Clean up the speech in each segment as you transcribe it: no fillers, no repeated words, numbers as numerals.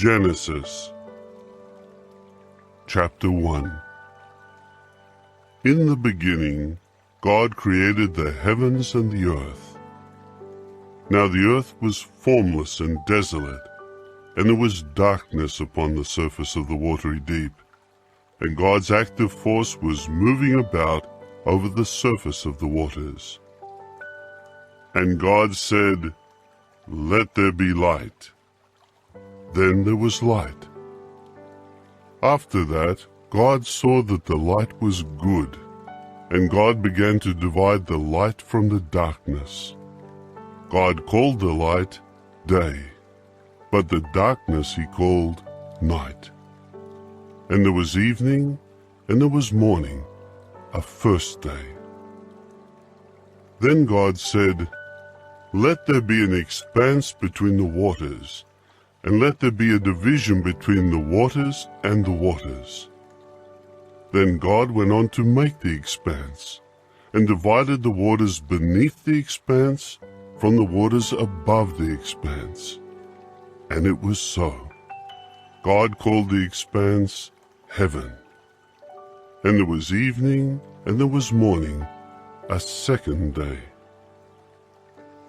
Genesis Chapter 1. In the beginning, God created the heavens and the earth. Now the earth was formless and desolate, and there was darkness upon the surface of the watery deep, and God's active force was moving about over the surface of the waters. And God said, "Let there be light." Then there was light. After that, God saw that the light was good, and God began to divide the light from the darkness. God called the light day, but the darkness he called night. And there was evening, and there was morning, a first day. Then God said, "Let there be an expanse between the waters, and let there be a division between the waters and the waters." Then God went on to make the expanse, and divided the waters beneath the expanse from the waters above the expanse. And it was so. God called the expanse heaven. And there was evening, and there was morning, a second day.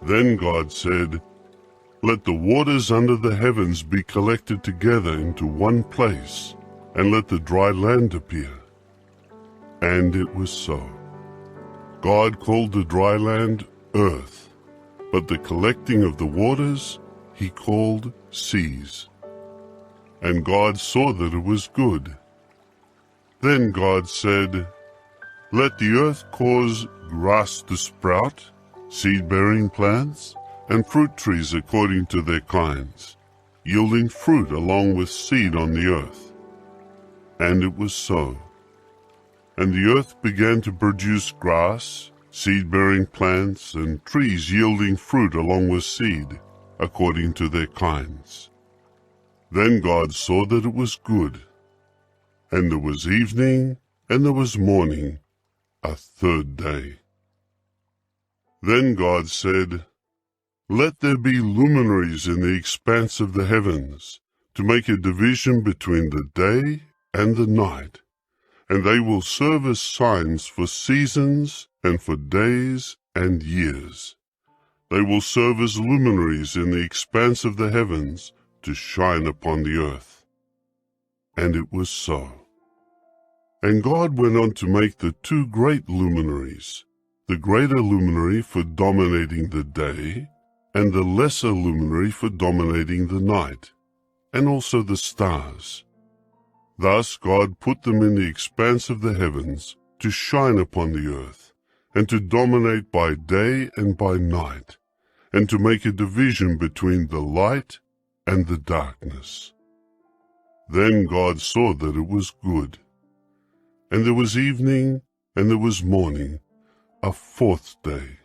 Then God said, "Let the waters under the heavens be collected together into one place, and let the dry land appear." And it was so. God called the dry land earth, but the collecting of the waters he called seas. And God saw that it was good. Then God said, "Let the earth cause grass to sprout, seed-bearing plants, and fruit trees according to their kinds, yielding fruit along with seed on the earth." And it was so. And the earth began to produce grass, seed-bearing plants, and trees yielding fruit along with seed, according to their kinds. Then God saw that it was good. And there was evening, and there was morning, a third day. Then God said, "Let there be luminaries in the expanse of the heavens, to make a division between the day and the night, and they will serve as signs for seasons and for days and years. They will serve as luminaries in the expanse of the heavens to shine upon the earth." And it was so. And God went on to make the two great luminaries, the greater luminary for dominating the day, and the lesser luminary for dominating the night, and also the stars. Thus God put them in the expanse of the heavens to shine upon the earth, and to dominate by day and by night, and to make a division between the light and the darkness. Then God saw that it was good. And there was evening, and there was morning, a fourth day.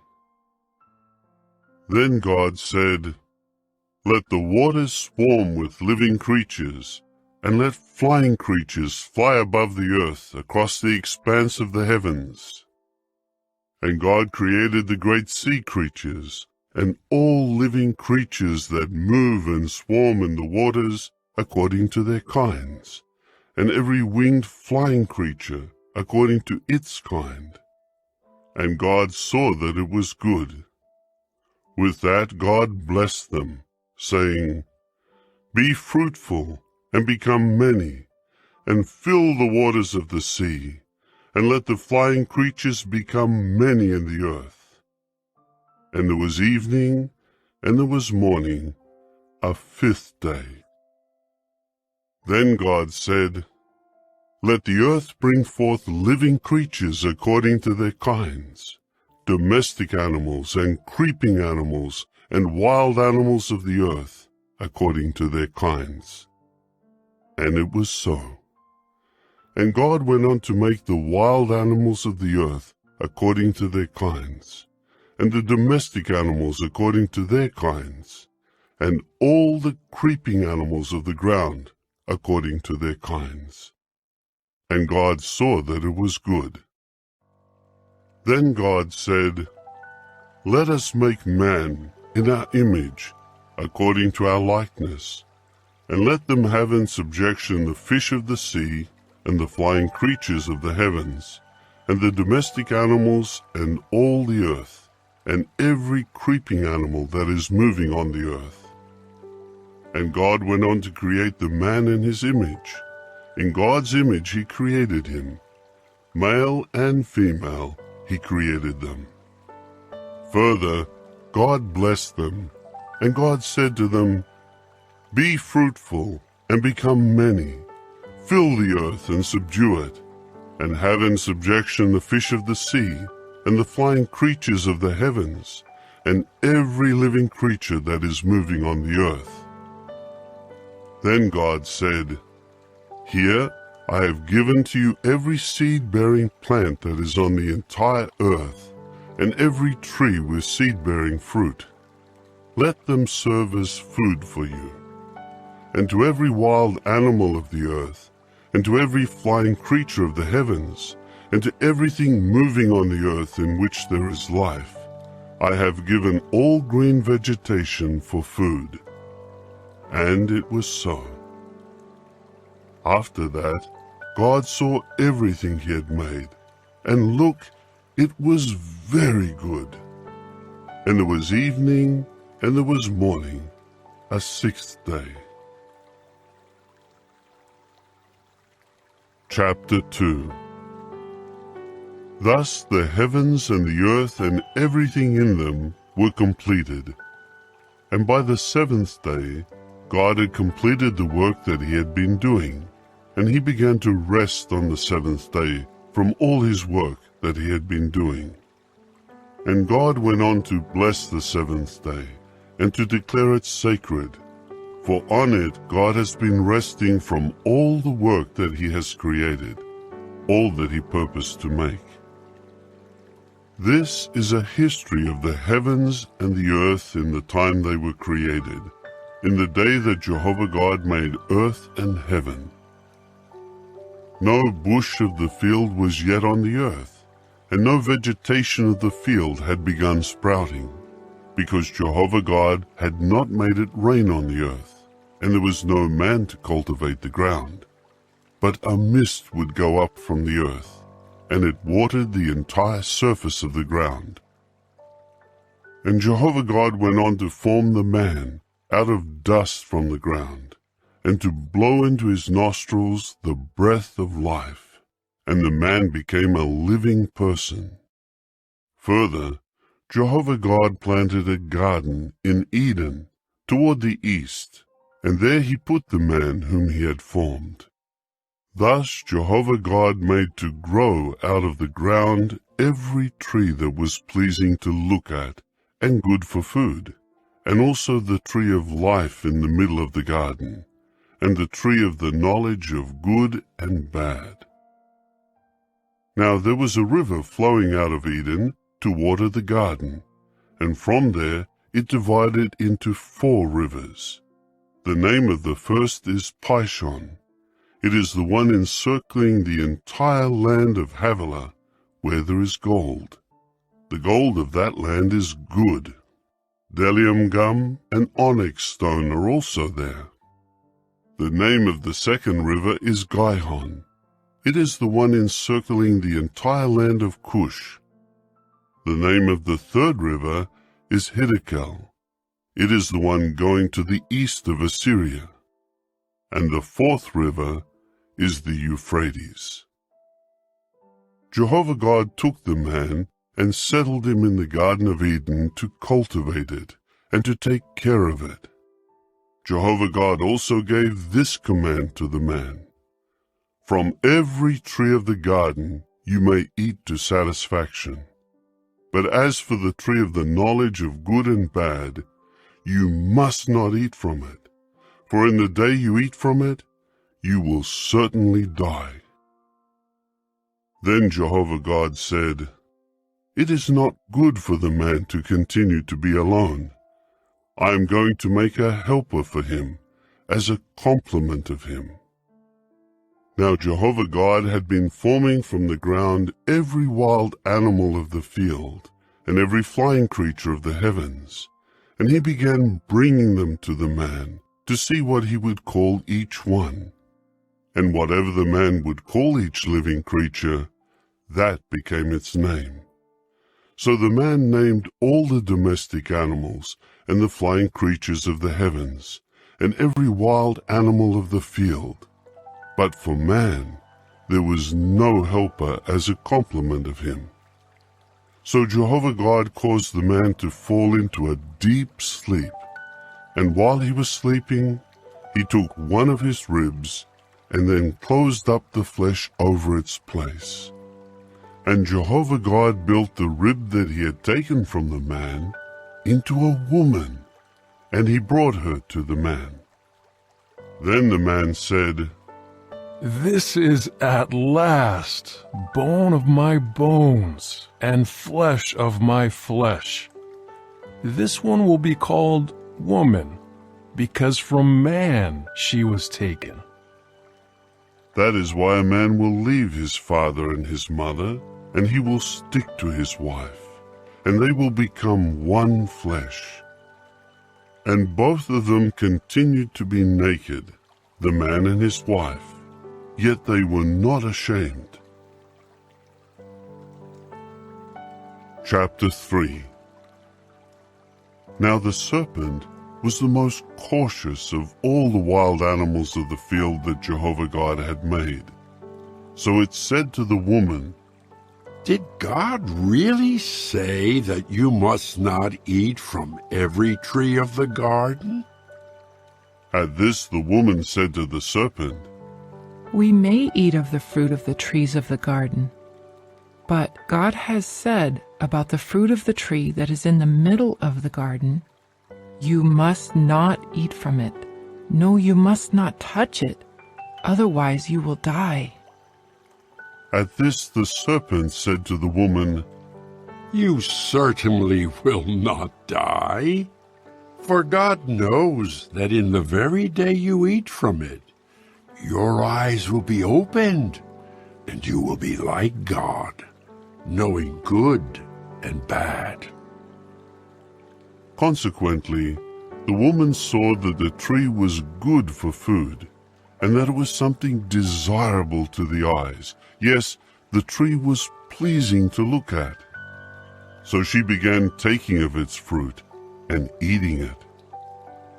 Then God said, "Let the waters swarm with living creatures, and let flying creatures fly above the earth across the expanse of the heavens." And God created the great sea creatures, and all living creatures that move and swarm in the waters according to their kinds, and every winged flying creature according to its kind. And God saw that it was good. With that God blessed them, saying, "Be fruitful, and become many, and fill the waters of the sea, and let the flying creatures become many in the earth." And there was evening, and there was morning, a fifth day. Then God said, "Let the earth bring forth living creatures according to their kinds, domestic animals and creeping animals and wild animals of the earth according to their kinds." And it was so. And God went on to make the wild animals of the earth according to their kinds, and the domestic animals according to their kinds, and all the creeping animals of the ground according to their kinds. And God saw that it was good. Then God said, "Let us make man in our image, according to our likeness, and let them have in subjection the fish of the sea, and the flying creatures of the heavens, and the domestic animals, and all the earth, and every creeping animal that is moving on the earth. And God went on to create the man in his image. In God's image he created him. Male and female he created them. Further, God blessed them, and God said to them, "Be fruitful and become many. Fill the earth and subdue it, and have in subjection the fish of the sea, and the flying creatures of the heavens, and every living creature that is moving on the earth." Then God said, "Here I have given to you every seed-bearing plant that is on the entire earth, and every tree with seed-bearing fruit. Let them serve as food for you. And to every wild animal of the earth, and to every flying creature of the heavens, and to everything moving on the earth in which there is life, I have given all green vegetation for food." And it was so. After that, God saw everything he had made, and look, it was very good. And there was evening, and there was morning, a sixth day. Chapter 2. Thus the heavens and the earth and everything in them were completed. And by the seventh day, God had completed the work that he had been doing, and he began to rest on the seventh day from all his work that he had been doing. And God went on to bless the seventh day, and to declare it sacred, for on it God has been resting from all the work that he has created, all that he purposed to make. This is a history of the heavens and the earth in the time they were created, in the day that Jehovah God made earth and heaven. No bush of the field was yet on the earth, and no vegetation of the field had begun sprouting, because Jehovah God had not made it rain on the earth, and there was no man to cultivate the ground. But a mist would go up from the earth, and it watered the entire surface of the ground. And Jehovah God went on to form the man out of dust from the ground, and to blow into his nostrils the breath of life, and the man became a living person. Further, Jehovah God planted a garden in Eden toward the east, and there he put the man whom he had formed. Thus Jehovah God made to grow out of the ground every tree that was pleasing to look at and good for food, and also the tree of life in the middle of the garden, and the tree of the knowledge of good and bad. Now there was a river flowing out of Eden to water the garden, and from there it divided into 4 rivers. The name of the first is Pishon. It is the one encircling the entire land of Havilah, where there is gold. The gold of that land is good. Bdellium gum and onyx stone are also there. The name of the second river is Gihon. It is the one encircling the entire land of Cush. The name of the third river is Hiddekel. It is the one going to the east of Assyria. And the fourth river is the Euphrates. Jehovah God took the man and settled him in the Garden of Eden to cultivate it and to take care of it. Jehovah God also gave this command to the man: "From every tree of the garden you may eat to satisfaction. But as for the tree of the knowledge of good and bad, you must not eat from it, for in the day you eat from it, you will certainly die." Then Jehovah God said, "It is not good for the man to continue to be alone. I am going to make a helper for him, as a complement of him." Now Jehovah God had been forming from the ground every wild animal of the field, and every flying creature of the heavens, and he began bringing them to the man, to see what he would call each one. And whatever the man would call each living creature, that became its name. So the man named all the domestic animals and the flying creatures of the heavens, and every wild animal of the field. But for man there was no helper as a complement of him. So Jehovah God caused the man to fall into a deep sleep, and while he was sleeping, he took one of his ribs and then closed up the flesh over its place. And Jehovah God built the rib that he had taken from the man into a woman, and he brought her to the man. Then the man said, "This is at last bone of my bones and flesh of my flesh. This one will be called woman, because from man she was taken." That is why a man will leave his father and his mother, and he will stick to his wife, and they will become one flesh. And both of them continued to be naked, the man and his wife, yet they were not ashamed. Chapter 3. Now the serpent was the most cautious of all the wild animals of the field that Jehovah God had made. So it said to the woman, "Did God really say that you must not eat from every tree of the garden?" At this the woman said to the serpent, "We may eat of the fruit of the trees of the garden, but God has said about the fruit of the tree that is in the middle of the garden, 'You must not eat from it. No, you must not touch it, otherwise you will die.'" At this the serpent said to the woman, "You certainly will not die, for God knows that in the very day you eat from it, your eyes will be opened, and you will be like God, knowing good and bad." Consequently, the woman saw that the tree was good for food, and that it was something desirable to the eyes. Yes, the tree was pleasing to look at. So she began taking of its fruit and eating it.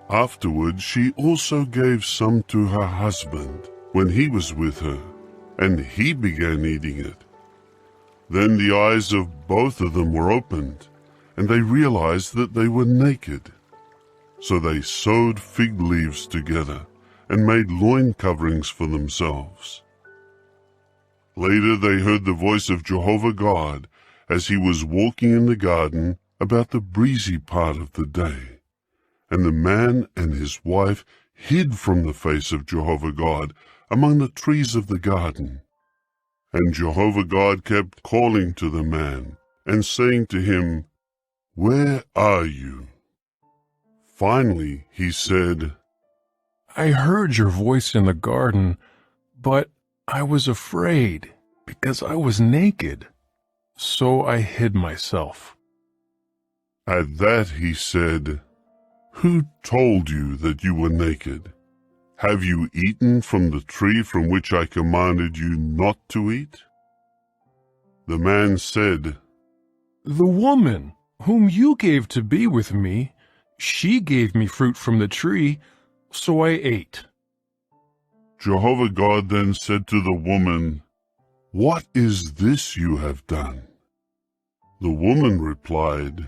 Afterward she also gave some to her husband when he was with her, and he began eating it. Then the eyes of both of them were opened, and they realized that they were naked. So they sewed fig leaves together and made loin coverings for themselves. Later they heard the voice of Jehovah God as he was walking in the garden about the breezy part of the day. And the man and his wife hid from the face of Jehovah God among the trees of the garden. And Jehovah God kept calling to the man and saying to him, "Where are you?" Finally he said, "I heard your voice in the garden, but I was afraid because I was naked, so I hid myself." At that he said, "Who told you that you were naked? Have you eaten from the tree from which I commanded you not to eat?" The man said, "The woman whom you gave to be with me, she gave me fruit from the tree, so I ate." Jehovah God then said to the woman, "What is this you have done?" The woman replied,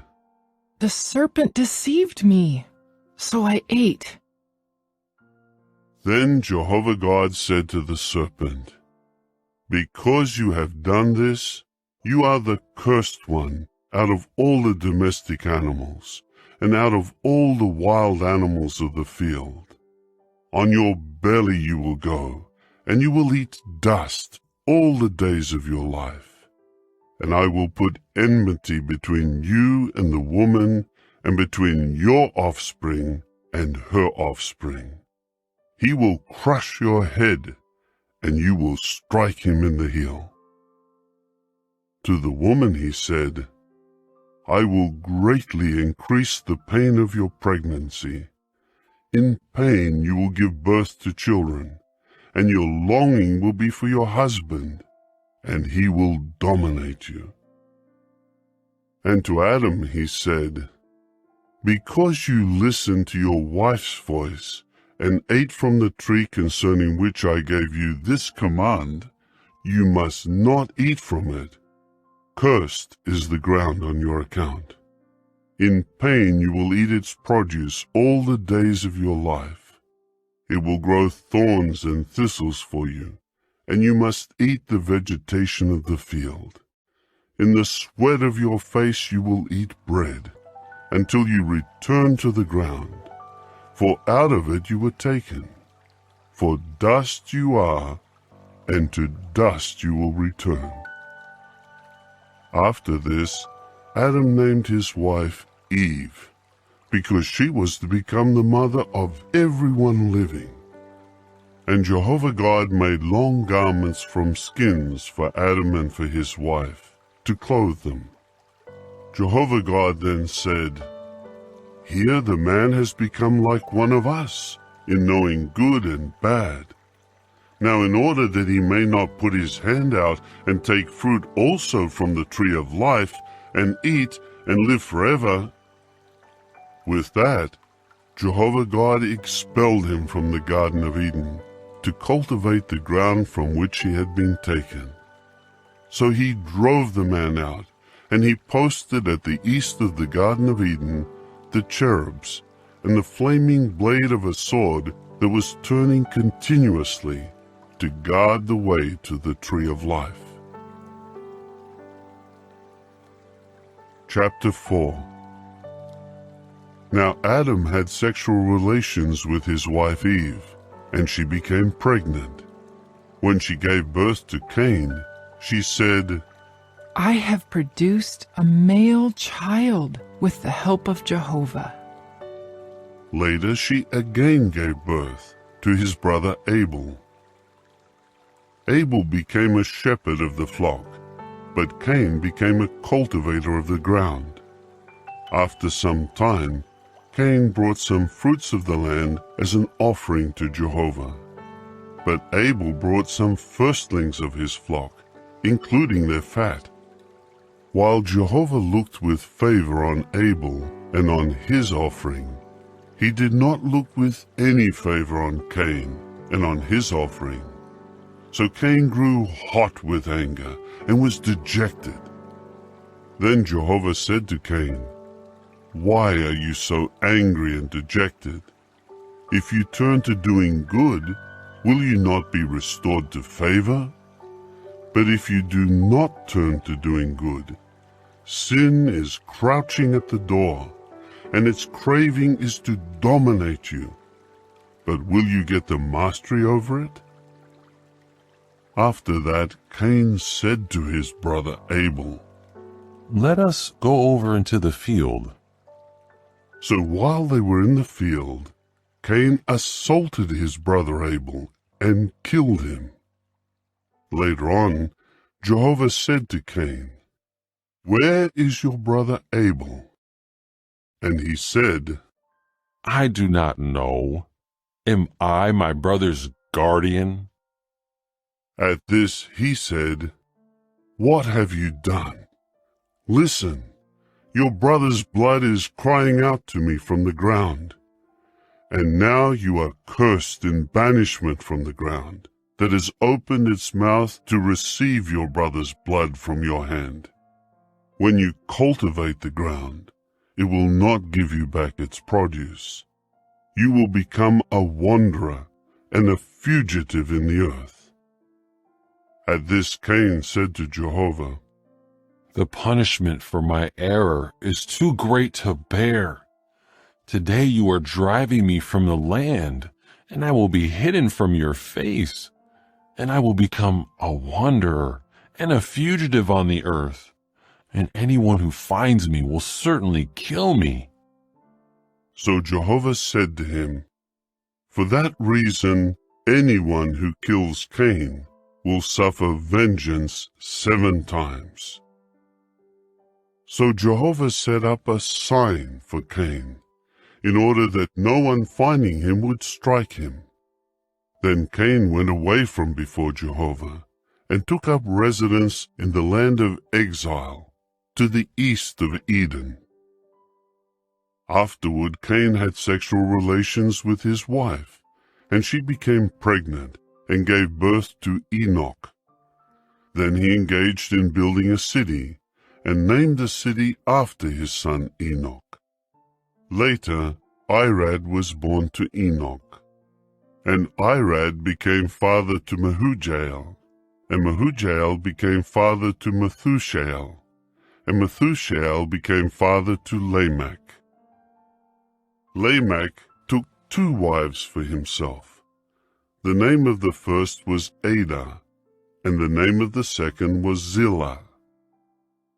"The serpent deceived me, so I ate." Then Jehovah God said to the serpent, "Because you have done this, you are the cursed one out of all the domestic animals, and out of all the wild animals of the field. On your belly you will go, and you will eat dust all the days of your life. And I will put enmity between you and the woman, and between your offspring and her offspring. He will crush your head, and you will strike him in the heel." To the woman he said, "I will greatly increase the pain of your pregnancy. in pain you will give birth to children, and your longing will be for your husband, and he will dominate you." And to Adam he said, "Because you listened to your wife's voice and ate from the tree concerning which I gave you this command, you must not eat from it. Cursed is the ground on your account. In pain you will eat its produce all the days of your life. It will grow thorns and thistles for you, and you must eat the vegetation of the field. In the sweat of your face you will eat bread, until you return to the ground, for out of it you were taken. For dust you are, and to dust you will return." After this, Adam named his wife Eve, because she was to become the mother of everyone living. And Jehovah God made long garments from skins for Adam and for his wife, to clothe them. Jehovah God then said, "Here the man has become like one of us, in knowing good and bad. Now in order that he may not put his hand out and take fruit also from the tree of life, and eat and live forever." With that, Jehovah God expelled him from the Garden of Eden, to cultivate the ground from which he had been taken. So he drove the man out, and he posted at the east of the Garden of Eden the cherubs, and the flaming blade of a sword that was turning continuously, to guard the way to the tree of life. Chapter 4. Now Adam had sexual relations with his wife Eve, and she became pregnant. When she gave birth to Cain, she said, I have produced a male child with the help of Jehovah. Later she again gave birth to his brother Abel. Abel became a shepherd of the flock, but Cain became a cultivator of the ground. After some time, Cain brought some fruits of the land as an offering to Jehovah. But Abel brought some firstlings of his flock, including their fat. While Jehovah looked with favor on Abel and on his offering, he did not look with any favor on Cain and on his offering. So Cain grew hot with anger and was dejected. Then Jehovah said to Cain, "Why are you so angry and dejected? If you turn to doing good, will you not be restored to favor? But if you do not turn to doing good, sin is crouching at the door, and its craving is to dominate you. But will you get the mastery over it?" After that, Cain said to his brother Abel, "Let us go over into the field." So while they were in the field, Cain assaulted his brother Abel and killed him. Later on, Jehovah said to Cain, "Where is your brother Abel?" And he said, "I do not know. Am I my brother's guardian?" At this he said, "What have you done? Listen, your brother's blood is crying out to me from the ground. And now you are cursed in banishment from the ground, that has opened its mouth to receive your brother's blood from your hand. When you cultivate the ground, it will not give you back its produce. You will become a wanderer and a fugitive in the earth." At this Cain said to Jehovah, "The punishment for my error is too great to bear. Today you are driving me from the land, and I will be hidden from your face, and I will become a wanderer and a fugitive on the earth, and anyone who finds me will certainly kill me." So Jehovah said to him, "For that reason, anyone who kills Cain will suffer vengeance 7 times. So Jehovah set up a sign for Cain in order that no one finding him would strike him. Then Cain went away from before Jehovah, and took up residence in the land of exile, to the east of Eden. Afterward, Cain had sexual relations with his wife, and she became pregnant and gave birth to Enoch. Then he engaged in building a city, and named the city after his son Enoch. Later, Irad was born to Enoch, and Irad became father to Mehujael, and Mehujael became father to Methushael, and Methushael became father to Lamech. Lamech took 2 wives for himself. The name of the first was Adah, and the name of the second was Zillah.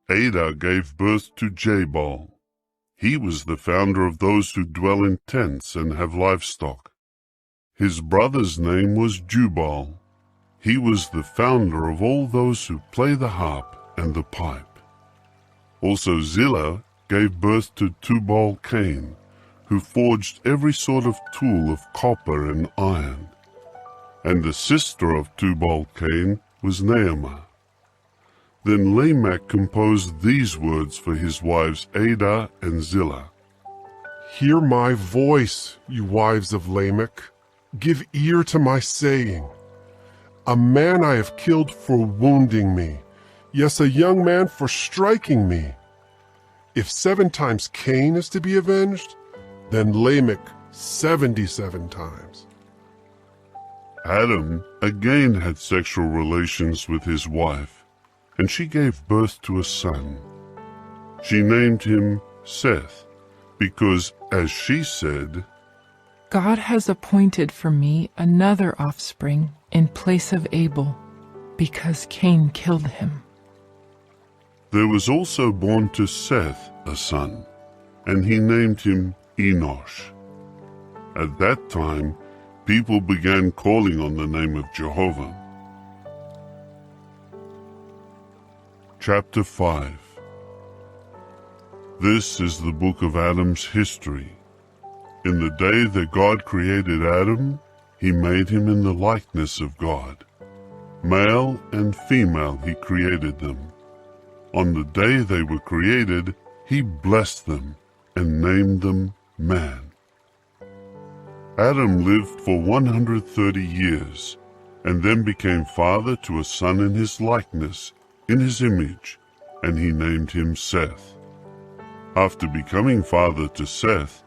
Adah gave birth to Jabal. He was the founder of those who dwell in tents and have livestock. His brother's name was Jubal. He was the founder of all those who play the harp and the pipe. Also Zillah gave birth to Tubal-Cain, who forged every sort of tool of copper and iron. And the sister of Tubal-Cain was Naamah. Then Lamech composed these words for his wives Adah and Zillah. Hear my voice, you wives of Lamech. Give ear to my saying. A man I have killed for wounding me, yes, a young man for striking me. If 7 times Cain is to be avenged, then Lamech 77 times. Adam again had sexual relations with his wife, and she gave birth to a son. She named him Seth, because, as she said, God has appointed for me another offspring in place of Abel, because Cain killed him. There was also born to Seth a son, and he named him Enosh. At that time, people began calling on the name of Jehovah. Chapter 5. This is the book of Adam's history. In the day that God created Adam, he made him in the likeness of God. Male and female he created them. On the day they were created, he blessed them and named them man. Adam lived for 130 years, and then became father to a son in his likeness, in his image, and he named him Seth. After becoming father to Seth,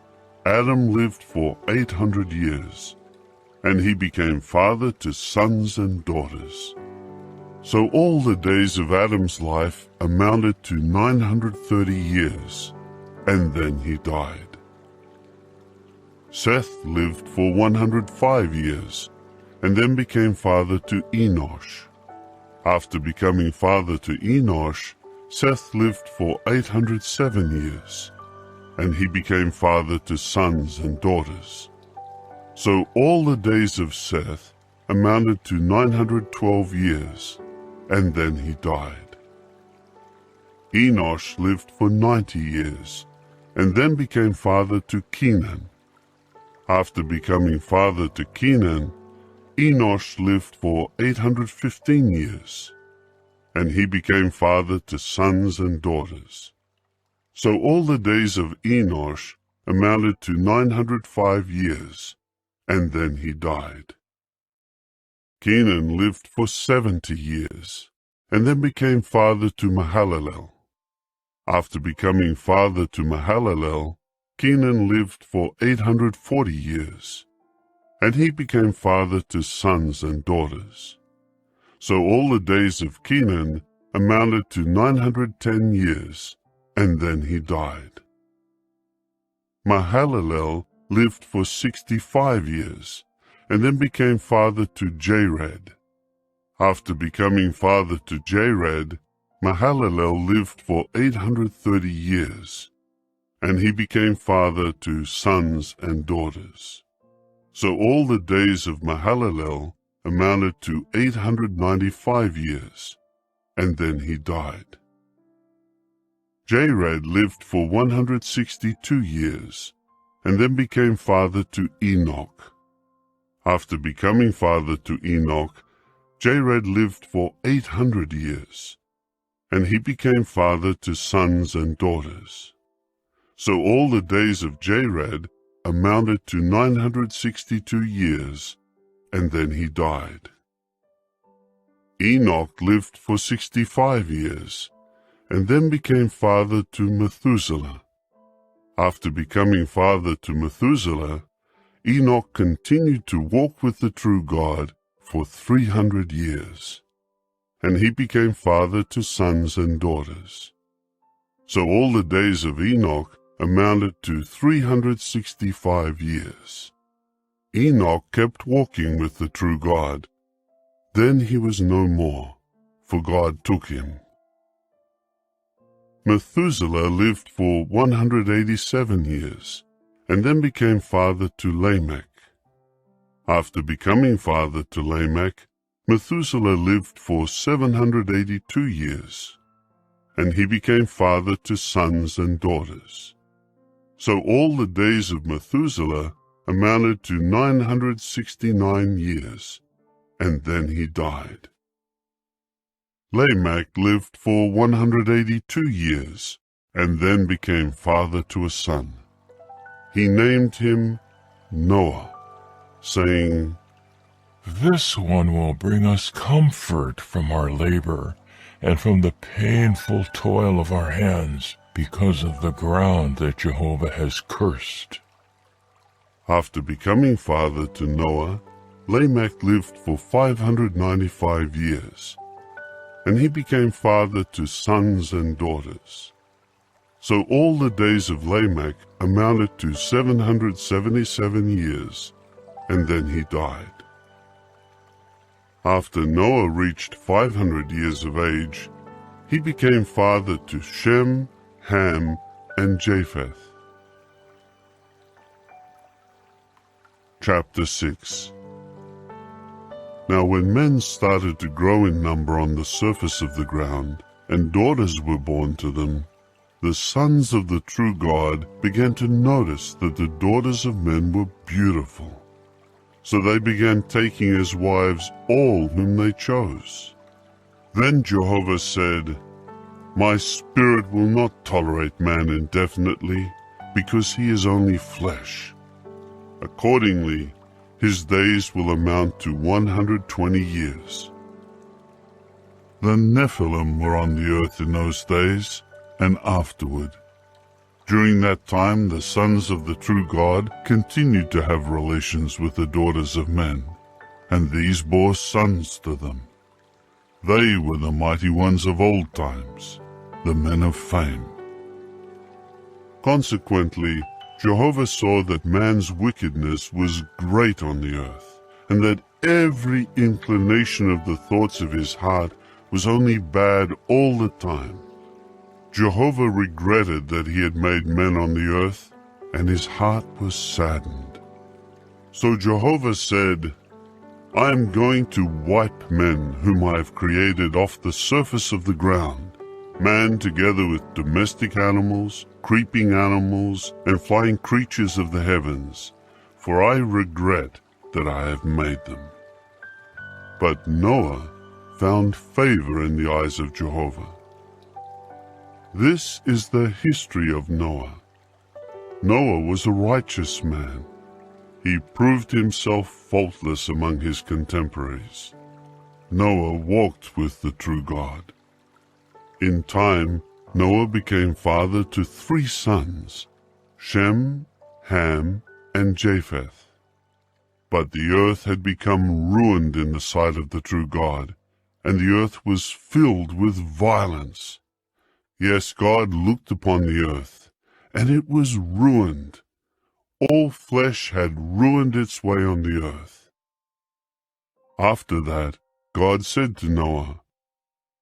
Adam lived for 800 years, and he became father to sons and daughters. So all the days of Adam's life amounted to 930 years, and then he died. Seth lived for 105 years, and then became father to Enosh. After becoming father to Enosh, Seth lived for 807 years, and he became father to sons and daughters. So all the days of Seth amounted to 912 years, and then he died. Enosh lived for 90 years, and then became father to Kenan. After becoming father to Kenan, Enosh lived for 815 years, and he became father to sons and daughters. So all the days of Enosh amounted to 905 years, and then he died. Kenan lived for 70 years, and then became father to Mahalalel. After becoming father to Mahalalel, Kenan lived for 840 years, and he became father to sons and daughters. So all the days of Kenan amounted to 910 years, and then he died. Mahalalel lived for 65 years, and then became father to Jared. After becoming father to Jared, Mahalalel lived for 830 years, and he became father to sons and daughters. So all the days of Mahalalel amounted to 895 years, and then he died. Jared lived for 162 years, and then became father to Enoch. After becoming father to Enoch, Jared lived for 800 years, and he became father to sons and daughters. So all the days of Jared amounted to 962 years, and then he died. Enoch lived for 65 years, and then became father to Methuselah. After becoming father to Methuselah, Enoch continued to walk with the true God for 300 years, and he became father to sons and daughters. So all the days of Enoch amounted to 365 years. Enoch kept walking with the true God. Then he was no more, for God took him. Methuselah lived for 187 years, and then became father to Lamech. After becoming father to Lamech, Methuselah lived for 782 years, and he became father to sons and daughters. So all the days of Methuselah amounted to 969 years, and then he died. Lamech lived for 182 years, and then became father to a son. He named him Noah, saying, This one will bring us comfort from our labor and from the painful toil of our hands because of the ground that Jehovah has cursed. After becoming father to Noah, Lamech lived for 595 years, and he became father to sons and daughters. So all the days of Lamech amounted to 777 years, and then he died. After Noah reached 500 years of age, he became father to Shem, Ham, and Japheth. Chapter 6. Now when men started to grow in number on the surface of the ground, and daughters were born to them, the sons of the true God began to notice that the daughters of men were beautiful. So they began taking as wives all whom they chose. Then Jehovah said, My spirit will not tolerate man indefinitely, because he is only flesh. Accordingly, his days will amount to 120 years. The Nephilim were on the earth in those days, and afterward. During that time the sons of the true God continued to have relations with the daughters of men, and these bore sons to them. They were the mighty ones of old times, the men of fame. Consequently, Jehovah saw that man's wickedness was great on the earth, and that every inclination of the thoughts of his heart was only bad all the time. Jehovah regretted that he had made men on the earth, and his heart was saddened. So Jehovah said, I am going to wipe men whom I have created off the surface of the ground, man together with domestic animals, creeping animals, and flying creatures of the heavens, for I regret that I have made them. But Noah found favor in the eyes of Jehovah. This is the history of Noah. Noah was a righteous man. He proved himself faultless among his contemporaries. Noah walked with the true God. In time, Noah became father to 3 sons, Shem, Ham, and Japheth. But the earth had become ruined in the sight of the true God, and the earth was filled with violence. Yes, God looked upon the earth, and it was ruined. All flesh had ruined its way on the earth. After that, God said to Noah,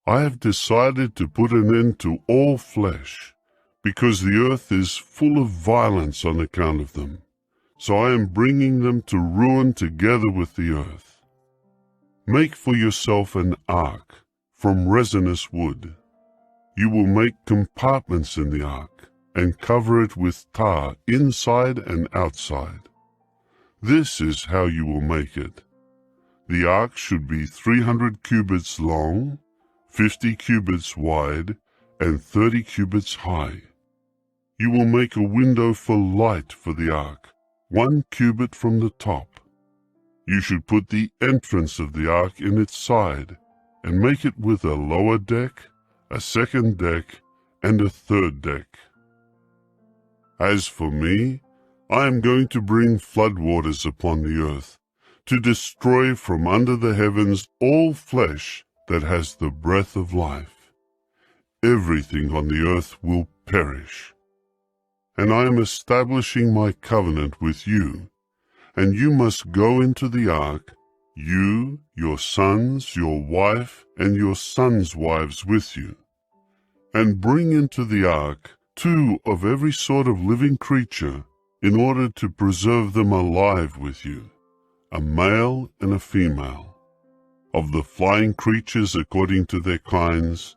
I have decided to put an end to all flesh, because the earth is full of violence on account of them. So I am bringing them to ruin together with the earth. Make for yourself an ark from resinous wood. You will make compartments in the ark, and cover it with tar inside and outside. This is how you will make it. The ark should be 300 cubits long, 50 cubits wide, and 30 cubits high. You will make a window for light for the ark, 1 cubit from the top. You should put the entrance of the ark in its side, and make it with a lower deck, a second deck, and a third deck. As for me, I am going to bring floodwaters upon the earth, to destroy from under the heavens all flesh that has the breath of life. Everything on the earth will perish. And I am establishing my covenant with you, and you must go into the ark, you, your sons, your wife, and your sons' wives with you, and bring into the ark 2 of every sort of living creature, in order to preserve them alive with you, a male and a female. Of the flying creatures according to their kinds,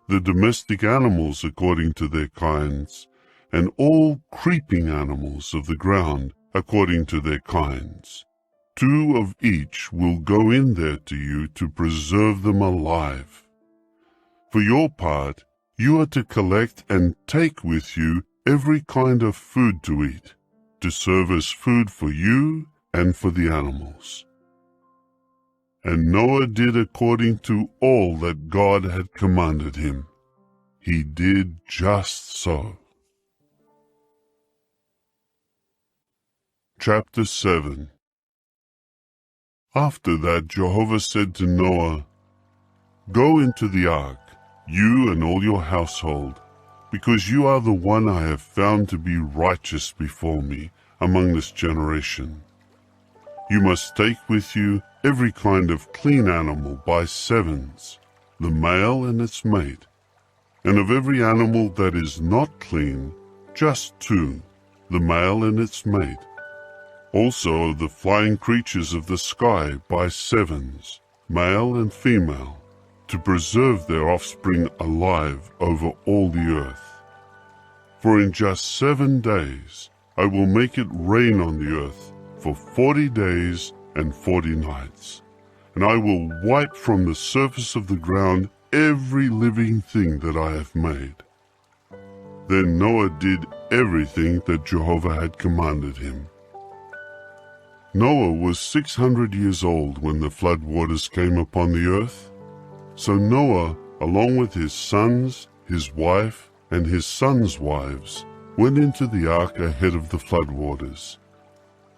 the domestic animals according to their kinds, and all creeping animals of the ground according to their kinds. 2 of each will go in there to you to preserve them alive. For your part, you are to collect and take with you every kind of food to eat, to serve as food for you and for the animals. And Noah did according to all that God had commanded him. He did just so. Chapter 7. After that Jehovah said to Noah, "Go into the ark, you and all your household, because you are the one I have found to be righteous before me among this generation. You must take with you every kind of clean animal by 7s, the male and its mate, and of every animal that is not clean, just 2, the male and its mate. Also of the flying creatures of the sky by 7s, male and female, to preserve their offspring alive over all the earth. For in just 7 days I will make it rain on the earth for 40 days and 40 nights, and I will wipe from the surface of the ground every living thing that I have made." Then Noah did everything that Jehovah had commanded him. Noah was 600 years old when the flood waters came upon the earth. So Noah, along with his sons, his wife, and his sons' wives, went into the ark ahead of the flood waters.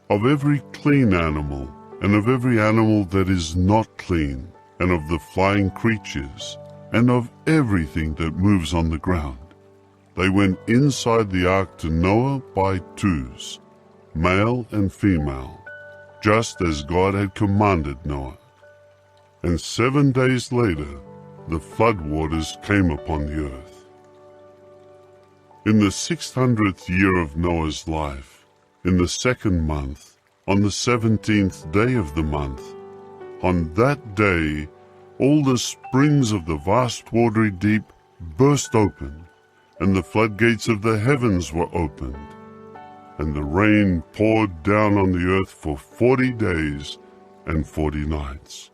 Of every clean animal, and of every animal that is not clean, and of the flying creatures, and of everything that moves on the ground, they went inside the ark to Noah by 2s, male and female, just as God had commanded Noah. And 7 days later, the flood waters came upon the earth. In the 600th year of Noah's life, in the 2nd month, on the 17th day of the month, on that day, all the springs of the vast watery deep burst open, and the floodgates of the heavens were opened. And the rain poured down on the earth for 40 days and 40 nights.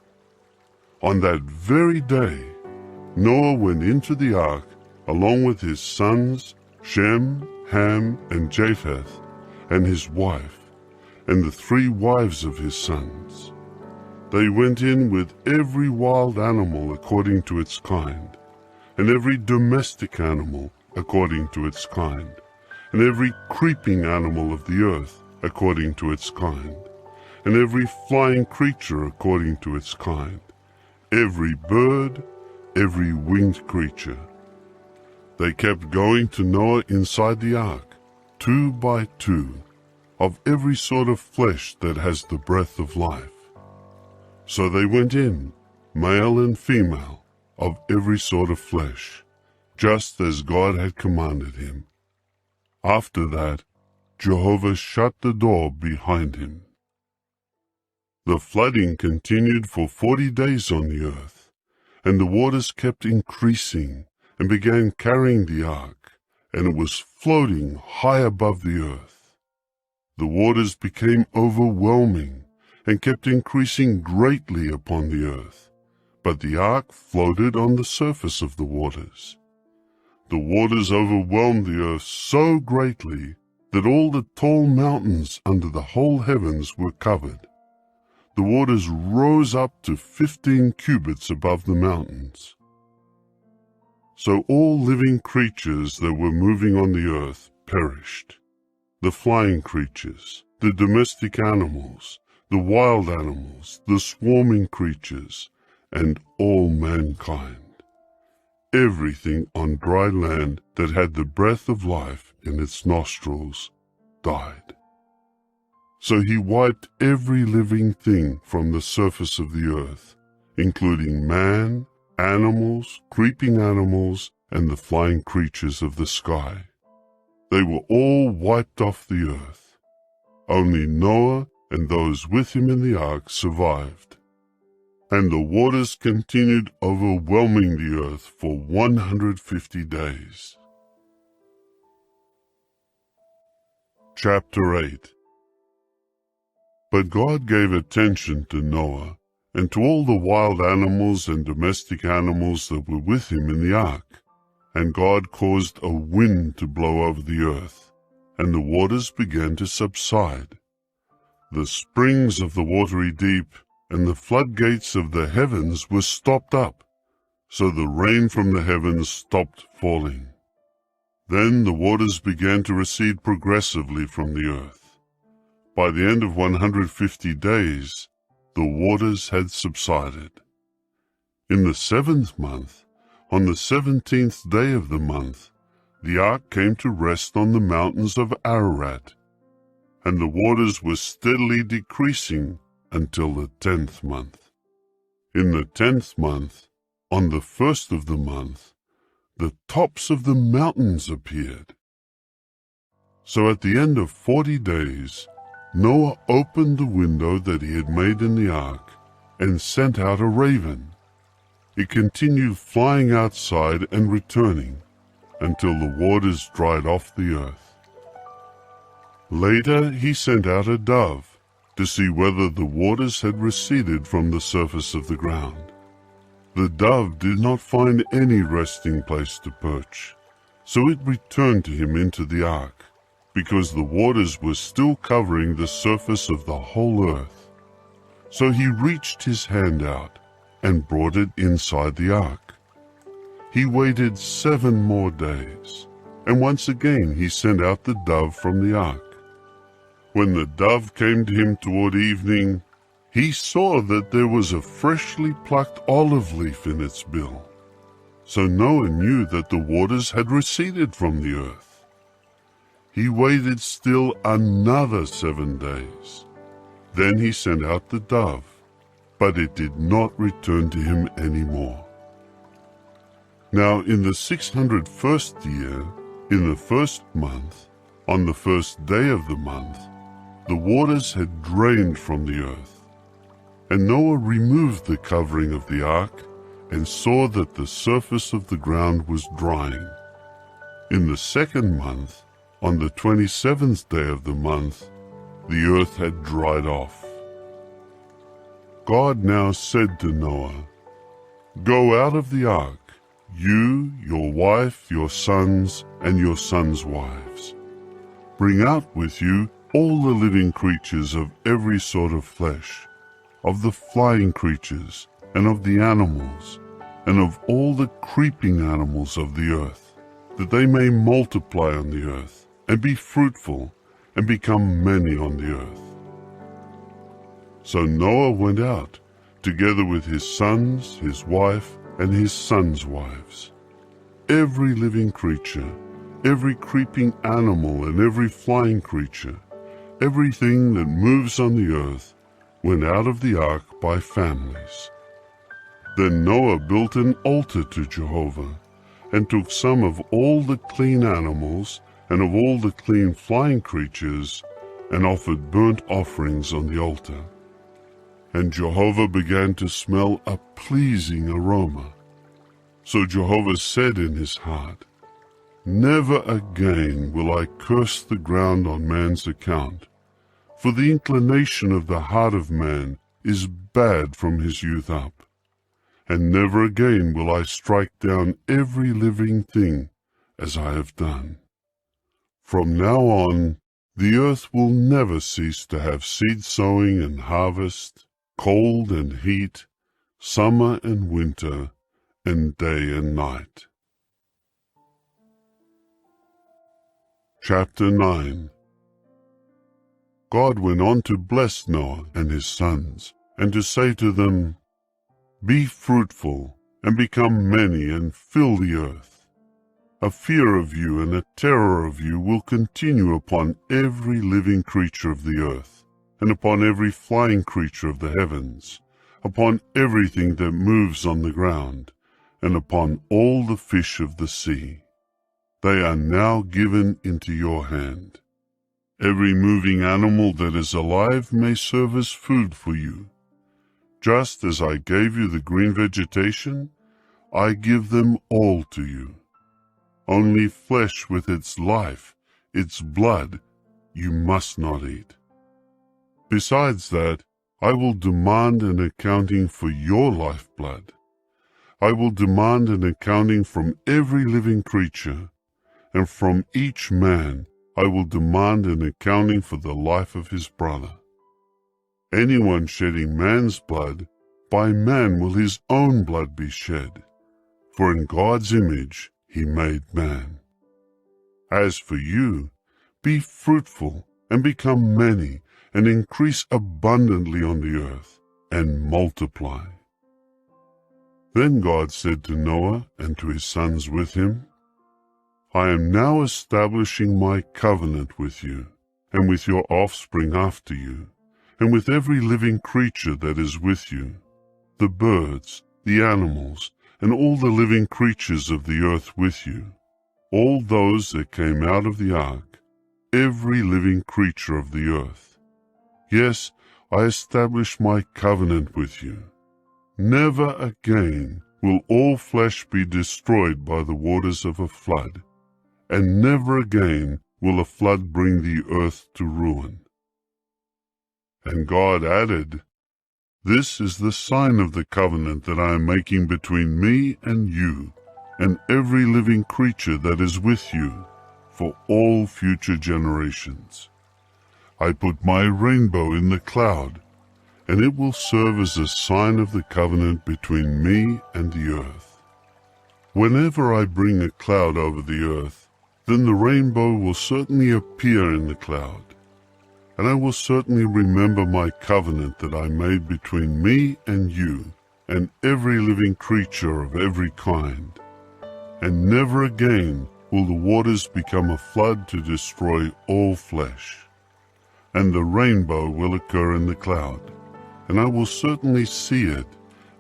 On that very day, Noah went into the ark along with his sons, Shem, Ham, and Japheth, and his wife, and the 3 wives of his sons. They went in with every wild animal according to its kind, and every domestic animal according to its kind, and every creeping animal of the earth according to its kind, and every flying creature according to its kind, every bird, every winged creature. They kept going to Noah inside the ark, 2 by 2, of every sort of flesh that has the breath of life. So they went in, male and female, of every sort of flesh, just as God had commanded him. After that, Jehovah shut the door behind him. The flooding continued for 40 days on the earth, and the waters kept increasing and began carrying the ark, and it was floating high above the earth. The waters became overwhelming and kept increasing greatly upon the earth, but the ark floated on the surface of the waters. The waters overwhelmed the earth so greatly that all the tall mountains under the whole heavens were covered. The waters rose up to 15 cubits above the mountains. So all living creatures that were moving on the earth perished. The flying creatures, the domestic animals, the wild animals, the swarming creatures, and all mankind. Everything on dry land that had the breath of life in its nostrils died. So he wiped every living thing from the surface of the earth, including man, animals, creeping animals, and the flying creatures of the sky. They were all wiped off the earth. Only Noah and those with him in the ark survived. And the waters continued overwhelming the earth for 150 days. Chapter 8. But God gave attention to Noah and to all the wild animals and domestic animals that were with him in the ark. And God caused a wind to blow over the earth, and the waters began to subside. The springs of the watery deep and the floodgates of the heavens were stopped up, so the rain from the heavens stopped falling. Then the waters began to recede progressively from the earth. By the end of 150 days, the waters had subsided. In the 7th month, on the 17th day of the month, the ark came to rest on the mountains of Ararat, and the waters were steadily decreasing until the 10th month. In the 10th month, on the 1st of the month, the tops of the mountains appeared. So at the end of 40 days, Noah opened the window that he had made in the ark and sent out a raven. It continued flying outside and returning until the waters dried off the earth. Later he sent out a dove to see whether the waters had receded from the surface of the ground. The dove did not find any resting place to perch, so it returned to him into the ark, because the waters were still covering the surface of the whole earth. So he reached his hand out and brought it inside the ark. He waited 7 more days, and once again he sent out the dove from the ark. When the dove came to him toward evening, he saw that there was a freshly plucked olive leaf in its bill. So Noah knew that the waters had receded from the earth. He waited still another 7 days. Then he sent out the dove, but it did not return to him any more. Now in the 601st year, in the 1st month, on the 1st day of the month, the waters had drained from the earth. And Noah removed the covering of the ark and saw that the surface of the ground was drying. In the 2nd month, on the 27th day of the month, the earth had dried off. God now said to Noah, "Go out of the ark, you, your wife, your sons, and your sons' wives. Bring out with you all the living creatures of every sort of flesh, of the flying creatures, and of the animals, and of all the creeping animals of the earth, that they may multiply on the earth, and be fruitful, and become many on the earth." So Noah went out, together with his sons, his wife, and his sons' wives. Every living creature, every creeping animal, and every flying creature, everything that moves on the earth, went out of the ark by families. Then Noah built an altar to Jehovah, and took some of all the clean animals and of all the clean flying creatures, and offered burnt offerings on the altar. And Jehovah began to smell a pleasing aroma. So Jehovah said in his heart, Never again will I curse the ground on man's account, for the inclination of the heart of man is bad from his youth up. And never again will I strike down every living thing as I have done. From now on, the earth will never cease to have seed sowing and harvest, cold and heat, summer and winter, and day and night. Chapter 9. God went on to bless Noah and his sons, and to say to them, "Be fruitful, and become many, and fill the earth. A fear of you and a terror of you will continue upon every living creature of the earth, and upon every flying creature of the heavens, upon everything that moves on the ground, and upon all the fish of the sea. They are now given into your hand. Every moving animal that is alive may serve as food for you. Just as I gave you the green vegetation, I give them all to you. Only flesh with its life, its blood, you must not eat. Besides that, I will demand an accounting for your lifeblood. I will demand an accounting from every living creature, and from each man I will demand an accounting for the life of his brother. Anyone shedding man's blood, by man will his own blood be shed, for in God's image he made man. As for you, be fruitful and become many, and increase abundantly on the earth, and multiply." Then God said to Noah and to his sons with him, "I am now establishing my covenant with you, and with your offspring after you, and with every living creature that is with you, the birds, the animals, and all the living creatures of the earth with you, all those that came out of the ark, every living creature of the earth. Yes, I establish my covenant with you. Never again will all flesh be destroyed by the waters of a flood, and never again will a flood bring the earth to ruin." And God added, "This is the sign of the covenant that I am making between me and you, and every living creature that is with you, for all future generations. I put my rainbow in the cloud, and it will serve as a sign of the covenant between me and the earth. Whenever I bring a cloud over the earth, then the rainbow will certainly appear in the cloud. And I will certainly remember my covenant that I made between me and you, and every living creature of every kind. And never again will the waters become a flood to destroy all flesh. And the rainbow will occur in the cloud, and I will certainly see it,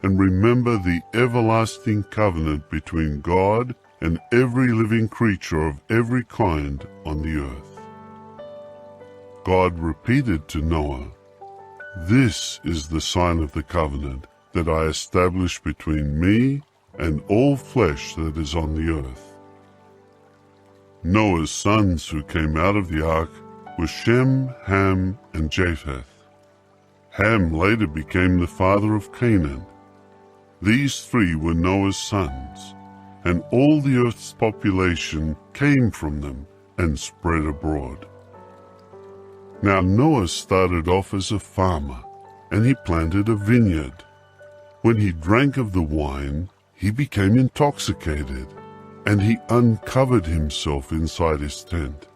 and remember the everlasting covenant between God and every living creature of every kind on the earth." God repeated to Noah, "This is the sign of the covenant that I establish between me and all flesh that is on the earth." Noah's sons who came out of the ark were Shem, Ham, and Japheth. Ham later became the father of Canaan. These three were Noah's sons, and all the earth's population came from them and spread abroad. Now Noah started off as a farmer, and he planted a vineyard. When he drank of the wine, he became intoxicated, and he uncovered himself inside his tent.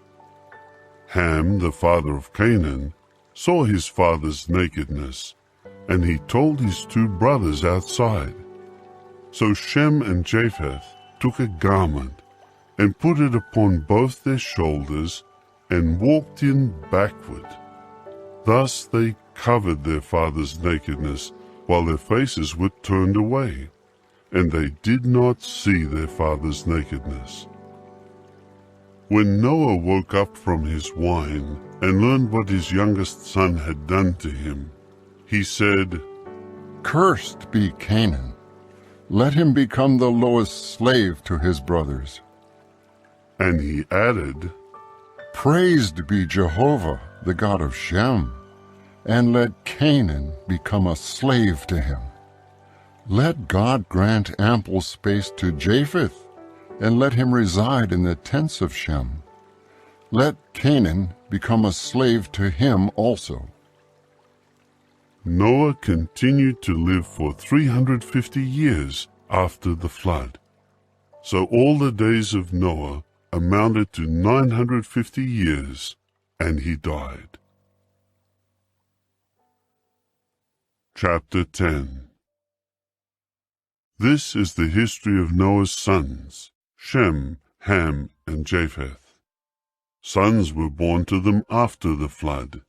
Ham, the father of Canaan, saw his father's nakedness, and he told his two brothers outside. So Shem and Japheth took a garment and put it upon both their shoulders and walked in backward. Thus they covered their father's nakedness while their faces were turned away, and they did not see their father's nakedness. When Noah woke up from his wine and learned what his youngest son had done to him, he said, "Cursed be Canaan. Let him become the lowest slave to his brothers." And he added, Praised be Jehovah, the God of Shem, and let Canaan become a slave to him. Let God grant ample space to Japheth, and let him reside in the tents of Shem. Let Canaan become a slave to him also. Noah continued to live for 350 years after the flood. So all the days of Noah amounted to 950 years, and he died. Chapter 10. This is the history of Noah's sons, Shem, Ham, and Japheth. Sons were born to them after the flood.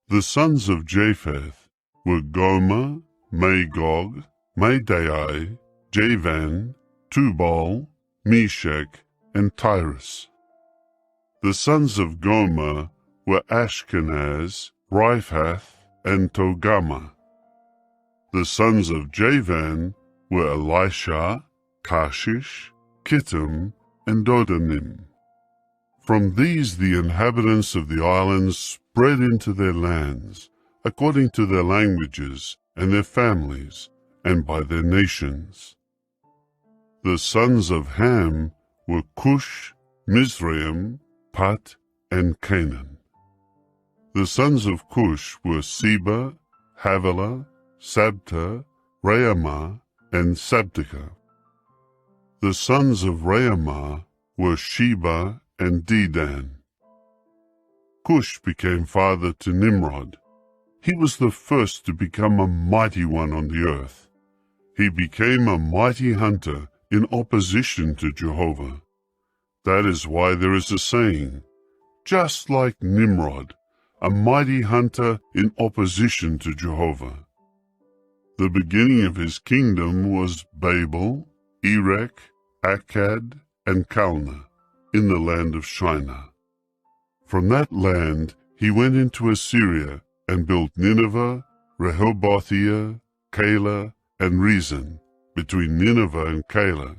The sons of Japheth were Gomer, Magog, Madai, Javan, Tubal, Meshach, and Tyrus. The sons of Gomer were Ashkenaz, Riphath, and Togarmah. The sons of Javan were Elisha, Tarshish, Kittim, and Dodanim. From these the inhabitants of the islands spread into their lands, according to their languages and their families, and by their nations. The sons of Ham were Cush, Mizraim, Put, and Canaan. The sons of Cush were Seba, Havilah, Sabta, Raamah, and Sabteka. The sons of Raamah were Sheba and Dedan. Cush became father to Nimrod. He was the first to become a mighty one on the earth. He became a mighty hunter in opposition to Jehovah. That is why there is a saying, just like Nimrod, a mighty hunter in opposition to Jehovah. The beginning of his kingdom was Babel, Erech, Akkad, and Calneh, in the land of Shinar. From that land he went into Assyria and built Nineveh, Rehobothia, Calah, and Rezin, between Nineveh and Calah.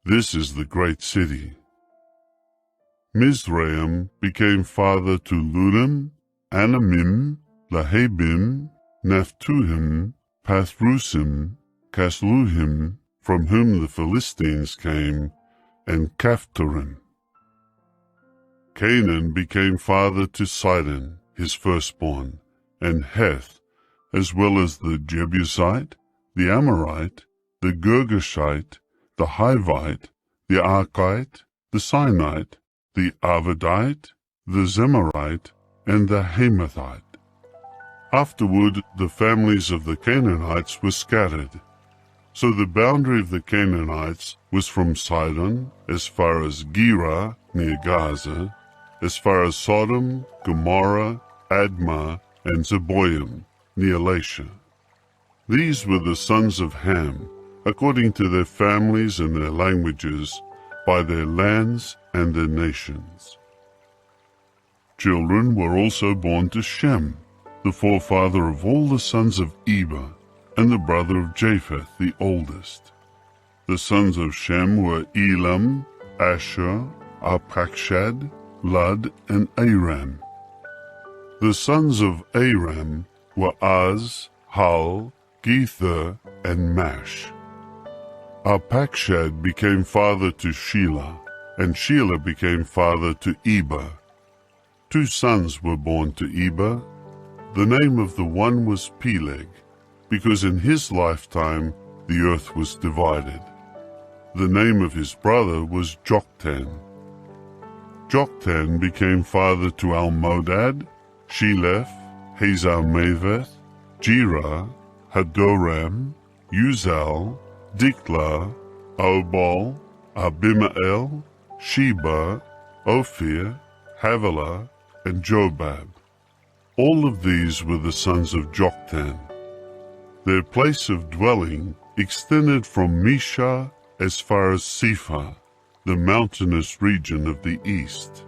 This is the great city. Mizraim became father to Ludim, Anamim, Lahabim, Naphtuhim, Pathrusim, Casluhim, from whom the Philistines came, and Caphtorim. Canaan became father to Sidon, his firstborn, and Heth, as well as the Jebusite, the Amorite, the Girgashite, the Hivite, the Arkite, the Sinite, the Arvadite, the Zemarite, and the Hamathite. Afterward, the families of the Canaanites were scattered. So the boundary of the Canaanites was from Sidon as far as Gerar near Gaza, as far as Sodom, Gomorrah, Admah, and Zeboim near Lasha. These were the sons of Ham, according to their families and their languages, by their lands and their nations. Children were also born to Shem, the forefather of all the sons of Eber, and the brother of Japheth, the oldest. The sons of Shem were Elam, Ashur, Arpachshad, Lud, and Aram. The sons of Aram were Az, Hul, Gether, and Mash. Arpachshad became father to Shelah, and Shelah became father to Eber. 2 sons were born to Eber. The name of the one was Peleg, because in his lifetime the earth was divided. The name of his brother was Joktan. Joktan became father to Almodad, Sheleph, Hazarmaveth, Jerah, Hadoram, Uzal, Diklah, Obal, Abimael, Sheba, Ophir, Havilah, and Jobab. All of these were the sons of Joktan. Their place of dwelling extended from Misha as far as Sephar, the mountainous region of the east.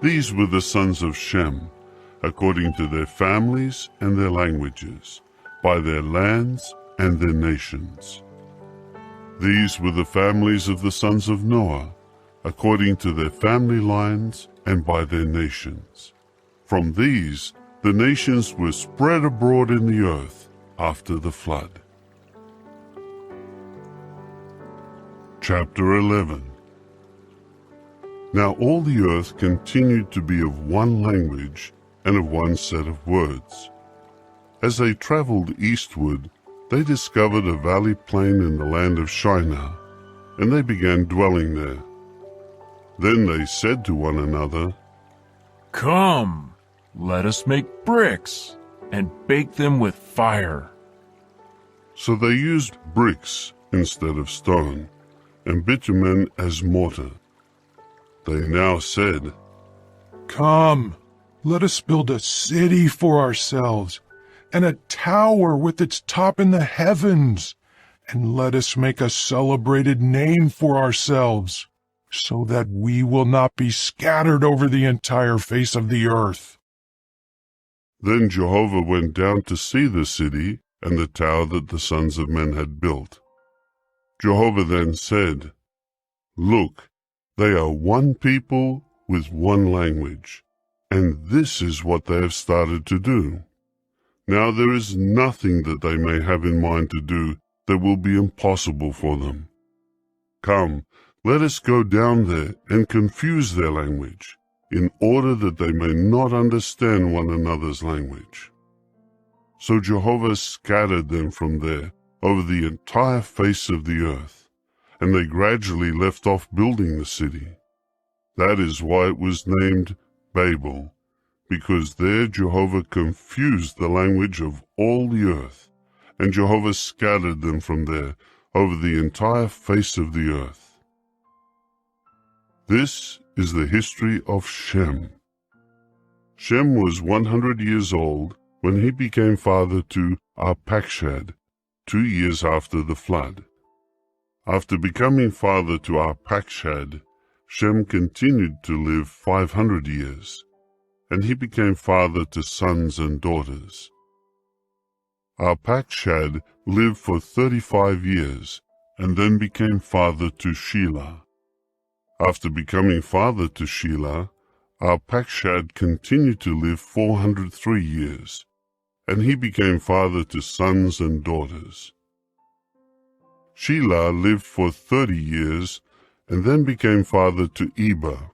These were the sons of Shem, according to their families and their languages, by their lands and their nations. These were the families of the sons of Noah, according to their family lines and by their nations. From these, the nations were spread abroad in the earth after the flood. Chapter 11. Now all the earth continued to be of one language and of one set of words. As they traveled eastward, they discovered a valley plain in the land of Shinar, and they began dwelling there. Then they said to one another, Come, let us make bricks and bake them with fire. So they used bricks instead of stone, and bitumen as mortar. They now said, Come, let us build a city for ourselves, and a tower with its top in the heavens, and let us make a celebrated name for ourselves, so that we will not be scattered over the entire face of the earth. Then Jehovah went down to see the city and the tower that the sons of men had built. Jehovah then said, Look, they are one people with one language, and this is what they have started to do. Now there is nothing that they may have in mind to do that will be impossible for them. Come, let us go down there and confuse their language, in order that they may not understand one another's language. So Jehovah scattered them from there over the entire face of the earth, and they gradually left off building the city. That is why it was named Babel, because there Jehovah confused the language of all the earth, and Jehovah scattered them from there over the entire face of the earth. This is the history of Shem. Shem was 100 years old when he became father to Arpachshad, 2 years after the flood. After becoming father to Arpachshad, Shem continued to live 500 years, and he became father to sons and daughters. Arpachshad lived for 35 years, and then became father to Shelah. After becoming father to Shelah, Arpachshad continued to live 403 years, and he became father to sons and daughters. Shelah lived for 30 years, and then became father to Eber.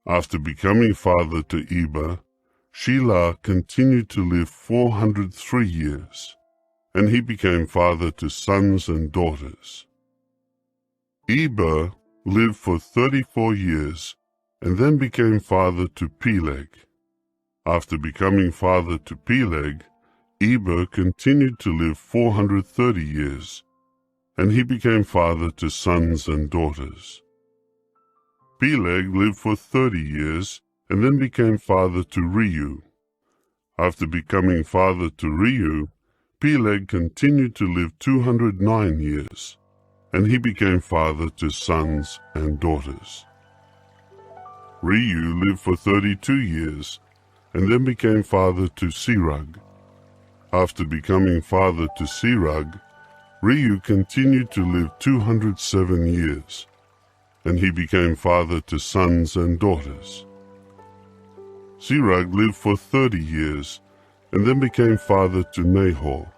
After becoming father to Eber, Shelah continued to live 403 years, and he became father to sons and daughters. Eber lived for 34 years, and then became father to Peleg. After becoming father to Peleg, Eber continued to live 430 years, and he became father to sons and daughters. Peleg lived for 30 years, and then became father to Reu. After becoming father to Reu, Peleg continued to live 209 years, and he became father to sons and daughters. Reu lived for 32 years, and then became father to Serug. After becoming father to Serug, Reu continued to live 207 years, and he became father to sons and daughters. Serug lived for 30 years, and then became father to Nahor.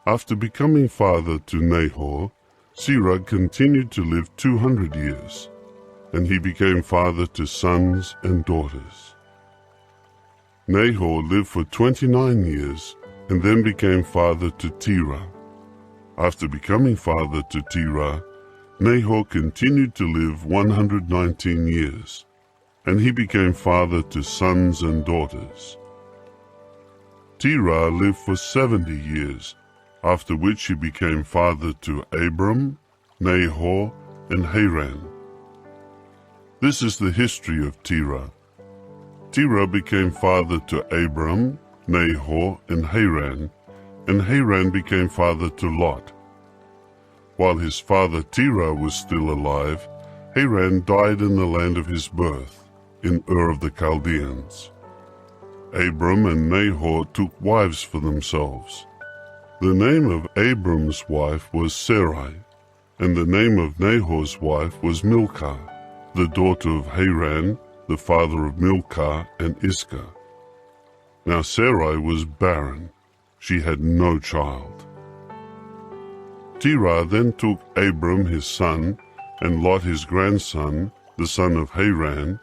After becoming father to Nahor, Serug continued to live 200 years, and he became father to sons and daughters. Nahor lived for 29 years, and then became father to Terah. After becoming father to Terah, Nahor continued to live 119 years, and he became father to sons and daughters. Terah lived for 70 years, after which he became father to Abram, Nahor, and Haran. This is the history of Terah. Terah became father to Abram, Nahor, and Haran became father to Lot. While his father Terah was still alive, Haran died in the land of his birth, in Ur of the Chaldeans. Abram and Nahor took wives for themselves. The name of Abram's wife was Sarai, and the name of Nahor's wife was Milcah. the daughter of Haran, the father of Milcah and Iscah. Now Sarai was barren, she had no child. Terah then took Abram his son, and Lot his grandson, the son of Haran,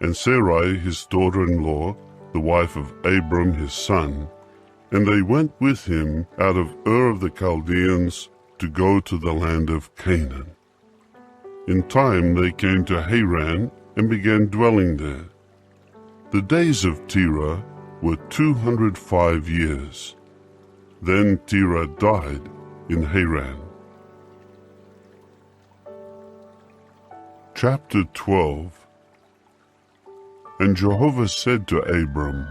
and Sarai his daughter-in-law, the wife of Abram his son, and they went with him out of Ur of the Chaldeans to go to the land of Canaan. In time they came to Haran and began dwelling there. The days of Terah were 205 years. Then Terah died in Haran. Chapter 12. And Jehovah said to Abram,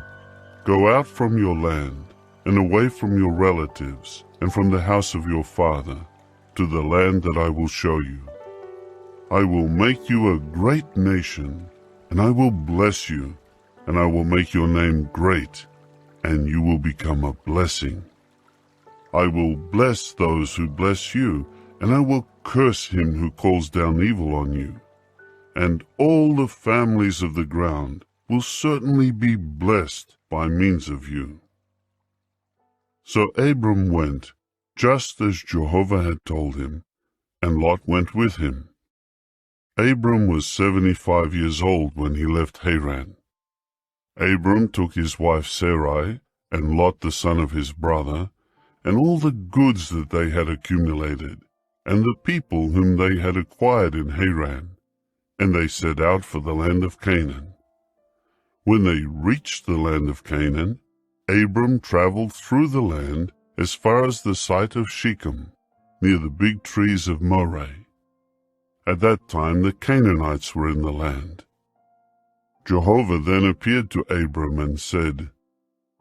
Go out from your land, and away from your relatives, and from the house of your father, to the land that I will show you. I will make you a great nation, and I will bless you, and I will make your name great, and you will become a blessing. I will bless those who bless you, and I will curse him who calls down evil on you. And all the families of the ground will certainly be blessed by means of you. So Abram went, just as Jehovah had told him, and Lot went with him. Abram was 75 years old when he left Haran. Abram took his wife Sarai, and Lot the son of his brother, and all the goods that they had accumulated, and the people whom they had acquired in Haran, and they set out for the land of Canaan. When they reached the land of Canaan, Abram traveled through the land as far as the site of Shechem, near the big trees of Moreh. At that time the Canaanites were in the land. Jehovah then appeared to Abram and said,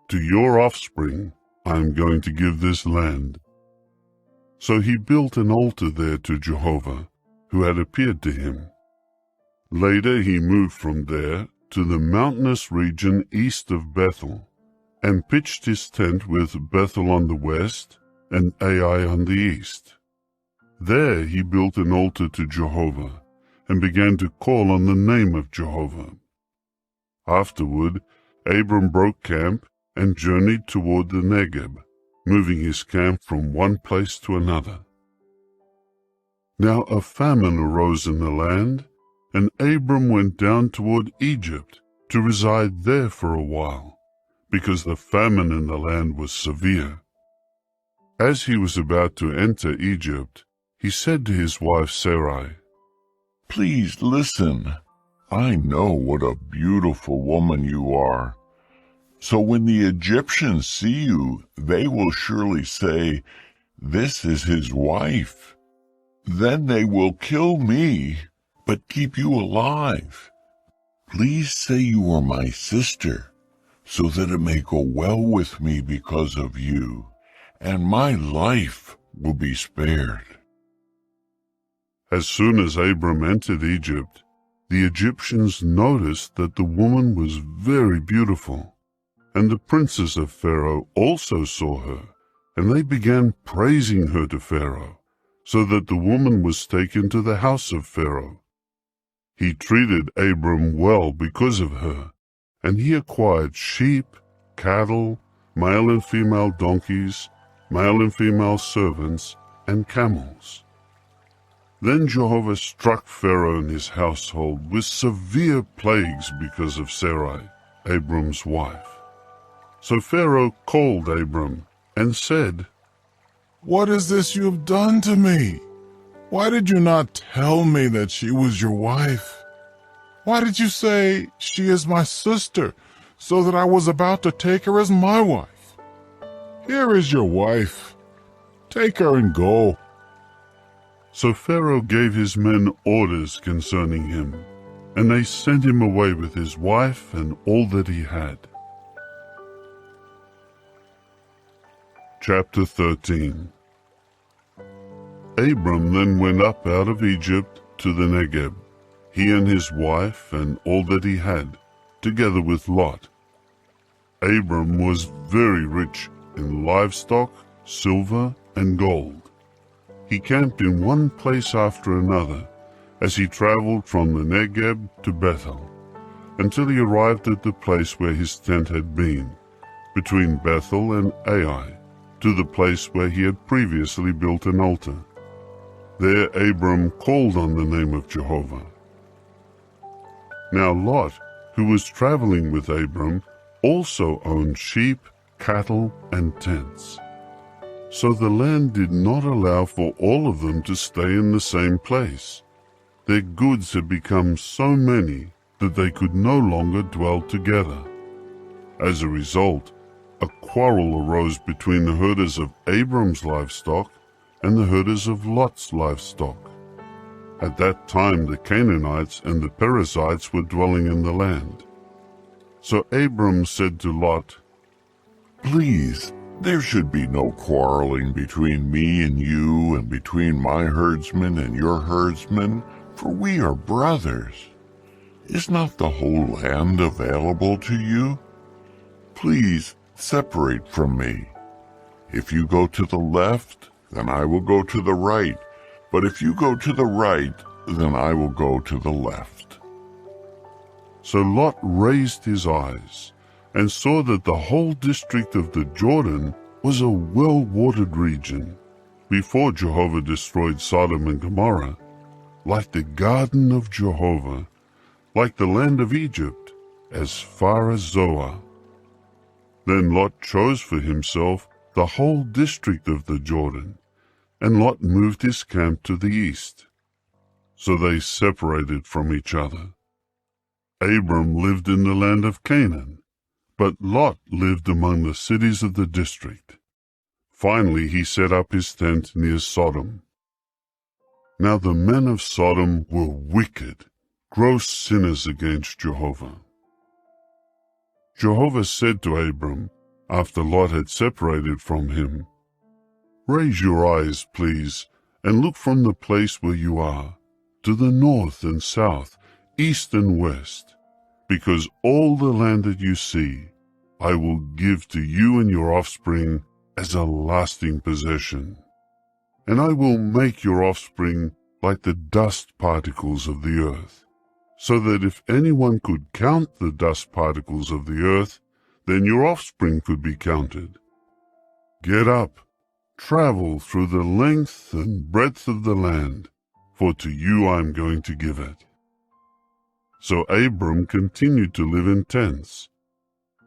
To your offspring I am going to give this land. So he built an altar there to Jehovah, who had appeared to him. Later he moved from there to the mountainous region east of Bethel, and pitched his tent with Bethel on the west and Ai on the east. There he built an altar to Jehovah, and began to call on the name of Jehovah. Afterward, Abram broke camp and journeyed toward the Negeb, moving his camp from one place to another. Now a famine arose in the land, and Abram went down toward Egypt to reside there for a while, because the famine in the land was severe. As he was about to enter Egypt, he said to his wife Sarai, Please listen. I know what a beautiful woman you are. So when the Egyptians see you, they will surely say, This is his wife. Then they will kill me, but keep you alive. Please say you are my sister, so that it may go well with me because of you, and my life will be spared. As soon as Abram entered Egypt, the Egyptians noticed that the woman was very beautiful, and the princes of Pharaoh also saw her, and they began praising her to Pharaoh, so that the woman was taken to the house of Pharaoh. He treated Abram well because of her, and he acquired sheep, cattle, male and female donkeys, male and female servants, and camels. Then Jehovah struck Pharaoh and his household with severe plagues because of Sarai, Abram's wife. So Pharaoh called Abram and said, What is this you have done to me? Why did you not tell me that she was your wife? Why did you say she is my sister, so that I was about to take her as my wife? Here is your wife. Take her and go. So Pharaoh gave his men orders concerning him, and they sent him away with his wife and all that he had. Chapter 13. Abram then went up out of Egypt to the Negeb, he and his wife and all that he had, together with Lot. Abram was very rich in livestock, silver, and gold. He camped in one place after another, as he traveled from the Negeb to Bethel, until he arrived at the place where his tent had been, between Bethel and Ai, to the place where he had previously built an altar. There Abram called on the name of Jehovah. Now Lot, who was traveling with Abram, also owned sheep, cattle, and tents. So the land did not allow for all of them to stay in the same place. Their goods had become so many that they could no longer dwell together. As a result, a quarrel arose between the herders of Abram's livestock and the herders of Lot's livestock. At that time the Canaanites and the Perizzites were dwelling in the land. So Abram said to Lot, Please, there should be no quarreling between me and you and between my herdsmen and your herdsmen, for we are brothers. Is not the whole land available to you? Please separate from me. If you go to the left, then I will go to the right, but if you go to the right, then I will go to the left. So Lot raised his eyes and saw that the whole district of the Jordan was a well-watered region, before Jehovah destroyed Sodom and Gomorrah, like the garden of Jehovah, like the land of Egypt, as far as Zoar. Then Lot chose for himself the whole district of the Jordan, and Lot moved his camp to the east. So they separated from each other. Abram lived in the land of Canaan, but Lot lived among the cities of the district. Finally he set up his tent near Sodom. Now the men of Sodom were wicked, gross sinners against Jehovah. Jehovah said to Abram, after Lot had separated from him, Raise your eyes, please, and look from the place where you are, to the north and south, east and west, because all the land that you see I will give to you and your offspring as a lasting possession. And I will make your offspring like the dust particles of the earth, so that if anyone could count the dust particles of the earth, then your offspring could be counted. Get up, travel through the length and breadth of the land, for to you I am going to give it. So Abram continued to live in tents.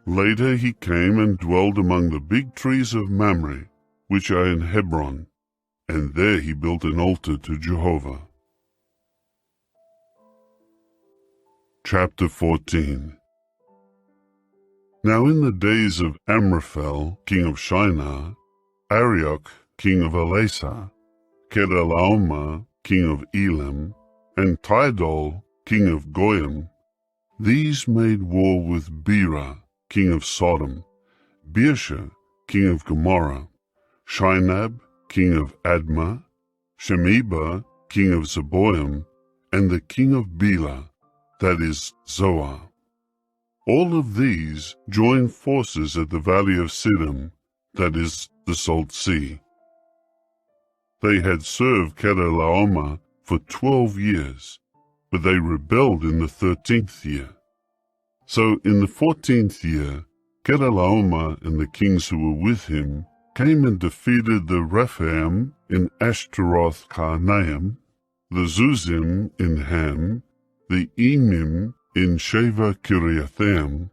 Later he came and dwelled among the big trees of Mamre, which are in Hebron, and there he built an altar to Jehovah. Chapter 14. Now in the days of Amraphel, king of Shinar, Arioch, king of Elasah, Kedorlaomer, king of Elam, and Tidal, king of Goyim, these made war with Bera, king of Sodom, Birsha, king of Gomorrah, Shinab, king of Admah, Shemeba, king of Zeboim, and the king of Bela, that is, Zoar. All of these joined forces at the valley of Siddim, that is, the Salt Sea. They had served Kedorlaomer for 12 years, but they rebelled in the 13th year. So in the 14th year, Kedorlaomer and the kings who were with him came and defeated the Rephaim in Ashtaroth Karnaim, the Zuzim in Ham, the Emim in Sheva Kiriathaim,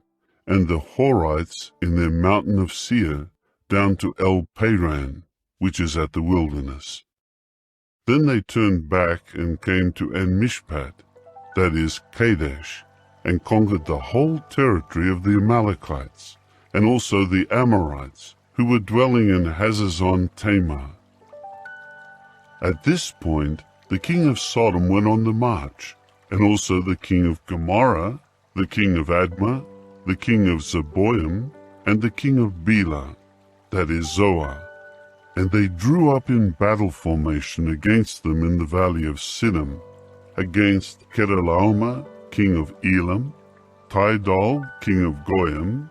and the Horites in their mountain of Seir, down to El Paran, which is at the wilderness. Then they turned back and came to En-Mishpat, that is, Kadesh, and conquered the whole territory of the Amalekites, and also the Amorites, who were dwelling in Hazazon Tamar. At this point, the king of Sodom went on the march, and also the king of Gomorrah, the king of Admah, the king of Zeboim, and the king of Bela, that is Zoar. And they drew up in battle formation against them in the valley of Siddim, against Kedorlaomer, king of Elam, Tidal, king of Goyim,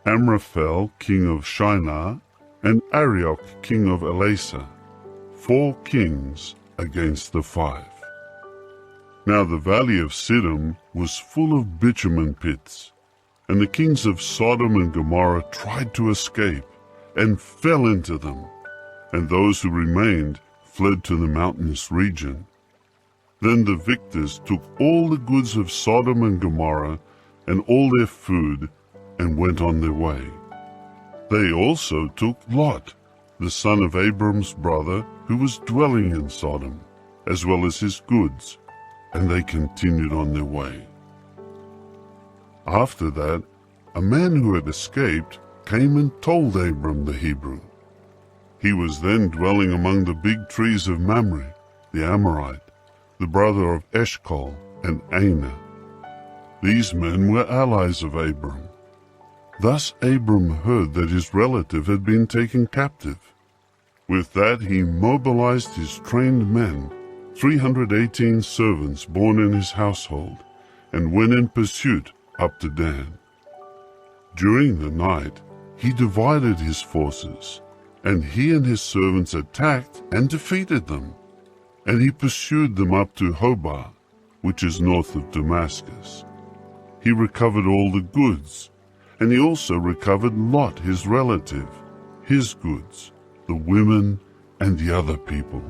Amraphel, king of Shinar, and Arioch, king of Elasah, 4 kings against the 5. Now the valley of Siddim was full of bitumen pits, and the kings of Sodom and Gomorrah tried to escape, and fell into them, and those who remained fled to the mountainous region. Then the victors took all the goods of Sodom and Gomorrah, and all their food, and went on their way. They also took Lot, the son of Abram's brother, who was dwelling in Sodom, as well as his goods, and they continued on their way. After that, a man who had escaped came and told Abram the Hebrew. He was then dwelling among the big trees of Mamre, the Amorite, the brother of Eshcol and Aner. These men were allies of Abram. Thus Abram heard that his relative had been taken captive. With that he mobilized his trained men, 318 servants born in his household, and went in pursuit up to Dan. During the night he divided his forces, and he and his servants attacked and defeated them. And he pursued them up to Hobah, which is north of Damascus. He recovered all the goods, and he also recovered Lot his relative, his goods, the women, and the other people.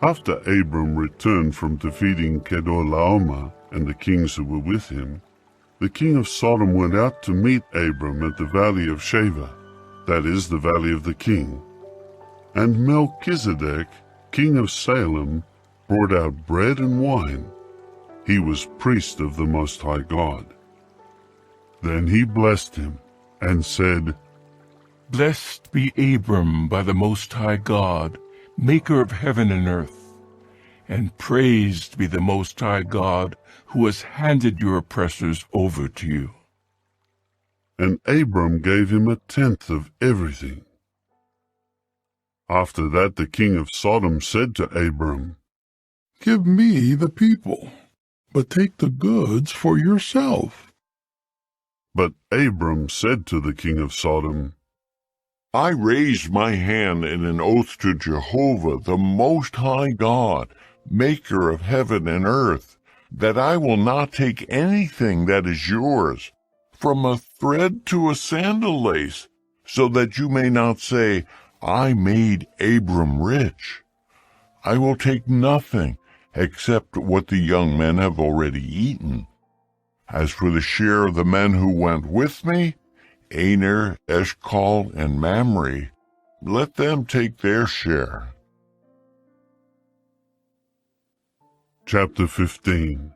After Abram returned from defeating Kedorlaomer and the kings who were with him, the king of Sodom went out to meet Abram at the valley of Shaveh, that is, the valley of the king. And Melchizedek, king of Salem, brought out bread and wine. He was priest of the Most High God. Then he blessed him and said, Blessed be Abram by the Most High God, maker of heaven and earth, and praised be the Most High God, who has handed your oppressors over to you. And Abram gave him 1/10 of everything. After that the king of Sodom said to Abram, Give me the people, but take the goods for yourself. But Abram said to the king of Sodom, I raise my hand in an oath to Jehovah, the Most High God, maker of heaven and earth, that I will not take anything that is yours, from a thread to a sandal lace, so that you may not say, I made Abram rich. I will take nothing except what the young men have already eaten. As for the share of the men who went with me, Aner, Eshcol, and Mamre, let them take their share. Chapter 15.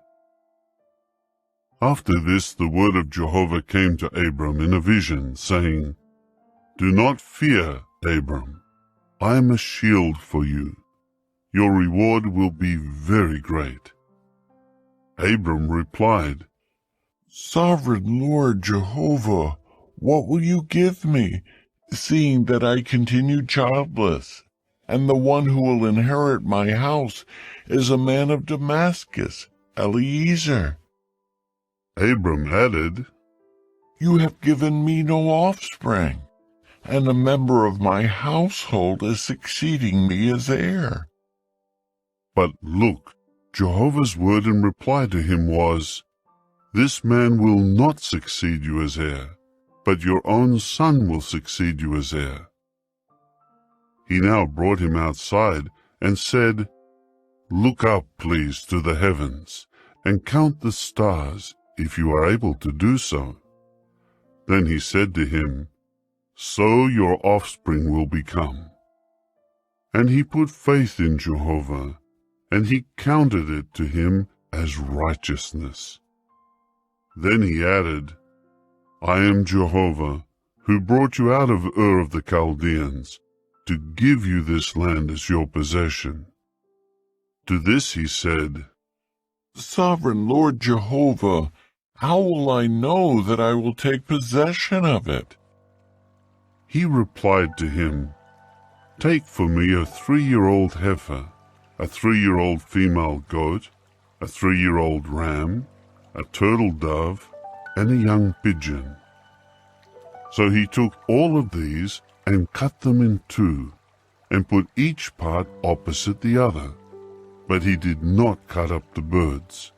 After this the word of Jehovah came to Abram in a vision, saying, Do not fear, Abram. I am a shield for you. Your reward will be very great. Abram replied, Sovereign Lord Jehovah, what will you give me, seeing that I continue childless, and the one who will inherit my house is a man of Damascus, Eliezer? Abram added, You have given me no offspring, and a member of my household is succeeding me as heir. But look, Jehovah's word in reply to him was, This man will not succeed you as heir, but your own son will succeed you as heir. He now brought him outside and said, Look up, please, to the heavens, and count the stars, if you are able to do so. Then he said to him, So your offspring will become. And he put faith in Jehovah, and he counted it to him as righteousness. Then he added, I am Jehovah, who brought you out of Ur of the Chaldeans, to give you this land as your possession. To this he said, Sovereign Lord Jehovah, how will I know that I will take possession of it? He replied to him, Take for me a 3-year-old heifer, a 3-year-old female goat, a 3-year-old ram, a turtle dove, and a young pigeon. So he took all of these and cut them in two, and put each part opposite the other. but he did not cut up the birds.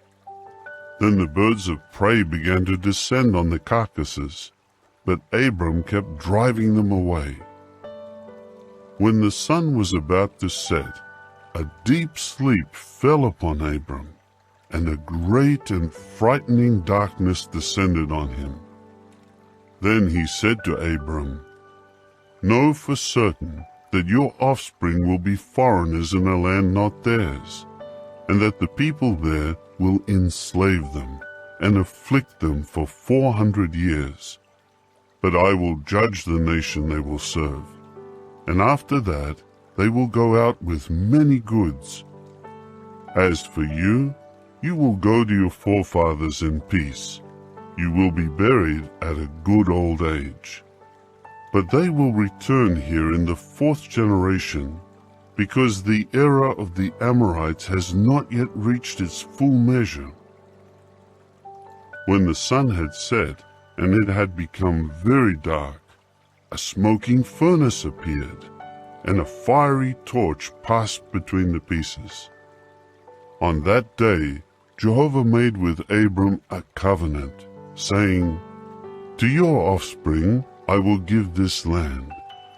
Then the birds of prey began to descend on the carcasses, but Abram kept driving them away. When the sun was about to set, a deep sleep fell upon Abram, and a great and frightening darkness descended on him. Then he said to Abram, "Know for certain that your offspring will be foreigners in a land not theirs, and that the people there will enslave them and afflict them for 400 years. But I will judge the nation they will serve, and after that they will go out with many goods. As for you, you will go to your forefathers in peace. You will be buried at a good old age. But they will return here in the 4th generation, because the era of the Amorites has not yet reached its full measure." When the sun had set and it had become very dark, a smoking furnace appeared, and a fiery torch passed between the pieces. On that day Jehovah made with Abram a covenant, saying, "To your offspring I will give this land,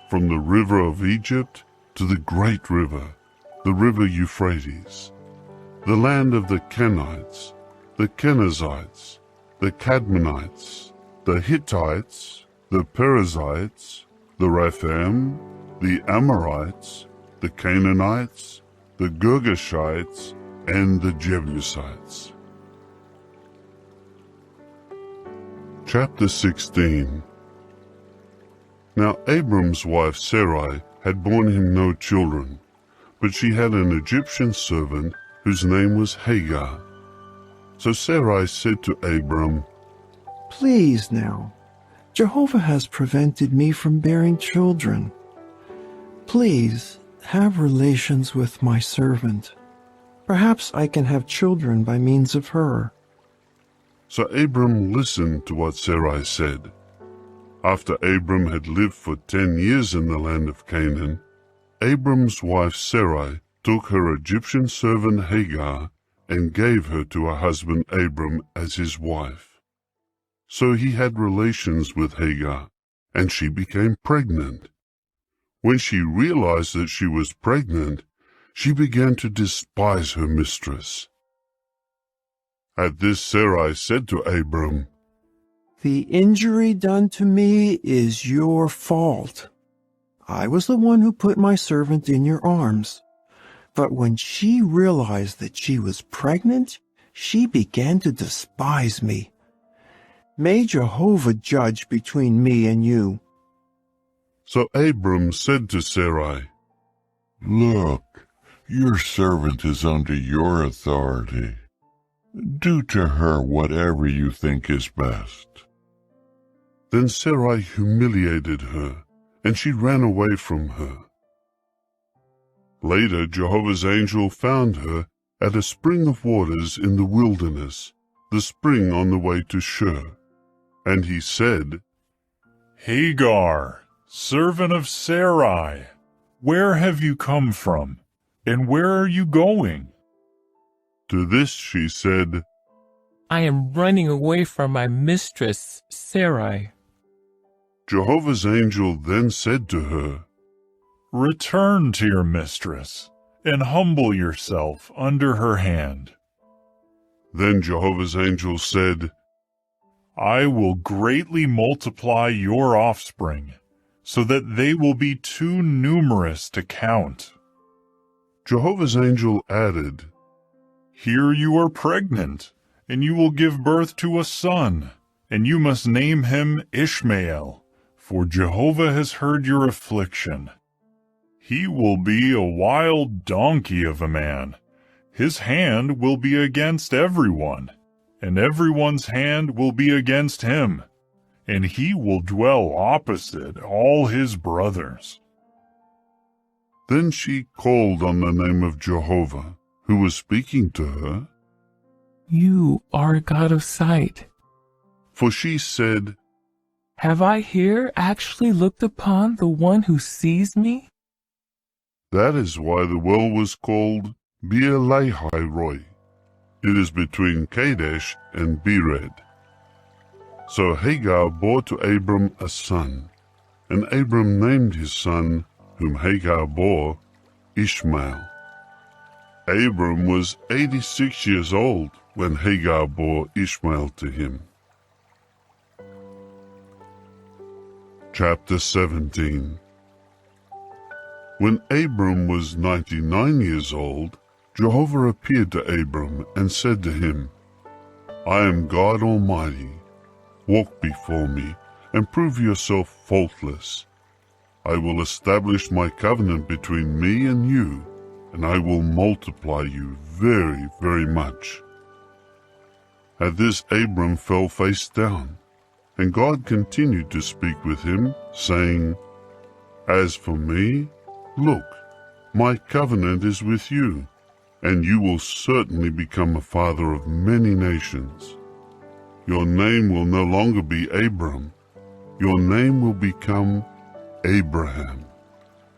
from the river of Egypt to the great river, the river Euphrates, the land of the Kenites, the Kenizzites, the Cadmonites, the Hittites, the Perizzites, the Rephaim, the Amorites, the Canaanites, the Girgashites, and the Jebusites." Chapter 16. Now Abram's wife Sarai had borne him no children, but she had an Egyptian servant whose name was Hagar. So Sarai said to Abram, "Please now, Jehovah has prevented me from bearing children. Please have relations with my servant. Perhaps I can have children by means of her." So Abram listened to what Sarai said. After Abram had lived for 10 years in the land of Canaan, Abram's wife Sarai took her Egyptian servant Hagar and gave her to her husband Abram as his wife. So he had relations with Hagar, and she became pregnant. When she realized that she was pregnant, she began to despise her mistress. At this Sarai said to Abram, "The injury done to me is your fault. I was the one who put my servant in your arms. But when she realized that she was pregnant, she began to despise me. May Jehovah judge between me and you." So Abram said to Sarai, Look, your servant is under your authority. Do to her whatever you think is best. Then Sarai humiliated her, and she ran away from her. Later Jehovah's angel found her at a spring of waters in the wilderness, the spring on the way to Shur. And he said, "Hagar, servant of Sarai, where have you come from, and where are you going?" To this she said, "I am running away from my mistress, Sarai." Jehovah's angel then said to her, "Return to your mistress, and humble yourself under her hand." Then Jehovah's angel said, "I will greatly multiply your offspring, so that they will be too numerous to count." Jehovah's angel added, "Here you are pregnant, and you will give birth to a son, and you must name him Ishmael, for Jehovah has heard your affliction. He will be a wild donkey of a man. His hand will be against everyone, and everyone's hand will be against him, and he will dwell opposite all his brothers." Then she called on the name of Jehovah, who was speaking to her. "You are a God of sight. For she said, Have I here actually looked upon the one who sees me?" That is why the well was called Beer-lahai-roi. It is between Kadesh and Bered. So Hagar bore to Abram a son, and Abram named his son, whom Hagar bore, Ishmael. Abram was 86 years old when Hagar bore Ishmael to him. Chapter 17. When Abram was 99 years old, Jehovah appeared to Abram and said to him, I am God Almighty. Walk before me and prove yourself faultless. I will establish my covenant between me and you, and I will multiply you very, very much. At this Abram fell face down, and God continued to speak with him, saying, As for me, look, my covenant is with you, and you will certainly become a father of many nations. Your name will no longer be Abram. Your name will become Abraham,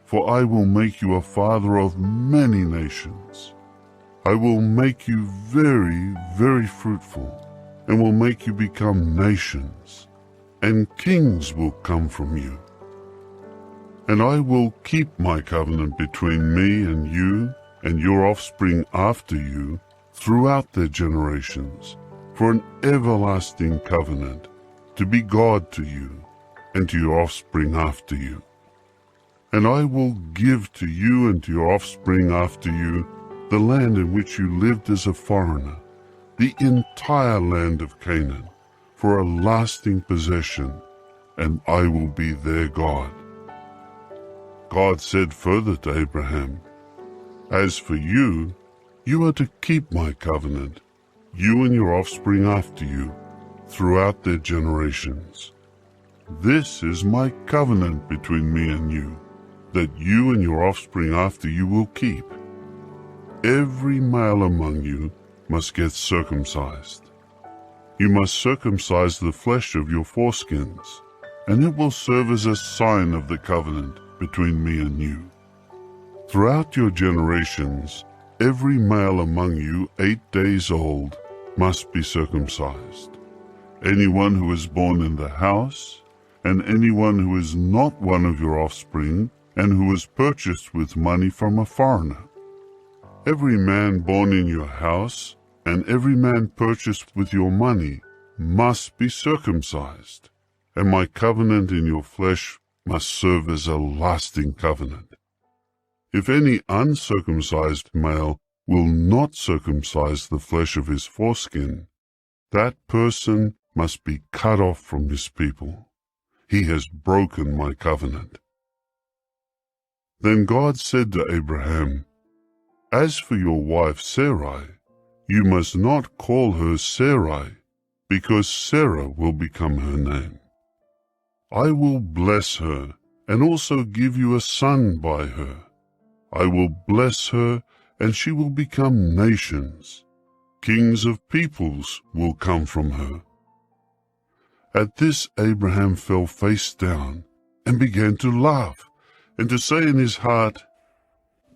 for I will make you a father of many nations. I will make you very, very fruitful, and will make you become nations, and kings will come from you. And I will keep my covenant between me and you and your offspring after you throughout their generations, for an everlasting covenant, to be God to you and to your offspring after you. And I will give to you and to your offspring after you the land in which you lived as a foreigner, the entire land of Canaan, for a lasting possession, and I will be their God. God said further to Abraham, As for you, you are to keep my covenant, you and your offspring after you, throughout their generations. This is my covenant between me and you, that you and your offspring after you will keep. Every male among you must get circumcised. You must circumcise the flesh of your foreskins, and it will serve as a sign of the covenant between me and you. Throughout your generations, every male among you 8 days old must be circumcised. Anyone who is born in the house, and anyone who is not one of your offspring, and who is purchased with money from a foreigner. Every man born in your house, and every man purchased with your money, must be circumcised, and my covenant in your flesh must serve as a lasting covenant. If any uncircumcised male will not circumcise the flesh of his foreskin, that person must be cut off from his people. He has broken my covenant. Then God said to Abraham, As for your wife Sarai, you must not call her Sarai, because Sarah will become her name. I will bless her, and also give you a son by her. I will bless her, and she will become nations. Kings of peoples will come from her. At this Abraham fell face down and began to laugh, and to say in his heart,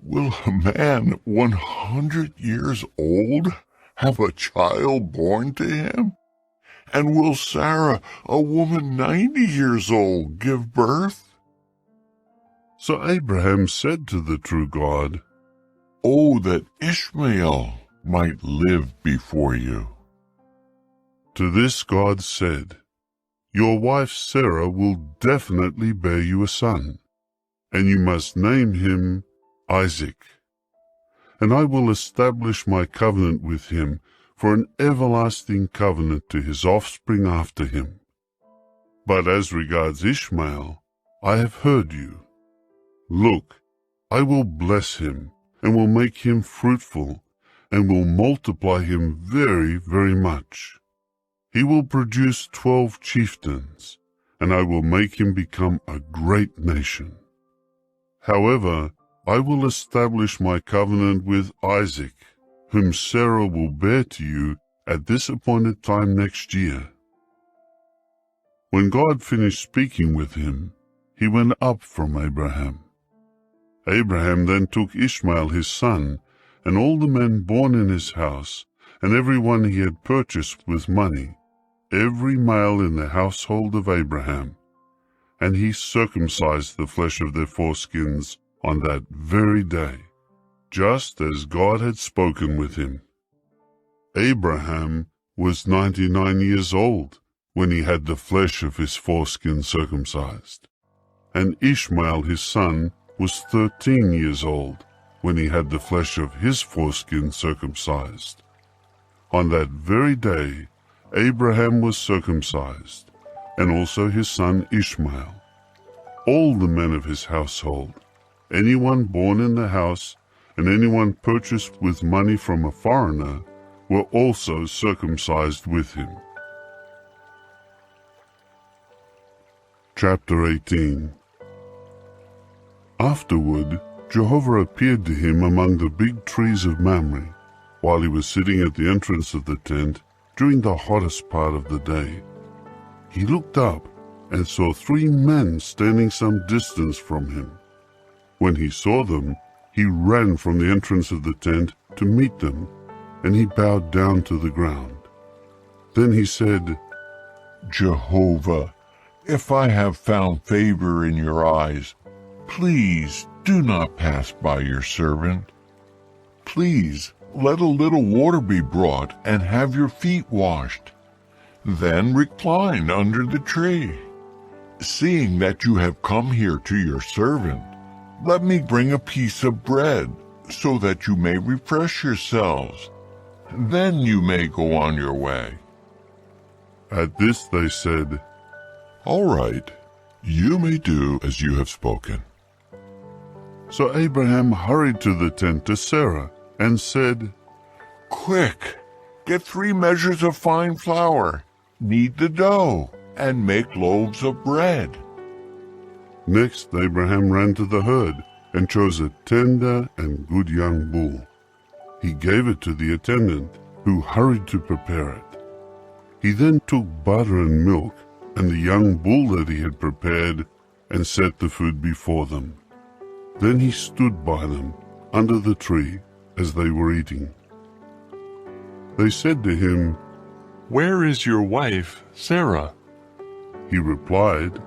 Will a man 100 years old have a child born to him? And will Sarah, a woman 90 years old, give birth? So Abraham said to the true God, Oh, that Ishmael might live before you. To this God said, Your wife Sarah will definitely bear you a son, and you must name him Isaac. And I will establish my covenant with him for an everlasting covenant to his offspring after him. But as regards Ishmael, I have heard you. Look, I will bless him, and will make him fruitful, and will multiply him very, very much. He will produce 12 chieftains, and I will make him become a great nation. However, I will establish my covenant with Isaac, whom Sarah will bear to you at this appointed time next year. When God finished speaking with him, he went up from Abraham. Abraham then took Ishmael his son, and all the men born in his house, and every one he had purchased with money, every male in the household of Abraham. And he circumcised the flesh of their foreskins on that very day, just as God had spoken with him. Abraham was 99 years old when he had the flesh of his foreskin circumcised, and Ishmael his son was 13 years old when he had the flesh of his foreskin circumcised. On that very day Abraham was circumcised, and also his son Ishmael. All the men of his household, anyone born in the house, and anyone purchased with money from a foreigner, were also circumcised with him. Chapter 18. Afterward, Jehovah appeared to him among the big trees of Mamre, while he was sitting at the entrance of the tent during the hottest part of the day. He looked up and saw 3 men standing some distance from him. When he saw them, he ran from the entrance of the tent to meet them, and he bowed down to the ground. Then he said, Jehovah, if I have found favor in your eyes, please do not pass by your servant. Please let a little water be brought and have your feet washed. Then recline under the tree. Seeing that you have come here to your servant, let me bring a piece of bread so that you may refresh yourselves. Then you may go on your way. At this they said, All right, you may do as you have spoken. So Abraham hurried to the tent to Sarah and said, Quick, get 3 measures of fine flour, knead the dough, and make loaves of bread. Next Abraham ran to the herd and chose a tender and good young bull. He gave it to the attendant, who hurried to prepare it. He then took butter and milk and the young bull that he had prepared and set the food before them. Then he stood by them under the tree as they were eating. They said to him, Where is your wife, Sarah? He replied,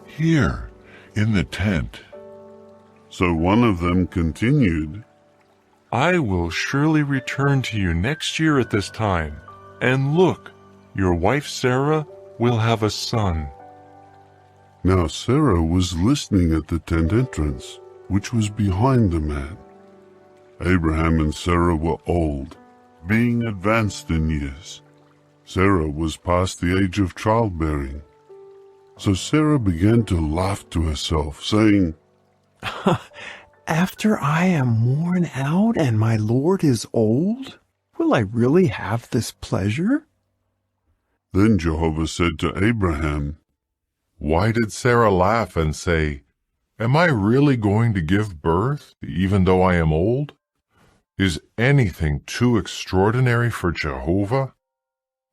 Here, in the tent. So one of them continued, I will surely return to you next year at this time, and look, your wife Sarah will have a son. Now Sarah was listening at the tent entrance, which was behind the man. Abraham and Sarah were old, being advanced in years. Sarah was past the age of childbearing. So Sarah began to laugh to herself, saying, After I am worn out and my Lord is old, will I really have this pleasure? Then Jehovah said to Abraham, Why did Sarah laugh and say, Am I really going to give birth, even though I am old? Is anything too extraordinary for Jehovah?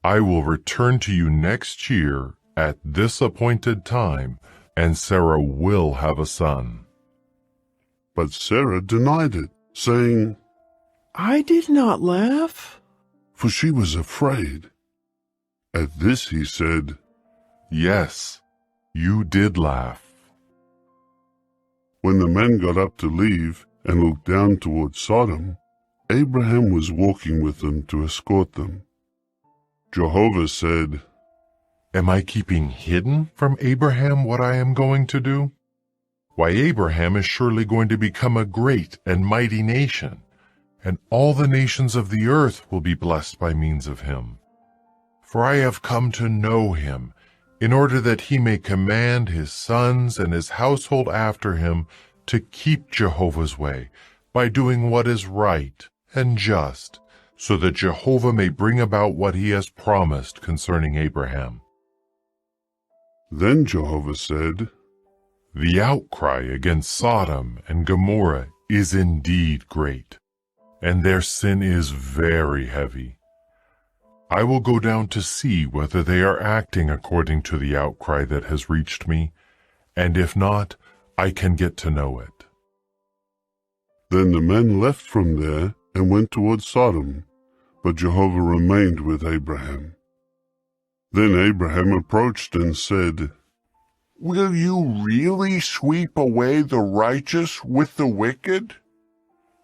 I will return to you next year at this appointed time, and Sarah will have a son. But Sarah denied it, saying, I did not laugh. For she was afraid. At this he said, Yes, you did laugh. When the men got up to leave and looked down toward Sodom, Abraham was walking with them to escort them. Jehovah said, Am I keeping hidden from Abraham what I am going to do? Why, Abraham is surely going to become a great and mighty nation, and all the nations of the earth will be blessed by means of him. For I have come to know him, in order that he may command his sons and his household after him to keep Jehovah's way, by doing what is right and just, so that Jehovah may bring about what he has promised concerning Abraham. Then Jehovah said, The outcry against Sodom and Gomorrah is indeed great, and their sin is very heavy. I will go down to see whether they are acting according to the outcry that has reached me, and if not, I can get to know it. Then the men left from there and went toward Sodom, but Jehovah remained with Abraham. Then Abraham approached and said, Will you really sweep away the righteous with the wicked?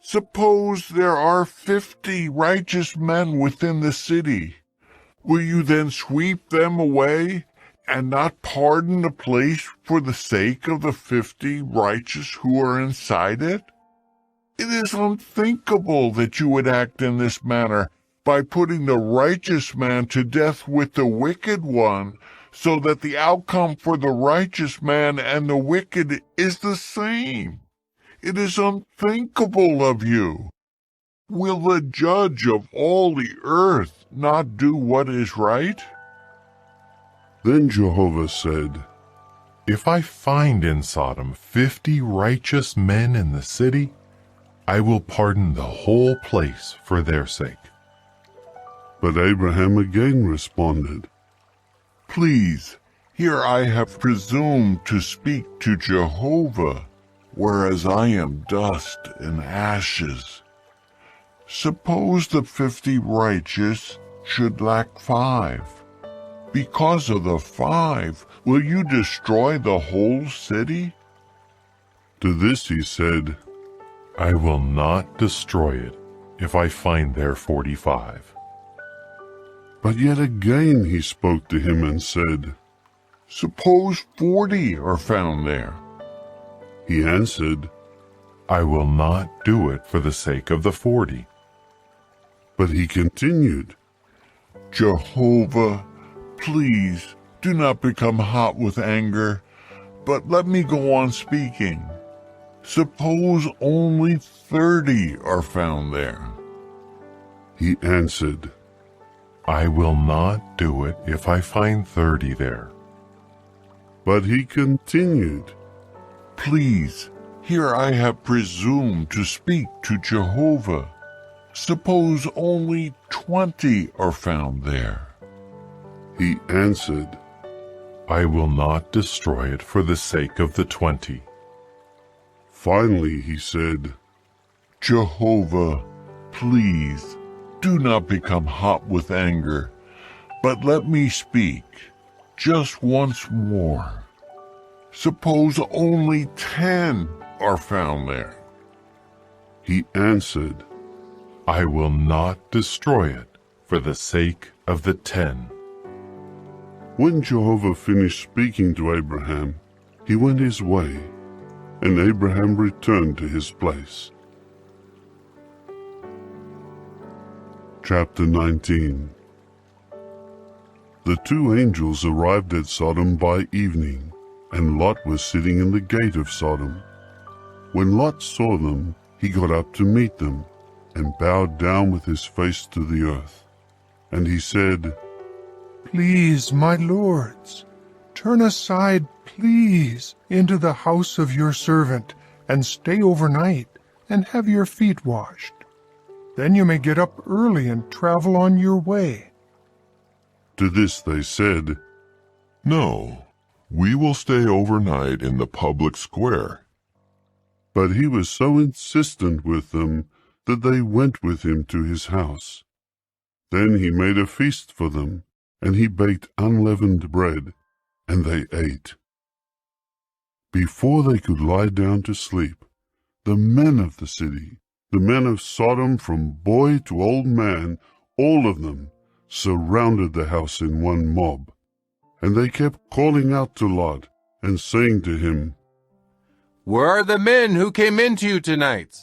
Suppose there are 50 righteous men within the city. Will you then sweep them away and not pardon the place for the sake of the 50 righteous who are inside it? It is unthinkable that you would act in this manner by putting the righteous man to death with the wicked one, so that the outcome for the righteous man and the wicked is the same. It is unthinkable of you. Will the judge of all the earth not do what is right? Then Jehovah said, If I find in Sodom 50 righteous men in the city, I will pardon the whole place for their sake. But Abraham again responded, Please, here I have presumed to speak to Jehovah, whereas I am dust and ashes. Suppose the 50 righteous should lack 5. Because of the 5, will you destroy the whole city? To this he said, I will not destroy it if I find there 45. But yet again he spoke to him and said, Suppose 40 are found there. He answered, I will not do it for the sake of the 40. But he continued, Jehovah, please do not become hot with anger, but let me go on speaking. Suppose only 30 are found there. He answered, I will not do it if I find 30 there. But he continued, Please, here I have presumed to speak to Jehovah. Suppose only 20 are found there. He answered, I will not destroy it for the sake of the 20. Finally he said, Jehovah, please, do not become hot with anger, but let me speak just once more. Suppose only 10 are found there. He answered, I will not destroy it for the sake of the 10. When Jehovah finished speaking to Abraham, he went his way, and Abraham returned to his place. Chapter 19. The 2 angels arrived at Sodom by evening, and Lot was sitting in the gate of Sodom. When Lot saw them, he got up to meet them, and bowed down with his face to the earth. And he said, Please, my lords, turn aside, please, into the house of your servant, and stay overnight, and have your feet washed. Then you may get up early and travel on your way. To this they said, No, we will stay overnight in the public square. But he was so insistent with them that they went with him to his house. Then he made a feast for them, and he baked unleavened bread, and they ate. Before they could lie down to sleep, the men of the city, the men of Sodom from boy to old man, all of them, surrounded the house in one mob. And they kept calling out to Lot and saying to him, Where are the men who came into you tonight?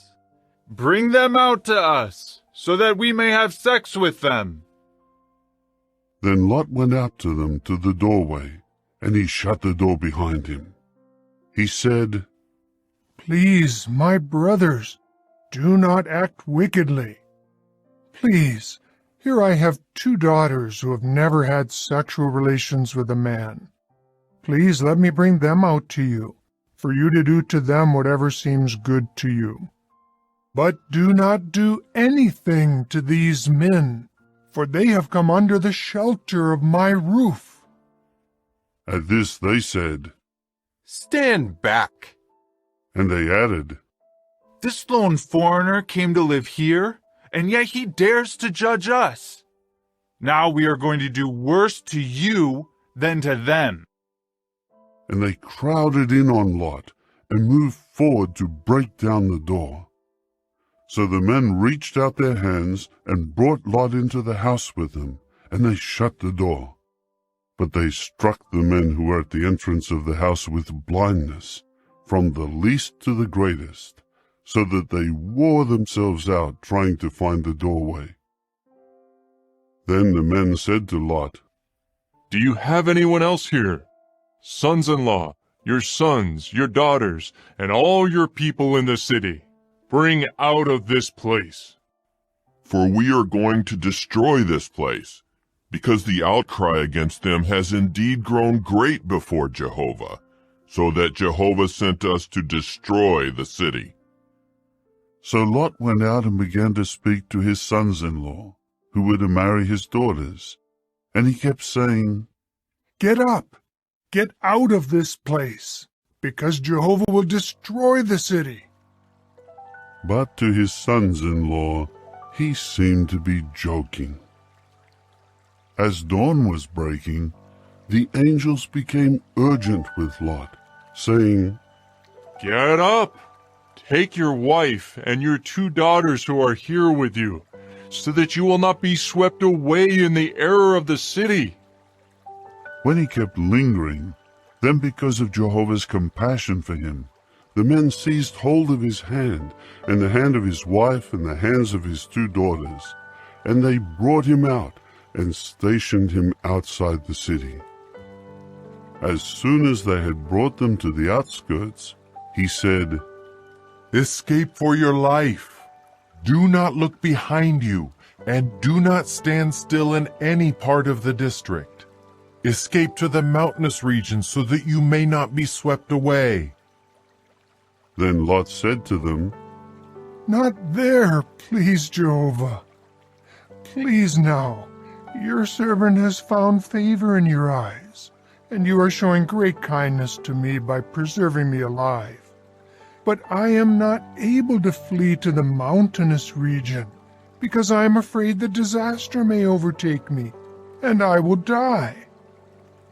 Bring them out to us, so that we may have sex with them. Then Lot went out to them to the doorway, and he shut the door behind him. He said, Please, my brothers, do not act wickedly. Please, here I have 2 daughters who have never had sexual relations with a man. Please let me bring them out to you, for you to do to them whatever seems good to you. But do not do anything to these men, for they have come under the shelter of my roof. At this they said, Stand back. and they added, This lone foreigner came to live here, and yet he dares to judge us. Now we are going to do worse to you than to them." And they crowded in on Lot and moved forward to break down the door. So the men reached out their hands and brought Lot into the house with them, and they shut the door. But they struck the men who were at the entrance of the house with blindness, from the least to the greatest, so that they wore themselves out trying to find the doorway. Then the men said to Lot, "Do you have anyone else here? Sons-in-law, your sons, your daughters, and all your people in the city. Bring out of this place. For we are going to destroy this place, because the outcry against them has indeed grown great before Jehovah, so that Jehovah sent us to destroy the city." So Lot went out and began to speak to his sons-in-law, who were to marry his daughters. And he kept saying, "Get up, get out of this place, because Jehovah will destroy the city." But to his sons-in-law he seemed to be joking. As dawn was breaking, the angels became urgent with Lot, saying, Get up! Take your wife and your 2 daughters who are here with you, so that you will not be swept away in the error of the city." When he kept lingering, then because of Jehovah's compassion for him, the men seized hold of his hand, and the hand of his wife, and the hands of his 2 daughters, and they brought him out and stationed him outside the city. As soon as they had brought them to the outskirts, he said, "Escape for your life. Do not look behind you, and do not stand still in any part of the district. Escape to the mountainous region so that you may not be swept away." Then Lot said to them, "Not there, please, Jehovah. Please now, your servant has found favor in your eyes, and you are showing great kindness to me by preserving me alive. But I am not able to flee to the mountainous region, because I am afraid that disaster may overtake me, and I will die.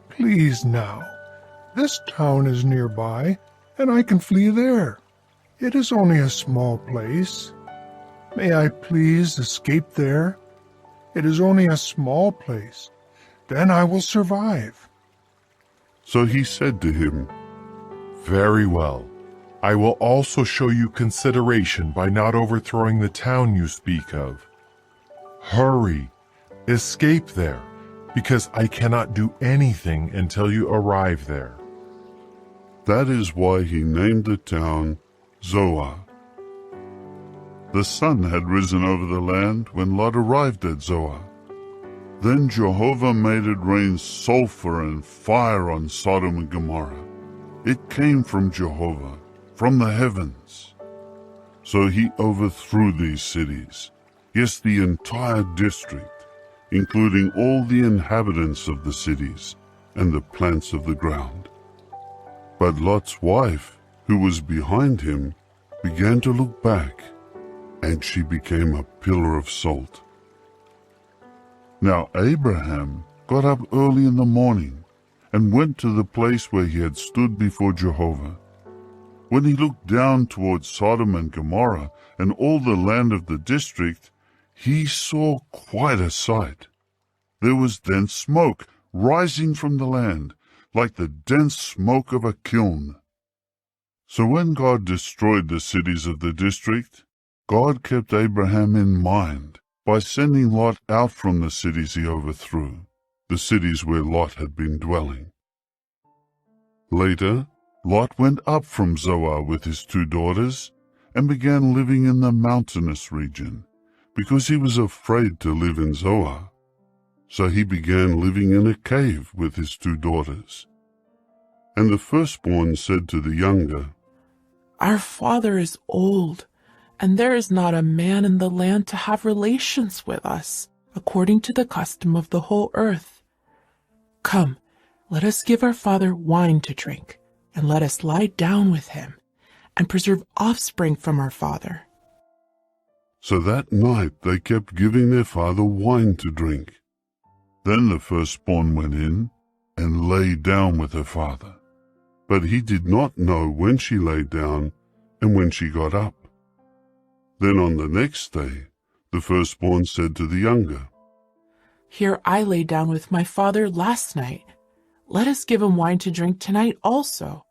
Please now, this town is nearby, and I can flee there. It is only a small place. May I please escape there? It is only a small place. Then I will survive." So he said to him, "Very well. I will also show you consideration by not overthrowing the town you speak of. Hurry, escape there, because I cannot do anything until you arrive there." That is why he named the town Zoar. The sun had risen over the land when Lot arrived at Zoar. Then Jehovah made it rain sulfur and fire on Sodom and Gomorrah. It came from Jehovah, from the heavens. So he overthrew these cities, yes, the entire district, including all the inhabitants of the cities and the plants of the ground. But Lot's wife, who was behind him, began to look back, and she became a pillar of salt. Now Abraham got up early in the morning and went to the place where he had stood before Jehovah. When he looked down towards Sodom and Gomorrah and all the land of the district, he saw quite a sight. There was dense smoke rising from the land, like the dense smoke of a kiln. So when God destroyed the cities of the district, God kept Abraham in mind by sending Lot out from the cities he overthrew, the cities where Lot had been dwelling. Later, Lot went up from Zoar with his 2 daughters and began living in the mountainous region, because he was afraid to live in Zoar. So he began living in a cave with his 2 daughters. And the firstborn said to the younger, "Our father is old, and there is not a man in the land to have relations with us, according to the custom of the whole earth. Come, let us give our father wine to drink, and let us lie down with him, and preserve offspring from our father." So that night they kept giving their father wine to drink. Then the firstborn went in and lay down with her father. But he did not know when she lay down and when she got up. Then on the next day, the firstborn said to the younger, Here I lay down with my father last night. Let us give him wine to drink tonight also.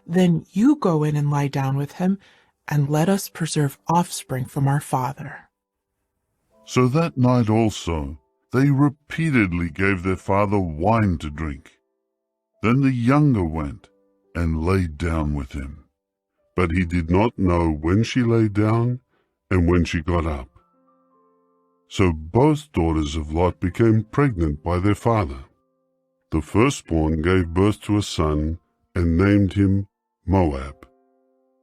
Then you go in and lie down with him, and let us preserve offspring from our father. So that night also they repeatedly gave their father wine to drink. Then the younger went and lay down with him. But he did not know when she lay down and when she got up. So both daughters of Lot became pregnant by their father. The firstborn gave birth to a son and named him Moab.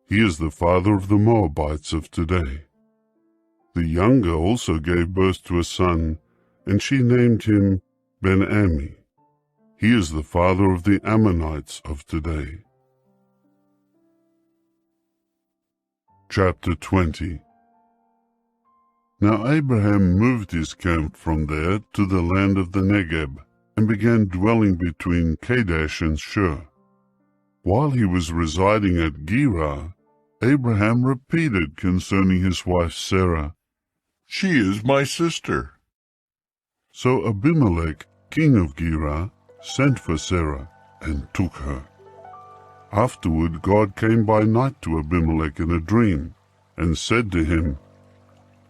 He is the father of the Moabites of today. The younger also gave birth to a son, and she named him Ben-Ammi. He is the father of the Ammonites of today. Chapter 20. Now Abraham moved his camp from there to the land of the Negeb, and began dwelling between Kadesh and Shur. While he was residing at Gerar, Abraham repeated concerning his wife Sarah, She is my sister. So Abimelech, king of Gerar, sent for Sarah and took her. Afterward God came by night to Abimelech in a dream, and said to him,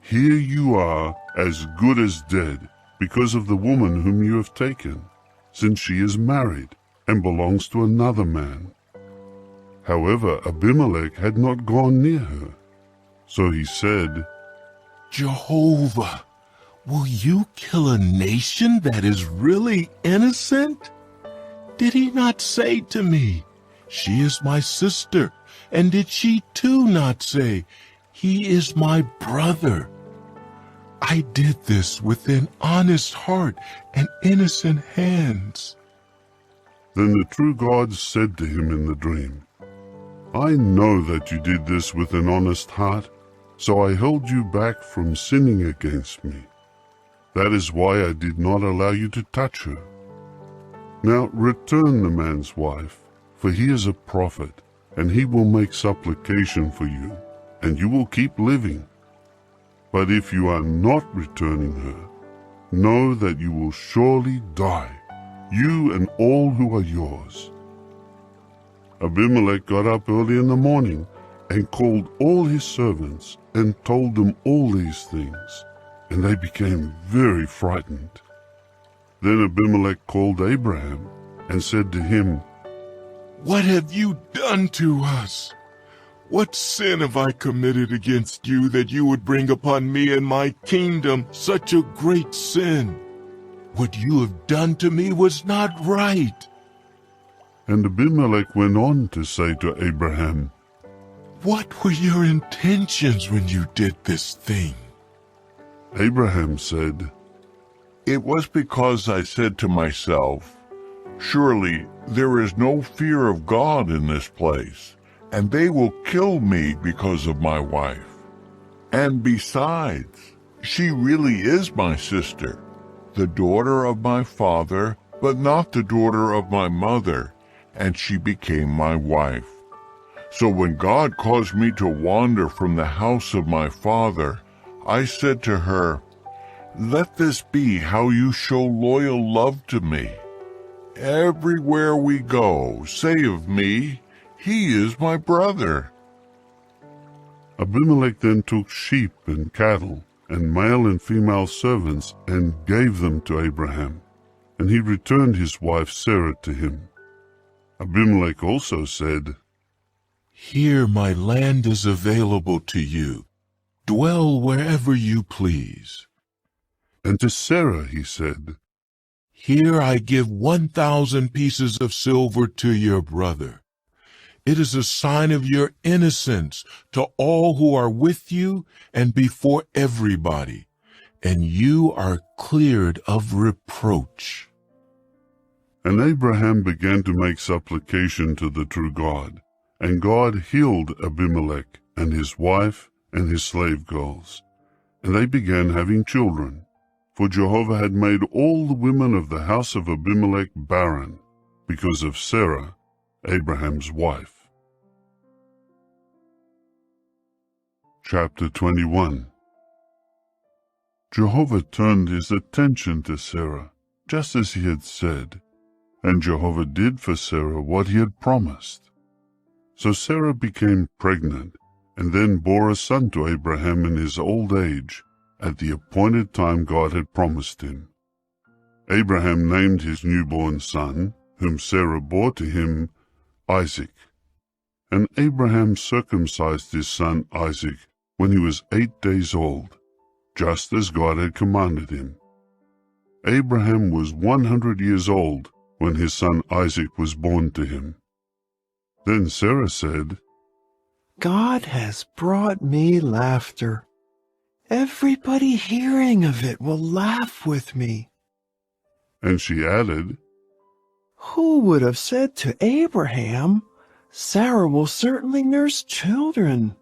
Here you are as good as dead, because of the woman whom you have taken, since she is married and belongs to another man. However, Abimelech had not gone near her. So he said, Jehovah, will you kill a nation that is really innocent? Did he not say to me, She is my sister, and did she too not say, He is my brother? I did this with an honest heart and innocent hands. Then the true God said to him in the dream, I know that you did this with an honest heart, so I held you back from sinning against me. That is why I did not allow you to touch her. Now return the man's wife, for he is a prophet, and he will make supplication for you, and you will keep living. But if you are not returning her, know that you will surely die, you and all who are yours. Abimelech got up early in the morning and called all his servants and told them all these things, and they became very frightened. Then Abimelech called Abraham and said to him, What have you done to us? What sin have I committed against you that you would bring upon me and my kingdom such a great sin? What you have done to me was not right. And Abimelech went on to say to Abraham, What were your intentions when you did this thing? Abraham said, It was because I said to myself, Surely there is no fear of God in this place, and they will kill me because of my wife. And besides, she really is my sister, the daughter of my father, but not the daughter of my mother, and she became my wife. So when God caused me to wander from the house of my father, I said to her, Let this be how you show loyal love to me. Everywhere we go, say of me, He is my brother. Abimelech then took sheep and cattle and male and female servants and gave them to Abraham, and he returned his wife Sarah to him. Abimelech also said, Here my land is available to you. Dwell wherever you please. And to Sarah he said, Here I give 1,000 pieces of silver to your brother. It is a sign of your innocence to all who are with you and before everybody, and you are cleared of reproach. And Abraham began to make supplication to the true God, and God healed Abimelech and his wife and his slave girls. and they began having children, for Jehovah had made all the women of the house of Abimelech barren, because of Sarah, Abraham's wife. Chapter 21. Jehovah turned his attention to Sarah, just as he had said, and Jehovah did for Sarah what he had promised. So Sarah became pregnant, and then bore a son to Abraham in his old age, at the appointed time God had promised him. Abraham named his newborn son, whom Sarah bore to him, Isaac. And Abraham circumcised his son Isaac when he was 8 days old, just as God had commanded him. Abraham was 100 years old when his son Isaac was born to him. Then Sarah said, God has brought me laughter. Everybody hearing of it will laugh with me. And she added, Who would have said to Abraham, Sarah will certainly nurse children,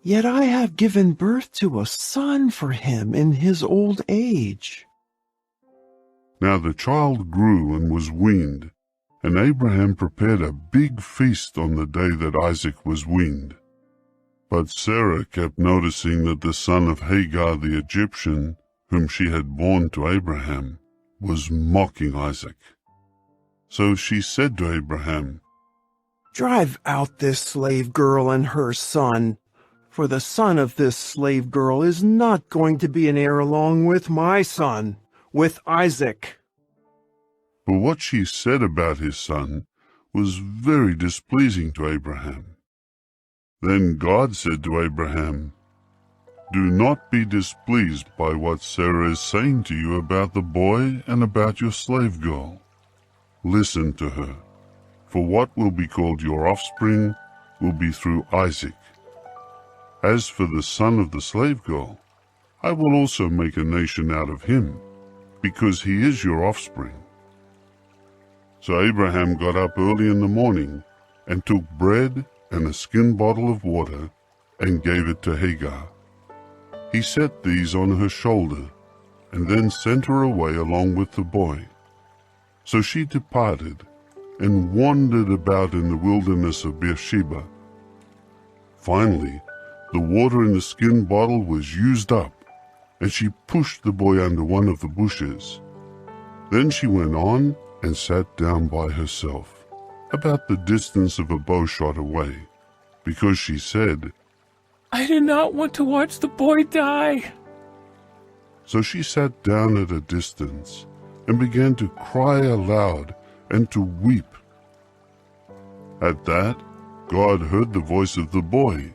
yet I have given birth to a son for him in his old age. Now the child grew and was weaned, and Abraham prepared a big feast on the day that Isaac was weaned. But Sarah kept noticing that the son of Hagar the Egyptian, whom she had borne to Abraham, was mocking Isaac. So she said to Abraham, Drive out this slave girl and her son, for the son of this slave girl is not going to be an heir along with my son, with Isaac. But what she said about his son was very displeasing to Abraham. Then God said to Abraham, Do not be displeased by what Sarah is saying to you about the boy and about your slave girl. Listen to her, for what will be called your offspring will be through Isaac. As for the son of the slave girl, I will also make a nation out of him, because he is your offspring. So Abraham got up early in the morning and took bread and a skin bottle of water and gave it to Hagar. He set these on her shoulder and then sent her away along with the boy. So she departed and wandered about in the wilderness of Beersheba. Finally, the water in the skin bottle was used up, and she pushed the boy under one of the bushes. Then she went on and sat down by herself, about the distance of a bowshot away, because she said, I do not want to watch the boy die. So she sat down at a distance and began to cry aloud and to weep. At that, God heard the voice of the boy,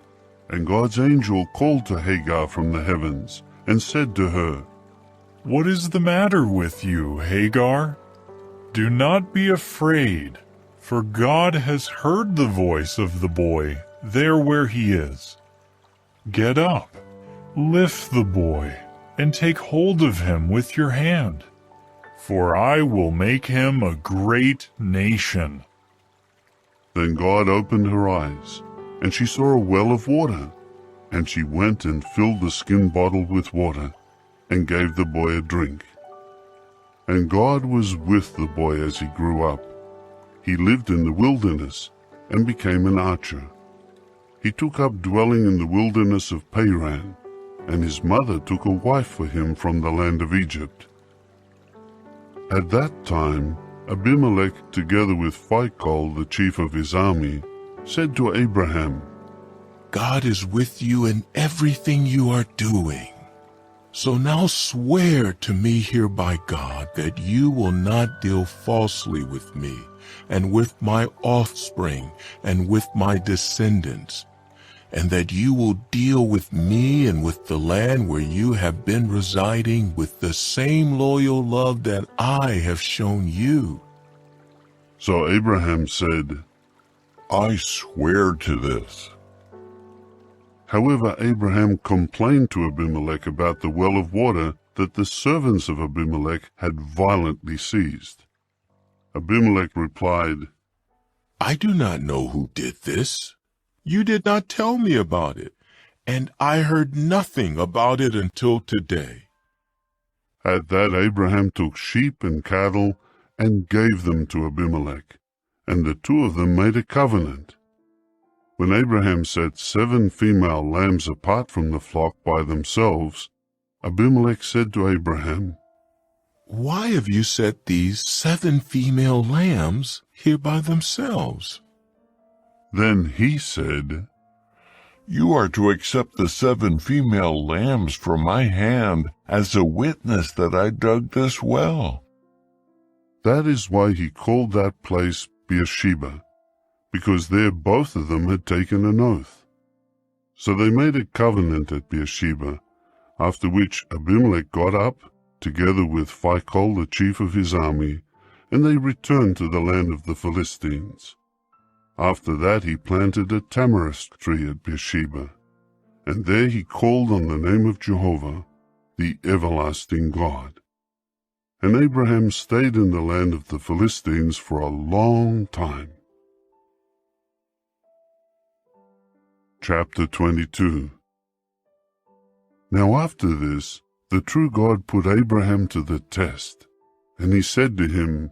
and God's angel called to Hagar from the heavens and said to her, What is the matter with you, Hagar? Do not be afraid, for God has heard the voice of the boy there where he is. Get up, lift the boy, and take hold of him with your hand, for I will make him a great nation. Then God opened her eyes, and she saw a well of water, and she went and filled the skin bottle with water, and gave the boy a drink. And God was with the boy as he grew up. He lived in the wilderness and became an archer. He took up dwelling in the wilderness of Paran, and his mother took a wife for him from the land of Egypt. At that time, Abimelech, together with Phicol, the chief of his army, said to Abraham, God is with you in everything you are doing. So now swear to me here by God that you will not deal falsely with me, and with my offspring, and with my descendants, and that you will deal with me and with the land where you have been residing with the same loyal love that I have shown you. So Abraham said, I swear to this. However, Abraham complained to Abimelech about the well of water that the servants of Abimelech had violently seized. Abimelech replied, I do not know who did this. You did not tell me about it, and I heard nothing about it until today." At that Abraham took sheep and cattle and gave them to Abimelech, and the two of them made a covenant. When Abraham set 7 female lambs apart from the flock by themselves, Abimelech said to Abraham, "Why have you set these 7 female lambs here by themselves?" Then he said, "You are to accept the 7 female lambs from my hand as a witness that I dug this well." That is why he called that place Beersheba, because there both of them had taken an oath. So they made a covenant at Beersheba, after which Abimelech got up, together with Phicol the chief of his army, and they returned to the land of the Philistines. After that he planted a tamarisk tree at Beersheba, and there he called on the name of Jehovah, the everlasting God. And Abraham stayed in the land of the Philistines for a long time. Chapter 22. Now after this, the true God put Abraham to the test, and he said to him,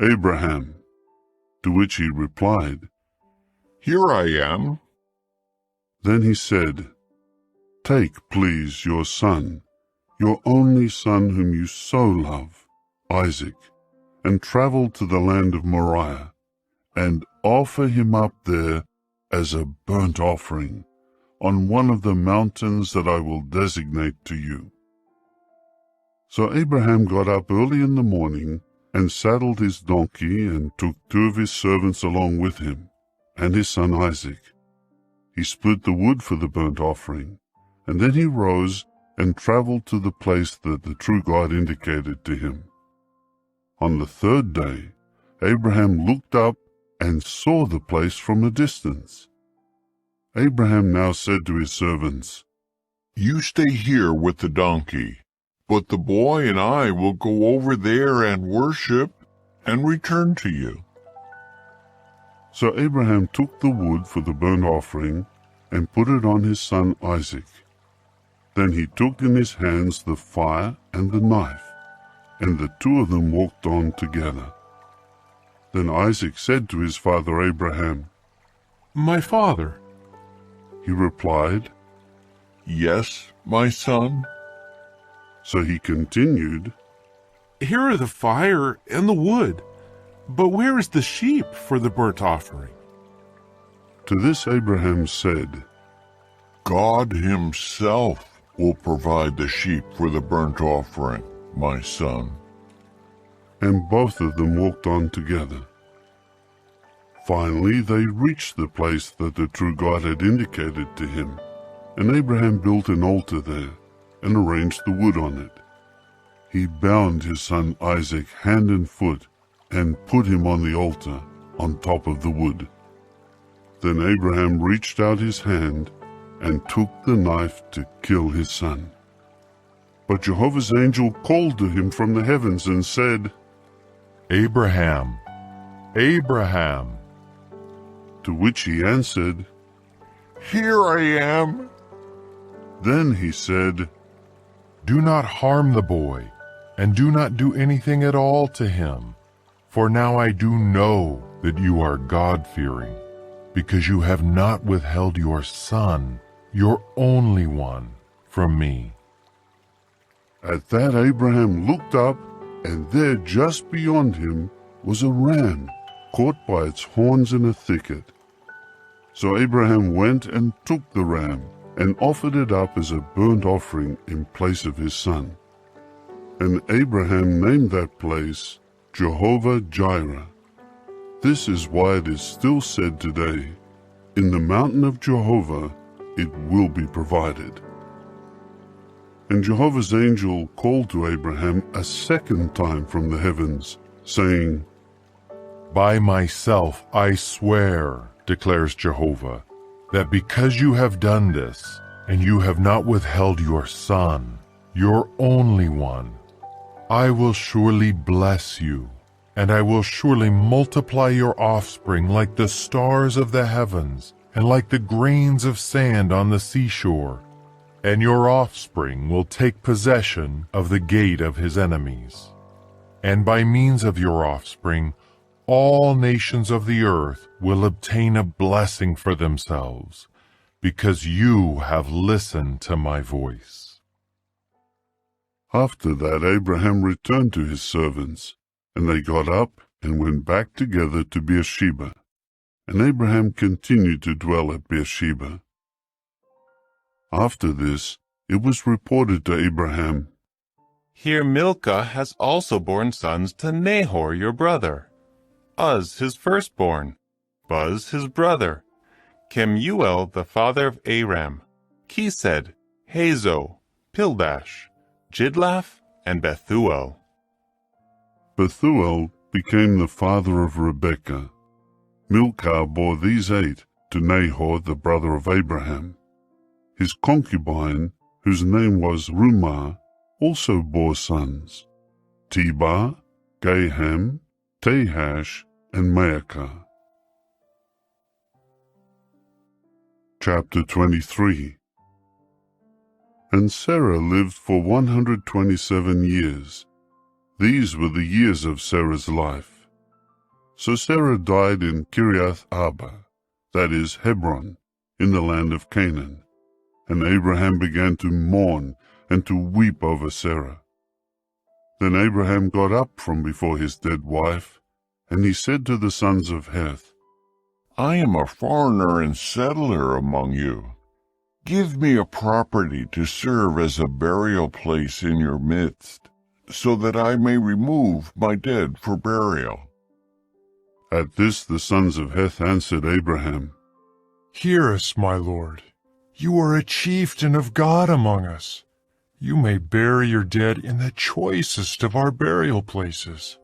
"Abraham," to which he replied, "Here I am." Then he said, "Take, please, your son, your only son whom you so love, Isaac, and travel to the land of Moriah, and offer him up there as a burnt offering on one of the mountains that I will designate to you." So Abraham got up early in the morning and saddled his donkey and took 2 of his servants along with him, and his son Isaac. He split the wood for the burnt offering, and then he rose and traveled to the place that the true God indicated to him. On the 3rd day, Abraham looked up and saw the place from a distance. Abraham now said to his servants, "You stay here with the donkey, but the boy and I will go over there and worship and return to you." So Abraham took the wood for the burnt offering and put it on his son Isaac. Then he took in his hands the fire and the knife, and the two of them walked on together. Then Isaac said to his father Abraham, "My father." He replied, "Yes, my son." So he continued, "Here are the fire and the wood, but where is the sheep for the burnt offering?" To this Abraham said, "God himself will provide the sheep for the burnt offering, my son." And both of them walked on together. Finally they reached the place that the true God had indicated to him, and Abraham built an altar there and arranged the wood on it. He bound his son Isaac hand and foot and put him on the altar on top of the wood. Then Abraham reached out his hand and took the knife to kill his son. But Jehovah's angel called to him from the heavens and said, "Abraham, Abraham." To which he answered, "Here I am." Then he said, "Do not harm the boy, and do not do anything at all to him. For now I do know that you are God-fearing, because you have not withheld your son, your only one, from me." At that Abraham looked up, and there just beyond him was a ram caught by its horns in a thicket. So Abraham went and took the ram and offered it up as a burnt offering in place of his son. And Abraham named that place Jehovah-Jireh. This is why it is still said today, "In the mountain of Jehovah it will be provided." And Jehovah's angel called to Abraham a second time from the heavens, saying, "By myself I swear, declares Jehovah, that because you have done this, and you have not withheld your son, your only one, I will surely bless you, and I will surely multiply your offspring like the stars of the heavens and like the grains of sand on the seashore, and your offspring will take possession of the gate of his enemies. And by means of your offspring, all nations of the earth will obtain a blessing for themselves, because you have listened to my voice. After that Abraham returned to his servants, and they got up and went back together to Beersheba. And Abraham continued to dwell at Beersheba. After this, it was reported to Abraham, Here Milcah has also borne sons to Nahor your brother, Uz his firstborn, Buz his brother, Kemuel the father of Aram, Kesed, Hazo, Pildash, Jidlaph, and Bethuel. Bethuel became the father of Rebekah. Milcah bore these 8 to Nahor the brother of Abraham. His concubine, whose name was Rumah, also bore sons, Tebah, Gaham, Tahash, and Maacah. Chapter 23. And Sarah lived for 127 years. These were the years of Sarah's life. So Sarah died in Kiriath Arba, that is Hebron, in the land of Canaan. And Abraham began to mourn and to weep over Sarah. Then Abraham got up from before his dead wife, and he said to the sons of Heth, I am a foreigner and settler among you. Give me a property to serve as a burial place in your midst, so that I may remove my dead for burial. At this the sons of Heth answered Abraham, Hear us, my lord. You are a chieftain of God among us. You may bury your dead in the choicest of our burial places.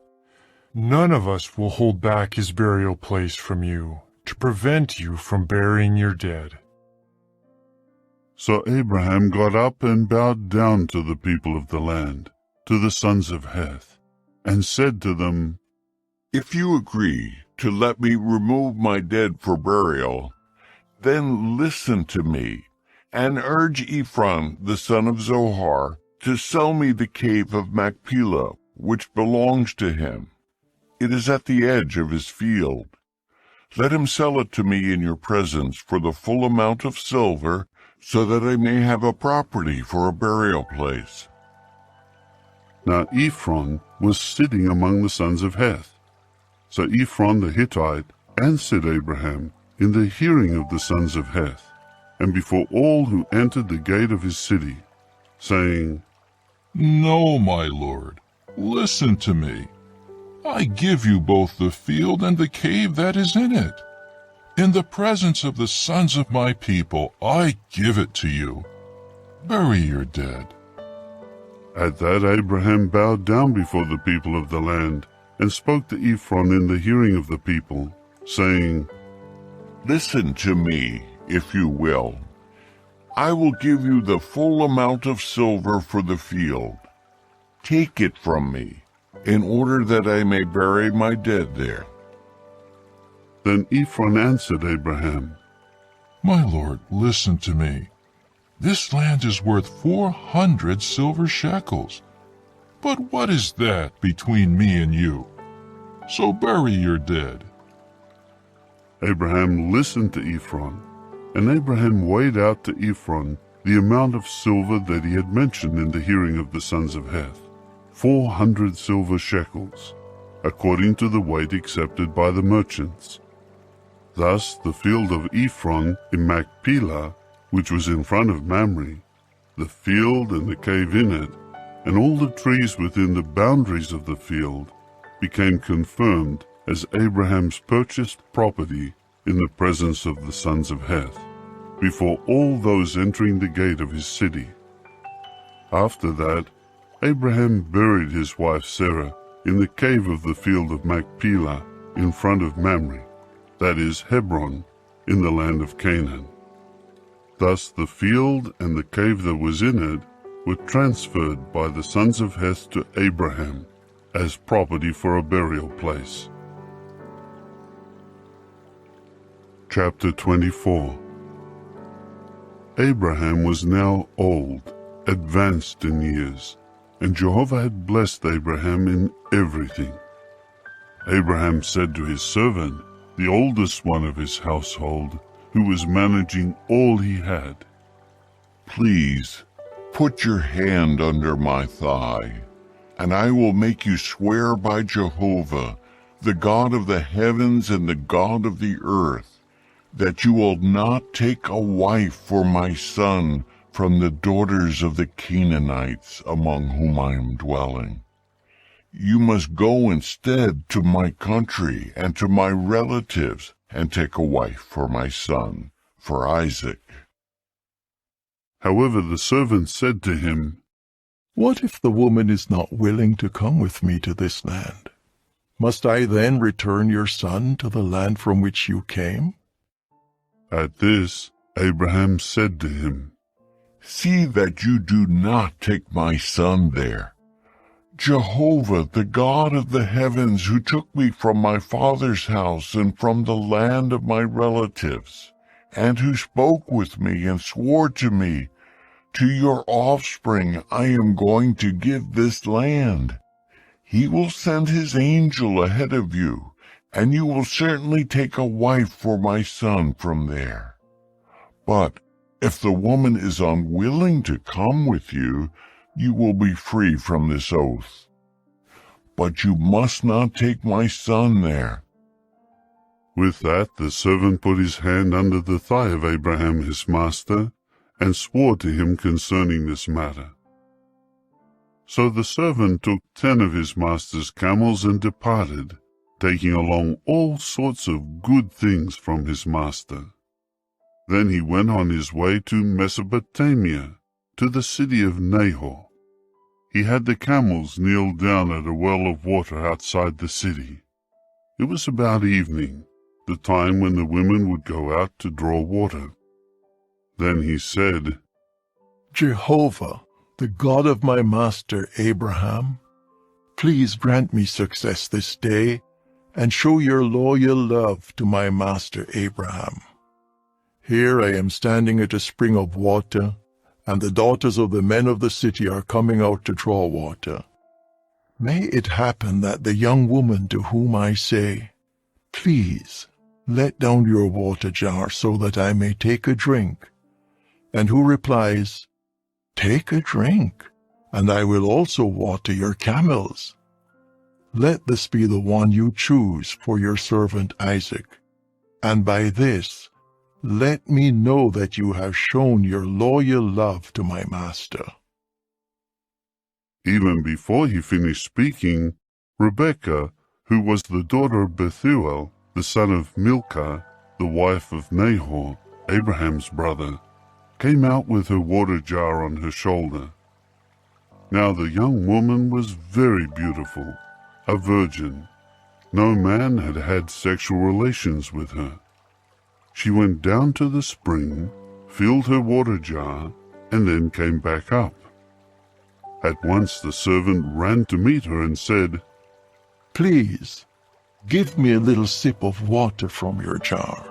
None of us will hold back his burial place from you, to prevent you from burying your dead. So Abraham got up and bowed down to the people of the land, to the sons of Heth, and said to them, If you agree to let me remove my dead for burial, then listen to me, and urge Ephron the son of Zohar to sell me the cave of Machpelah, which belongs to him. It is at the edge of his field. Let him sell it to me in your presence for the full amount of silver, so that I may have a property for a burial place. Now Ephron was sitting among the sons of Heth. So Ephron the Hittite answered Abraham in the hearing of the sons of Heth, and before all who entered the gate of his city, saying, No, my lord, listen to me. I give you both the field and the cave that is in it. In the presence of the sons of my people, I give it to you. Bury your dead. At that Abraham bowed down before the people of the land, and spoke to Ephron in the hearing of the people, saying, Listen to me, if you will. I will give you the full amount of silver for the field. Take it from me, in order that I may bury my dead there. Then Ephron answered Abraham, My lord, listen to me. This land is worth 400 silver shekels. But what is that between me and you? So bury your dead. Abraham listened to Ephron, and Abraham weighed out to Ephron the amount of silver that he had mentioned in the hearing of the sons of Heth, 400 silver shekels, according to the weight accepted by the merchants. Thus the field of Ephron in Machpelah, which was in front of Mamre, the field and the cave in it, and all the trees within the boundaries of the field, became confirmed as Abraham's purchased property in the presence of the sons of Heth, before all those entering the gate of his city. After that, Abraham buried his wife Sarah in the cave of the field of Machpelah in front of Mamre, that is Hebron, in the land of Canaan. Thus the field and the cave that was in it were transferred by the sons of Heth to Abraham as property for a burial place. Chapter 24. Abraham was now old, advanced in years, and Jehovah had blessed Abraham in everything. Abraham said to his servant, the oldest one of his household, who was managing all he had, "Please, put your hand under my thigh, and I will make you swear by Jehovah, the God of the heavens and the God of the earth, that you will not take a wife for my son from the daughters of the Canaanites among whom I am dwelling. You must go instead to my country and to my relatives and take a wife for my son, for Isaac." However, the servant said to him, "What if the woman is not willing to come with me to this land? Must I then return your son to the land from which you came?" At this, Abraham said to him, "See that you do not take my son there. Jehovah, the God of the heavens, who took me from my father's house and from the land of my relatives, and who spoke with me and swore to me, 'To your offspring I am going to give this land.' He will send his angel ahead of you, and you will certainly take a wife for my son from there. But if the woman is unwilling to come with you, you will be free from this oath. But you must not take my son there." With that, the servant put his hand under the thigh of Abraham his master, and swore to him concerning this matter. So the servant took 10 of his master's camels and departed, taking along all sorts of good things from his master. Then he went on his way to Mesopotamia, to the city of Nahor. He had the camels kneel down at a well of water outside the city. It was about evening, the time when the women would go out to draw water. Then he said, "Jehovah, the God of my master Abraham, please grant me success this day and show your loyal love to my master Abraham. Here I am standing at a spring of water, and the daughters of the men of the city are coming out to draw water. May it happen that the young woman to whom I say, 'Please, let down your water jar so that I may take a drink,' and who replies, 'Take a drink, and I will also water your camels.' Let this be the one you choose for your servant Isaac, and by this let me know that you have shown your loyal love to my master." Even before he finished speaking, Rebekah, who was the daughter of Bethuel, the son of Milcah, the wife of Nahor, Abraham's brother, came out with her water jar on her shoulder. Now the young woman was very beautiful, a virgin. No man had had sexual relations with her. She went down to the spring, filled her water jar, and then came back up. At once the servant ran to meet her and said, "Please, give me a little sip of water from your jar."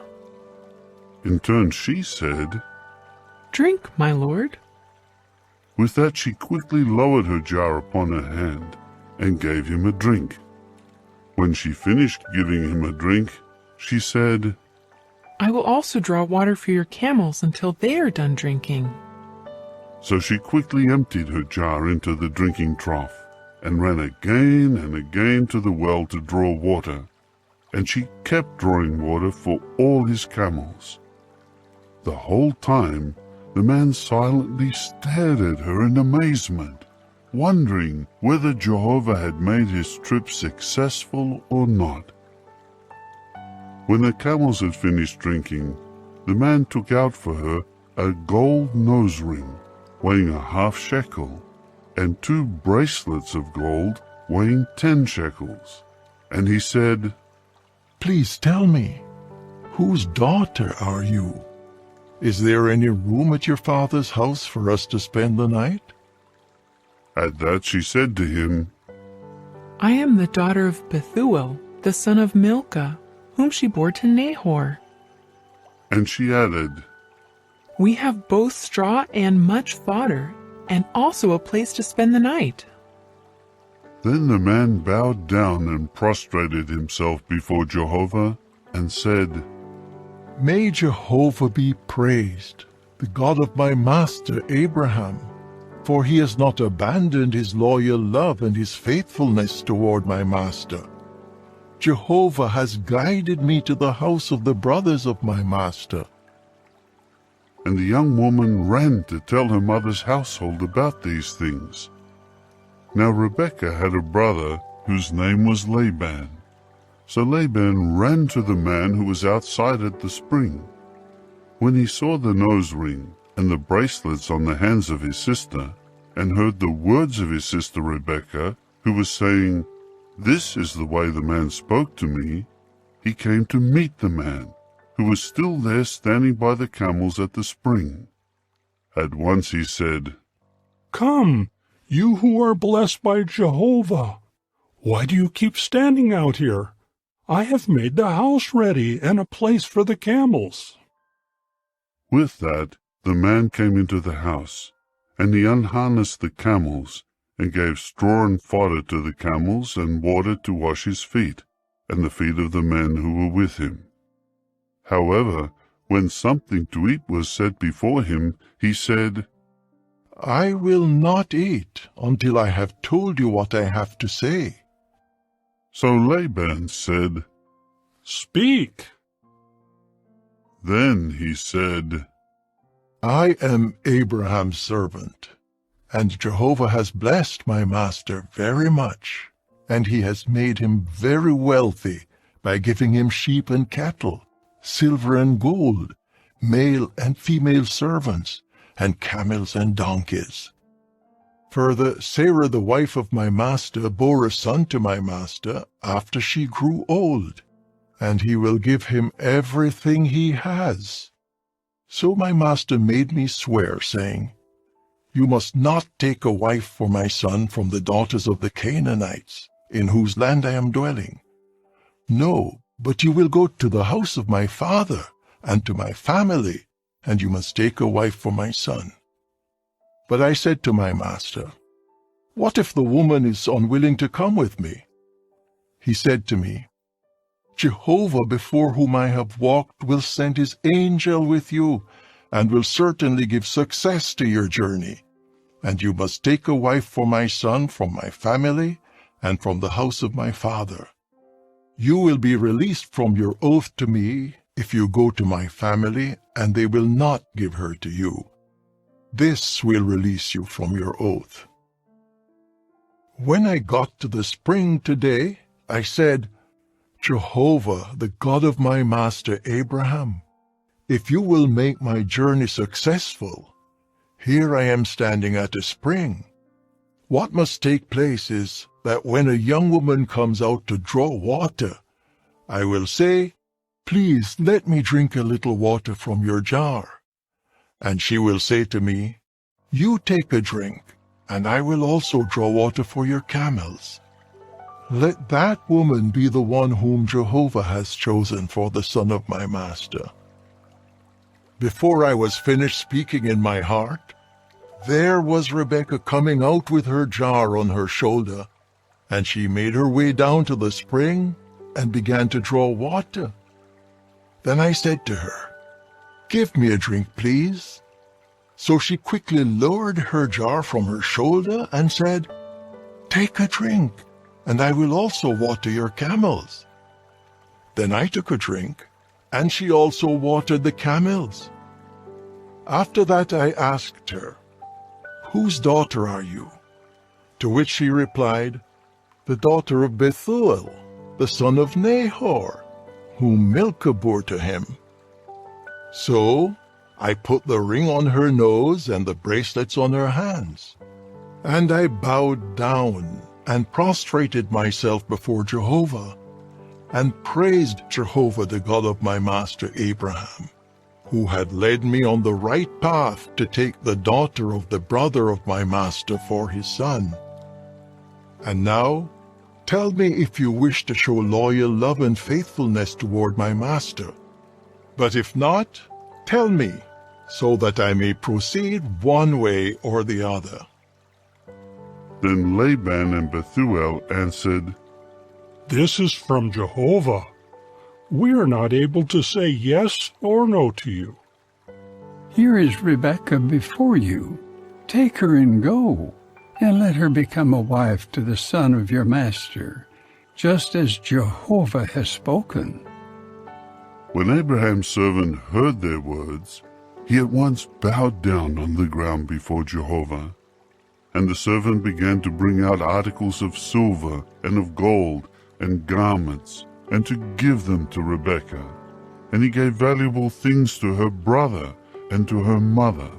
In turn she said, "Drink, my lord." With that she quickly lowered her jar upon her hand and gave him a drink. When she finished giving him a drink, she said, "I will also draw water for your camels until they are done drinking." So she quickly emptied her jar into the drinking trough and ran again and again to the well to draw water, and she kept drawing water for all his camels. The whole time the man silently stared at her in amazement, wondering whether Jehovah had made his trip successful or not. When the camels had finished drinking, the man took out for her a gold nose ring weighing a half shekel, and 2 bracelets of gold weighing 10 shekels. And he said, "Please tell me, whose daughter are you? Is there any room at your father's house for us to spend the night?" At that she said to him, "I am the daughter of Bethuel, the son of Milcah, whom she bore to Nahor." And she added, We have both straw and much fodder, and also a place to spend the night. Then the man bowed down and prostrated himself before Jehovah and said, May Jehovah be praised, the God of my master Abraham, for he has not abandoned his loyal love and his faithfulness toward my master. Jehovah has guided me to the house of the brothers of my master. And the young woman ran to tell her mother's household about these things. Now Rebekah had a brother whose name was Laban. So Laban ran to the man who was outside at the spring. When he saw the nose ring and the bracelets on the hands of his sister, and heard the words of his sister Rebekah, who was saying, This is the way the man spoke to me, he came to meet the man, who was still there standing by the camels at the spring. At once he said, Come, you who are blessed by Jehovah. Why do you keep standing out here? I have made the house ready and a place for the camels. With that, the man came into the house, and he unharnessed the camels, and gave straw and fodder to the camels, and water to wash his feet, and the feet of the men who were with him. However, when something to eat was set before him, he said, I will not eat until I have told you what I have to say. So Laban said, Speak. Then he said, I am Abraham's servant, and Jehovah has blessed my master very much, and he has made him very wealthy by giving him sheep and cattle, silver and gold, male and female servants, and camels and donkeys. Further, Sarah, the wife of my master, bore a son to my master after she grew old, and he will give him everything he has. So my master made me swear, saying, You must not take a wife for my son from the daughters of the Canaanites, in whose land I am dwelling. No, but you will go to the house of my father and to my family, and you must take a wife for my son. But I said to my master, What if the woman is unwilling to come with me? He said to me, Jehovah before whom I have walked will send his angel with you, and will certainly give success to your journey. And you must take a wife for my son from my family and from the house of my father. You will be released from your oath to me if you go to my family, and they will not give her to you. This will release you from your oath. When I got to the spring today, I said, Jehovah, the God of my master Abraham, if you will make my journey successful, here I am standing at a spring. What must take place is that when a young woman comes out to draw water, I will say, Please let me drink a little water from your jar. And she will say to me, You take a drink, and I will also draw water for your camels. Let that woman be the one whom Jehovah has chosen for the son of my master. Before I was finished speaking in my heart, there was Rebekah coming out with her jar on her shoulder, and she made her way down to the spring and began to draw water. Then I said to her, Give me a drink, please. So she quickly lowered her jar from her shoulder and said, Take a drink, and I will also water your camels. Then I took a drink, and she also watered the camels. After that I asked her, Whose daughter are you? To which she replied, The daughter of Bethuel, the son of Nahor, whom Milcah bore to him. So I put the ring on her nose and the bracelets on her hands. And I bowed down and prostrated myself before Jehovah, and praised Jehovah, the God of my master Abraham, who had led me on the right path to take the daughter of the brother of my master for his son. And now, tell me if you wish to show loyal love and faithfulness toward my master. But if not, tell me, so that I may proceed one way or the other. Then Laban and Bethuel answered, This is from Jehovah. We are not able to say yes or no to you. Here is Rebekah before you. Take her and go, and let her become a wife to the son of your master, just as Jehovah has spoken. When Abraham's servant heard their words, he at once bowed down on the ground before Jehovah. And the servant began to bring out articles of silver and of gold and garments, and to give them to Rebekah. And he gave valuable things to her brother and to her mother.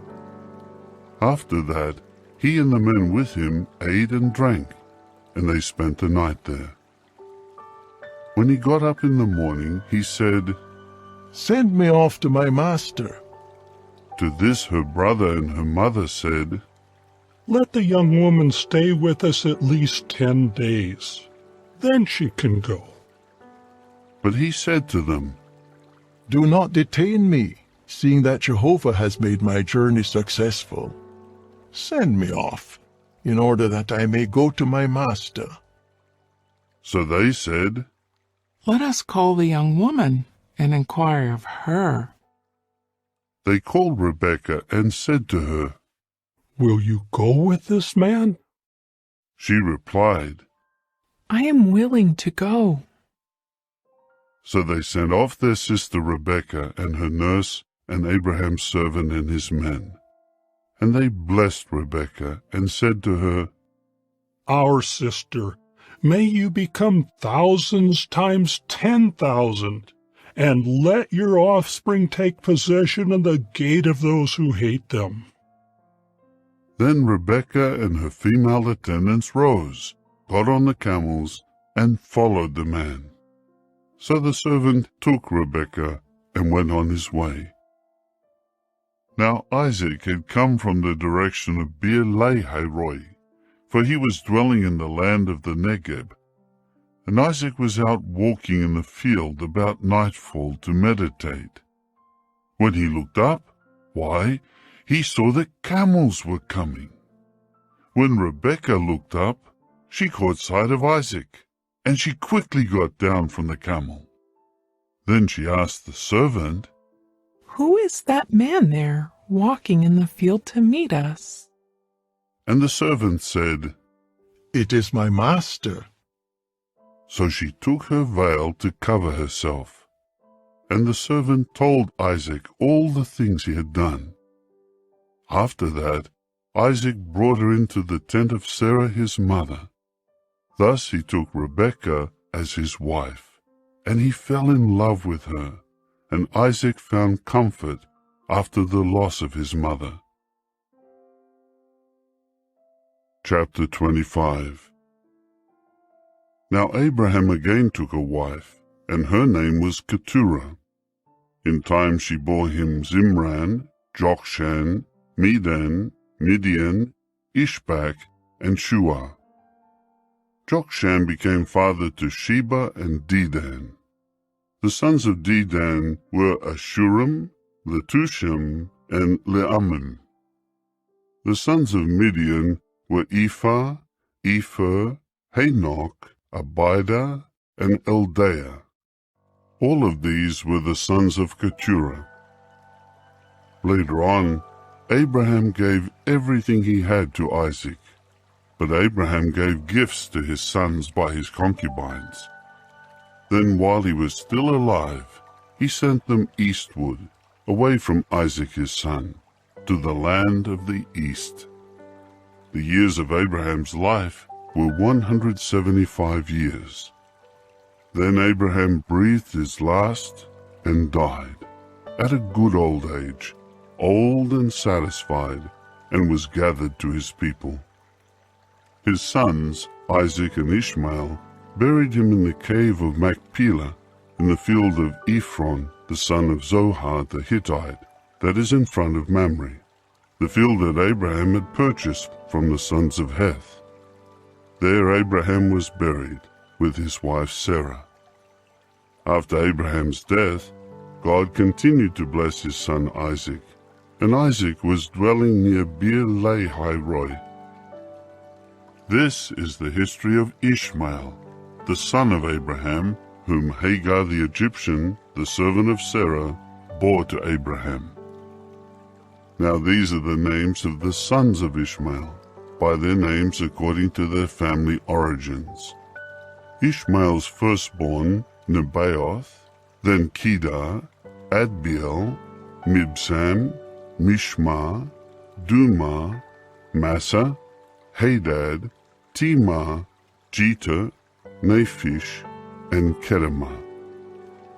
After that, he and the men with him ate and drank, and they spent the night there. When he got up in the morning, he said, Send me off to my master. To this her brother and her mother said, Let the young woman stay with us at least 10 days. Then she can go. But he said to them, Do not detain me, seeing that Jehovah has made my journey successful. Send me off, in order that I may go to my master. So they said, Let us call the young woman and inquire of her. They called Rebekah and said to her, Will you go with this man? She replied, I am willing to go. So they sent off their sister Rebekah and her nurse and Abraham's servant and his men. And they blessed Rebekah and said to her, Our sister, may you become thousands times 10,000, and let your offspring take possession of the gate of those who hate them. Then Rebekah and her female attendants rose, got on the camels, and followed the man. So the servant took Rebekah and went on his way. Now Isaac had come from the direction of Beer-lahai-roi, for he was dwelling in the land of the Negeb. And Isaac was out walking in the field about nightfall to meditate. When he looked up, why, he saw that camels were coming. When Rebekah looked up, she caught sight of Isaac, and she quickly got down from the camel. Then she asked the servant, Who is that man there, walking in the field to meet us? And the servant said, It is my master. So she took her veil to cover herself. And the servant told Isaac all the things he had done. After that, Isaac brought her into the tent of Sarah his mother. Thus he took Rebekah as his wife, and he fell in love with her, and Isaac found comfort after the loss of his mother. Chapter 25. Now Abraham again took a wife, and her name was Keturah. In time she bore him Zimran, Jokshan, Medan, Midian, Ishbak, and Shua. Jokshan became father to Sheba and Dedan. The sons of Dedan were Ashuram, Letushim, and Leammon. The sons of Midian were Ephah, Epher, Hanok, Abida, and Eldaah. All of these were the sons of Keturah. Later on, Abraham gave everything he had to Isaac, but Abraham gave gifts to his sons by his concubines. Then while he was still alive, he sent them eastward, away from Isaac his son, to the land of the east. The years of Abraham's life were 175 years. Then Abraham breathed his last and died, at a good old age, old and satisfied, and was gathered to his people. His sons, Isaac and Ishmael, buried him in the cave of Machpelah, in the field of Ephron, the son of Zohar the Hittite, that is in front of Mamre, the field that Abraham had purchased from the sons of Heth. There Abraham was buried with his wife Sarah. After Abraham's death, God continued to bless his son Isaac, and Isaac was dwelling near Beer-lahai-roi. This is the history of Ishmael, the son of Abraham, whom Hagar the Egyptian, the servant of Sarah, bore to Abraham. Now these are the names of the sons of Ishmael, by their names according to their family origins. Ishmael's firstborn, Nebaioth, then Kedar, Adbeel, Mibsam, Mishma, Duma, Massa, Hadad, Timah, Jeter, Naphish, and Kedemah.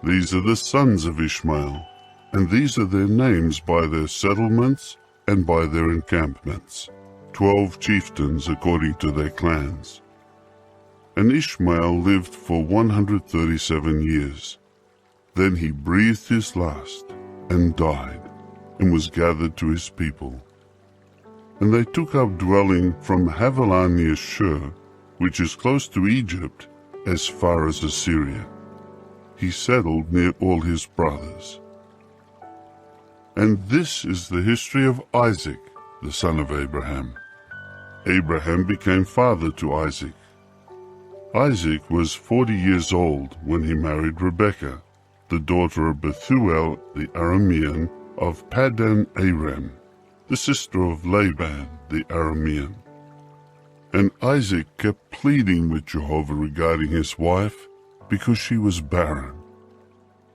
These are the sons of Ishmael, and these are their names by their settlements and by their encampments, 12 chieftains according to their clans. And Ishmael lived for 137 years. Then he breathed his last and died, and was gathered to his people. And they took up dwelling from Havilah near Shur, which is close to Egypt, as far as Assyria. He settled near all his brothers. And this is the history of Isaac, the son of Abraham. Abraham became father to Isaac. Isaac was 40 years old when he married Rebekah, the daughter of Bethuel the Aramean of Paddan Aram, the sister of Laban the Aramean. And Isaac kept pleading with Jehovah regarding his wife, because she was barren.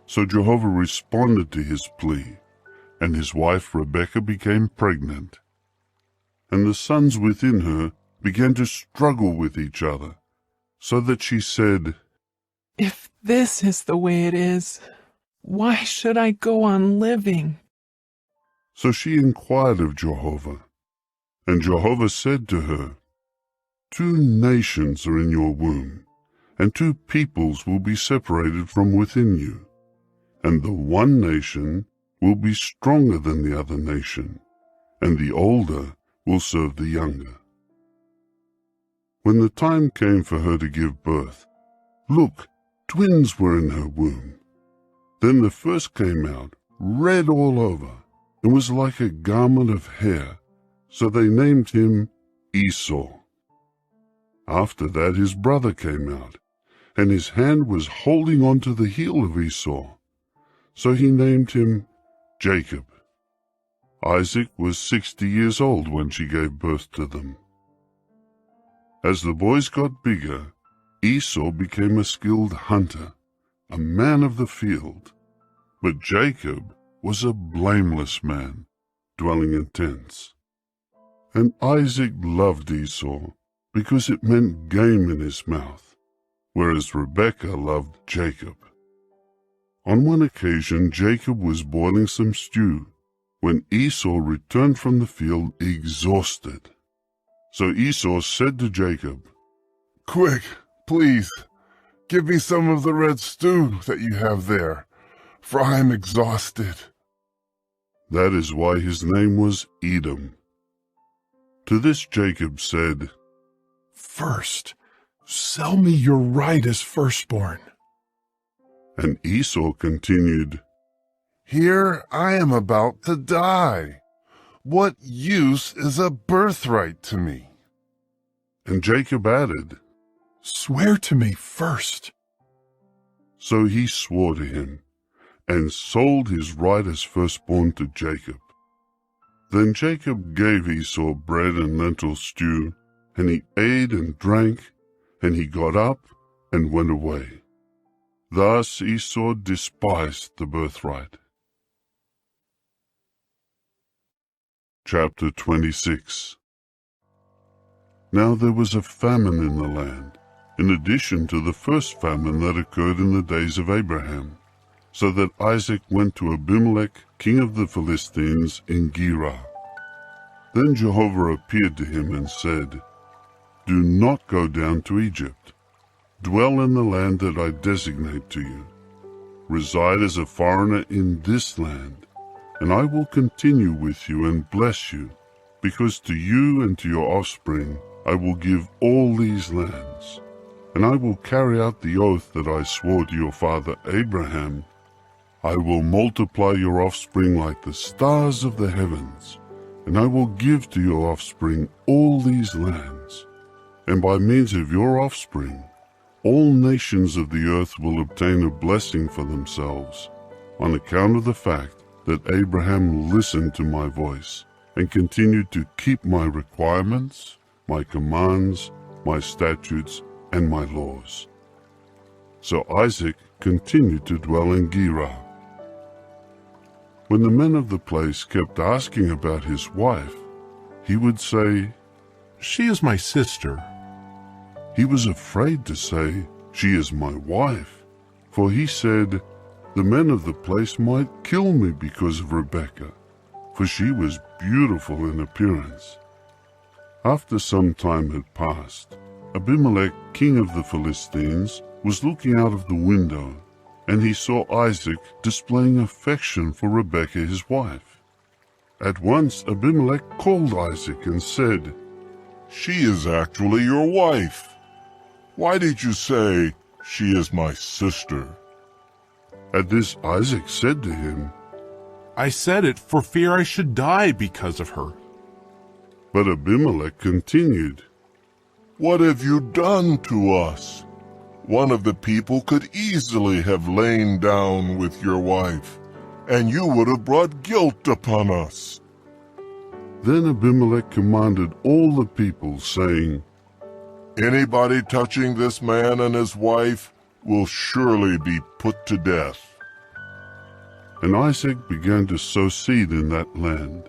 So Jehovah responded to his plea, and his wife Rebekah became pregnant. And the sons within her began to struggle with each other, so that she said, "If this is the way it is, why should I go on living?" So she inquired of Jehovah, and Jehovah said to her, 2 nations are in your womb, and 2 peoples will be separated from within you, and the one nation will be stronger than the other nation, and the older will serve the younger. When the time came for her to give birth, look, twins were in her womb. Then the first came out, red all over, and was like a garment of hair, so they named him Esau. After that his brother came out, and his hand was holding on to the heel of Esau, so he named him Jacob. Isaac was 60 years old when she gave birth to them. As the boys got bigger, Esau became a skilled hunter, a man of the field, but Jacob was a blameless man, dwelling in tents. And Isaac loved Esau, because it meant game in his mouth, whereas Rebekah loved Jacob. On one occasion Jacob was boiling some stew, when Esau returned from the field exhausted. So Esau said to Jacob, "Quick, please, give me some of the red stew that you have there, for I am exhausted." That is why his name was Edom. To this Jacob said, "First, sell me your right as firstborn." And Esau continued, "Here I am about to die. What use is a birthright to me?" And Jacob added, "Swear to me first." So he swore to him, and sold his right as firstborn to Jacob. Then Jacob gave Esau bread and lentil stew, and he ate and drank, and he got up and went away. Thus Esau despised the birthright. Chapter 26. Now there was a famine in the land, in addition to the first famine that occurred in the days of Abraham, so that Isaac went to Abimelech, king of the Philistines, in Gerar. Then Jehovah appeared to him and said, "Do not go down to Egypt. Dwell in the land that I designate to you. Reside as a foreigner in this land, and I will continue with you and bless you, because to you and to your offspring I will give all these lands, and I will carry out the oath that I swore to your father Abraham. I will multiply your offspring like the stars of the heavens, and I will give to your offspring all these lands. And by means of your offspring, all nations of the earth will obtain a blessing for themselves, on account of the fact that Abraham listened to my voice and continued to keep my requirements, my commands, my statutes, and my laws. So Isaac continued to dwell in Gerar. When the men of the place kept asking about his wife, he would say, "She is my sister." He was afraid to say, "She is my wife," for he said, "The men of the place might kill me because of Rebekah, for she was beautiful in appearance." After some time had passed, Abimelech, king of the Philistines, was looking out of the window, and he saw Isaac displaying affection for Rebekah his wife. At once Abimelech called Isaac and said, "She is actually your wife. Why did you say, 'She is my sister'?" At this Isaac said to him, "I said it for fear I should die because of her." But Abimelech continued, "What have you done to us? One of the people could easily have lain down with your wife, and you would have brought guilt upon us." Then Abimelech commanded all the people, saying, "Anybody touching this man and his wife will surely be put to death." And Isaac began to sow seed in that land,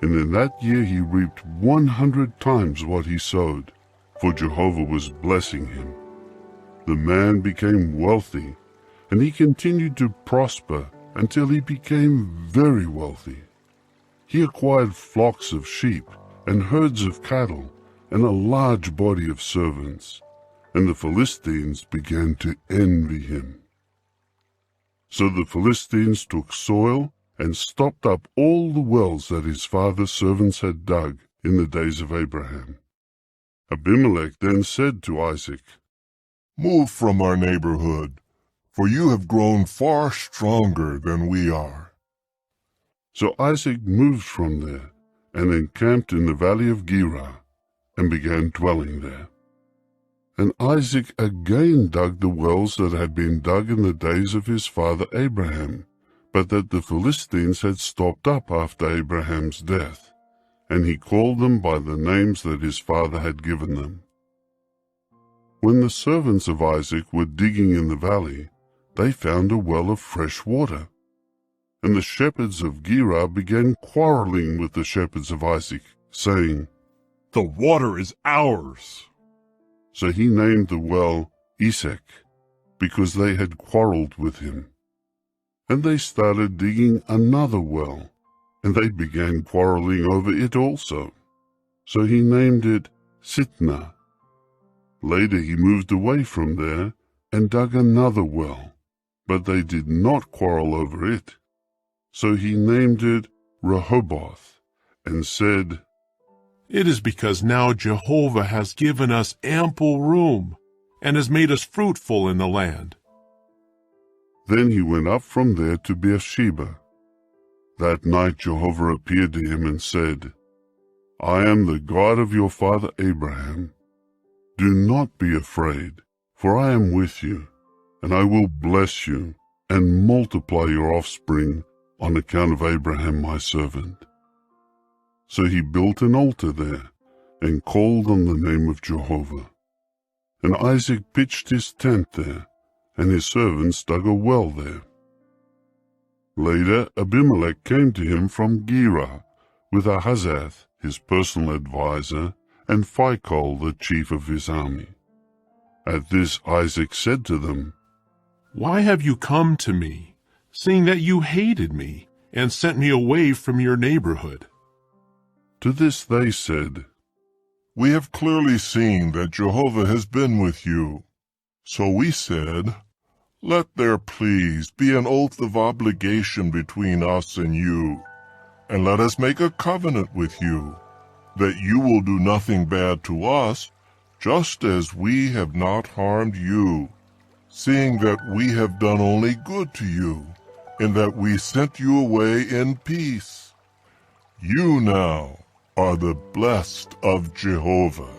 and in that year he reaped 100 times what he sowed, for Jehovah was blessing him. The man became wealthy, and he continued to prosper until he became very wealthy. He acquired flocks of sheep and herds of cattle and a large body of servants, and the Philistines began to envy him. So the Philistines took soil and stopped up all the wells that his father's servants had dug in the days of Abraham. Abimelech then said to Isaac, "Move from our neighborhood, for you have grown far stronger than we are." So Isaac moved from there and encamped in the valley of Gerar and began dwelling there. And Isaac again dug the wells that had been dug in the days of his father Abraham, but that the Philistines had stopped up after Abraham's death, and he called them by the names that his father had given them. When the servants of Isaac were digging in the valley, they found a well of fresh water. And the shepherds of Gerar began quarreling with the shepherds of Isaac, saying, "The water is ours." So he named the well Esek, because they had quarreled with him. And they started digging another well, and they began quarreling over it also. So he named it Sitnah. Later he moved away from there and dug another well, but they did not quarrel over it. So he named it Rehoboth, and said, "It is because now Jehovah has given us ample room, and has made us fruitful in the land." Then he went up from there to Beersheba. That night Jehovah appeared to him and said, "I am the God of your father Abraham. Do not be afraid, for I am with you, and I will bless you and multiply your offspring on account of Abraham my servant." So he built an altar there and called on the name of Jehovah. And Isaac pitched his tent there, and his servants dug a well there. Later Abimelech came to him from Gerar with Ahazath, his personal adviser, and Phicol, the chief of his army. At this Isaac said to them, "Why have you come to me, seeing that you hated me and sent me away from your neighborhood?" To this they said, "We have clearly seen that Jehovah has been with you. So we said, 'Let there please be an oath of obligation between us and you, and let us make a covenant with you, that you will do nothing bad to us, just as we have not harmed you, seeing that we have done only good to you, in that we sent you away in peace. You now are the blessed of Jehovah."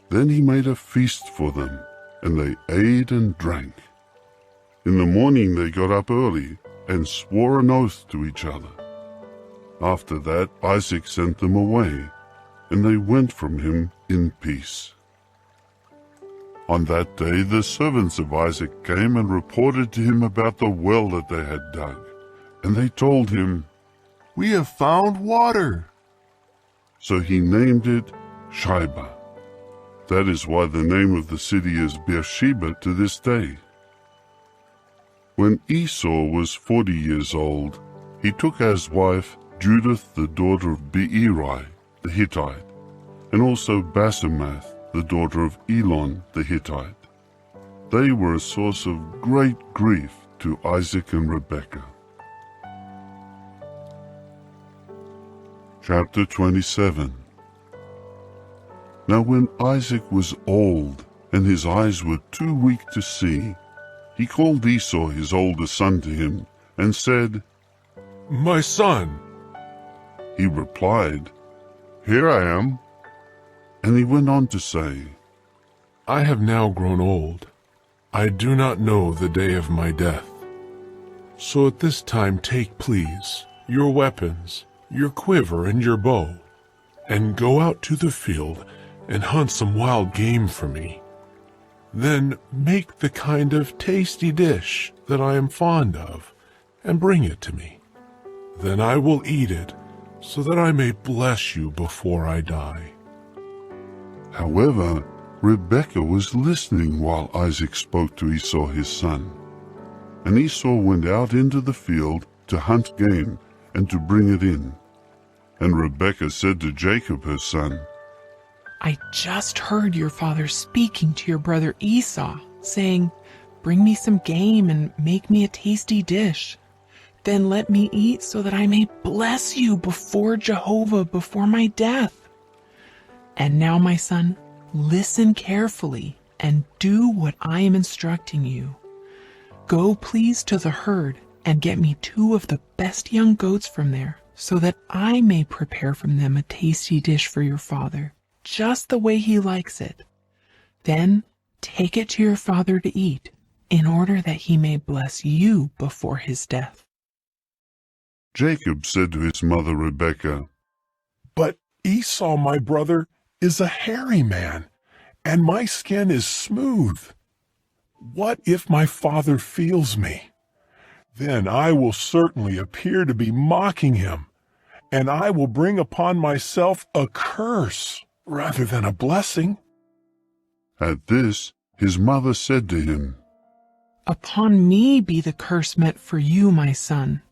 Then he made a feast for them, and they ate and drank. In the morning they got up early and swore an oath to each other. After that Isaac sent them away, and they went from him in peace. On that day the servants of Isaac came and reported to him about the well that they had dug, and they told him, "We have found water." So he named it Shibah. That is why the name of the city is Beersheba to this day. When Esau was 40 years old, he took as wife Judith the daughter of Beeri the Hittite, and also Basemath the daughter of Elon the Hittite. They were a source of great grief to Isaac and Rebekah. Chapter 27. Now when Isaac was old, and his eyes were too weak to see, he called Esau his older son to him, and said, "My son." He replied, "Here I am." And he went on to say, "I have now grown old. I do not know the day of my death. So at this time take, please, your weapons, your quiver and your bow, and go out to the field and hunt some wild game for me. Then make the kind of tasty dish that I am fond of, and bring it to me. Then I will eat it, so that I may bless you before I die." However, Rebekah was listening while Isaac spoke to Esau his son. And Esau went out into the field to hunt game and to bring it in. And Rebekah said to Jacob her son, "I just heard your father speaking to your brother Esau, saying, 'Bring me some game and make me a tasty dish. Then let me eat so that I may bless you before Jehovah before my death.' And now, my son, listen carefully and do what I am instructing you. Go please to the herd and get me 2 of the best young goats from there, so that I may prepare from them a tasty dish for your father, just the way he likes it. Then take it to your father to eat, in order that he may bless you before his death." Jacob said to his mother Rebekah, "But Esau, my brother, is a hairy man, and my skin is smooth. What if my father feels me? Then I will certainly appear to be mocking him, and I will bring upon myself a curse rather than a blessing." At this, his mother said to him, "Upon me be the curse meant for you, my son.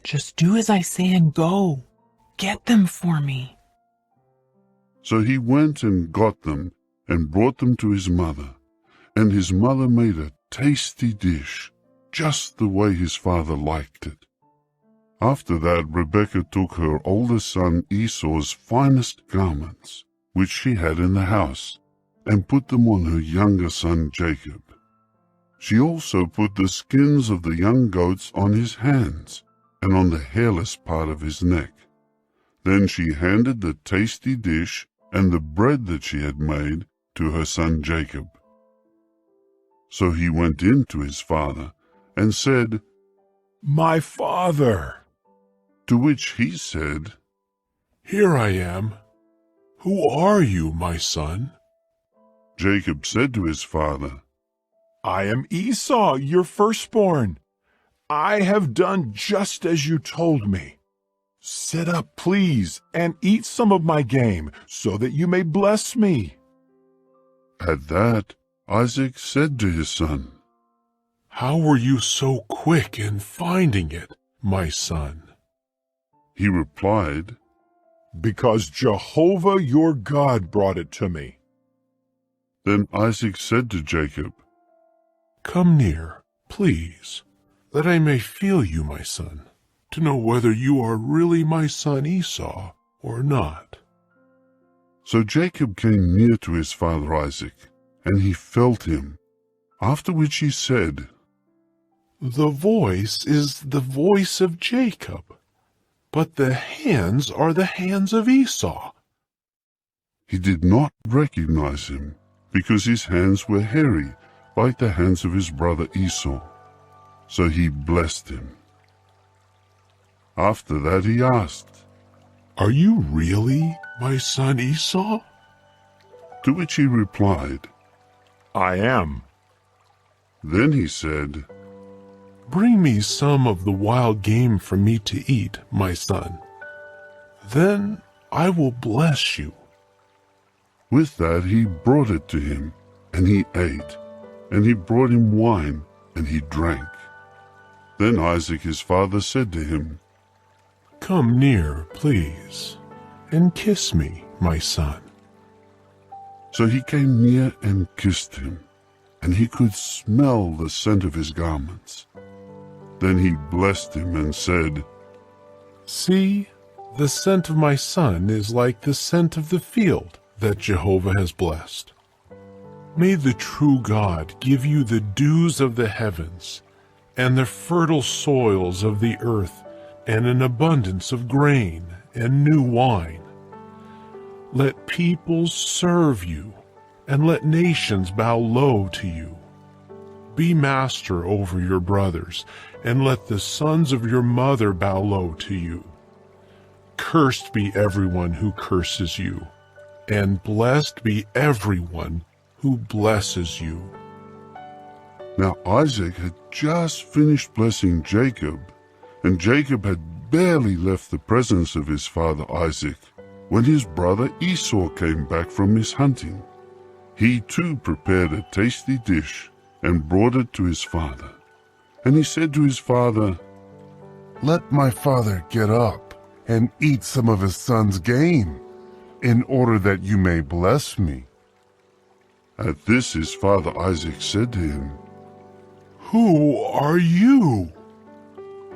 Just do as I say and go. Get them for me." So he went and got them and brought them to his mother, and his mother made a tasty dish, just the way his father liked it. After that, Rebekah took her older son Esau's finest garments, which she had in the house, and put them on her younger son Jacob. She also put the skins of the young goats on his hands and on the hairless part of his neck. Then she handed the tasty dish and the bread that she had made to her son Jacob. So he went in to his father and said, "My father." To which he said, "Here I am. Who are you, my son?" Jacob said to his father, "I am Esau, your firstborn. I have done just as you told me. Sit up, please, and eat some of my game, so that you may bless me." At that, Isaac said to his son, "How were you so quick in finding it, my son?" He replied, "Because Jehovah your God brought it to me." Then Isaac said to Jacob, "Come near, please, that I may feel you, my son, to know whether you are really my son Esau or not." So Jacob came near to his father Isaac, and he felt him, after which he said, The voice is the voice of Jacob, but the hands are the hands of Esau. He did not recognize him, because his hands were hairy, like the hands of his brother Esau. So he blessed him. After that he asked, "Are you really my son Esau?" To which he replied, "I am." Then he said, "Bring me some of the wild game for me to eat, my son. Then I will bless you." With that he brought it to him, and he ate, and he brought him wine, and he drank. Then Isaac his father said to him, "Come near, please, and kiss me, my son." So he came near and kissed him, and he could smell the scent of his garments. Then he blessed him and said, "See, the scent of my son is like the scent of the field that Jehovah has blessed. May the true God give you the dews of the heavens, and the fertile soils of the earth, and an abundance of grain and new wine. Let peoples serve you, and let nations bow low to you. Be master over your brothers, and let the sons of your mother bow low to you. Cursed be everyone who curses you, and blessed be everyone who blesses you." Now Isaac had just finished blessing Jacob, and Jacob had barely left the presence of his father Isaac, when his brother Esau came back from his hunting. He too prepared a tasty dish and brought it to his father. And he said to his father, "Let my father get up and eat some of his son's game, in order that you may bless me." At this his father Isaac said to him, "Who are you?"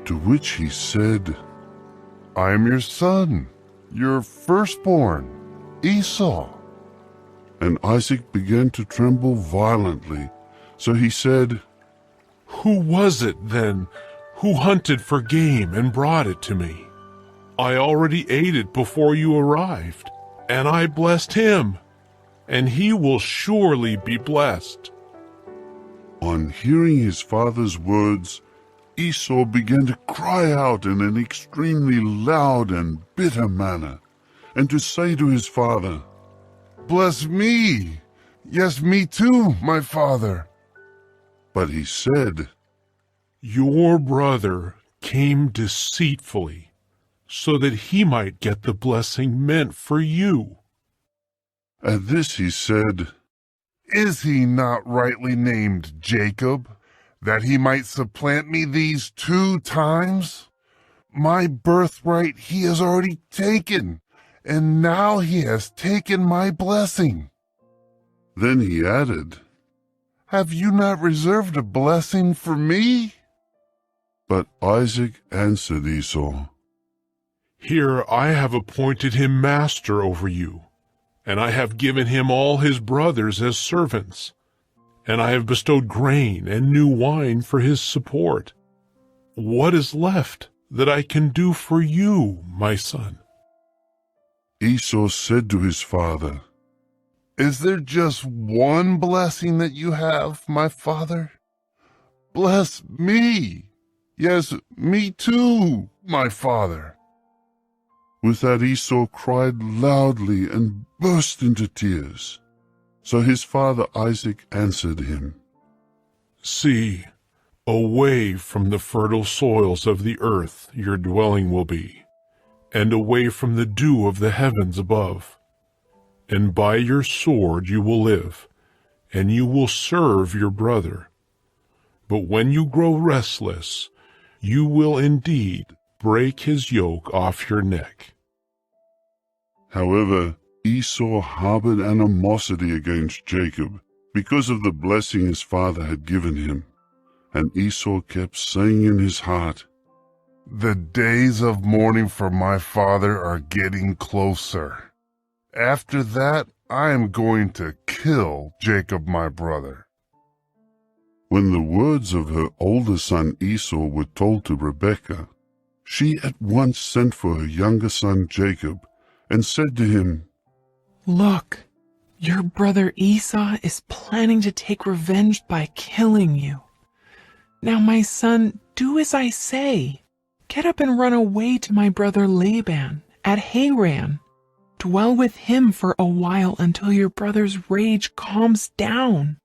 To which he said, "I am your son, your firstborn, Esau." And Isaac began to tremble violently. So he said, "Who was it, then, who hunted for game and brought it to me? I already ate it before you arrived, and I blessed him, and he will surely be blessed." On hearing his father's words, Esau began to cry out in an extremely loud and bitter manner, and to say to his father, "Bless me! Yes, me too, my father." But he said, "Your brother came deceitfully, so that he might get the blessing meant for you." At this he said, "Is he not rightly named Jacob, that he might supplant me these 2 times? My birthright he has already taken, and now he has taken my blessing." Then he added, "Have you not reserved a blessing for me?" But Isaac answered Esau, "Here I have appointed him master over you, and I have given him all his brothers as servants, and I have bestowed grain and new wine for his support. What is left that I can do for you, my son?" Esau said to his father, "Is there just one blessing that you have, my father? Bless me. Yes, me too, my father." With that Esau cried loudly and burst into tears. So his father Isaac answered him, "See, away from the fertile soils of the earth your dwelling will be, and away from the dew of the heavens above. And by your sword you will live, and you will serve your brother. But when you grow restless, you will indeed break his yoke off your neck." However, Esau harbored animosity against Jacob because of the blessing his father had given him. And Esau kept saying in his heart, "The days of mourning for my father are getting closer. After that, I am going to kill Jacob my brother." When the words of her older son Esau were told to Rebekah, she at once sent for her younger son Jacob and said to him, Look, your brother Esau is planning to take revenge by killing you. Now, my son, do as I say. Get up and run away to my brother Laban at Haran. Dwell with him for a while until your brother's rage calms down,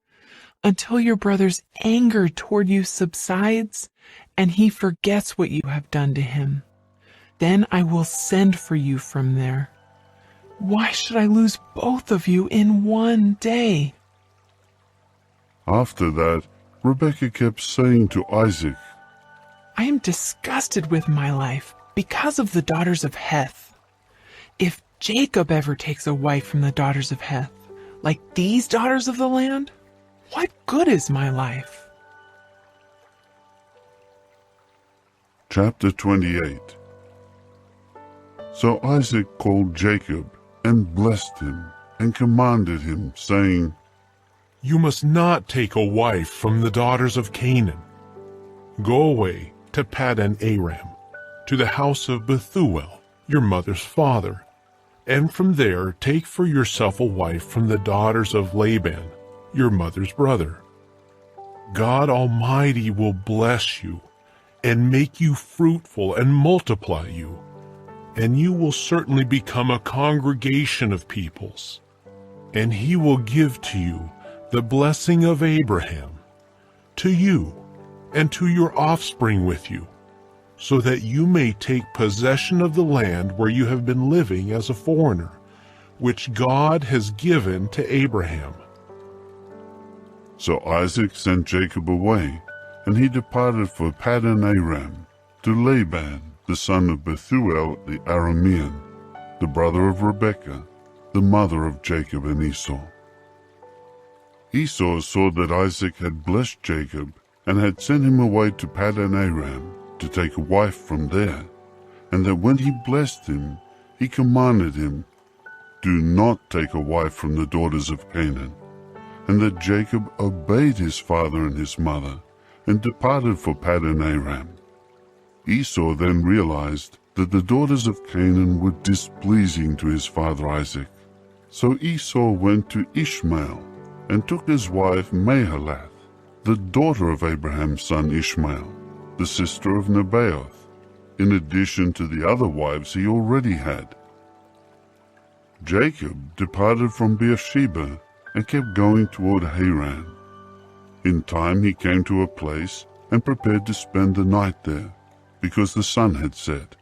until your brother's anger toward you subsides and he forgets what you have done to him. Then I will send for you from there. Why should I lose both of you in one day? After that, Rebekah kept saying to Isaac, I am disgusted with my life because of the daughters of Heth. If Jacob ever takes a wife from the daughters of Heth, like these daughters of the land, what good is my life? Chapter 28. So Isaac called Jacob and blessed him and commanded him, saying, You must not take a wife from the daughters of Canaan. Go away to Paddan Aram, to the house of Bethuel, your mother's father, and from there take for yourself a wife from the daughters of Laban, your mother's brother. God Almighty will bless you and make you fruitful and multiply you, and you will certainly become a congregation of peoples. And he will give to you the blessing of Abraham, to you and to your offspring with you, so that you may take possession of the land where you have been living as a foreigner, which God has given to Abraham. So Isaac sent Jacob away, and he departed for Paddan Aram, to Laban, the son of Bethuel the Aramean, the brother of Rebekah, the mother of Jacob and Esau. Esau saw that Isaac had blessed Jacob, and had sent him away to Paddan Aram to take a wife from there, and that when he blessed him, he commanded him, Do not take a wife from the daughters of Canaan. And that Jacob obeyed his father and his mother, and departed for Paddan Aram. Esau then realized that the daughters of Canaan were displeasing to his father Isaac. So Esau went to Ishmael, and took his wife Mahalath, the daughter of Abraham's son Ishmael, the sister of Nebaioth, in addition to the other wives he already had. Jacob departed from Beersheba, and kept going toward Haran. In time he came to a place, and prepared to spend the night there, because the sun had set.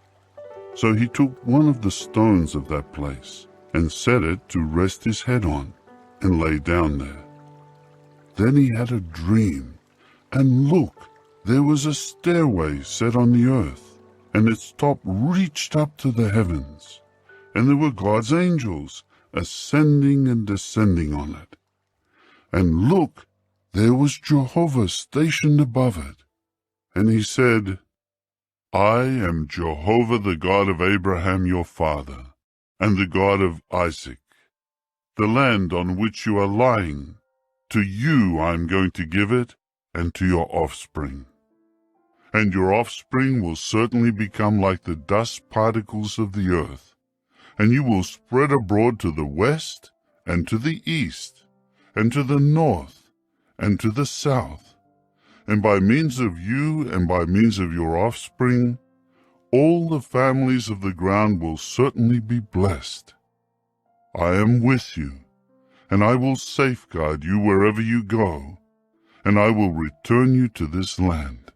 So he took one of the stones of that place, and set it to rest his head on, and lay down there. Then he had a dream, and look, there was a stairway set on the earth, and its top reached up to the heavens, and there were God's angels ascending and descending on it. And look, there was Jehovah stationed above it. And he said, I am Jehovah, the God of Abraham your father, and the God of Isaac. The land on which you are lying, to you I am going to give it, and to your offspring. And your offspring will certainly become like the dust particles of the earth, and you will spread abroad to the west, and to the east, and to the north, and to the south. And by means of you and by means of your offspring, all the families of the ground will certainly be blessed. I am with you, and I will safeguard you wherever you go, and I will return you to this land.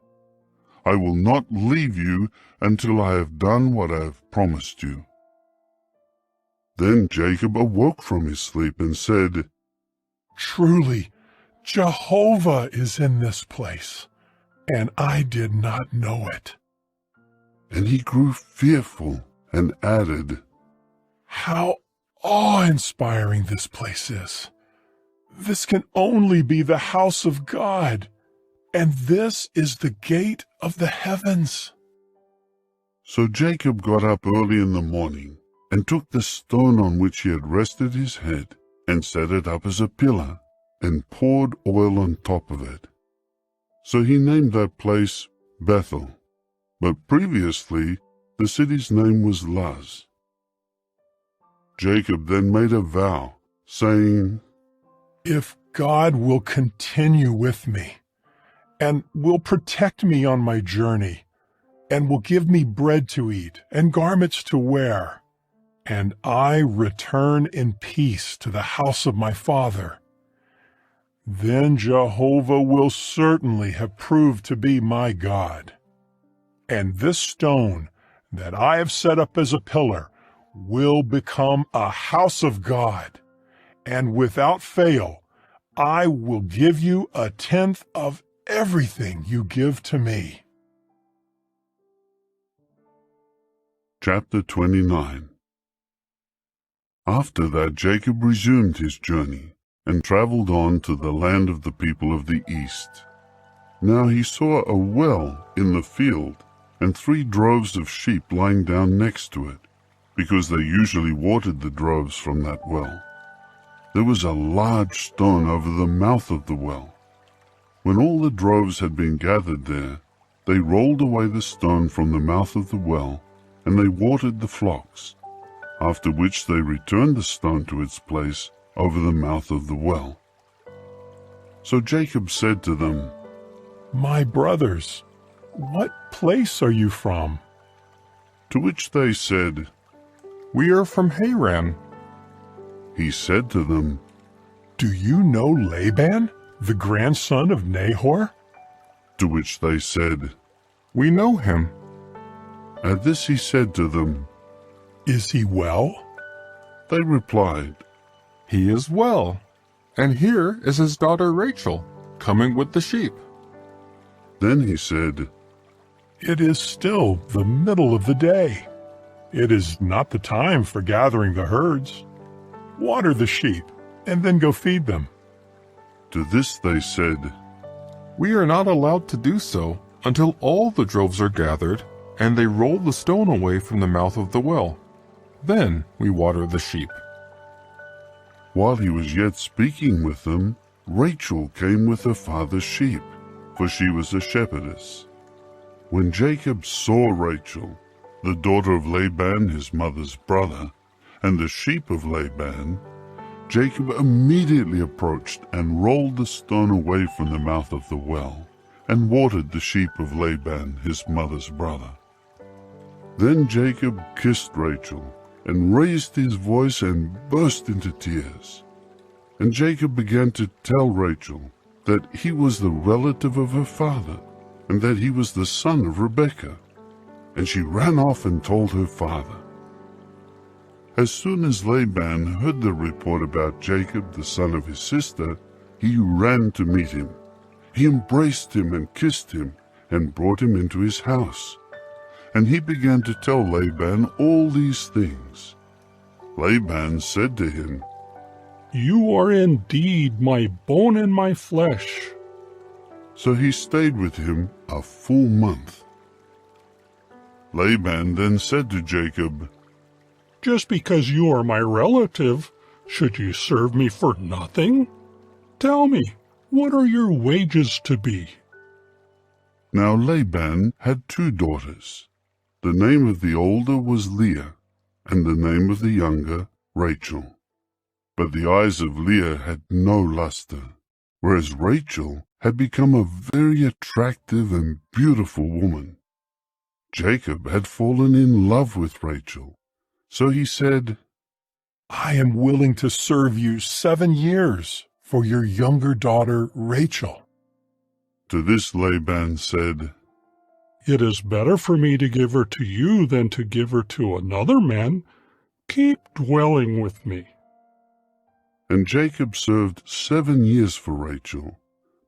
I will not leave you until I have done what I have promised you. Then Jacob awoke from his sleep and said, Truly, Jehovah is in this place, and I did not know it. And he grew fearful and added, How awe-inspiring this place is. This can only be the house of God, and this is the gate of the heavens. So Jacob got up early in the morning, and took the stone on which he had rested his head, and set it up as a pillar, and poured oil on top of it. So he named that place Bethel, but previously the city's name was Luz. Jacob then made a vow, saying, "If God will continue with me, and will protect me on my journey, and will give me bread to eat and garments to wear, and I return in peace to the house of my father, then Jehovah will certainly have proved to be my God. And this stone that I have set up as a pillar will become a house of God, and without fail I will give you 1/10 of everything you give to me." Chapter 29. After that, Jacob resumed his journey and traveled on to the land of the people of the east. Now he saw a well in the field and 3 droves of sheep lying down next to it, because they usually watered the droves from that well. There was a large stone over the mouth of the well. When all the droves had been gathered there, they rolled away the stone from the mouth of the well, and they watered the flocks, after which they returned the stone to its place over the mouth of the well. So Jacob said to them, "My brothers, what place are you from?" To which they said, "We are from Haran." He said to them, "Do you know Laban, the grandson of Nahor?" To which they said, "We know him." At this he said to them, "Is he well?" They replied, "He is well, and here is his daughter Rachel, coming with the sheep." Then he said, "It is still the middle of the day. It is not the time for gathering the herds. Water the sheep, and then go feed them." To this they said, "We are not allowed to do so until all the droves are gathered, and they roll the stone away from the mouth of the well. Then we water the sheep." While he was yet speaking with them, Rachel came with her father's sheep, for she was a shepherdess. When Jacob saw Rachel, the daughter of Laban his mother's brother, and the sheep of Laban, Jacob immediately approached and rolled the stone away from the mouth of the well, and watered the sheep of Laban his mother's brother. Then Jacob kissed Rachel, and raised his voice and burst into tears. And Jacob began to tell Rachel that he was the relative of her father, and that he was the son of Rebekah. And she ran off and told her father. As soon as Laban heard the report about Jacob, the son of his sister, he ran to meet him. He embraced him and kissed him, and brought him into his house. And he began to tell Laban all these things. Laban said to him, "You are indeed my bone and my flesh." So he stayed with him a full month. Laban then said to Jacob, "Just because you are my relative, should you serve me for nothing? Tell me, what are your wages to be?" Now Laban had 2 daughters. The name of the older was Leah, and the name of the younger Rachel. But the eyes of Leah had no luster, whereas Rachel had become a very attractive and beautiful woman. Jacob had fallen in love with Rachel, so he said, "I am willing to serve you 7 years for your younger daughter Rachel." To this Laban said, "It is better for me to give her to you than to give her to another man. Keep dwelling with me." And Jacob served 7 years for Rachel,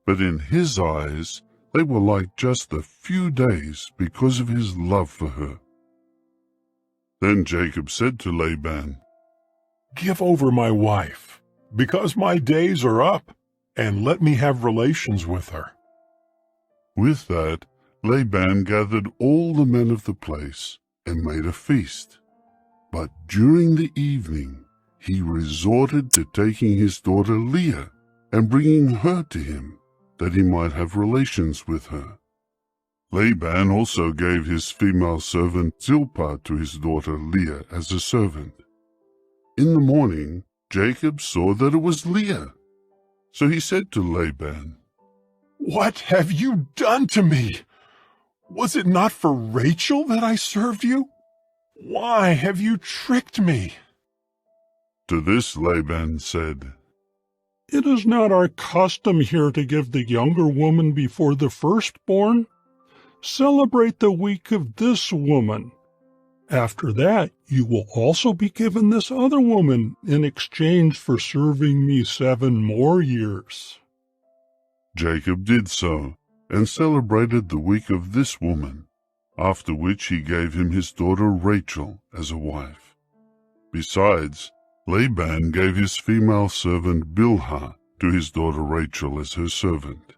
but in his eyes they were like just a few days because of his love for her. Then Jacob said to Laban, "Give over my wife, because my days are up, and let me have relations with her." With that, Laban gathered all the men of the place and made a feast. But during the evening, he resorted to taking his daughter Leah and bringing her to him, that he might have relations with her. Laban also gave his female servant Zilpah to his daughter Leah as a servant. In the morning, Jacob saw that it was Leah. So he said to Laban, "What have you done to me? Was it not for Rachel that I served you? Why have you tricked me?" To this Laban said, "It is not our custom here to give the younger woman before the firstborn. Celebrate the week of this woman. After that, you will also be given this other woman in exchange for serving me 7 more years." Jacob did so, and celebrated the week of this woman, after which he gave him his daughter Rachel as a wife. Besides, Laban gave his female servant Bilhah to his daughter Rachel as her servant.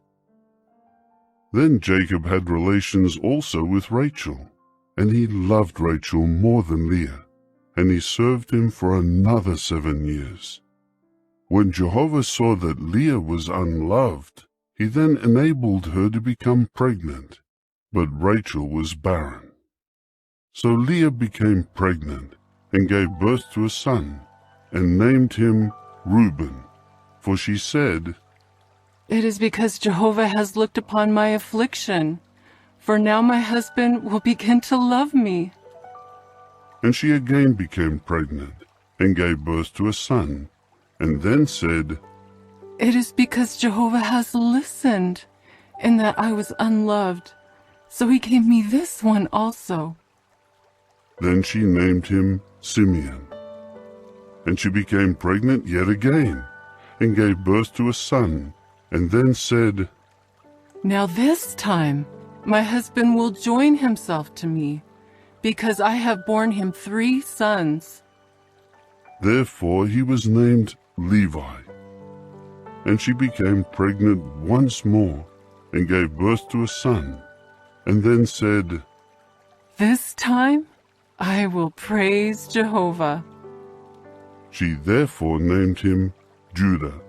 Then Jacob had relations also with Rachel, and he loved Rachel more than Leah, and he served him for another 7 years. When Jehovah saw that Leah was unloved, he then enabled her to become pregnant, but Rachel was barren. So Leah became pregnant and gave birth to a son, and named him Reuben, for she said, "It is because Jehovah has looked upon my affliction, for now my husband will begin to love me." And she again became pregnant and gave birth to a son, and then said, "It is because Jehovah has listened, in that I was unloved, so he gave me this one also." Then she named him Simeon. And she became pregnant yet again, and gave birth to a son, and then said, "Now this time my husband will join himself to me, because I have borne him 3 sons." Therefore he was named Levi. And she became pregnant once more, and gave birth to a son, and then said, "This time I will praise Jehovah." She therefore named him Judah.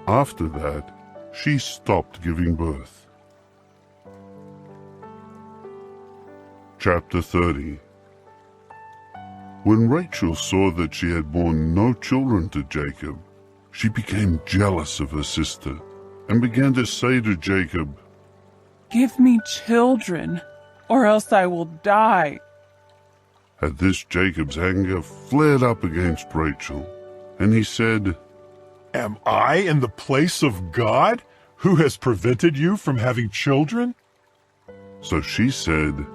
After that, she stopped giving birth. Chapter 30. When Rachel saw that she had borne no children to Jacob, she became jealous of her sister, and began to say to Jacob, "Give me children, or else I will die." At this Jacob's anger flared up against Rachel, and he said, "Am I in the place of God, who has prevented you from having children?" So she said,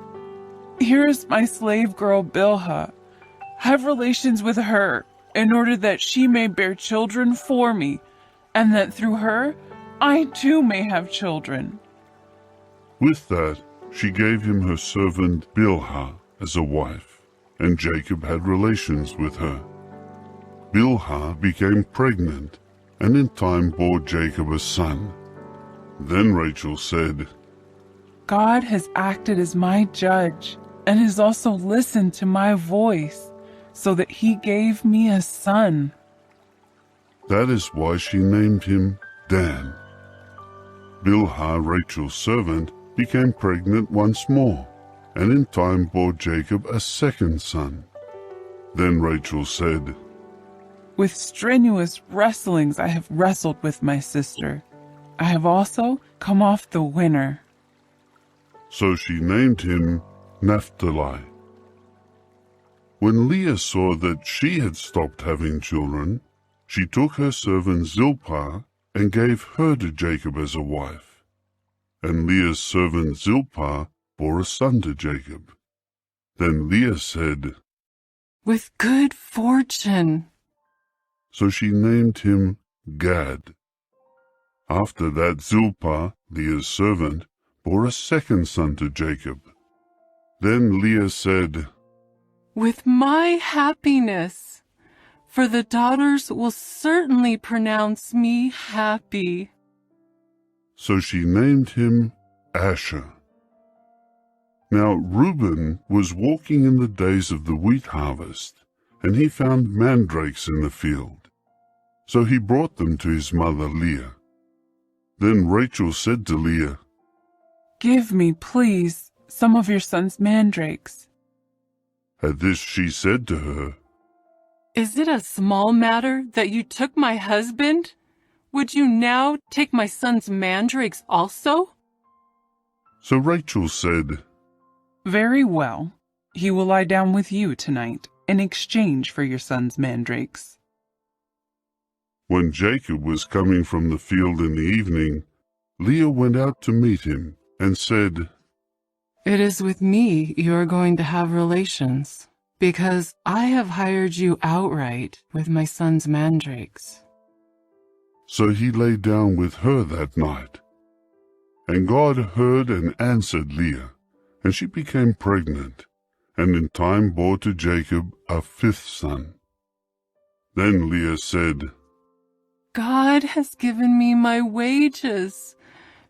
"Here is my slave girl Bilhah. Have relations with her, in order that she may bear children for me, and that through her I too may have children." With that, she gave him her servant Bilhah as a wife, and Jacob had relations with her. Bilhah became pregnant, and in time bore Jacob a son. Then Rachel said, "God has acted as my judge, and has also listened to my voice, so that he gave me a son." That is why she named him Dan. Bilhah, Rachel's servant, became pregnant once more, and in time bore Jacob a second son. Then Rachel said, "With strenuous wrestlings I have wrestled with my sister. I have also come off the winner." So she named him Naphtali. When Leah saw that she had stopped having children, she took her servant Zilpah and gave her to Jacob as a wife. And Leah's servant Zilpah bore a son to Jacob. Then Leah said, "With good fortune." So she named him Gad. After that Zilpah, Leah's servant, bore a second son to Jacob. Then Leah said, "With my happiness, for the daughters will certainly pronounce me happy." So she named him Asher. Now Reuben was walking in the days of the wheat harvest, and he found mandrakes in the field. So he brought them to his mother Leah. Then Rachel said to Leah, Give me, please, some of your son's mandrakes. At this she said to her, Is it a small matter that you took my husband? Would you now take my son's mandrakes also? So Rachel said, Very well. He will lie down with you tonight in exchange for your son's mandrakes. When Jacob was coming from the field in the evening, Leah went out to meet him and said, It is with me you are going to have relations, because I have hired you outright with my son's mandrakes. So he lay down with her that night. And God heard and answered Leah, and she became pregnant, and in time bore to Jacob a fifth son. Then Leah said, God has given me my wages,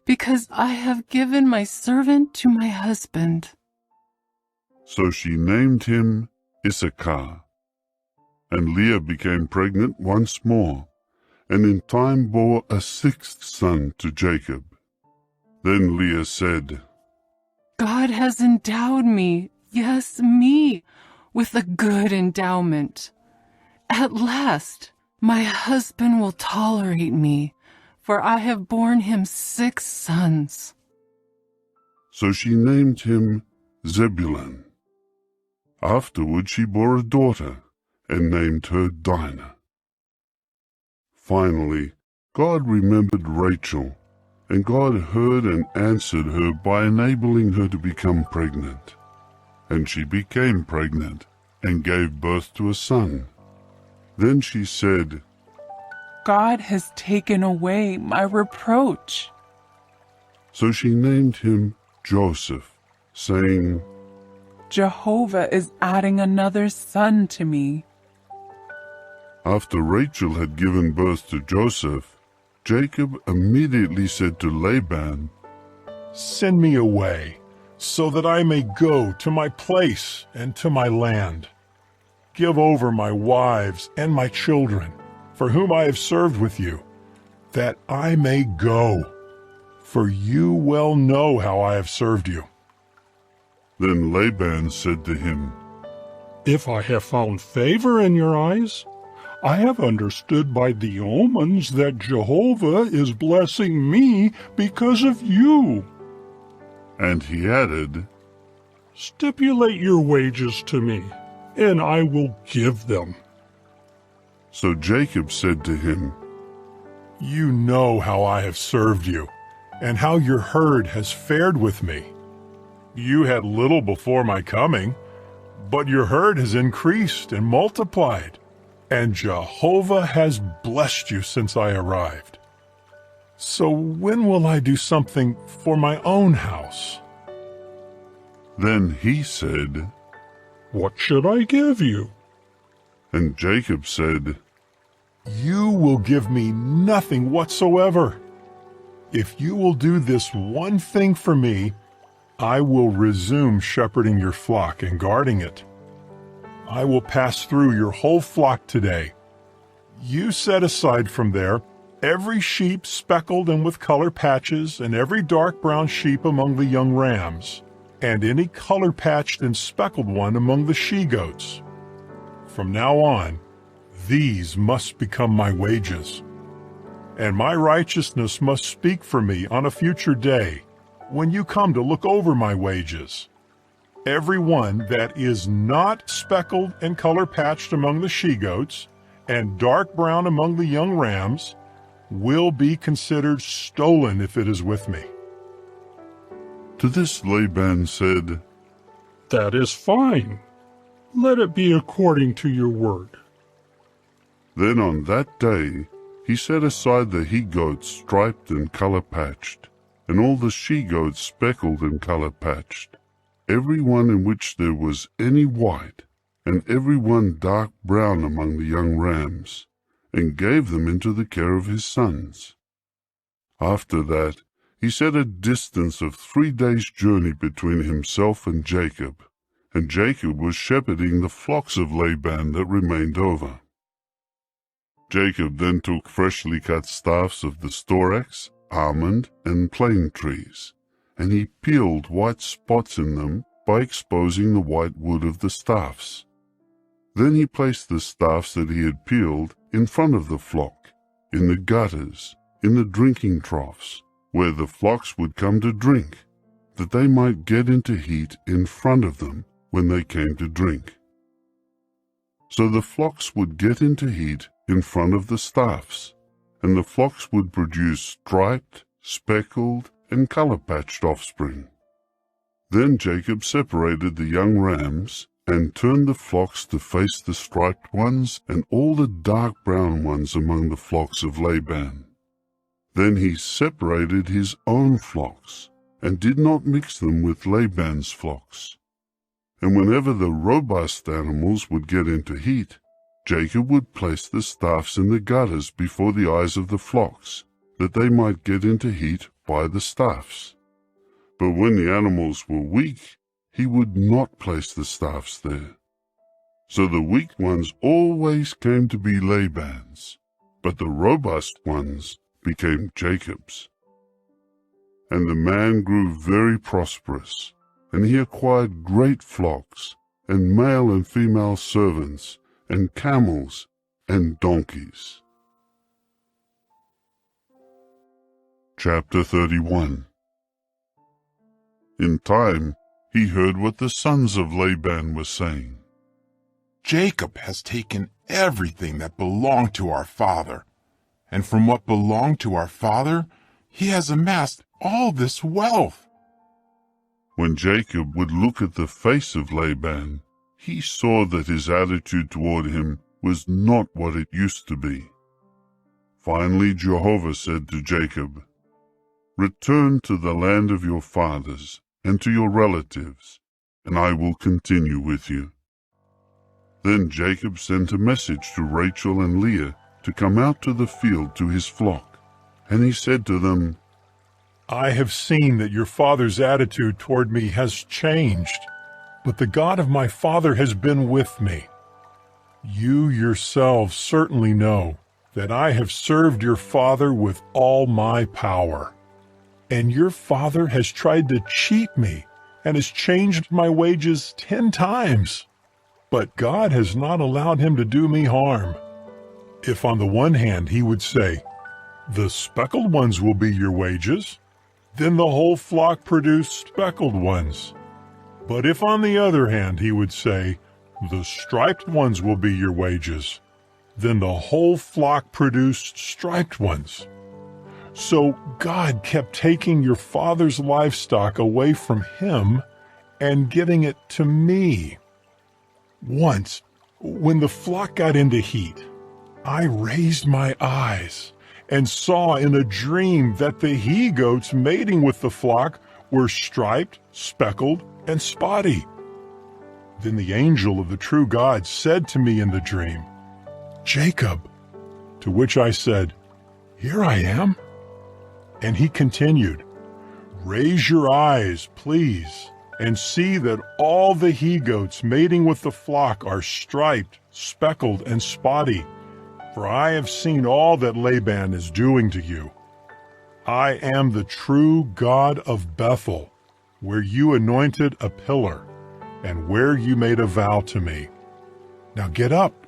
because I have given my servant to my husband. So she named him Issachar. And Leah became pregnant once more, and in time bore a sixth son to Jacob. Then Leah said, God has endowed me, yes, me, with a good endowment. At last, my husband will tolerate me, for I have borne him 6 sons. So she named him Zebulun. Afterward she bore a daughter, and named her Dinah. Finally, God remembered Rachel, and God heard and answered her by enabling her to become pregnant. And she became pregnant, and gave birth to a son. Then she said, God has taken away my reproach. So she named him Joseph, saying, Jehovah is adding another son to me. After Rachel had given birth to Joseph, Jacob immediately said to Laban, Send me away, so that I may go to my place and to my land. Give over my wives and my children, for whom I have served with you, that I may go. For you well know how I have served you. Then Laban said to him, If I have found favor in your eyes, I have understood by the omens that Jehovah is blessing me because of you. And he added, Stipulate your wages to me, and I will give them. So Jacob said to him, You know how I have served you, and how your herd has fared with me. You had little before my coming, but your herd has increased and multiplied, and Jehovah has blessed you since I arrived. So when will I do something for my own house? Then he said, What should I give you? And Jacob said, You will give me nothing whatsoever. If you will do this one thing for me, I will resume shepherding your flock and guarding it. I will pass through your whole flock today. You set aside from there every sheep speckled and with color patches, and every dark brown sheep among the young rams, and any color-patched and speckled one among the she-goats. From now on, these must become my wages. And my righteousness must speak for me on a future day, when you come to look over my wages. Every one that is not speckled and color-patched among the she-goats, and dark brown among the young rams, will be considered stolen if it is with me. To this Laban said, That is fine. Let it be according to your word. Then on that day he set aside the he-goats striped and color-patched, and all the she-goats speckled and color-patched, every one in which there was any white, and every one dark brown among the young rams, and gave them into the care of his sons. After that he set a distance of 3 days' journey between himself and Jacob, and Jacob was shepherding the flocks of Laban that remained over. Jacob then took freshly cut staffs of the storax almond and plane trees, and he peeled white spots in them by exposing the white wood of the staffs. Then he placed the staffs that he had peeled in front of the flock, in the gutters, in the drinking troughs, where the flocks would come to drink, that they might get into heat in front of them when they came to drink. So the flocks would get into heat in front of the staffs, and the flocks would produce striped, speckled, and color-patched offspring. Then Jacob separated the young rams and turned the flocks to face the striped ones and all the dark brown ones among the flocks of Laban. Then he separated his own flocks and did not mix them with Laban's flocks. And whenever the robust animals would get into heat, Jacob would place the staffs in the gutters before the eyes of the flocks, that they might get into heat by the staffs. But when the animals were weak, he would not place the staffs there. So the weak ones always came to be Laban's, but the robust ones became Jacob's. And the man grew very prosperous, and he acquired great flocks, and male and female servants, and camels, and donkeys. Chapter 31. In time, he heard what the sons of Laban were saying. Jacob has taken everything that belonged to our father, and from what belonged to our father, he has amassed all this wealth. When Jacob would look at the face of Laban, he saw that his attitude toward him was not what it used to be. Finally, Jehovah said to Jacob, "Return to the land of your fathers and to your relatives, and I will continue with you." Then Jacob sent a message to Rachel and Leah to come out to the field to his flock, and he said to them, I have seen that your father's attitude toward me has changed, but the God of my father has been with me. You yourselves certainly know that I have served your father with all my power. And your father has tried to cheat me and has changed my wages 10 times. But God has not allowed him to do me harm. If on the one hand he would say, "The speckled ones will be your wages," then the whole flock produced speckled ones. But if on the other hand he would say, "The striped ones will be your wages," then the whole flock produced striped ones. So God kept taking your father's livestock away from him and giving it to me. Once, when the flock got into heat, I raised my eyes and saw in a dream that the he-goats mating with the flock were striped, speckled, and spotty. Then the angel of the true God said to me in the dream, "Jacob," to which I said, "Here I am." And he continued, "Raise your eyes, please, and see that all the he-goats mating with the flock are striped, speckled, and spotty, for I have seen all that Laban is doing to you. I am the true God of Bethel, where you anointed a pillar, and where you made a vow to me. Now get up,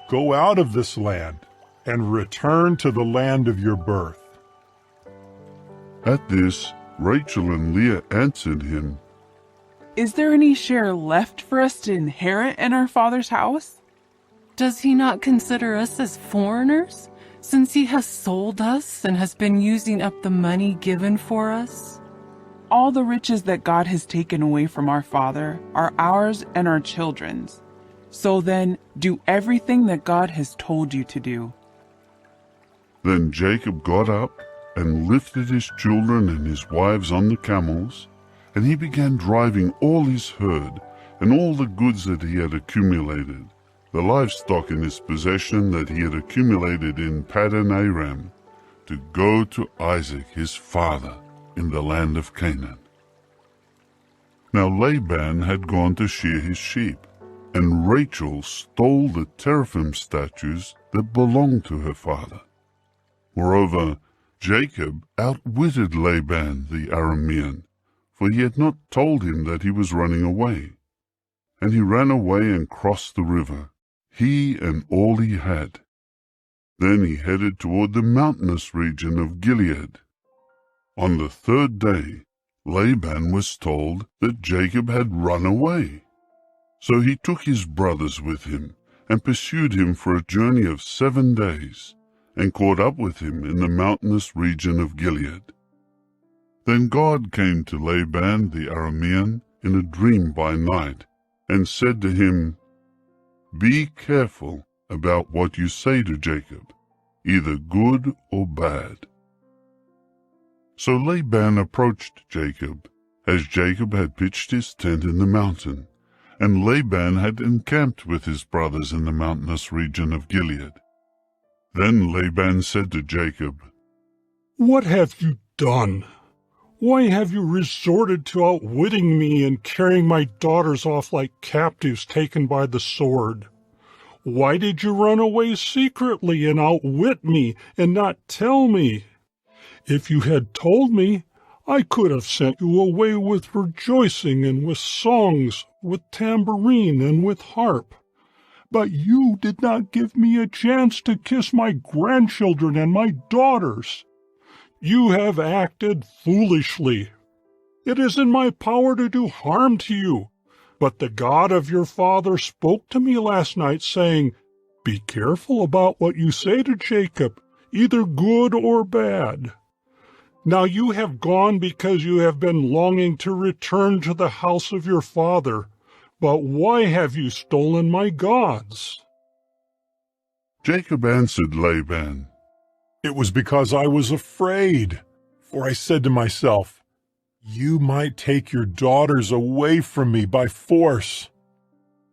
go out of this land, and return to the land of your birth." At this, Rachel and Leah answered him, Is there any share left for us to inherit in our father's house? Does he not consider us as foreigners, since he has sold us and has been using up the money given for us? All the riches that God has taken away from our father are ours and our children's. So then, do everything that God has told you to do. Then Jacob got up and lifted his children and his wives on the camels, and he began driving all his herd and all the goods that he had accumulated, the livestock in his possession that he had accumulated in Paddan Aram, to go to Isaac his father in the land of Canaan. Now Laban had gone to shear his sheep, and Rachel stole the teraphim statues that belonged to her father. Moreover, Jacob outwitted Laban the Aramean, for he had not told him that he was running away. And he ran away and crossed the river, he and all he had. Then he headed toward the mountainous region of Gilead. On the third day, Laban was told that Jacob had run away. So he took his brothers with him and pursued him for a journey of 7 days, and caught up with him in the mountainous region of Gilead. Then God came to Laban the Aramean in a dream by night, and said to him, "Be careful about what you say to Jacob, either good or bad." So Laban approached Jacob, as Jacob had pitched his tent in the mountain, and Laban had encamped with his brothers in the mountainous region of Gilead. Then Laban said to Jacob, "What have you done? Why have you resorted to outwitting me and carrying my daughters off like captives taken by the sword? Why did you run away secretly and outwit me and not tell me? If you had told me, I could have sent you away with rejoicing and with songs, with tambourine and with harp. But you did not give me a chance to kiss my grandchildren and my daughters. You have acted foolishly. It is in my power to do harm to you, but the God of your father spoke to me last night, saying, 'Be careful about what you say to Jacob, either good or bad.' Now you have gone because you have been longing to return to the house of your father. But why have you stolen my gods?" Jacob answered Laban, "It was because I was afraid, for I said to myself, 'You might take your daughters away from me by force.'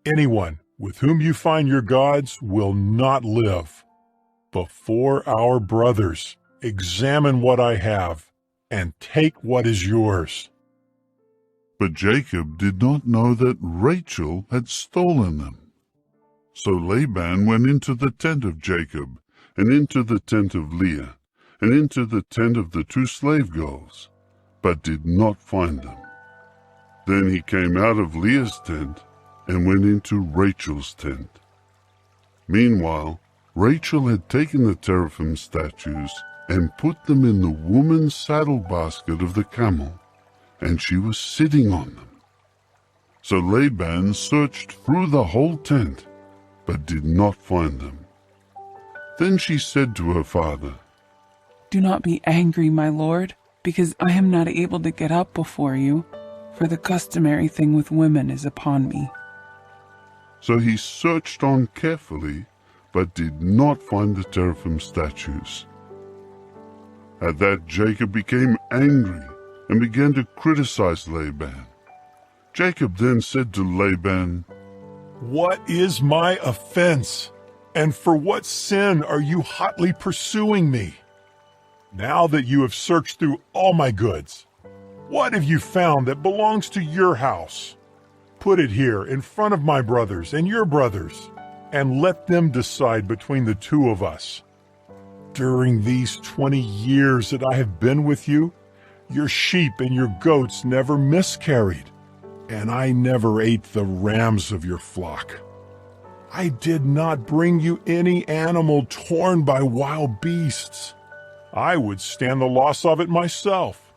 Anyone with whom you find your gods will not live. Before our brothers, examine what I have, and take what is yours." But Jacob did not know that Rachel had stolen them. So Laban went into the tent of Jacob, and into the tent of Leah, and into the tent of the 2 slave girls, but did not find them. Then he came out of Leah's tent, and went into Rachel's tent. Meanwhile, Rachel had taken the teraphim statues and put them in the woman's saddle basket of the camel, and she was sitting on them. So Laban searched through the whole tent, but did not find them. Then she said to her father, "Do not be angry, my lord, because I am not able to get up before you, for the customary thing with women is upon me." So he searched on carefully, but did not find the teraphim statues. At that Jacob became angry and began to criticize Laban. Jacob then said to Laban, "What is my offense? And for what sin are you hotly pursuing me? Now that you have searched through all my goods, what have you found that belongs to your house? Put it here in front of my brothers and your brothers, and let them decide between the 2 of us. During these 20 years that I have been with you, your sheep and your goats never miscarried, and I never ate the rams of your flock. I did not bring you any animal torn by wild beasts. I would stand the loss of it myself,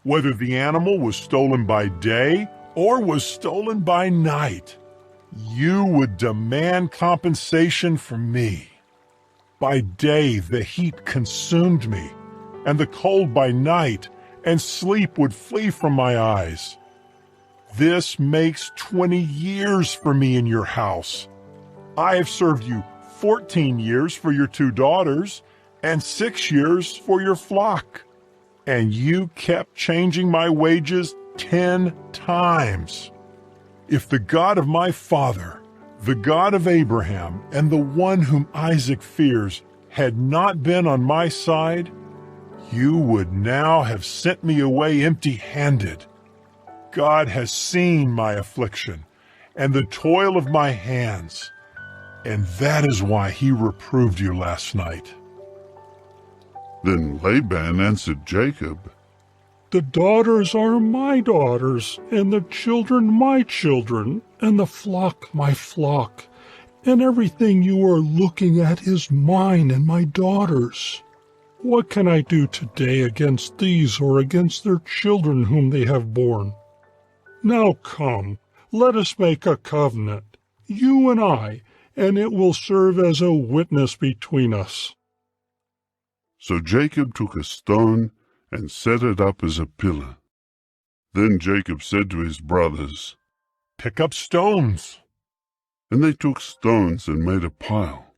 whether the animal was stolen by day or was stolen by night. You would demand compensation from me. By day the heat consumed me, and the cold by night, and sleep would flee from my eyes. This makes 20 years for me in your house. I have served you 14 years for your 2 daughters, and 6 years for your flock. And you kept changing my wages 10 times. If the God of my father, the God of Abraham, and the one whom Isaac fears, had not been on my side, you would now have sent me away empty-handed. God has seen my affliction and the toil of my hands, and that is why he reproved you last night." Then Laban answered Jacob, "The daughters are my daughters, and the children my children, and the flock my flock, and everything you are looking at is mine and my daughters. What can I do today against these or against their children whom they have borne? Now come, let us make a covenant, you and I, and it will serve as a witness between us." So Jacob took a stone and set it up as a pillar. Then Jacob said to his brothers, "Pick up stones." And they took stones and made a pile.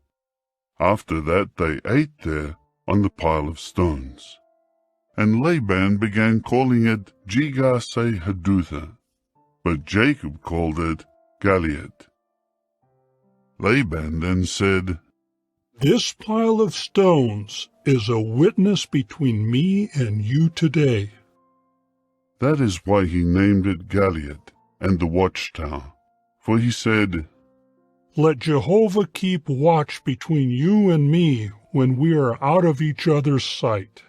After that they ate there on the pile of stones. And Laban began calling it Jegar-sahadutha, but Jacob called it Gilead. Laban then said, "This pile of stones is a witness between me and you today." That is why he named it Gilead and the watchtower, for he said, "Let Jehovah keep watch between you and me when we are out of each other's sight.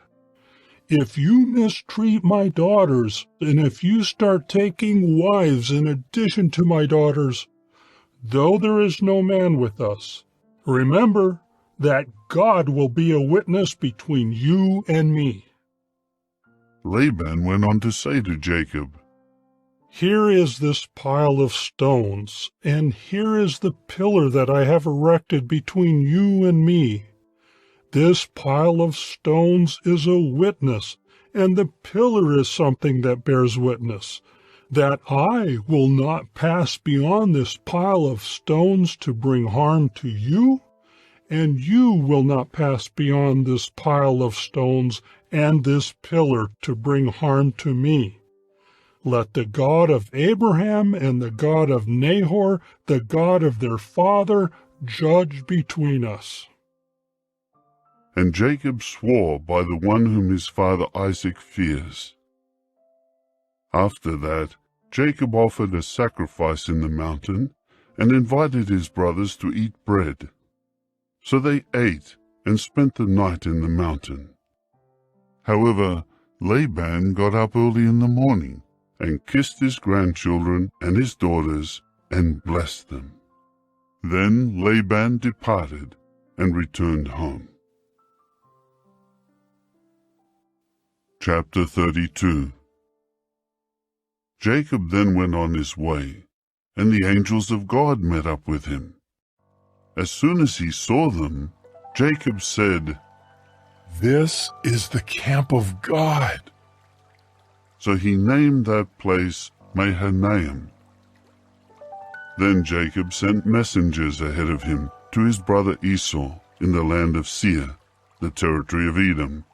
If you mistreat my daughters, and if you start taking wives in addition to my daughters, though there is no man with us, remember that God will be a witness between you and me." Laban went on to say to Jacob, "Here is this pile of stones, and here is the pillar that I have erected between you and me. This pile of stones is a witness, and the pillar is something that bears witness, that I will not pass beyond this pile of stones to bring harm to you, and you will not pass beyond this pile of stones and this pillar to bring harm to me. Let the God of Abraham and the God of Nahor, the God of their father, judge between us." And Jacob swore by the one whom his father Isaac fears. After that, Jacob offered a sacrifice in the mountain and invited his brothers to eat bread. So they ate and spent the night in the mountain. However, Laban got up early in the morning and kissed his grandchildren and his daughters and blessed them. Then Laban departed and returned home. Chapter 32. Jacob then went on his way, and the angels of God met up with him. As soon as he saw them, Jacob said, "This is the camp of God." So he named that place Mahanaim. Then Jacob sent messengers ahead of him to his brother Esau in the land of Seir, the territory of Edom,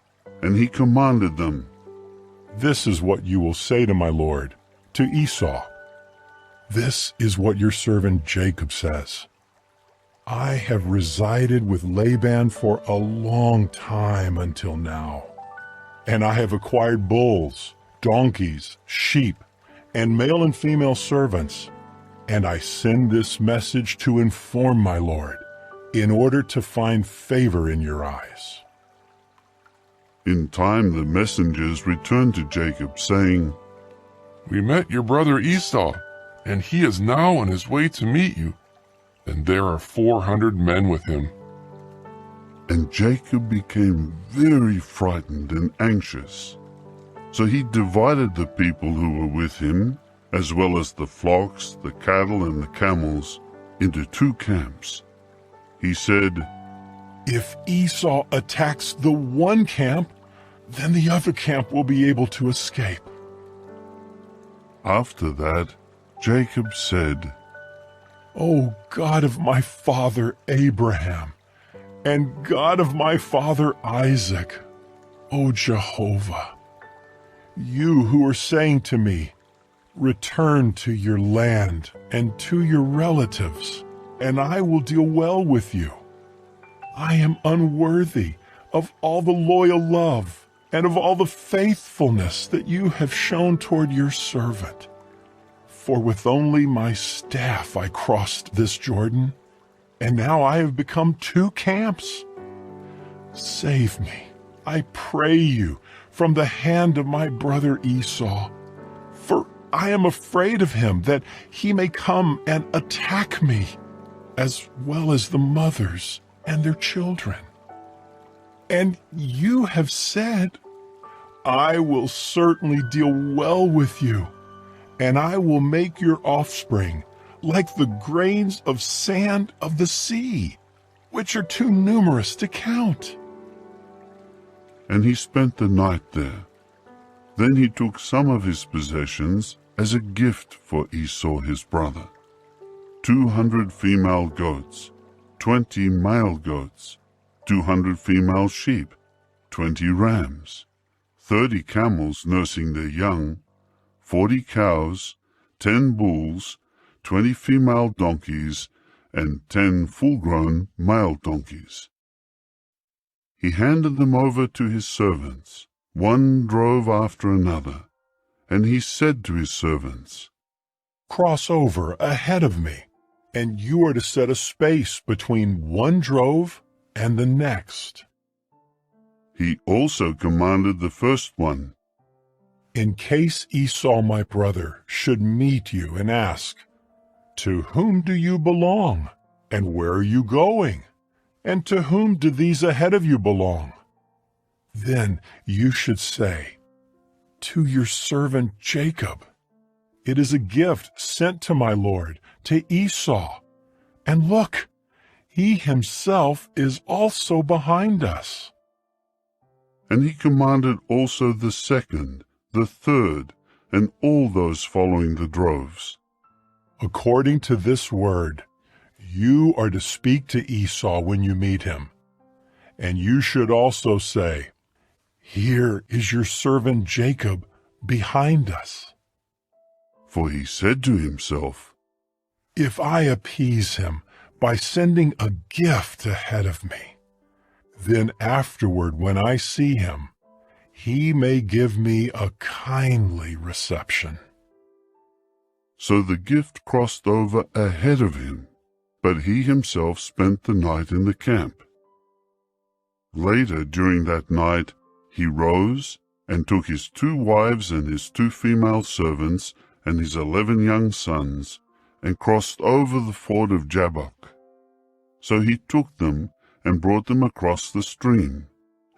and he commanded them, "This is what you will say to my lord, to Esau. This is what your servant Jacob says. I have resided with Laban for a long time until now, and I have acquired bulls, donkeys, sheep, and male and female servants, and I send this message to inform my lord, in order to find favor in your eyes." In time the messengers returned to Jacob, saying, "We met your brother Esau, and he is now on his way to meet you, and there are 400 men with him." And Jacob became very frightened and anxious. So he divided the people who were with him, as well as the flocks, the cattle, and the camels, into 2 camps. He said, "If Esau attacks the one camp, then the other camp will be able to escape." After that, Jacob said, "O God of my father Abraham, and God of my father Isaac, O Jehovah, you who are saying to me, 'Return to your land and to your relatives, and I will deal well with you,' I am unworthy of all the loyal love and of all the faithfulness that you have shown toward your servant. For with only my staff I crossed this Jordan, and now I have become 2 camps. Save me, I pray you, from the hand of my brother Esau. For I am afraid of him, that he may come and attack me, as well as the mothers and their children. And you have said, I will certainly deal well with you, and I will make your offspring like the grains of sand of the sea, which are too numerous to count. And he spent the night there. Then he took some of his possessions as a gift for Esau his brother, 200 female goats, 20 male goats, 200 female sheep, 20 rams, 30 camels nursing their young, 40 cows, 10 bulls, 20 female donkeys, and 10 full-grown male donkeys. He handed them over to his servants, one drove after another, and he said to his servants, Cross over ahead of me, and you are to set a space between one drove and the next. He also commanded the first one, In case Esau my brother should meet you and ask, To whom do you belong, and where are you going? And to whom do these ahead of you belong? Then you should say, To your servant Jacob. It is a gift sent to my lord, to Esau. And look, he himself is also behind us. And he commanded also the second, the third, and all those following the droves. According to this word, you are to speak to Esau when you meet him. And you should also say, Here is your servant Jacob behind us. For he said to himself, If I appease him by sending a gift ahead of me, then afterward when I see him, he may give me a kindly reception. So the gift crossed over ahead of him, but he himself spent the night in the camp. Later during that night he rose and took his 2 wives and his 2 female servants and his 11 young sons, and crossed over the ford of Jabbok. So he took them and brought them across the stream,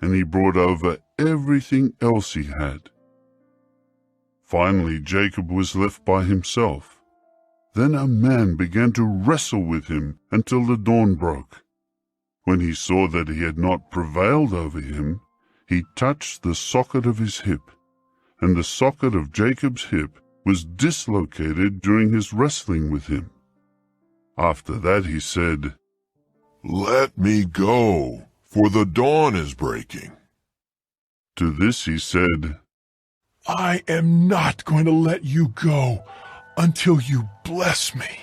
and he brought over everything else he had. Finally Jacob was left by himself. Then a man began to wrestle with him until the dawn broke. When he saw that he had not prevailed over him, he touched the socket of his hip, and the socket of Jacob's hip was dislocated during his wrestling with him. After that he said, Let me go, for the dawn is breaking. To this he said, I am not going to let you go until you bless me.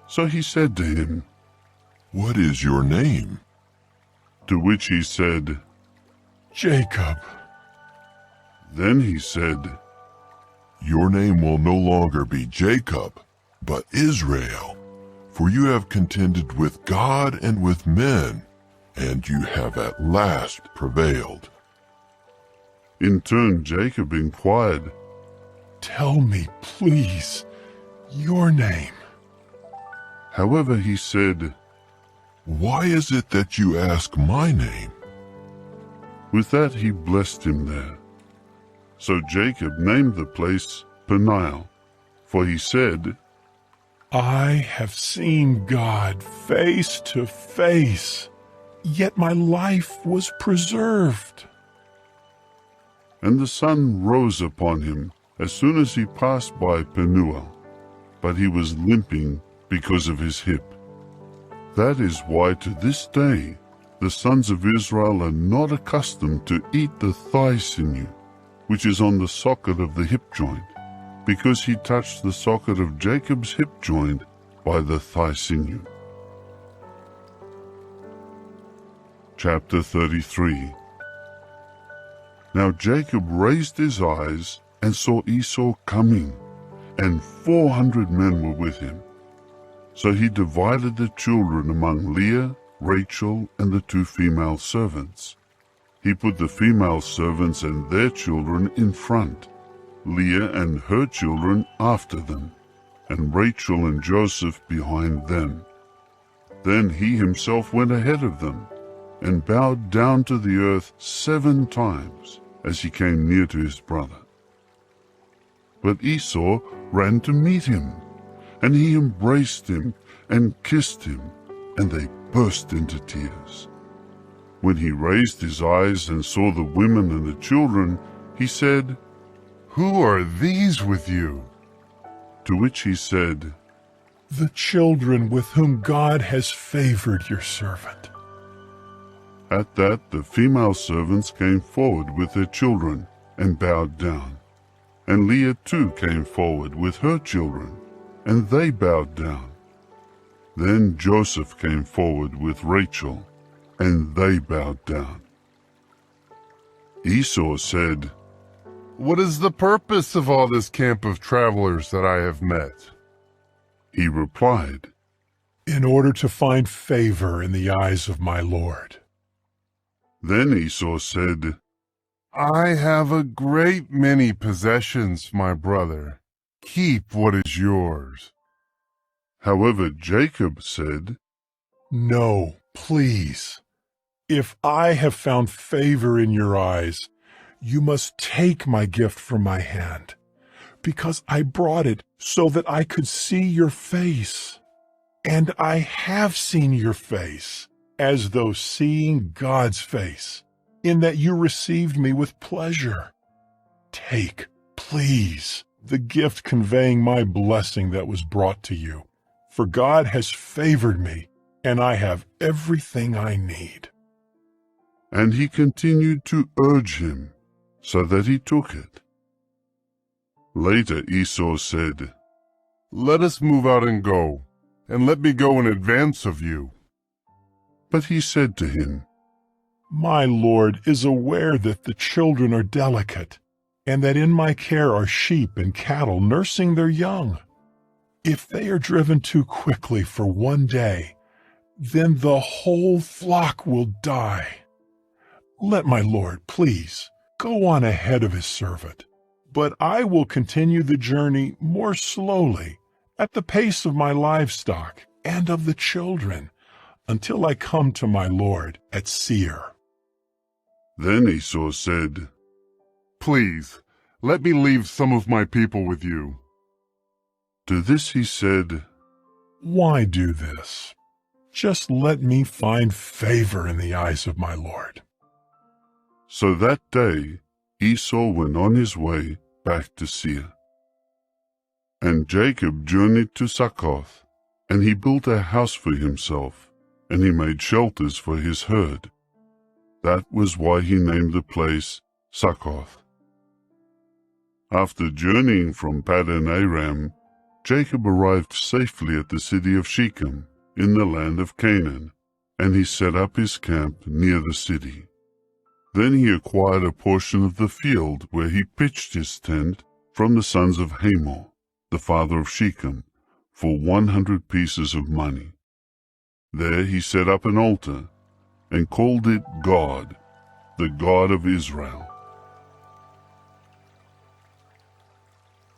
So he said to him, What is your name? To which he said, Jacob. Then he said, Your name will no longer be Jacob, but Israel, for you have contended with God and with men, and you have at last prevailed. In turn Jacob inquired, Tell me, please, your name. However he said, Why is it that you ask my name? With that he blessed him there. So Jacob named the place Peniel, for he said, I have seen God face to face, yet my life was preserved. And the sun rose upon him as soon as he passed by Penuel, but he was limping because of his hip. That is why to this day the sons of Israel are not accustomed to eat the thigh sinew, which is on the socket of the hip joint, because he touched the socket of Jacob's hip joint by the thigh sinew. Chapter 33. Now Jacob raised his eyes and saw Esau coming, and 400 men were with him. So he divided the children among Leah, Rachel, and the 2 female servants. He put the female servants and their children in front, Leah and her children after them, and Rachel and Joseph behind them. Then he himself went ahead of them, and bowed down to the earth 7 times as he came near to his brother. But Esau ran to meet him, and he embraced him and kissed him, and they burst into tears. When he raised his eyes and saw the women and the children, he said, "Who are these with you?" To which he said, "The children with whom God has favored your servant." At that the female servants came forward with their children and bowed down. And Leah too came forward with her children, and they bowed down. Then Joseph came forward with Rachel, and they bowed down. Esau said, "What is the purpose of all this camp of travelers that I have met?" He replied, "In order to find favor in the eyes of my Lord." Then Esau said, "I have a great many possessions, my brother. Keep what is yours." However, Jacob said, "No, please. If I have found favor in your eyes, you must take my gift from my hand, because I brought it so that I could see your face. And I have seen your face, as though seeing God's face, in that you received me with pleasure. Take, please, the gift conveying my blessing that was brought to you, for God has favored me, and I have everything I need." And he continued to urge him, so that he took it. Later Esau said, "Let us move out and go, and let me go in advance of you." But he said to him, "My Lord is aware that the children are delicate, and that in my care are sheep and cattle nursing their young. If they are driven too quickly for one day, then the whole flock will die. Let my Lord, please, go on ahead of his servant, but I will continue the journey more slowly, at the pace of my livestock and of the children, until I come to my Lord at Seir." Then Esau said, "Please, let me leave some of my people with you." To this he said, "Why do this? Just let me find favor in the eyes of my Lord." So that day Esau went on his way back to Seir. And Jacob journeyed to Succoth, and he built a house for himself, and he made shelters for his herd. That was why he named the place Succoth. After journeying from Paddan Aram, Jacob arrived safely at the city of Shechem in the land of Canaan, and he set up his camp near the city. Then he acquired a portion of the field where he pitched his tent from the sons of Hamor, the father of Shechem, for 100 pieces of money. There he set up an altar and called it God, the God of Israel.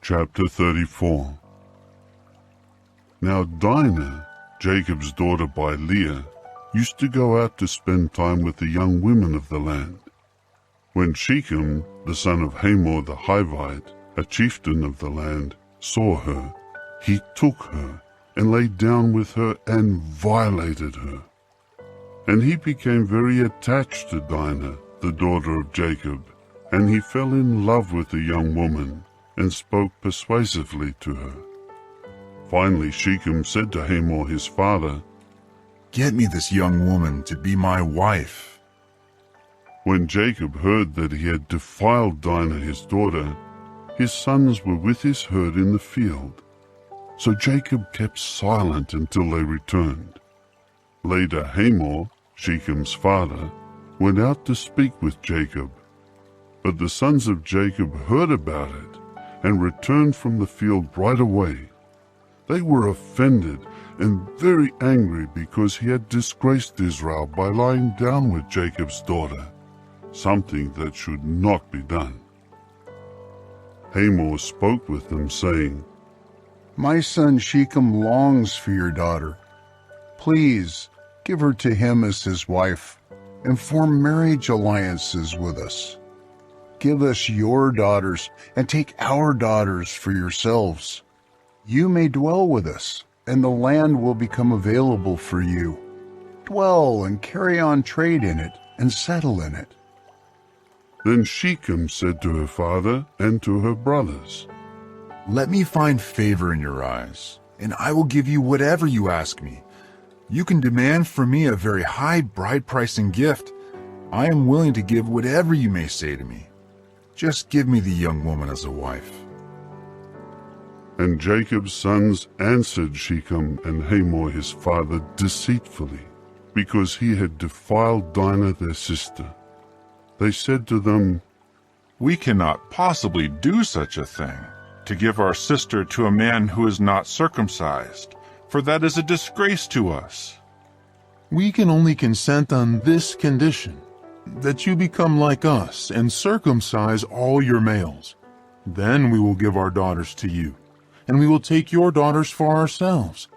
Chapter 34. Now Dinah, Jacob's daughter by Leah, used to go out to spend time with the young women of the land. When Shechem, the son of Hamor the Hivite, a chieftain of the land, saw her, he took her and lay down with her and violated her. And he became very attached to Dinah, the daughter of Jacob, and he fell in love with the young woman and spoke persuasively to her. Finally Shechem said to Hamor his father, "Get me this young woman to be my wife." When Jacob heard that he had defiled Dinah his daughter, his sons were with his herd in the field. So Jacob kept silent until they returned. Later Hamor, Shechem's father, went out to speak with Jacob. But the sons of Jacob heard about it and returned from the field right away. They were offended and very angry because he had disgraced Israel by lying down with Jacob's daughter. something that should not be done. Hamor spoke with them, saying, My son Shechem longs for your daughter. Please give her to him as his wife, and form marriage alliances with us. Give us your daughters, and take our daughters for yourselves. You may dwell with us, and the land will become available for you. Dwell and carry on trade in it, and settle in it. Then Shechem said to her father and to her brothers, Let me find favor in your eyes, and I will give you whatever you ask me. You can demand from me a very high bride price and gift. I am willing to give whatever you may say to me. Just give me the young woman as a wife. And Jacob's sons answered Shechem and Hamor his father deceitfully, because he had defiled Dinah their sister. They said to them, We cannot possibly do such a thing, to give our sister to a man who is not circumcised, for that is a disgrace to us. We can only consent on this condition, that you become like us and circumcise all your males. Then we will give our daughters to you, and we will take your daughters for ourselves,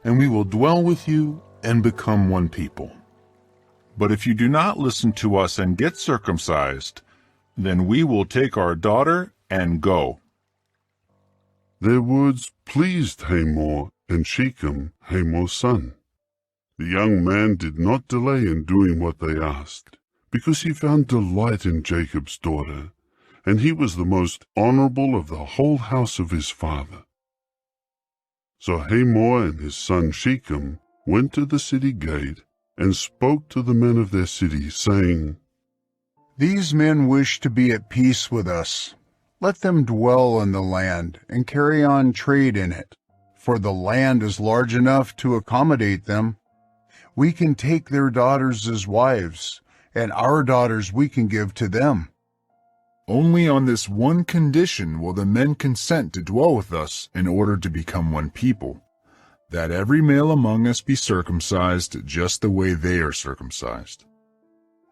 and we will dwell with you and become one people. But if you do not listen to us and get circumcised, then we will take our daughter and go. Their words pleased Hamor and Shechem, Hamor's son. The young man did not delay in doing what they asked, because he found delight in Jacob's daughter, and he was the most honorable of the whole house of his father. So Hamor and his son Shechem went to the city gate and spoke to the men of their city, saying, These men wish to be at peace with us. Let them dwell in the land and carry on trade in it, for the land is large enough to accommodate them. We can take their daughters as wives, and our daughters we can give to them. Only on this one condition will the men consent to dwell with us in order to become one people, that every male among us be circumcised just the way they are circumcised.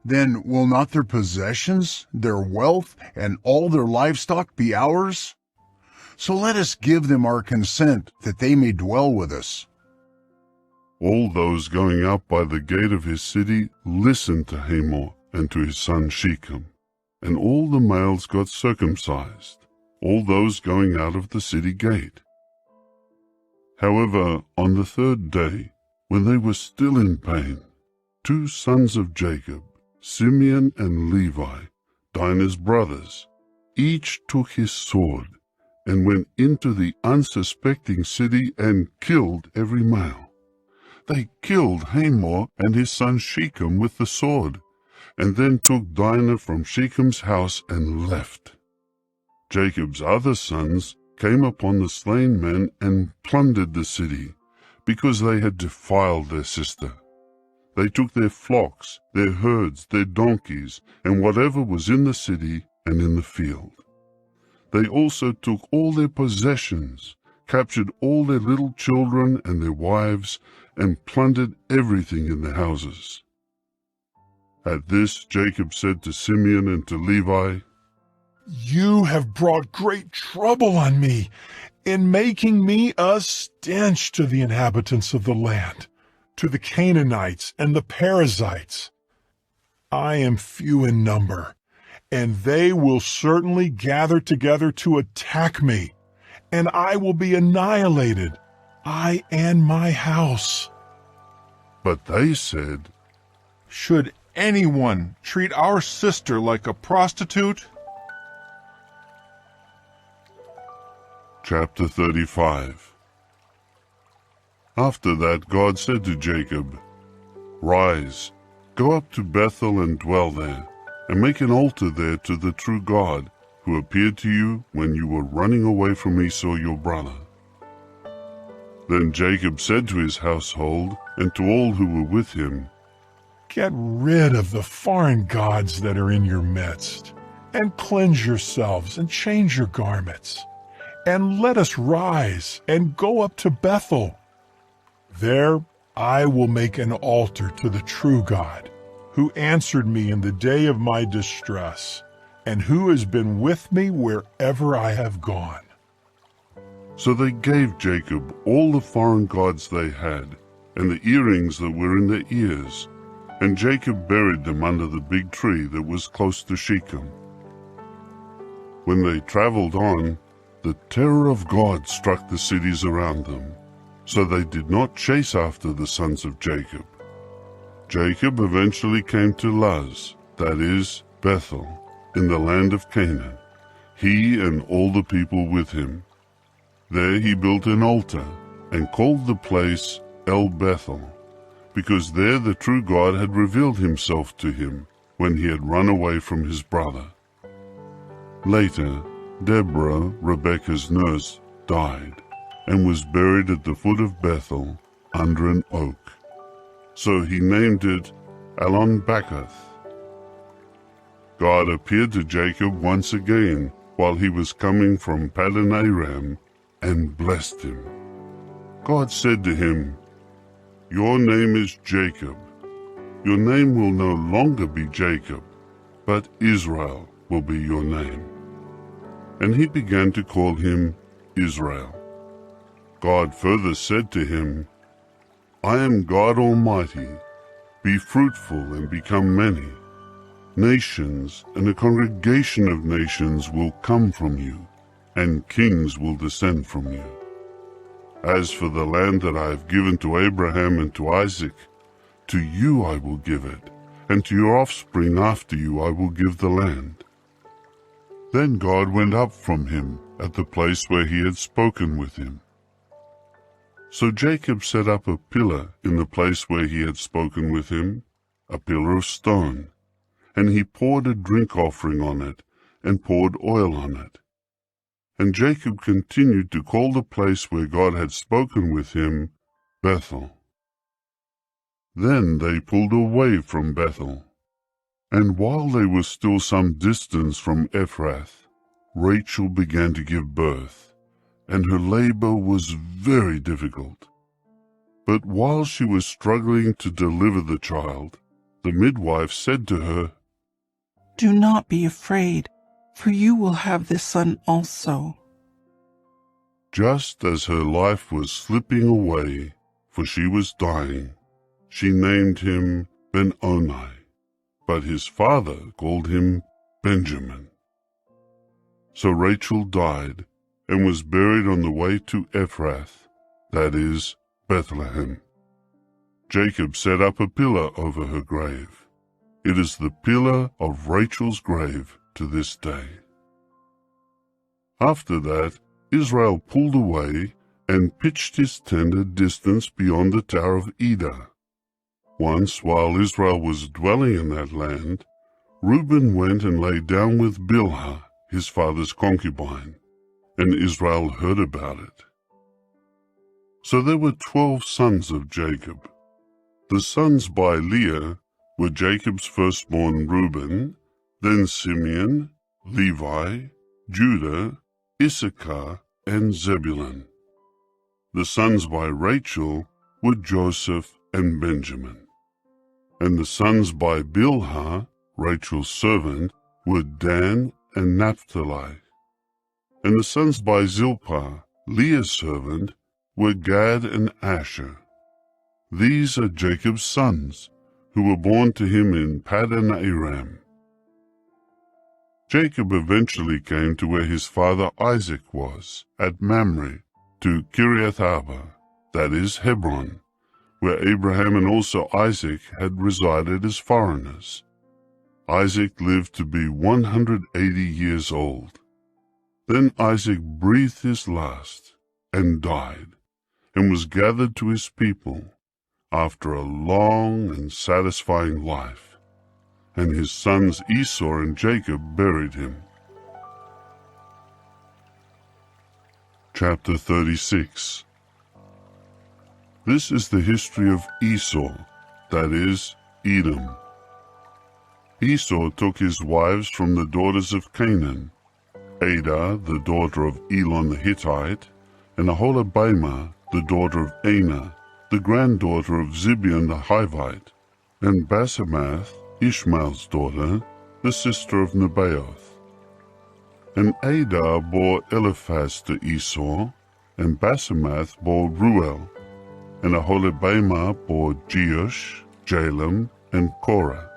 Then will not their possessions, their wealth, and all their livestock be ours? So let us give them our consent, that they may dwell with us. All those going up by the gate of his city listened to Hamor and to his son Shechem, and all the males got circumcised, all those going out of the city gate. However, on the third day, when they were still in pain, 2 sons of Jacob, Simeon and Levi, Dinah's brothers, each took his sword and went into the unsuspecting city and killed every male. They killed Hamor and his son Shechem with the sword, and then took Dinah from Shechem's house and left. Jacob's other sons came upon the slain men and plundered the city, because they had defiled their sister. They took their flocks, their herds, their donkeys, and whatever was in the city and in the field. They also took all their possessions, captured all their little children and their wives, and plundered everything in the houses. At this Jacob said to Simeon and to Levi, You have brought great trouble on me in making me a stench to the inhabitants of the land, to the Canaanites and the Perizzites. I am few in number, and they will certainly gather together to attack me, and I will be annihilated, I and my house. But they said, Should anyone treat our sister like a prostitute? Chapter 35. After that God said to Jacob, Rise, go up to Bethel and dwell there, and make an altar there to the true God, who appeared to you when you were running away from Esau your brother. Then Jacob said to his household and to all who were with him, Get rid of the foreign gods that are in your midst, and cleanse yourselves and change your garments, and let us rise and go up to Bethel. There I will make an altar to the true God, who answered me in the day of my distress, and who has been with me wherever I have gone. So they gave Jacob all the foreign gods they had, and the earrings that were in their ears, and Jacob buried them under the big tree that was close to Shechem. When they traveled on, the terror of God struck the cities around them, so they did not chase after the sons of Jacob. Jacob eventually came to Luz, that is, Bethel, in the land of Canaan, he and all the people with him. There he built an altar and called the place El Bethel, because there the true God had revealed himself to him when he had run away from his brother. Later, Deborah, Rebekah's nurse, died and was buried at the foot of Bethel under an oak. So he named it Allon-Bachuth. God appeared to Jacob once again while he was coming from Paddan Aram and blessed him. God said to him, "Your name is Jacob. Your name will no longer be Jacob, but Israel will be your name." And he began to call him Israel. God further said to him, "I am God Almighty. Be fruitful and become many. Nations and a congregation of nations will come from you, and kings will descend from you. As for the land that I have given to Abraham and to Isaac, to you I will give it, and to your offspring after you I will give the land." Then God went up from him at the place where he had spoken with him. So Jacob set up a pillar in the place where he had spoken with him, a pillar of stone, and he poured a drink offering on it and poured oil on it. And Jacob continued to call the place where God had spoken with him Bethel. Then they pulled away from Bethel. And while they were still some distance from Ephrath, Rachel began to give birth, and her labor was very difficult. But while she was struggling to deliver the child, the midwife said to her, "Do not be afraid, for you will have this son also." Just as her life was slipping away, for she was dying, she named him Ben-Oni, but his father called him Benjamin. So Rachel died and was buried on the way to Ephrath, that is, Bethlehem. Jacob set up a pillar over her grave. It is the pillar of Rachel's grave to this day. After that, Israel pulled away and pitched his tent a distance beyond the Tower of Eder. Once, while Israel was dwelling in that land, Reuben went and lay down with Bilhah, his father's concubine, and Israel heard about it. So there were 12 sons of Jacob. The sons by Leah were Jacob's firstborn Reuben, then Simeon, Levi, Judah, Issachar, and Zebulun. The sons by Rachel were Joseph and Benjamin. And the sons by Bilhah, Rachel's servant, were Dan and Naphtali. And the sons by Zilpah, Leah's servant, were Gad and Asher. These are Jacob's sons, who were born to him in Paddan Aram. Jacob eventually came to where his father Isaac was, at Mamre, to Kiriath Arba, that is, Hebron, where Abraham and also Isaac had resided as foreigners. Isaac lived to be 180 years old. Then Isaac breathed his last and died, and was gathered to his people after a long and satisfying life, and his sons Esau and Jacob buried him. Chapter 36. This is the history of Esau, that is, Edom. Esau took his wives from the daughters of Canaan, Adah, the daughter of Elon the Hittite, and Aholibamah, the daughter of Anah, the granddaughter of Zibeon the Hivite, and Basemath, Ishmael's daughter, the sister of Nebaioth. And Adah bore Eliphaz to Esau, and Basemath bore Ruel, and Aholibamah bore Jeush, Jalam, and Korah.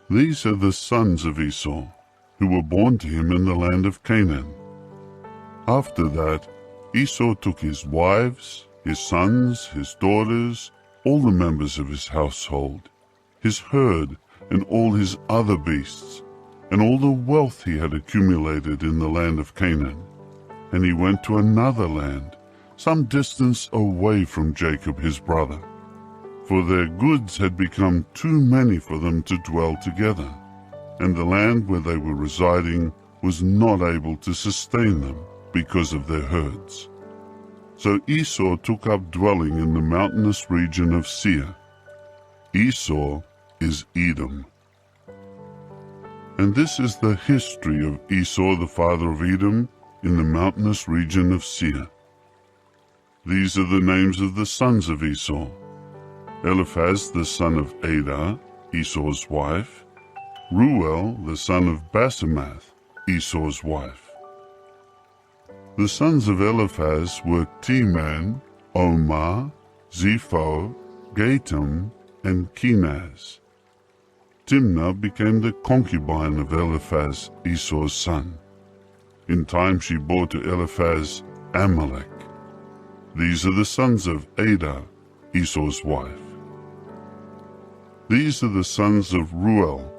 These are the sons of Esau, who were born to him in the land of Canaan. After that, Esau took his wives, his sons, his daughters, all the members of his household, his herd, and all his other beasts, and all the wealth he had accumulated in the land of Canaan. And he went to another land, some distance away from Jacob his brother, for their goods had become too many for them to dwell together, and the land where they were residing was not able to sustain them because of their herds. So Esau took up dwelling in the mountainous region of Seir. Esau is Edom. And this is the history of Esau the father of Edom in the mountainous region of Seir. These are the names of the sons of Esau: Eliphaz the son of Adah, Esau's wife; Ruel the son of Basemath, Esau's wife. The sons of Eliphaz were Teman, Omar, Zepho, Gatam, and Kenaz. Timnah became the concubine of Eliphaz, Esau's son. In time she bore to Eliphaz Amalek. These are the sons of Adah, Esau's wife. These are the sons of Ruel: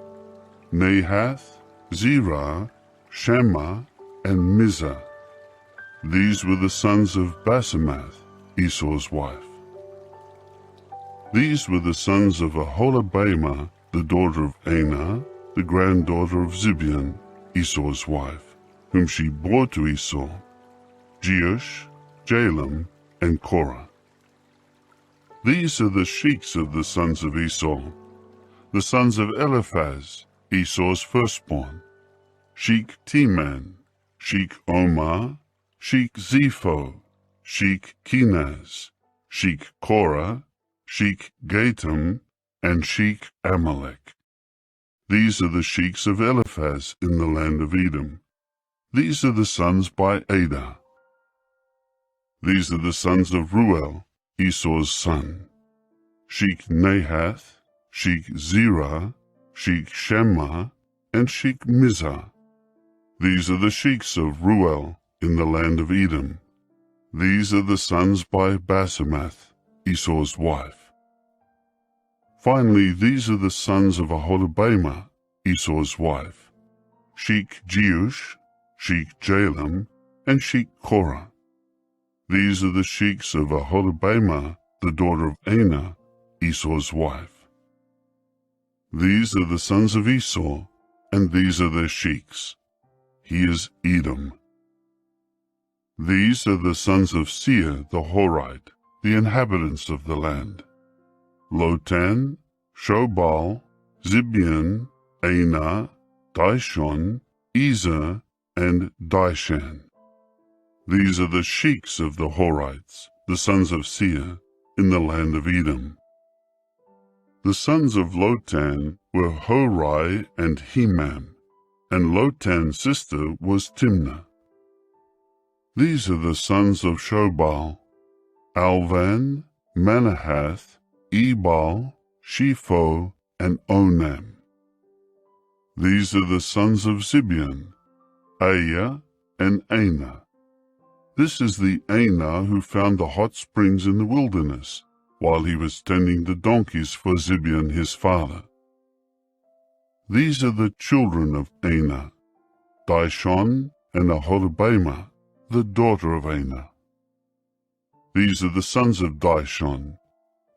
Nahath, Zerah, Shammah, and Mizah. These were the sons of Basemath, Esau's wife. These were the sons of Aholibamah, the daughter of Anah, the granddaughter of Zibeon, Esau's wife, whom she bore to Esau: Jeush, Jalam, and Korah. These are the sheiks of the sons of Esau, the sons of Eliphaz, Esau's firstborn: Sheik Teman, Sheik Omar, Sheik Zepho, Sheik Kenaz, Sheik Korah, Sheik Gatam, and Sheik Amalek. These are the sheiks of Eliphaz in the land of Edom. These are the sons by Adah. These are the sons of Ruel, Esau's son: Sheik Nahath, Sheik Zerah, Sheik Shammah, and Sheik Mizah. These are the sheiks of Ruel in the land of Edom. These are the sons by Basemath, Esau's wife. Finally, these are the sons of Aholibamah, Esau's wife: Sheik Jeush, Sheik Jalam, and Sheik Korah. These are the sheiks of Aholibamah, the daughter of Anah, Esau's wife. These are the sons of Esau, and these are their sheiks. He is Edom. These are the sons of Seir the Horite, the inhabitants of the land: Lotan, Shobal, Zibeon, Anah, Dishon, Ezer, and Dishan. These are the sheiks of the Horites, the sons of Seir, in the land of Edom. The sons of Lotan were Horai and Hemam, and Lotan's sister was Timnah. These are the sons of Shobal: Alvan, Manahath, Ebal, Shepho, and Onam. These are the sons of Zibeon: Aya and Anah. This is the Anah who found the hot springs in the wilderness, while he was tending the donkeys for Zibeon his father. These are the children of Anah: Dishon and Aholibamah, the daughter of Anah. These are the sons of Dishon: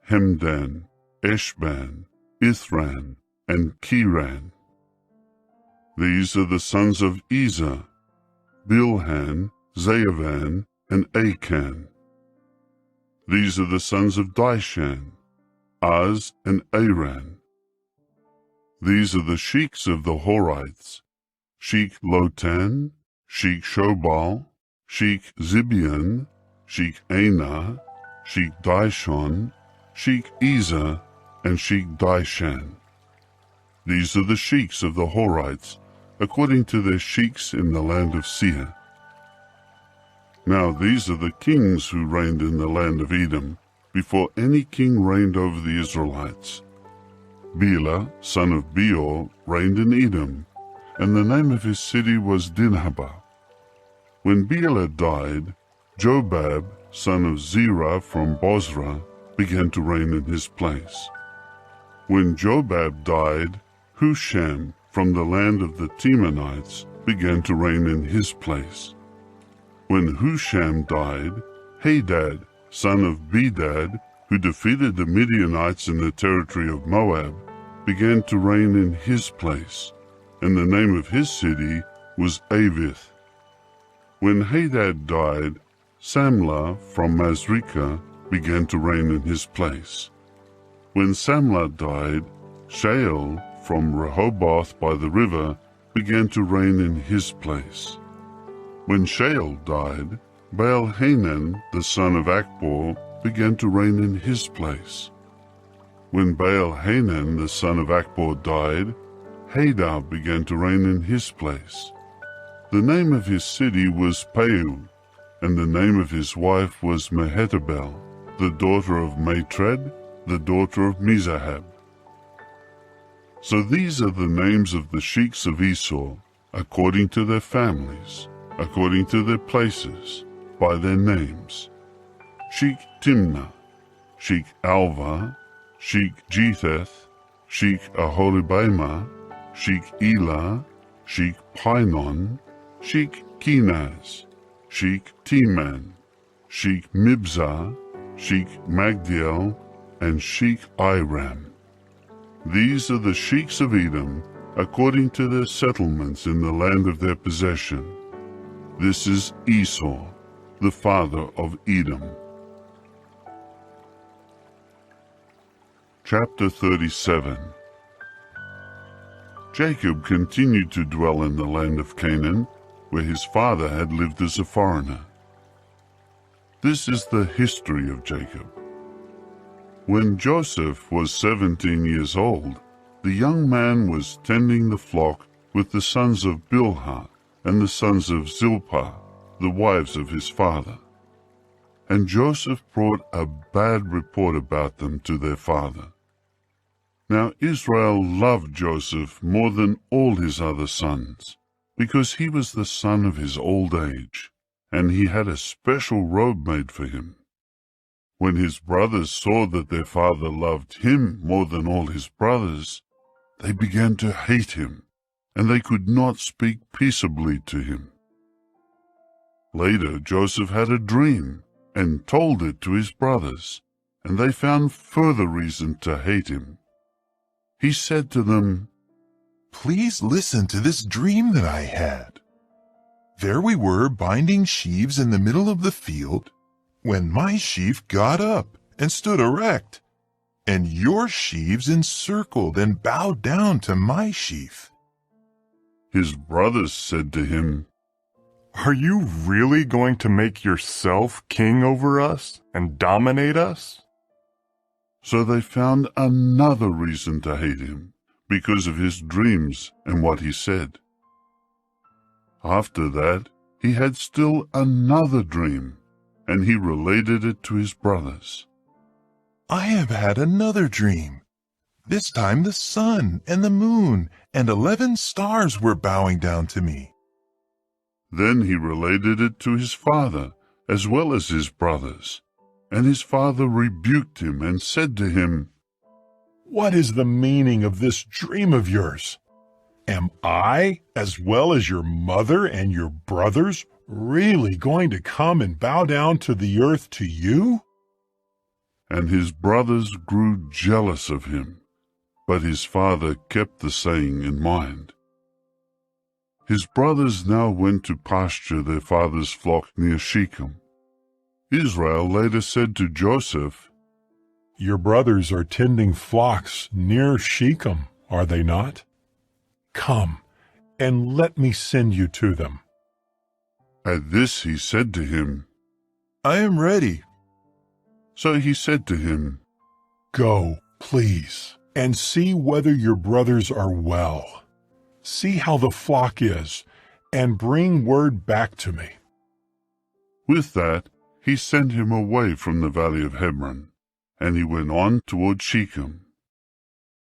Hemdan, Eshban, Ithran, and Kiran. These are the sons of Ezer: Bilhan, Zaavan, and Akan. These are the sons of Dishan: Az and Aran. These are the sheiks of the Horites: Sheik Lotan, Sheik Shobal, Sheik Zibeon, Sheik Anah, Sheik Dishon, Sheik Ezer, and Sheik Dishan. These are the sheiks of the Horites, according to their sheiks in the land of Seir. Now these are the kings who reigned in the land of Edom, before any king reigned over the Israelites. Bela, son of Beor, reigned in Edom, and the name of his city was Dinhabah. When Bela died, Jobab, son of Zerah from Bozrah, began to reign in his place. When Jobab died, Husham from the land of the Temanites began to reign in his place. When Husham died, Hadad, son of Bedad, who defeated the Midianites in the territory of Moab, began to reign in his place, and the name of his city was Avith. When Hadad died, Samlah from Masrekah began to reign in his place. When Samlah died, Shael from Rehoboth by the river began to reign in his place. When Shael died, Baal-Hanan, the son of Akbor, began to reign in his place. When Baal-Hanan, the son of Akbor, died, Hadar began to reign in his place. The name of his city was Peu, and the name of his wife was Mehetabel, the daughter of Matred, the daughter of Mizahab. So these are the names of the sheiks of Esau, according to their families, according to their places, by their names: Sheik Timnah, Sheik Alva, Sheik Jetheth, Sheik Aholibamah, Sheik Elah, Sheik Pinon, Sheik Kenaz, Sheik Teman, Sheik Mibzah, Sheik Magdiel, and Sheik Iram. These are the sheiks of Edom, according to their settlements in the land of their possession. This is Esau, the father of Edom. Chapter 37. Jacob continued to dwell in the land of Canaan, where his father had lived as a foreigner. This is the history of Jacob. When Joseph was 17 years old, the young man was tending the flock with the sons of Bilhah and the sons of Zilpah, the wives of his father. And Joseph brought a bad report about them to their father. Now Israel loved Joseph more than all his other sons, because he was the son of his old age, and he had a special robe made for him. When his brothers saw that their father loved him more than all his brothers, they began to hate him, and they could not speak peaceably to him. Later Joseph had a dream, and told it to his brothers, and they found further reason to hate him. He said to them, "Please listen to this dream that I had. There we were binding sheaves in the middle of the field, when my sheaf got up and stood erect, and your sheaves encircled and bowed down to my sheaf." His brothers said to him, "Are you really going to make yourself king over us and dominate us?" So they found another reason to hate him, because of his dreams and what he said. After that, he had still another dream, and he related it to his brothers. "I have had another dream. This time the sun and the moon and 11 stars were bowing down to me." Then he related it to his father, as well as his brothers. And his father rebuked him and said to him, "What is the meaning of this dream of yours? Am I, as well as your mother and your brothers, really going to come and bow down to the earth to you?" And his brothers grew jealous of him, but his father kept the saying in mind. His brothers now went to pasture their father's flock near Shechem. Israel later said to Joseph, "Your brothers are tending flocks near Shechem, are they not? Come, and let me send you to them." At this he said to him, "I am ready." So he said to him, "Go, please, and see whether your brothers are well. See how the flock is, and bring word back to me." With that, he sent him away from the valley of Hebron, and he went on toward Shechem.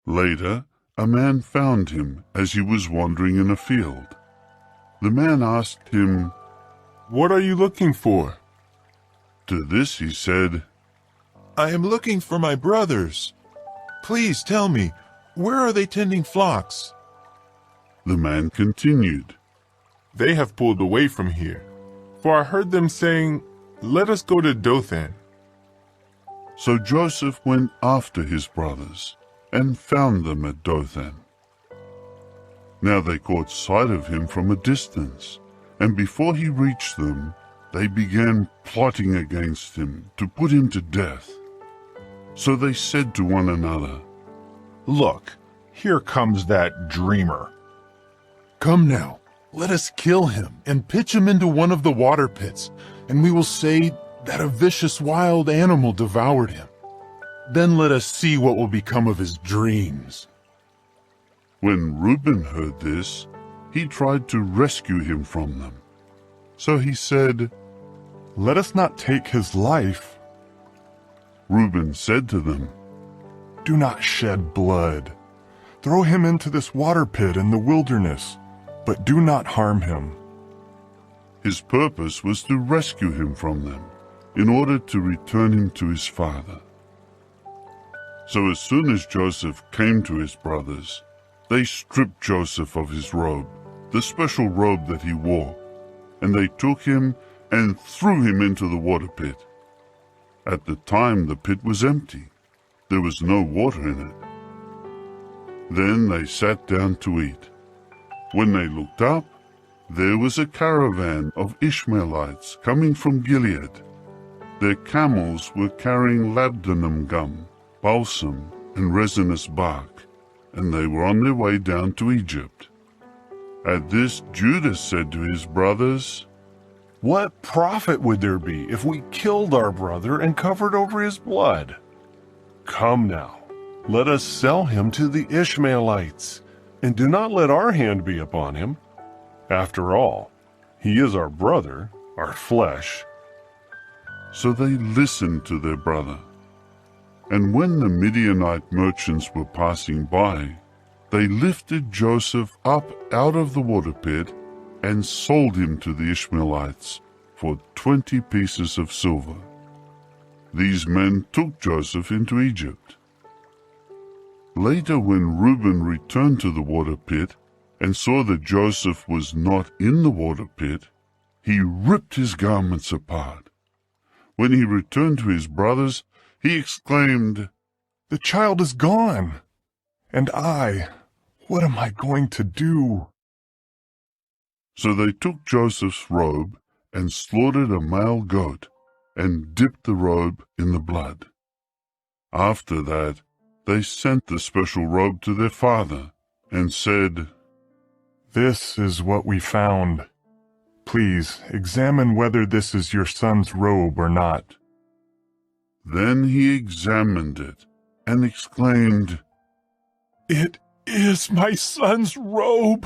Later, a man found him as he was wandering in a field. The man asked him, "What are you looking for?" To this he said, "I am looking for my brothers. Please tell me, where are they tending flocks?" The man continued, "They have pulled away from here, for I heard them saying, 'Let us go to Dothan.'" So Joseph went after his brothers and found them at Dothan. Now they caught sight of him from a distance, and before he reached them, they began plotting against him to put him to death. So they said to one another, "Look, here comes that dreamer. Come now, let us kill him and pitch him into one of the water pits, and we will say that a vicious wild animal devoured him. Then let us see what will become of his dreams." When Reuben heard this, he tried to rescue him from them. So he said, "Let us not take his life." Reuben said to them, "Do not shed blood. Throw him into this water pit in the wilderness, but do not harm him." His purpose was to rescue him from them, in order to return him to his father. So as soon as Joseph came to his brothers, they stripped Joseph of his robe, the special robe that he wore, and they took him and threw him into the water pit. At the time the pit was empty. There was no water in it. Then they sat down to eat. When they looked up, there was a caravan of Ishmaelites coming from Gilead. Their camels were carrying labdanum gum, balsam, and resinous bark, and they were on their way down to Egypt. At this, Judah said to his brothers, "What profit would there be if we killed our brother and covered over his blood? Come now, let us sell him to the Ishmaelites, and do not let our hand be upon him. After all, he is our brother, our flesh." So they listened to their brother. And when the Midianite merchants were passing by, they lifted Joseph up out of the water pit and sold him to the Ishmaelites for 20 pieces of silver. These men took Joseph into Egypt. Later, when Reuben returned to the water pit and saw that Joseph was not in the water pit, he ripped his garments apart. When he returned to his brothers, he exclaimed, "The child is gone, and what am I going to do?" So they took Joseph's robe and slaughtered a male goat and dipped the robe in the blood. After that, they sent the special robe to their father and said, "This is what we found. Please examine whether this is your son's robe or not." Then he examined it and exclaimed, "It is my son's robe.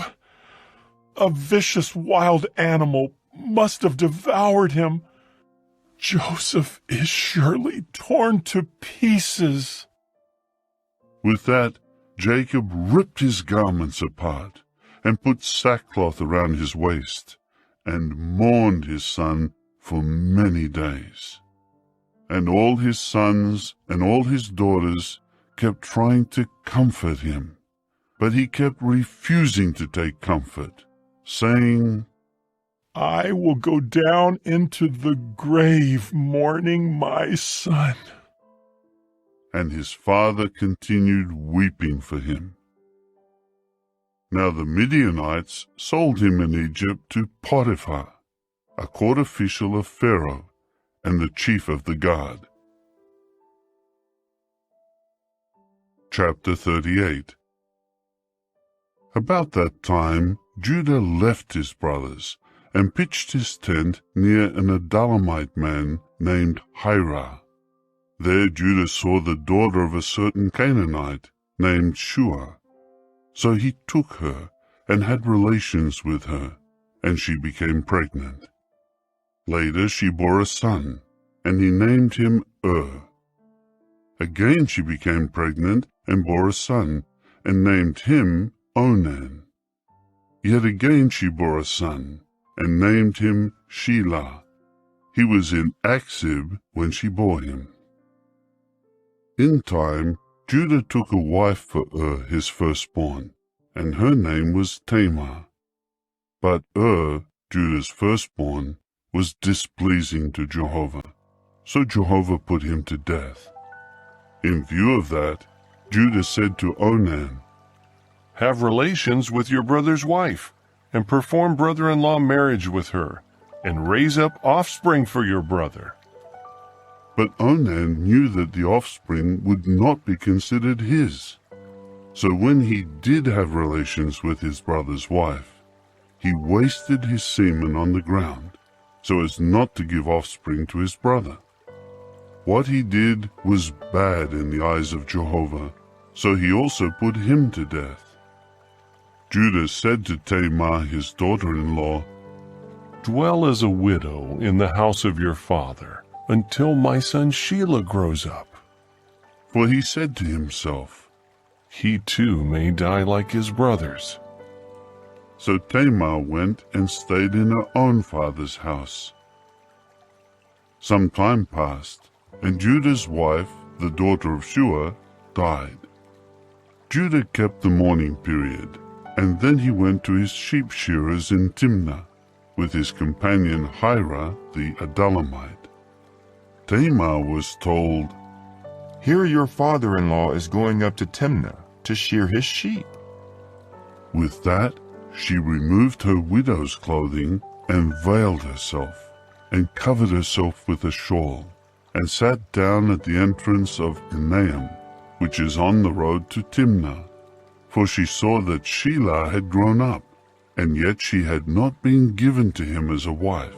A vicious wild animal must have devoured him. Joseph is surely torn to pieces." With that, Jacob ripped his garments apart and put sackcloth around his waist and mourned his son for many days. And all his sons and all his daughters kept trying to comfort him, but he kept refusing to take comfort, saying, "I will go down into the grave mourning my son." And his father continued weeping for him. Now the Midianites sold him in Egypt to Potiphar, a court official of Pharaoh and the chief of the guard. Chapter 38. About that time Judah left his brothers and pitched his tent near an Adullamite man named Hirah. There Judah saw the daughter of a certain Canaanite named Shua. So he took her and had relations with her, and she became pregnant. Later she bore a son, and he named him Again she became pregnant and bore a son, and named him Onan. Yet again she bore a son, and named him Shelah. He was in Achzib when she bore him. In time, Judah took a wife for his firstborn, and her name was Tamar. But Judah's firstborn, was displeasing to Jehovah, so Jehovah put him to death. In view of that, Judah said to Onan, "Have relations with your brother's wife, and perform brother-in-law marriage with her, and raise up offspring for your brother." But Onan knew that the offspring would not be considered his. So when he did have relations with his brother's wife, he wasted his semen on the ground, so as not to give offspring to his brother. What he did was bad in the eyes of Jehovah, so he also put him to death. Judah said to Tamar his daughter-in-law, "Dwell as a widow in the house of your father, until my son Shelah grows up." For he said to himself, "He too may die like his brothers." So Tamar went and stayed in her own father's house. Some time passed, and Judah's wife, the daughter of Shua, died. Judah kept the mourning period, and then he went to his sheep shearers in Timnah, with his companion Hira the Adullamite. Tamar was told, "Here your father-in-law is going up to Timnah to shear his sheep." With that, she removed her widow's clothing and veiled herself, and covered herself with a shawl, and sat down at the entrance of Enaim, which is on the road to Timnah, for she saw that Shelah had grown up, and yet she had not been given to him as a wife.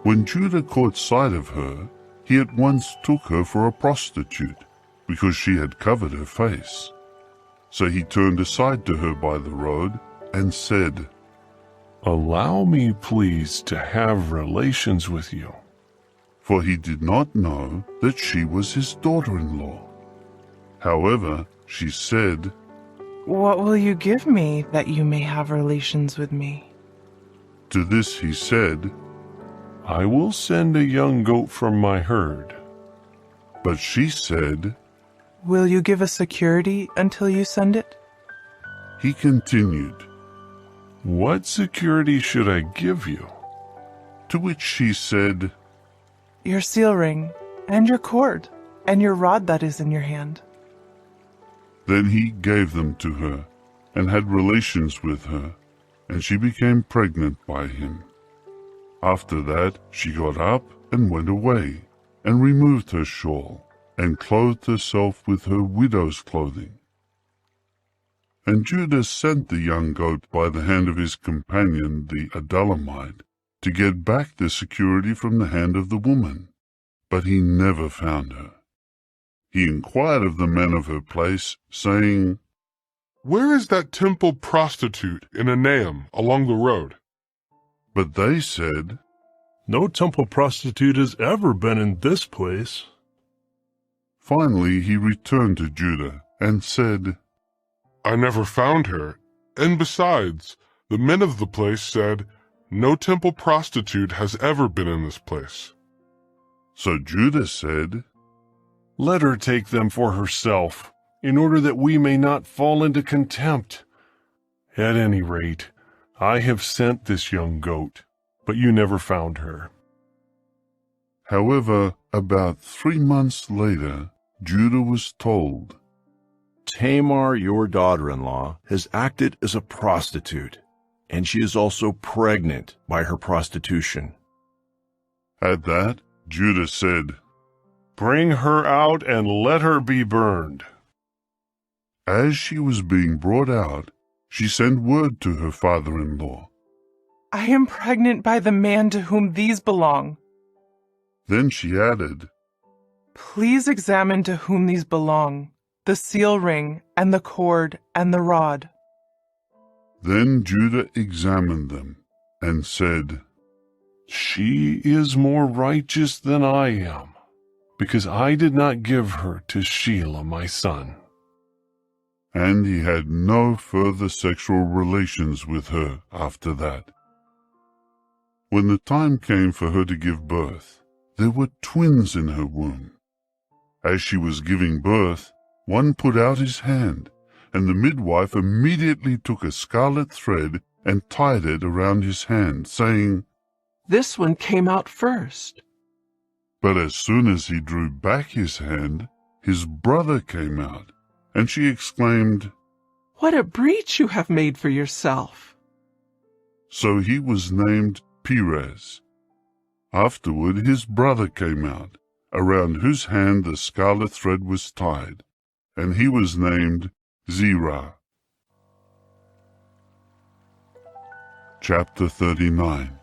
When Judah caught sight of her, he at once took her for a prostitute, because she had covered her face. So he turned aside to her by the road and said, "Allow me, please, to have relations with you." For he did not know that she was his daughter-in-law. However, she said, "What will you give me that you may have relations with me?" To this he said, "I will send a young goat from my herd." But she said, "Will you give us security until you send it?" He continued, "What security should I give you?" To which she said, "Your seal ring, and your cord, and your rod that is in your hand." Then he gave them to her, and had relations with her, and she became pregnant by him. After that she got up and went away, and removed her shawl, and clothed herself with her widow's clothing. And Judah sent the young goat by the hand of his companion the Adullamite, to get back the security from the hand of the woman, but he never found her. He inquired of the men of her place, saying, "Where is that temple prostitute in Enaim along the road?" But they said, "No temple prostitute has ever been in this place." Finally he returned to Judah and said, "I never found her, and besides, the men of the place said, 'No temple prostitute has ever been in this place.'" So Judah said, "Let her take them for herself, in order that we may not fall into contempt. At any rate, I have sent this young goat, but you never found her." However, about 3 months later, Judah was told, "Tamar, your daughter-in-law, has acted as a prostitute, and she is also pregnant by her prostitution." At that, Judah said, "Bring her out and let her be burned." As she was being brought out, she sent word to her father-in-law. "I am pregnant by the man to whom these belong." Then she added, "Please examine to whom these belong. the seal ring, and the cord, and the rod. Then Judah examined them and said, She is more righteous than I am, because I did not give her to Shelah my son. And he had no further sexual relations with her after that. When the time came for her to give birth, there were twins in her womb. As she was giving birth, one put out his hand, and the midwife immediately took a scarlet thread and tied it around his hand, saying, This one came out first. But as soon as he drew back his hand, his brother came out, and she exclaimed, What a breach you have made for yourself. So he was named Perez. Afterward his brother came out, around whose hand the scarlet thread was tied, and he was named Zerah. Chapter 39.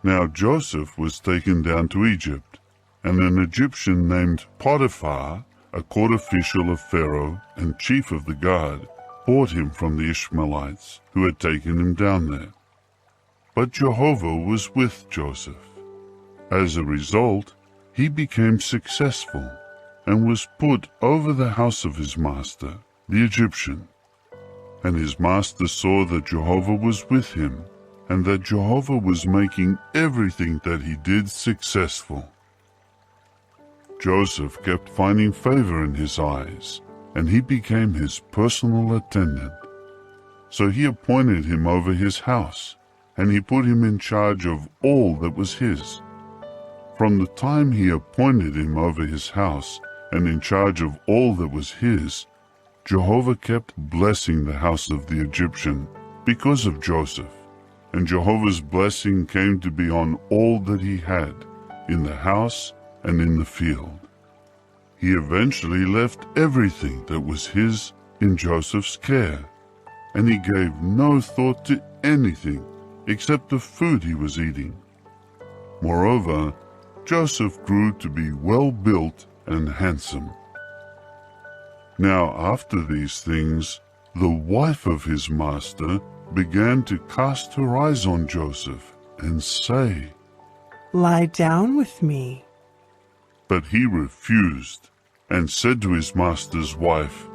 Now Joseph was taken down to Egypt, and an Egyptian named Potiphar, a court official of Pharaoh and chief of the guard, bought him from the Ishmaelites who had taken him down there. But Jehovah was with Joseph. As a result, he became successful and was put over the house of his master, the Egyptian. And his master saw that Jehovah was with him, and that Jehovah was making everything that he did successful. Joseph kept finding favor in his eyes, and he became his personal attendant. So he appointed him over his house, and he put him in charge of all that was his. From the time he appointed him over his house and in charge of all that was his, Jehovah kept blessing the house of the Egyptian because of Joseph, and Jehovah's blessing came to be on all that he had, in the house and in the field. He eventually left everything that was his in Joseph's care, and he gave no thought to anything except the food he was eating. Moreover, Joseph grew to be well-built and handsome. Now after these things, the wife of his master began to cast her eyes on Joseph and say, Lie down with me. But he refused and said to his master's wife,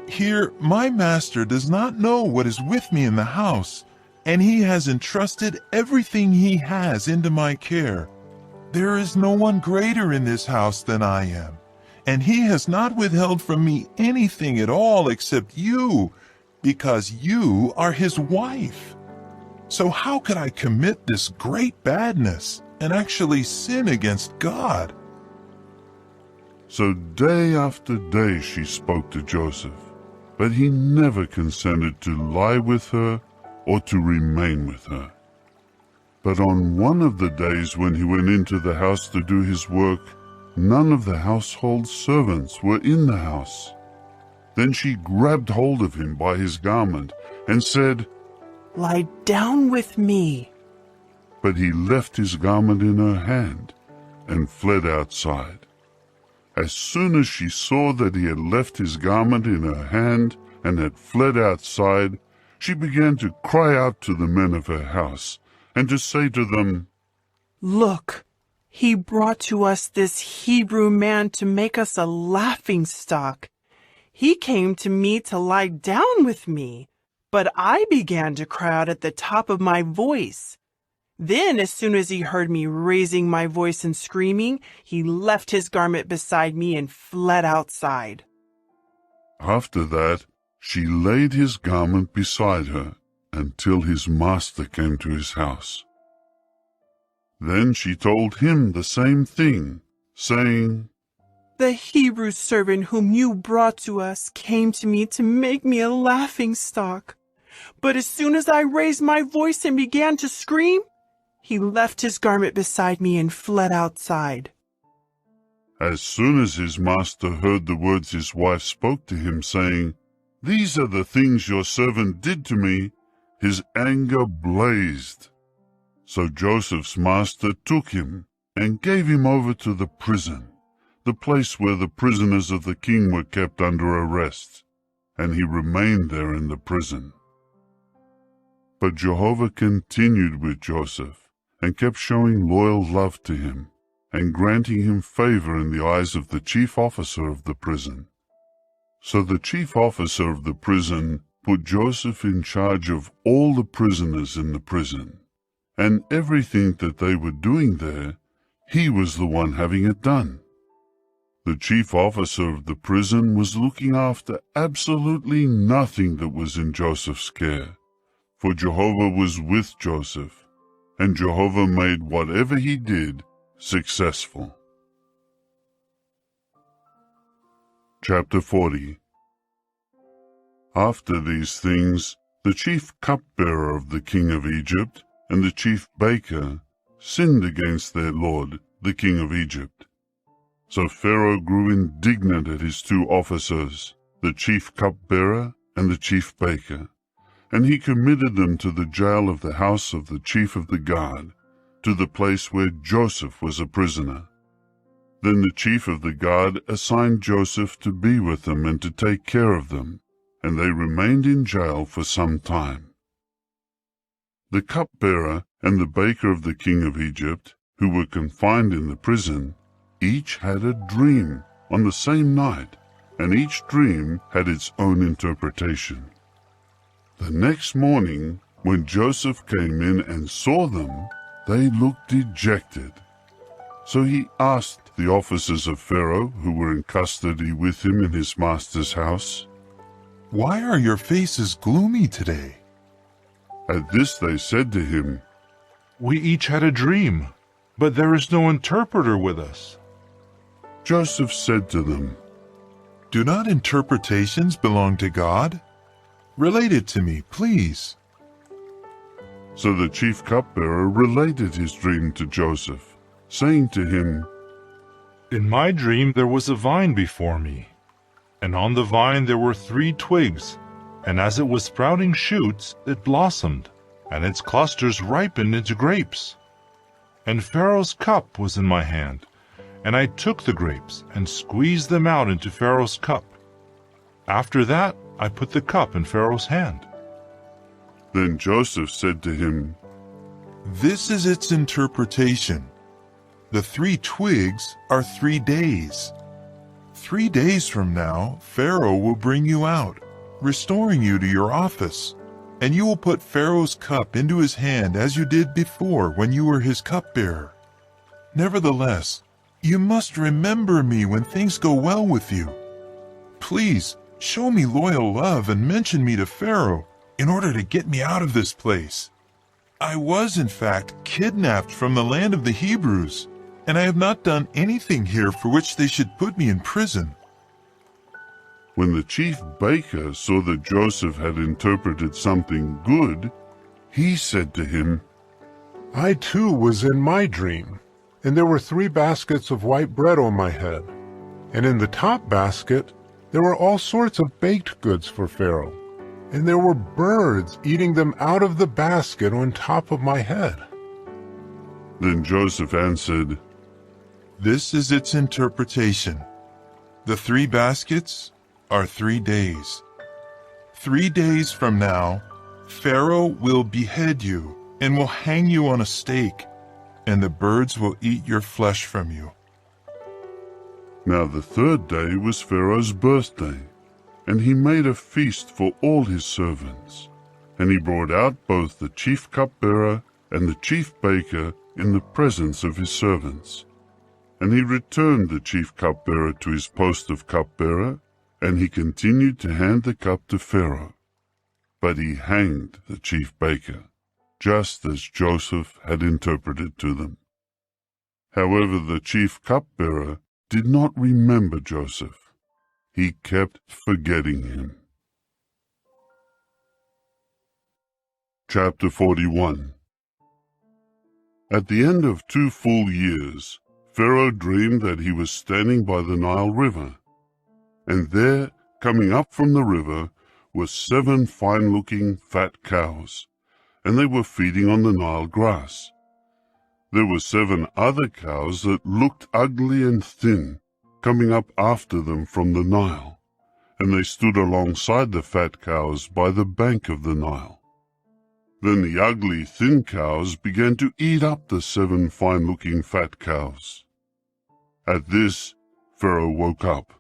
Here my master does not know what is with me in the house, and he has entrusted everything he has into my care. There is no one greater in this house than I am, and he has not withheld from me anything at all except you, because you are his wife. So how could I commit this great badness and actually sin against God? So day after day she spoke to Joseph, but he never consented to lie with her or to remain with her. But on one of the days when he went into the house to do his work, none of the household servants were in the house. Then she grabbed hold of him by his garment and said, Lie down with me. But he left his garment in her hand and fled outside. As soon as she saw that he had left his garment in her hand and had fled outside, she began to cry out to the men of her house and to say to them, Look, he brought to us this Hebrew man to make us a laughingstock. He came to me to lie down with me, but I began to cry out at the top of my voice. Then, as soon as he heard me raising my voice and screaming, he left his garment beside me and fled outside. After that, she laid his garment beside her until his master came to his house. Then she told him the same thing, saying, The Hebrew servant whom you brought to us came to me to make me a laughingstock. But as soon as I raised my voice and began to scream, he left his garment beside me and fled outside. As soon as his master heard the words his wife spoke to him, saying, These are the things your servant did to me, his anger blazed. So Joseph's master took him and gave him over to the prison the place where the prisoners of the king were kept under arrest, and he remained there in the prison. But Jehovah continued with Joseph, and kept showing loyal love to him, and granting him favor in the eyes of the chief officer of the prison. So the chief officer of the prison put Joseph in charge of all the prisoners in the prison, and everything that they were doing there, he was the one having it done. The chief officer of the prison was looking after absolutely nothing that was in Joseph's care, for Jehovah was with Joseph, and Jehovah made whatever he did successful. Chapter 40. After these things, the chief cupbearer of the king of Egypt and the chief baker sinned against their lord, the king of Egypt. So Pharaoh grew indignant at his two officers, the chief cupbearer and the chief baker, and he committed them to the jail of the house of the chief of the guard, to the place where Joseph was a prisoner. Then the chief of the guard assigned Joseph to be with them and to take care of them, and they remained in jail for some time. The cupbearer and the baker of the king of Egypt, who were confined in the prison, each had a dream on the same night, and each dream had its own interpretation. The next morning, when Joseph came in and saw them, they looked dejected. So he asked the officers of Pharaoh, who were in custody with him in his master's house, "Why are your faces gloomy today?" At this they said to him, "We each had a dream, but there is no interpreter with us." Joseph said to them, "Do not interpretations belong to God? Relate it to me, please." So the chief cupbearer related his dream to Joseph, saying to him, "In my dream there was a vine before me, and on the vine there were 3 twigs, and as it was sprouting shoots, it blossomed, and its clusters ripened into grapes. And Pharaoh's cup was in my hand, and I took the grapes and squeezed them out into Pharaoh's cup. After that, I put the cup in Pharaoh's hand." Then Joseph said to him, "This is its interpretation. The 3 twigs are 3 days. 3 days from now, Pharaoh will bring you out, restoring you to your office, and you will put Pharaoh's cup into his hand as you did before when you were his cupbearer. Nevertheless, you must remember me when things go well with you. Please, show me loyal love and mention me to Pharaoh in order to get me out of this place. I was, in fact, kidnapped from the land of the Hebrews, and I have not done anything here for which they should put me in prison." When the chief baker saw that Joseph had interpreted something good, he said to him, "I too was in my dream, and there were 3 baskets of white bread on my head, and in the top basket there were all sorts of baked goods for Pharaoh, and there were birds eating them out of the basket on top of my head." Then Joseph answered, "This is its interpretation. The 3 baskets are 3 days. 3 days from now, Pharaoh will behead you and will hang you on a stake, and the birds will eat your flesh from you." Now the 3rd day was Pharaoh's birthday, and he made a feast for all his servants. And he brought out both the chief cupbearer and the chief baker in the presence of his servants. And he returned the chief cupbearer to his post of cupbearer, and he continued to hand the cup to Pharaoh. But he hanged the chief baker, just as Joseph had interpreted to them. However, the chief cupbearer did not remember Joseph. He kept forgetting him. Chapter 41. At the end of 2 full years, Pharaoh dreamed that he was standing by the Nile River, and there, coming up from the river, were 7 fine-looking fat cows, and they were feeding on the Nile grass. There were 7 other cows that looked ugly and thin, coming up after them from the Nile, and they stood alongside the fat cows by the bank of the Nile. Then the ugly, thin cows began to eat up the 7 fine-looking fat cows. At this, Pharaoh woke up.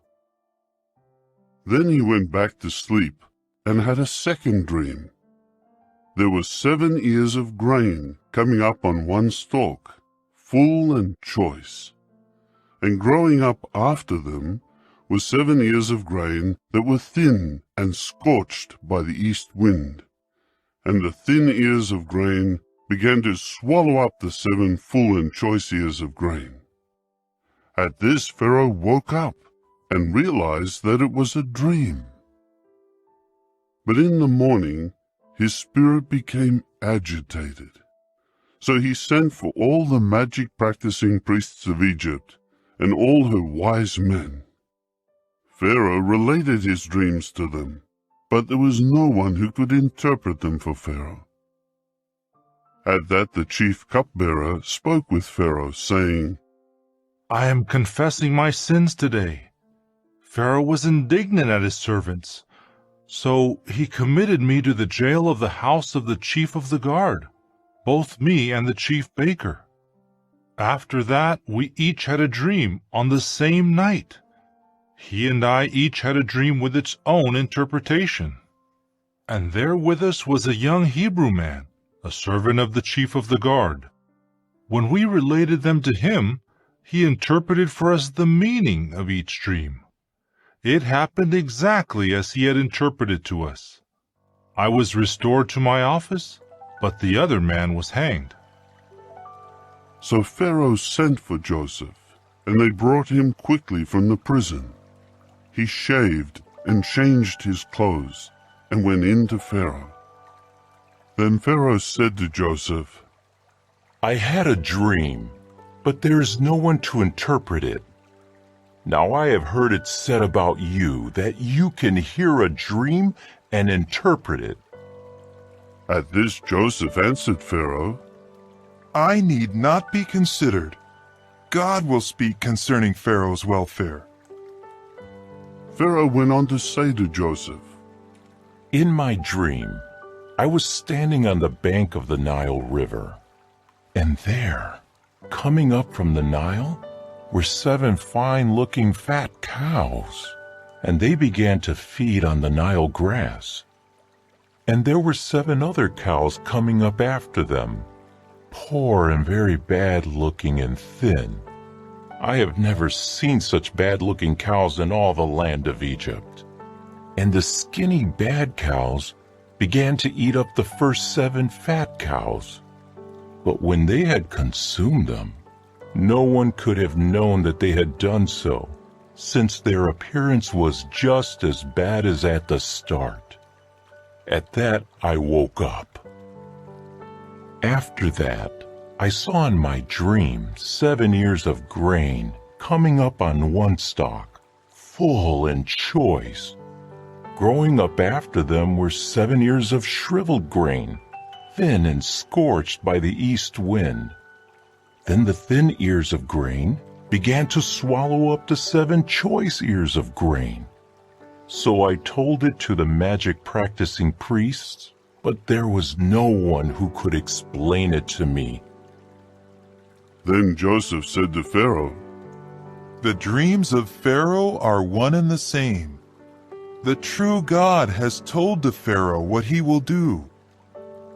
Then he went back to sleep and had a second dream. There were 7 ears of grain coming up on one stalk, full and choice. And growing up after them were 7 ears of grain that were thin and scorched by the east wind. And the thin ears of grain began to swallow up the 7 full and choice ears of grain. At this Pharaoh woke up and realized that it was a dream. But in the morning his spirit became agitated. So he sent for all the magic-practicing priests of Egypt and all her wise men. Pharaoh related his dreams to them, but there was no one who could interpret them for Pharaoh. At that the chief cupbearer spoke with Pharaoh, saying, I am confessing my sins today. Pharaoh was indignant at his servants, so he committed me to the jail of the house of the chief of the guard, both me and the chief baker. After that, we each had a dream on the same night. He and I each had a dream with its own interpretation. And there with us was a young Hebrew man, a servant of the chief of the guard. When we related them to him, he interpreted for us the meaning of each dream. It happened exactly as he had interpreted to us. I was restored to my office, but the other man was hanged. So Pharaoh sent for Joseph, and they brought him quickly from the prison. He shaved and changed his clothes and went in to Pharaoh. Then Pharaoh said to Joseph, I had a dream, but there is no one to interpret it. Now I have heard it said about you that you can hear a dream and interpret it. At this Joseph answered Pharaoh, I need not be considered. God will speak concerning Pharaoh's welfare. Pharaoh went on to say to Joseph, In my dream, I was standing on the bank of the Nile River, and there, coming up from the Nile, were 7 fine-looking fat cows, and they began to feed on the Nile grass. And there were 7 other cows coming up after them, poor and very bad-looking and thin. I have never seen such bad-looking cows in all the land of Egypt. And the skinny bad cows began to eat up the first 7 fat cows. But when they had consumed them, no one could have known that they had done so, since their appearance was just as bad as at the start. At that I woke up. After that, I saw in my dream 7 ears of grain coming up on one stalk, full and choice. Growing up after them were 7 ears of shriveled grain, thin and scorched by the east wind. Then the thin ears of grain began to swallow up the 7 choice ears of grain. So I told it to the magic-practicing priests, but there was no one who could explain it to me. Then Joseph said to Pharaoh, The dreams of Pharaoh are one and the same. The true God has told to Pharaoh what he will do.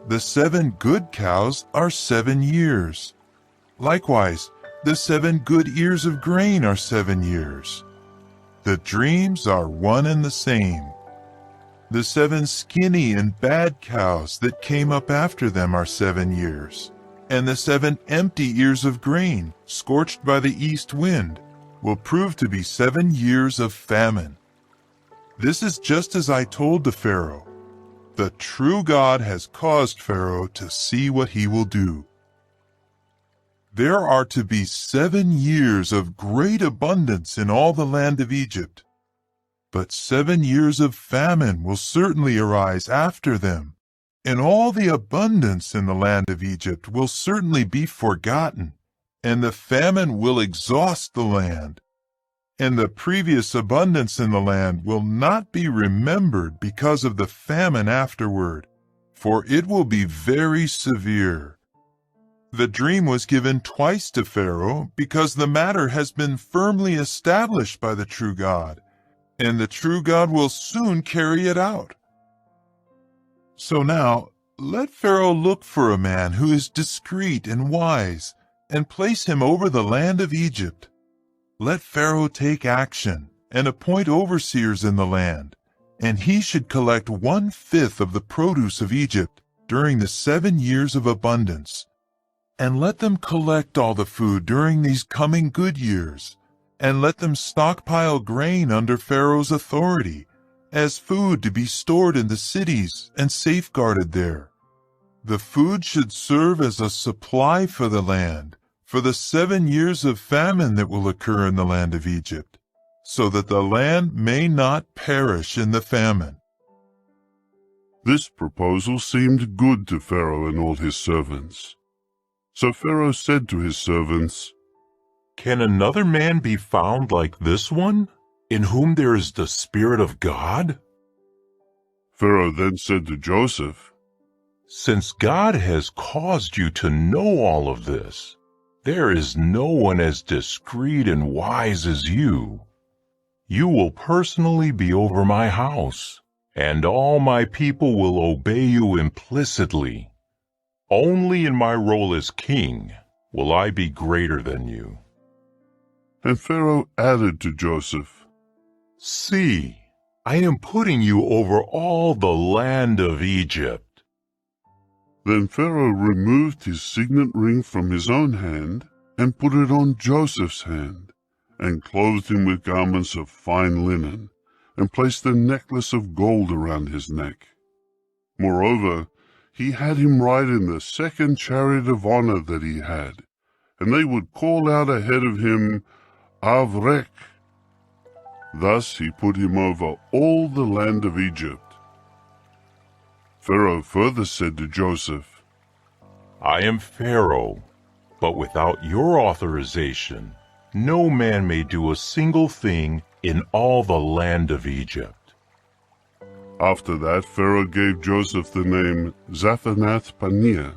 The 7 good cows are 7 years. Likewise, the 7 good ears of grain are 7 years. The dreams are one and the same. The 7 skinny and bad cows that came up after them are 7 years. And the 7 empty ears of grain, scorched by the east wind, will prove to be 7 years of famine. This is just as I told to Pharaoh. The true God has caused Pharaoh to see what he will do. There are to be 7 years of great abundance in all the land of Egypt. But 7 years of famine will certainly arise after them, and all the abundance in the land of Egypt will certainly be forgotten, and the famine will exhaust the land. and the previous abundance in the land will not be remembered because of the famine afterward, for it will be very severe. The dream was given twice to Pharaoh because the matter has been firmly established by the true God, and the true God will soon carry it out. So now, let Pharaoh look for a man who is discreet and wise, and place him over the land of Egypt. Let Pharaoh take action and appoint overseers in the land, and he should collect 1/5 of the produce of Egypt during the 7 years of abundance. And let them collect all the food during these coming good years, and let them stockpile grain under Pharaoh's authority, as food to be stored in the cities and safeguarded there. The food should serve as a supply for the land, for the 7 years of famine that will occur in the land of Egypt, so that the land may not perish in the famine. This proposal seemed good to Pharaoh and all his servants. So Pharaoh said to his servants, "Can another man be found like this one, in whom there is the Spirit of God?" Pharaoh then said to Joseph, "Since God has caused you to know all of this, there is no one as discreet and wise as you. You will personally be over my house, and all my people will obey you implicitly. Only in my role as king will I be greater than you." And Pharaoh added to Joseph, "See, I am putting you over all the land of Egypt." Then Pharaoh removed his signet ring from his own hand and put it on Joseph's hand, and clothed him with garments of fine linen, and placed a necklace of gold around his neck. Moreover, he had him ride in the second chariot of honor that he had, and they would call out ahead of him, "Avrek." Thus he put him over all the land of Egypt. Pharaoh further said to Joseph, "I am Pharaoh, but without your authorization, no man may do a single thing in all the land of Egypt." After that, Pharaoh gave Joseph the name Zaphenath-Paneah,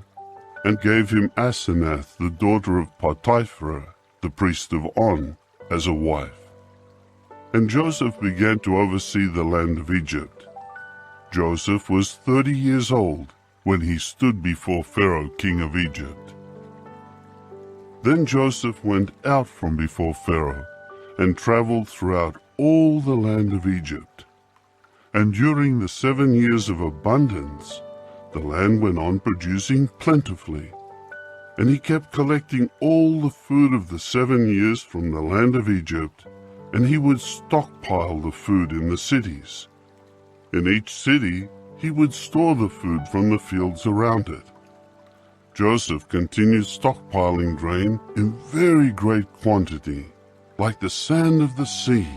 and gave him Asenath, the daughter of Potiphar, the priest of On, as a wife. And Joseph began to oversee the land of Egypt. Joseph was 30 years old when he stood before Pharaoh, king of Egypt. Then Joseph went out from before Pharaoh, and traveled throughout all the land of Egypt. And during the 7 years of abundance, the land went on producing plentifully. And he kept collecting all the food of the 7 years from the land of Egypt, and he would stockpile the food in the cities. In each city he would store the food from the fields around it. Joseph continued stockpiling grain in very great quantity, like the sand of the sea,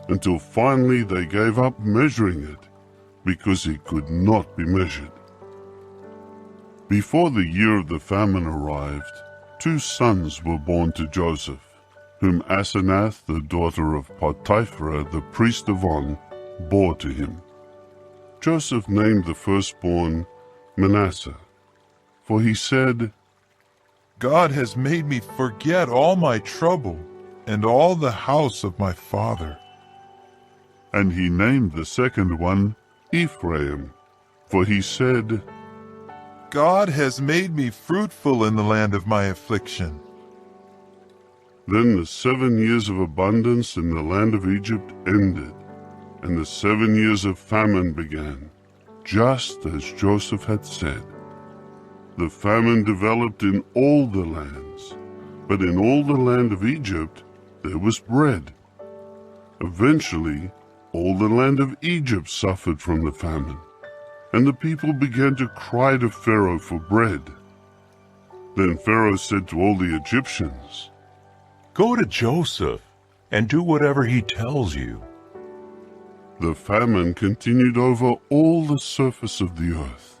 until finally they gave up measuring it, because it could not be measured. Before the year of the famine arrived, 2 sons were born to Joseph, whom Asenath, the daughter of Potiphar, the priest of On, bore to him. Joseph named the firstborn Manasseh, for he said, "God has made me forget all my trouble and all the house of my father." And he named the second one Ephraim, for he said, "God has made me fruitful in the land of my affliction." Then the 7 years of abundance in the land of Egypt ended, and the 7 years of famine began, just as Joseph had said. The famine developed in all the lands, but in all the land of Egypt there was bread. Eventually, all the land of Egypt suffered from the famine, and the people began to cry to Pharaoh for bread. Then Pharaoh said to all the Egyptians, "Go to Joseph and do whatever he tells you." The famine continued over all the surface of the earth.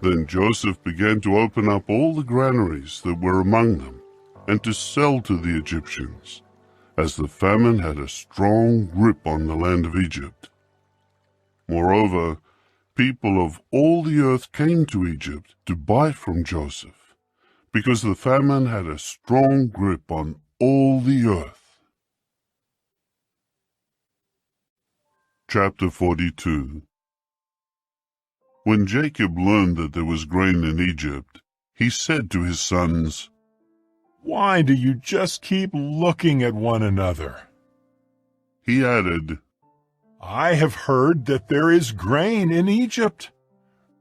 Then Joseph began to open up all the granaries that were among them, and to sell to the Egyptians, as the famine had a strong grip on the land of Egypt. Moreover, people of all the earth came to Egypt to buy from Joseph, because the famine had a strong grip on all the earth. Chapter 42. When Jacob learned that there was grain in Egypt, he said to his sons, "Why do you just keep looking at one another?" He added, "I have heard that there is grain in Egypt.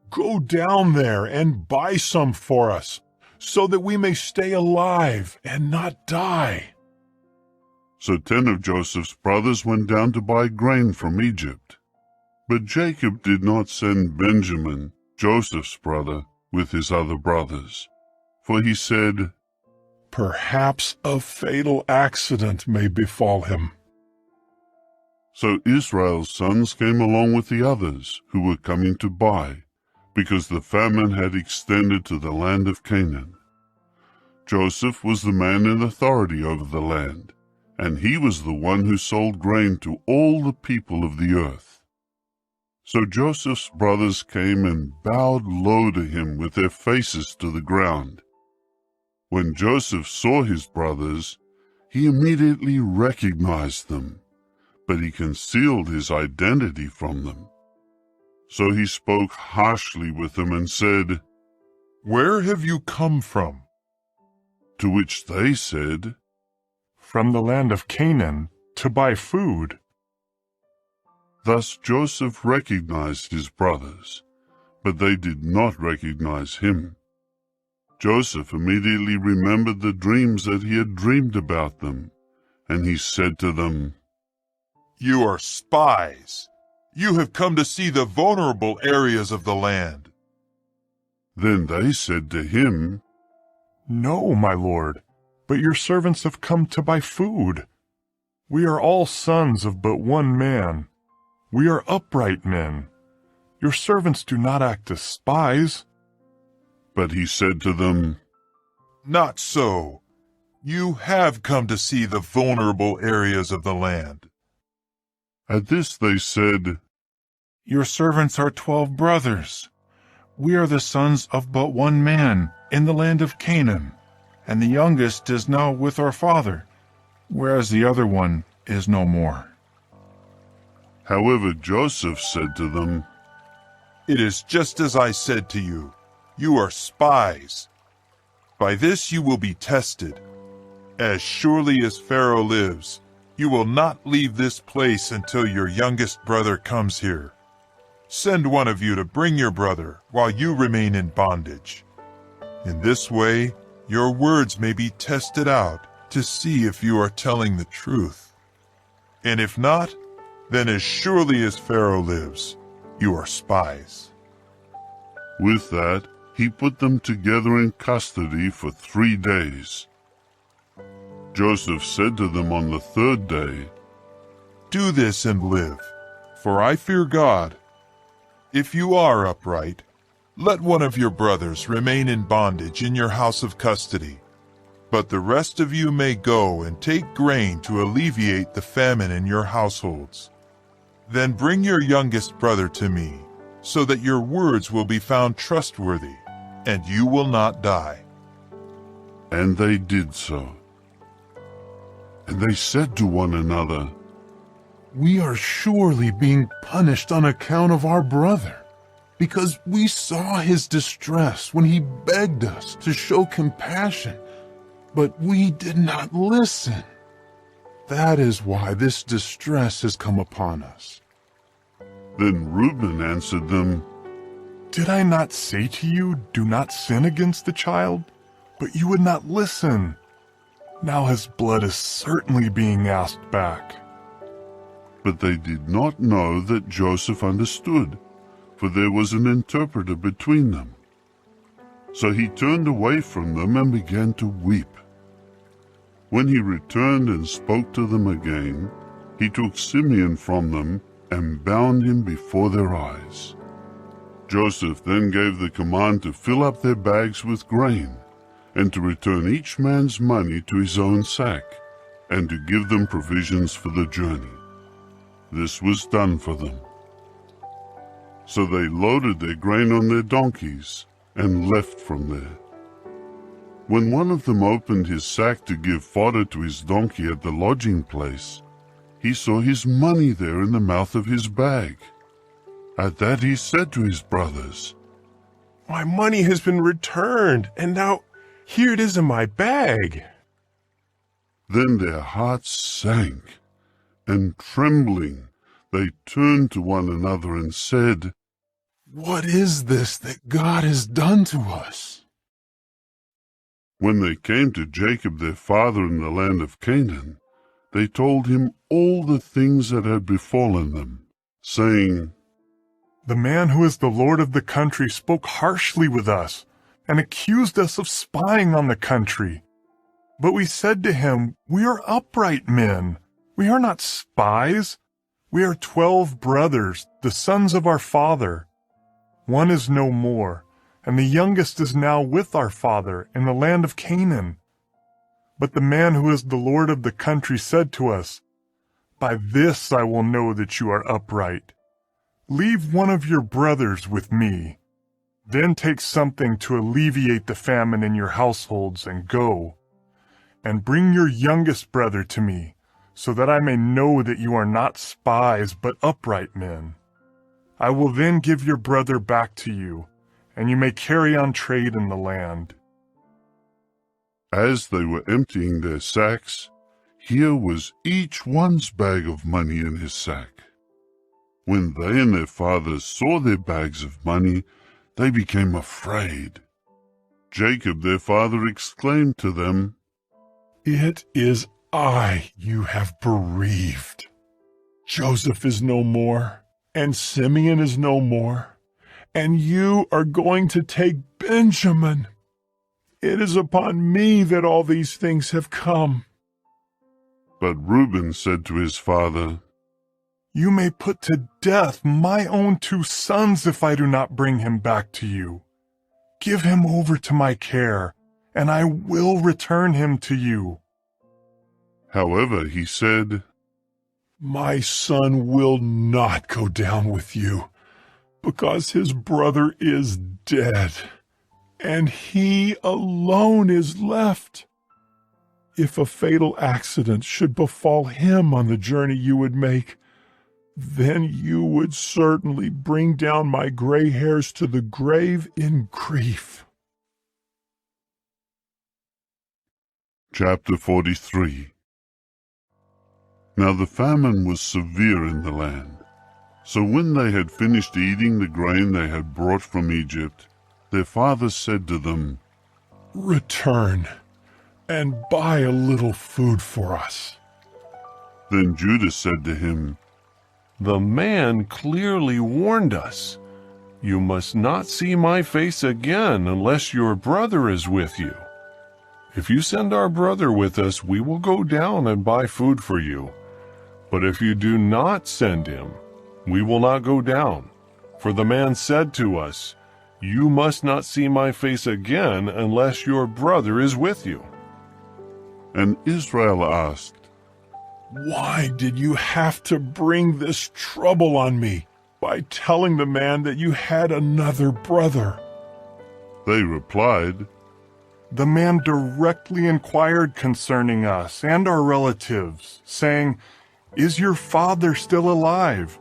Go down there and buy some for us, so that we may stay alive and not die." So 10 of Joseph's brothers went down to buy grain from Egypt. But Jacob did not send Benjamin, Joseph's brother, with his other brothers, for he said, "Perhaps a fatal accident may befall him." So Israel's sons came along with the others who were coming to buy, because the famine had extended to the land of Canaan. Joseph was the man in authority over the land, and he was the one who sold grain to all the people of the earth. So Joseph's brothers came and bowed low to him with their faces to the ground. When Joseph saw his brothers, he immediately recognized them, but he concealed his identity from them. So he spoke harshly with them and said, "Where have you come from?" To which they said, "From the land of Canaan, to buy food." Thus Joseph recognized his brothers, but they did not recognize him. Joseph immediately remembered the dreams that he had dreamed about them, and he said to them, "You are spies. You have come to see the vulnerable areas of the land." Then they said to him, "No, my lord, but your servants have come to buy food. We are all sons of but one man. We are upright men. Your servants do not act as spies." But he said to them, "Not so. You have come to see the vulnerable areas of the land." At this they said, "Your servants are 12 brothers. We are the sons of but one man in the land of Canaan, and the youngest is now with our father, whereas the other one is no more." However, Joseph said to them, "It is just as I said to you. You are spies. By this you will be tested. As surely as Pharaoh lives, you will not leave this place until your youngest brother comes here. Send one of you to bring your brother while you remain in bondage. In this way, your words may be tested out to see if you are telling the truth. And if not, then as surely as Pharaoh lives, you are spies." With that, he put them together in custody for 3 days. Joseph said to them on the 3rd day, "Do this and live, for I fear God. If you are upright, let one of your brothers remain in bondage in your house of custody, but the rest of you may go and take grain to alleviate the famine in your households. Then bring your youngest brother to me, so that your words will be found trustworthy, and you will not die." And they did so. And they said to one another, "We are surely being punished on account of our brother, because we saw his distress when he begged us to show compassion, but we did not listen. That is why this distress has come upon us." Then Reuben answered them, "Did I not say to you, do not sin against the child? But you would not listen. Now his blood is certainly being asked back." But they did not know that Joseph understood, for there was an interpreter between them. So he turned away from them and began to weep. When he returned and spoke to them again, he took Simeon from them and bound him before their eyes. Joseph then gave the command to fill up their bags with grain, and to return each man's money to his own sack, and to give them provisions for the journey. This was done for them. So they loaded their grain on their donkeys and left from there. When one of them opened his sack to give fodder to his donkey at the lodging place, he saw his money there in the mouth of his bag. At that he said to his brothers, "My money has been returned, and now here it is in my bag." Then their hearts sank, and trembling, they turned to one another and said, "What is this that God has done to us?" When they came to Jacob their father in the land of Canaan, they told him all the things that had befallen them, saying, "The man who is the lord of the country spoke harshly with us and accused us of spying on the country. But we said to him, 'We are upright men. We are not spies. We are 12 brothers, the sons of our father. One is no more, and the youngest is now with our father in the land of Canaan.' But the man who is the lord of the country said to us, 'By this I will know that you are upright. Leave one of your brothers with me. Then take something to alleviate the famine in your households and go. And bring your youngest brother to me, so that I may know that you are not spies but upright men. I will then give your brother back to you, and you may carry on trade in the land.'" As they were emptying their sacks, here was each one's bag of money in his sack. When they and their fathers saw their bags of money, they became afraid. Jacob their father exclaimed to them, "It is I you have bereaved. Joseph is no more, and Simeon is no more, and you are going to take Benjamin. It is upon me that all these things have come." But Reuben said to his father, "You may put to death my own 2 sons if I do not bring him back to you. Give him over to my care, and I will return him to you." However, he said, "My son will not go down with you, because his brother is dead, and he alone is left. If a fatal accident should befall him on the journey you would make, then you would certainly bring down my gray hairs to the grave in grief." Chapter 43. Now the famine was severe in the land. So when they had finished eating the grain they had brought from Egypt, their father said to them, "Return and buy a little food for us." Then Judah said to him, "The man clearly warned us. You must not see my face again unless your brother is with you. If you send our brother with us, we will go down and buy food for you. But if you do not send him, we will not go down. For the man said to us, 'You must not see my face again unless your brother is with you.'" And Israel asked, "Why did you have to bring this trouble on me by telling the man that you had another brother?" They replied, "The man directly inquired concerning us and our relatives, saying, 'Is your father still alive?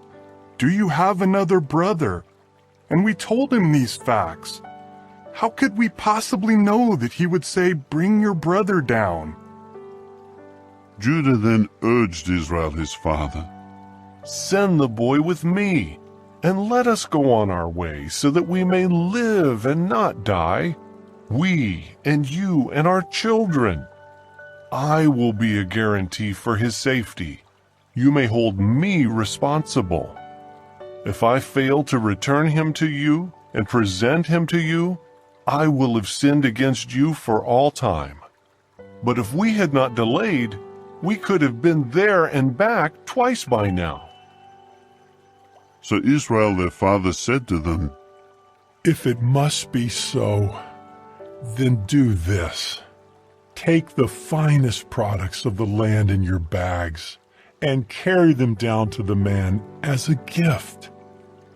Do you have another brother?' And we told him these facts. How could we possibly know that he would say, 'Bring your brother down'?" Judah then urged Israel his father, "Send the boy with me, and let us go on our way, so that we may live and not die, we and you and our children. I will be a guarantee for his safety. You may hold me responsible. If I fail to return him to you and present him to you, I will have sinned against you for all time. But if we had not delayed, we could have been there and back twice by now." So Israel their father said to them, "If it must be so, then do this. Take the finest products of the land in your bags and carry them down to the man as a gift.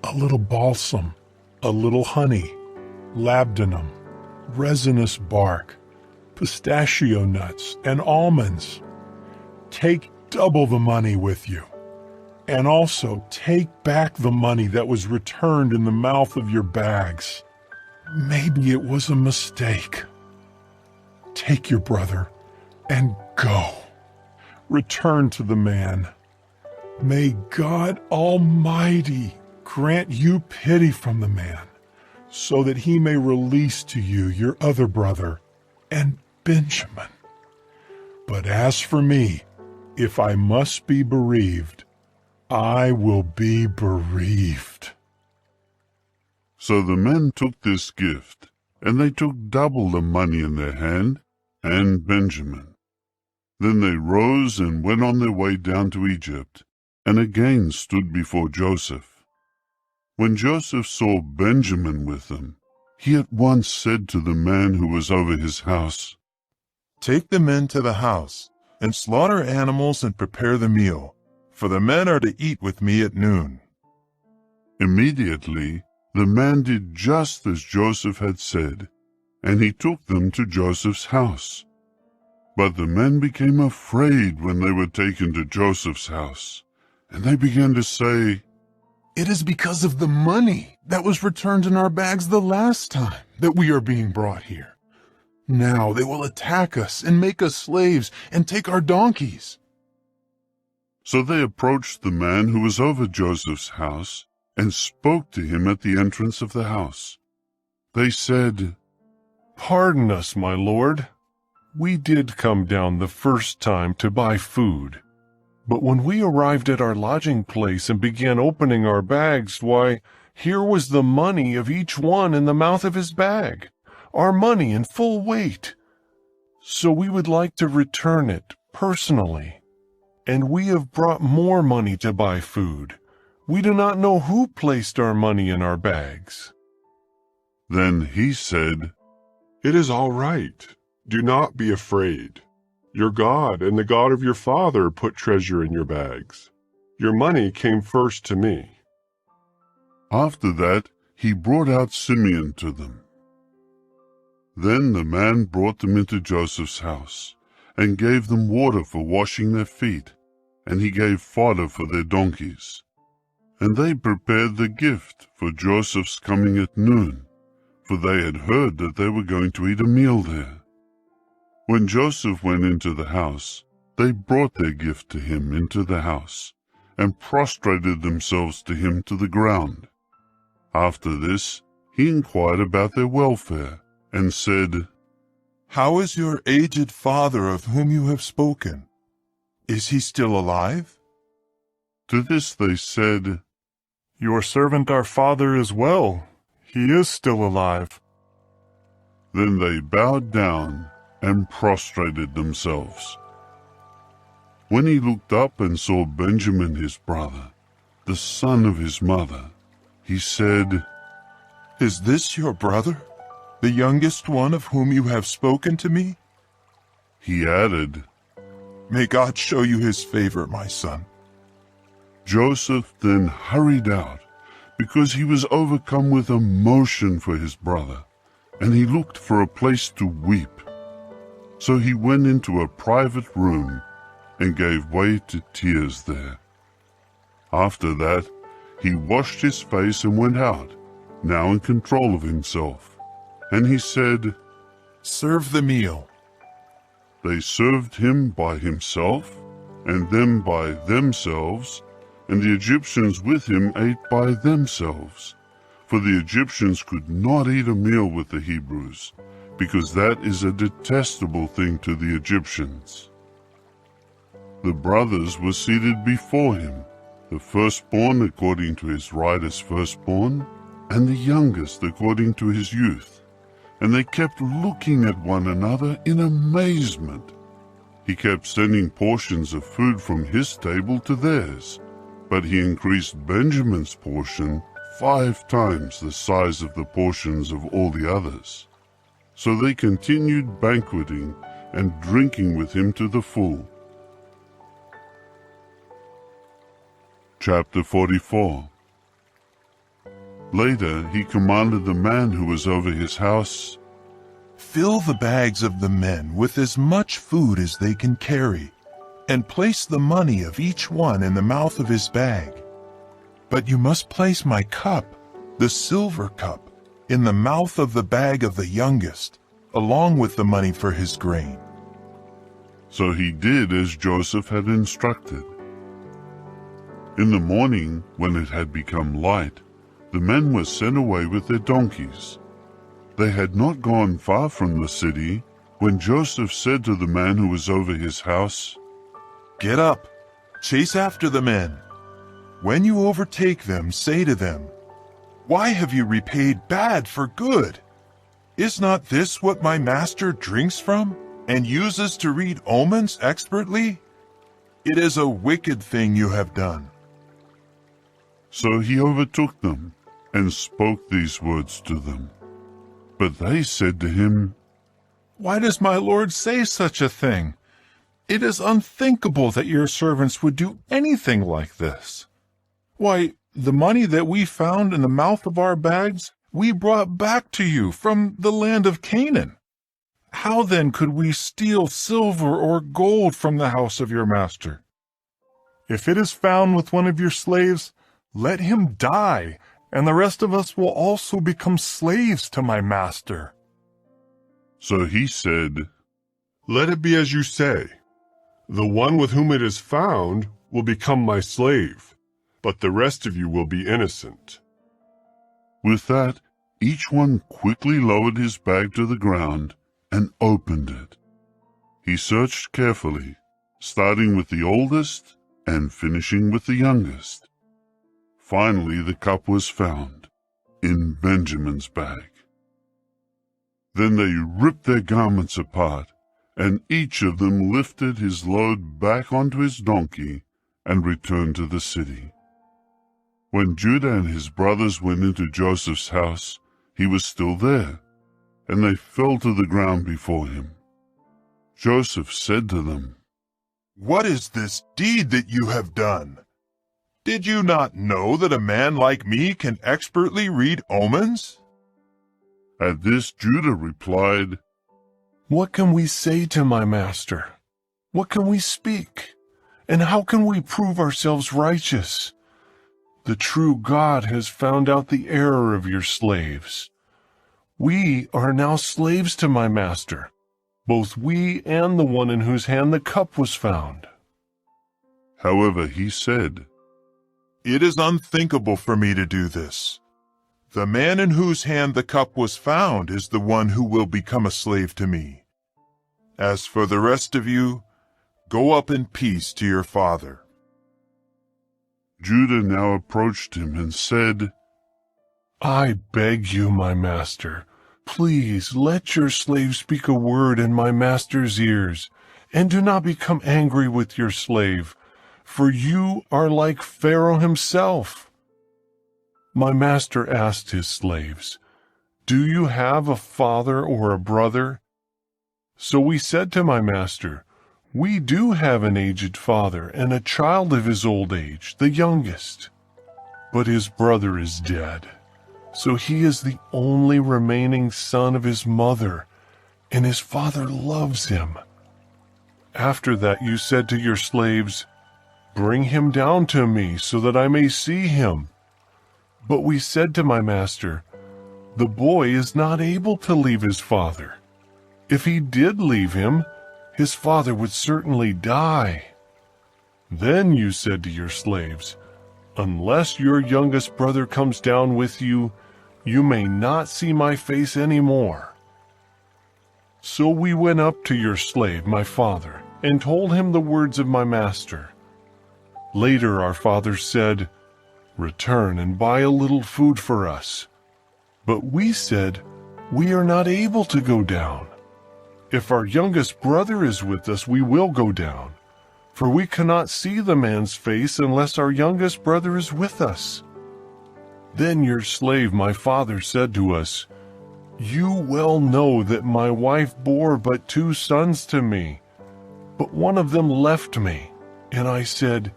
A little balsam, a little honey, labdanum, resinous bark, pistachio nuts, and almonds. Take double the money with you. And also take back the money that was returned in the mouth of your bags. Maybe it was a mistake. Take your brother and go. Return to the man. May God Almighty grant you pity from the man, so that he may release to you your other brother and Benjamin. But as for me, if I must be bereaved, I will be bereaved. So the men took this gift, and they took double the money in their hand, and Benjamin. Then they rose and went on their way down to Egypt, and again stood before Joseph. When Joseph saw Benjamin with them, he at once said to the man who was over his house, "Take the men to the house, and slaughter animals and prepare the meal, for the men are to eat with me at noon." Immediately the man did just as Joseph had said, and he took them to Joseph's house. But the men became afraid when they were taken to Joseph's house, and they began to say, "It is because of the money that was returned in our bags the last time that we are being brought here. Now they will attack us and make us slaves and take our donkeys." So they approached the man who was over Joseph's house and spoke to him at the entrance of the house. They said, "Pardon us, my lord. We did come down the first time to buy food. But when we arrived at our lodging place and began opening our bags, why, here was the money of each one in the mouth of his bag, our money in full weight. So we would like to return it personally. And we have brought more money to buy food. We do not know who placed our money in our bags." Then he said, "It is all right. Do not be afraid. Your God and the God of your father put treasure in your bags. Your money came first to me." After that, he brought out Simeon to them. Then the man brought them into Joseph's house, and gave them water for washing their feet, and he gave fodder for their donkeys. And they prepared the gift for Joseph's coming at noon, for they had heard that they were going to eat a meal there. When Joseph went into the house, they brought their gift to him into the house, and prostrated themselves to him to the ground. After this, he inquired about their welfare, and said, "How is your aged father of whom you have spoken? Is he still alive?" To this they said, "Your servant our father is well. He is still alive." Then they bowed down and prostrated themselves. When he looked up and saw Benjamin his brother, the son of his mother, he said, "Is this your brother, the youngest one of whom you have spoken to me?" He added, "May God show you his favor, my son." Joseph then hurried out, because he was overcome with emotion for his brother, and he looked for a place to weep. So he went into a private room and gave way to tears there. After that, he washed his face and went out, now in control of himself. And he said, "Serve the meal." They served him by himself, and them by themselves, and the Egyptians with him ate by themselves. For the Egyptians could not eat a meal with the Hebrews, because that is a detestable thing to the Egyptians. The brothers were seated before him, the firstborn according to his right as firstborn, and the youngest according to his youth. And they kept looking at one another in amazement. He kept sending portions of food from his table to theirs, but he increased Benjamin's portion 5 times the size of the portions of all the others. So they continued banqueting and drinking with him to the full. Chapter 44. Later he commanded the man who was over his house, "Fill the bags of the men with as much food as they can carry, and place the money of each one in the mouth of his bag. But you must place my cup, the silver cup, in the mouth of the bag of the youngest, along with the money for his grain." So he did as Joseph had instructed. In the morning, when it had become light, the men were sent away with their donkeys. They had not gone far from the city when Joseph said to the man who was over his house, "Get up, chase after the men. When you overtake them, say to them, 'Why have you repaid bad for good? Is not this what my master drinks from and uses to read omens expertly? It is a wicked thing you have done.'" So he overtook them and spoke these words to them. But they said to him, "Why does my lord say such a thing? It is unthinkable that your servants would do anything like this. Why, the money that we found in the mouth of our bags, we brought back to you from the land of Canaan. How then could we steal silver or gold from the house of your master? If it is found with one of your slaves, let him die, and the rest of us will also become slaves to my master." So he said, "Let it be as you say. The one with whom it is found will become my slave, but the rest of you will be innocent." With that, each one quickly lowered his bag to the ground and opened it. He searched carefully, starting with the oldest and finishing with the youngest. Finally, the cup was found in Benjamin's bag. Then they ripped their garments apart, and each of them lifted his load back onto his donkey and returned to the city. When Judah and his brothers went into Joseph's house, he was still there, and they fell to the ground before him. Joseph said to them, "What is this deed that you have done? Did you not know that a man like me can expertly read omens?" At this Judah replied, "What can we say to my master? What can we speak? And how can we prove ourselves righteous? The true God has found out the error of your slaves. We are now slaves to my master, both we and the one in whose hand the cup was found." However, he said, "It is unthinkable for me to do this. The man in whose hand the cup was found is the one who will become a slave to me. As for the rest of you, go up in peace to your father." Judah now approached him and said, "I beg you, my master, please let your slave speak a word in my master's ears, and do not become angry with your slave, for you are like Pharaoh himself." My master asked his slaves, "Do you have a father or a brother?" So we said to my master, "We do have an aged father and a child of his old age, the youngest. But his brother is dead, so he is the only remaining son of his mother, and his father loves him." After that you said to your slaves, "Bring him down to me so that I may see him." But we said to my master, "The boy is not able to leave his father. If he did leave him, his father would certainly die." Then you said to your slaves, "Unless your youngest brother comes down with you, you may not see my face anymore." So we went up to your slave, my father, and told him the words of my master. Later our father said, "Return and buy a little food for us." But we said, "We are not able to go down. If our youngest brother is with us, we will go down, for we cannot see the man's face unless our youngest brother is with us." Then your slave, my father, said to us, You well know that my wife bore but 2 sons to me, but one of them left me, and I said,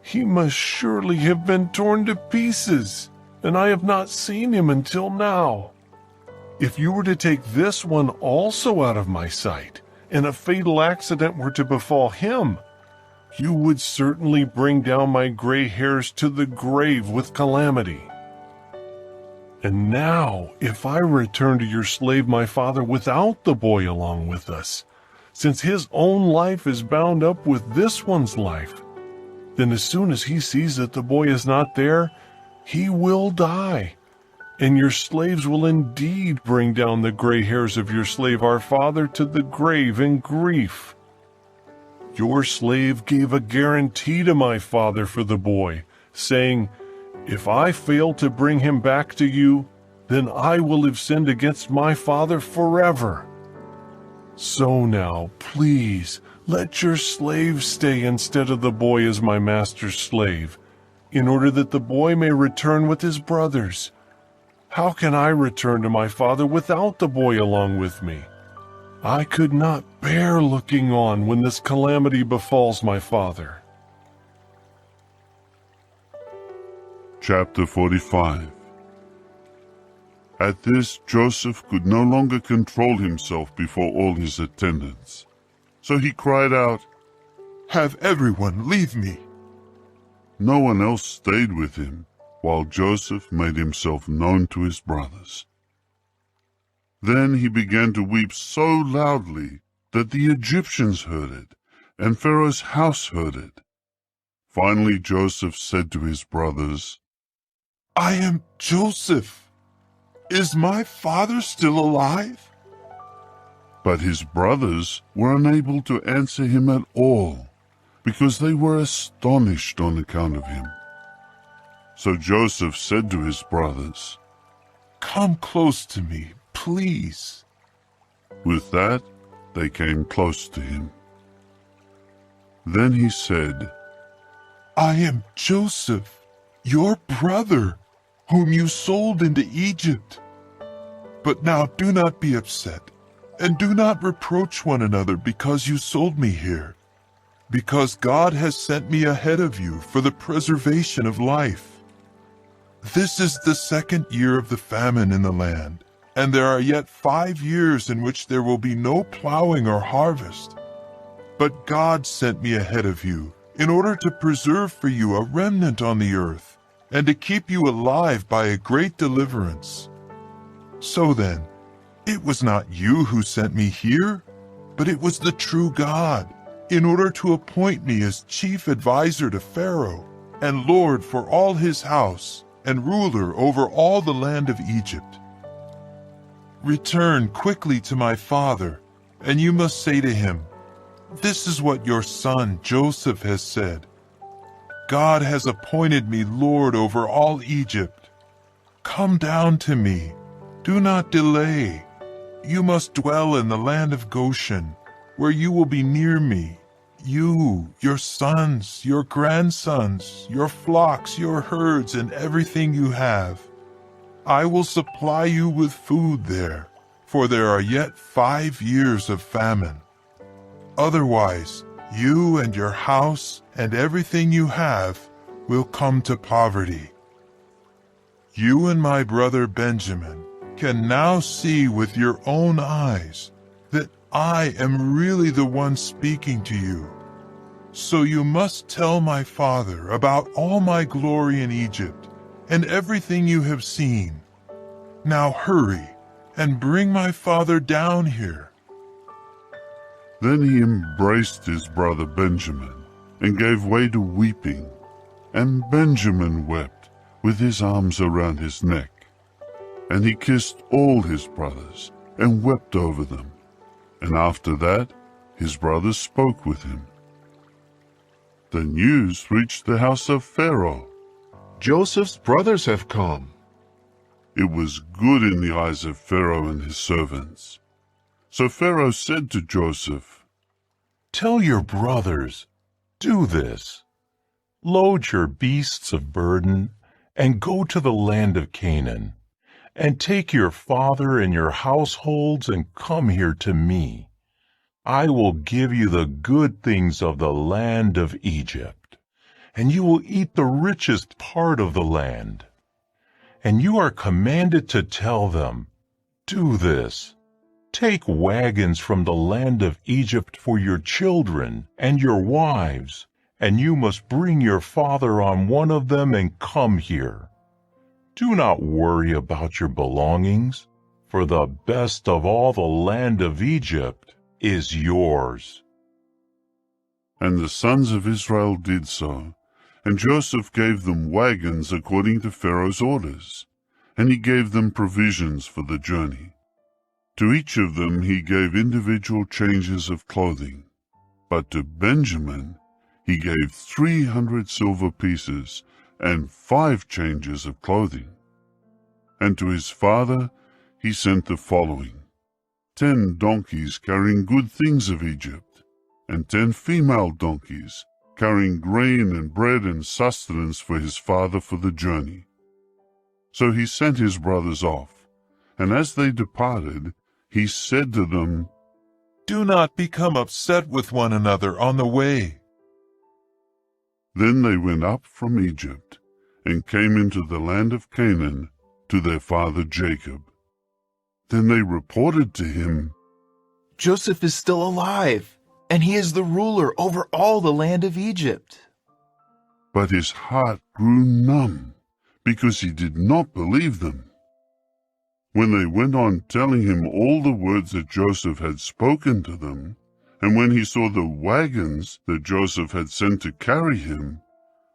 he must surely have been torn to pieces, and I have not seen him until now. If you were to take this one also out of my sight, and a fatal accident were to befall him, you would certainly bring down my gray hairs to the grave with calamity. And now, if I return to your slave my father without the boy along with us, since his own life is bound up with this one's life, then as soon as he sees that the boy is not there, he will die, and your slaves will indeed bring down the gray hairs of your slave our father to the grave in grief. Your slave gave a guarantee to my father for the boy, saying, if I fail to bring him back to you, then I will have sinned against my father forever. So now, please, let your slave stay instead of the boy as my master's slave, in order that the boy may return with his brothers. How can I return to my father without the boy along with me? I could not bear looking on when this calamity befalls my father. Chapter 45. At this, Joseph could no longer control himself before all his attendants. So he cried out, Have everyone leave me. No one else stayed with him, while Joseph made himself known to his brothers. Then he began to weep so loudly that the Egyptians heard it, and Pharaoh's house heard it. Finally Joseph said to his brothers, I am Joseph. Is my father still alive? But his brothers were unable to answer him at all, because they were astonished on account of him. So Joseph said to his brothers, Come close to me, please. With that, they came close to him. Then he said, I am Joseph, your brother, whom you sold into Egypt. But now do not be upset, and do not reproach one another because you sold me here, because God has sent me ahead of you for the preservation of life. This is the 2nd year of the famine in the land, and there are yet 5 years in which there will be no plowing or harvest. But God sent me ahead of you in order to preserve for you a remnant on the earth, and to keep you alive by a great deliverance. So then, it was not you who sent me here, but it was the true God, in order to appoint me as chief advisor to Pharaoh, and lord for all his house, and ruler over all the land of Egypt. Return quickly to my father, and you must say to him, This is what your son Joseph has said. God has appointed me lord over all Egypt. Come down to me. Do not delay. You must dwell in the land of Goshen, where you will be near me. You, your sons, your grandsons, your flocks, your herds, and everything you have. I will supply you with food there, for there are yet 5 years of famine. Otherwise, you and your house and everything you have will come to poverty. You and my brother Benjamin can now see with your own eyes that I am really the one speaking to you. So you must tell my father about all my glory in Egypt and everything you have seen. Now hurry and bring my father down here. Then he embraced his brother Benjamin and gave way to weeping, and Benjamin wept with his arms around his neck. And he kissed all his brothers and wept over them. And after that, his brothers spoke with him. The news reached the house of Pharaoh. Joseph's brothers have come. It was good in the eyes of Pharaoh and his servants. So Pharaoh said to Joseph, Tell your brothers, do this. Load your beasts of burden and go to the land of Canaan, and take your father and your households and come here to me. I will give you the good things of the land of Egypt, and you will eat the richest part of the land. And you are commanded to tell them, do this. Take wagons from the land of Egypt for your children and your wives, and you must bring your father on one of them and come here. Do not worry about your belongings, for the best of all the land of Egypt is yours. And the sons of Israel did so, and Joseph gave them wagons according to Pharaoh's orders, and he gave them provisions for the journey. To each of them he gave individual changes of clothing, but to Benjamin he gave 300 silver pieces and 5 changes of clothing. And to his father he sent the following: 10 donkeys carrying good things of Egypt, and 10 female donkeys carrying grain and bread and sustenance for his father for the journey. So he sent his brothers off, and as they departed, he said to them, Do not become upset with one another on the way. Then they went up from Egypt, and came into the land of Canaan to their father Jacob. Then they reported to him, Joseph is still alive, and he is the ruler over all the land of Egypt. But his heart grew numb, because he did not believe them. When they went on telling him all the words that Joseph had spoken to them, and when he saw the wagons that Joseph had sent to carry him,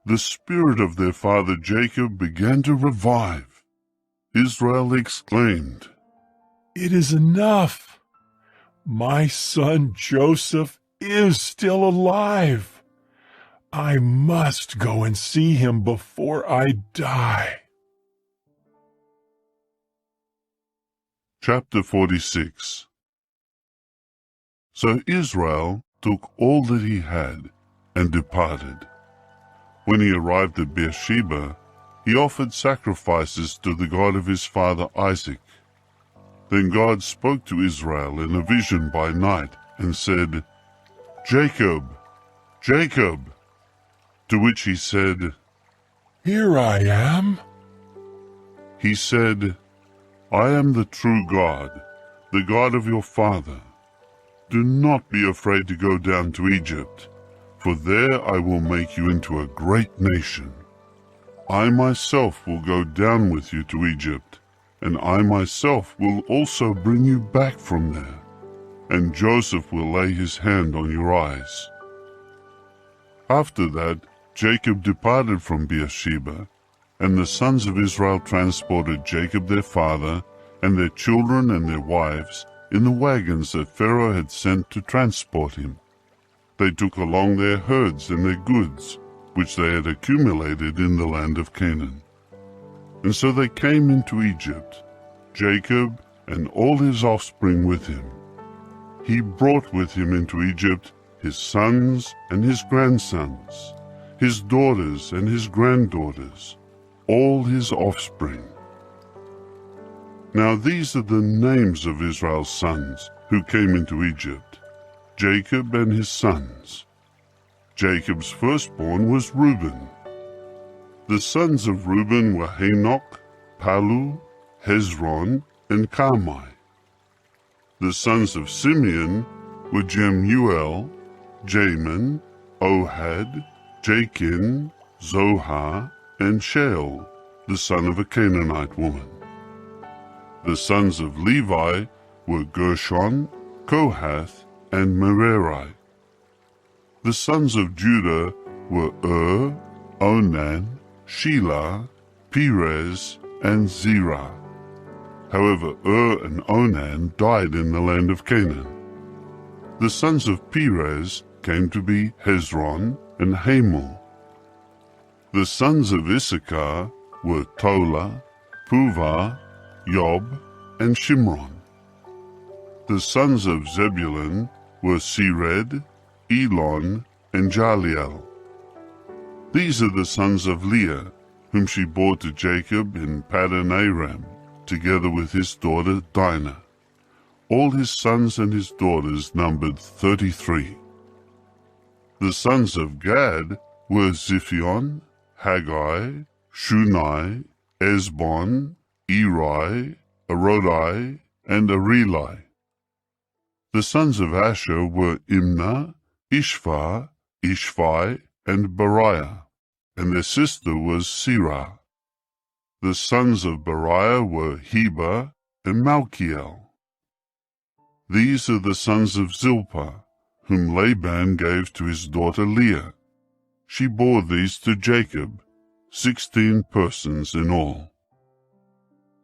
the spirit of their father Jacob began to revive. Israel exclaimed, It is enough. My son Joseph is still alive. I must go and see him before I die. Chapter 46. So Israel took all that he had and departed. When he arrived at Beersheba, he offered sacrifices to the God of his father Isaac. Then God spoke to Israel in a vision by night and said, Jacob, Jacob. To which he said, Here I am. He said, I am the true God, the God of your father. Do not be afraid to go down to Egypt, for there I will make you into a great nation. I myself will go down with you to Egypt, and I myself will also bring you back from there, and Joseph will lay his hand on your eyes. After that, Jacob departed from Beersheba, and the sons of Israel transported Jacob their father, and their children and their wives, in the wagons that Pharaoh had sent to transport him. They took along their herds and their goods, which they had accumulated in the land of Canaan. And so they came into Egypt, Jacob and all his offspring with him. He brought with him into Egypt his sons and his grandsons, his daughters and his granddaughters, all his offspring. Now these are the names of Israel's sons who came into Egypt, Jacob and his sons. Jacob's firstborn was Reuben. The sons of Reuben were Hanok, Palu, Hezron, and Carmi. The sons of Simeon were Jemuel, Jamin, Ohad, Jachin, Zohar, and Sheol, the son of a Canaanite woman. The sons of Levi were Gershon, Kohath, and Merari. The sons of Judah were Onan, Shelah, Perez, and Zerah. However, and Onan died in the land of Canaan. The sons of Perez came to be Hezron and Hamul. The sons of Issachar were Tola, Puvah, Yob, and Shimron. The sons of Zebulun were Sered, Elon, and Jaliel. These are the sons of Leah, whom she bore to Jacob in Paddan Aram, together with his daughter Dinah. All his sons and his daughters numbered 33. The sons of Gad were Ziphion, Haggai, Shunai, Esbon, Eri, Arodi, and Areli. The sons of Asher were Imnah, Ishva, Ishvi, and Beriah, and their sister was Serah. The sons of Beriah were Heber and Malchiel. These are the sons of Zilpah, whom Laban gave to his daughter Leah. She bore these to Jacob, 16 persons in all.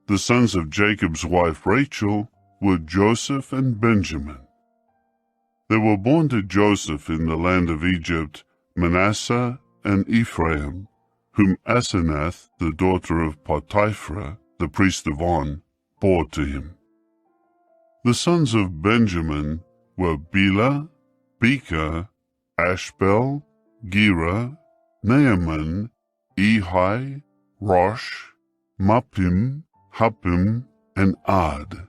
The sons of Jacob's wife Rachel were Joseph and Benjamin. There were born to Joseph in the land of Egypt Manasseh and Ephraim, whom Asenath, the daughter of Potiphera, the priest of On, bore to him. The sons of Benjamin were Bela, Becher, Ashbel, Gera, Naaman, Ehi, Rosh, Muppim, Huppim, and Ard.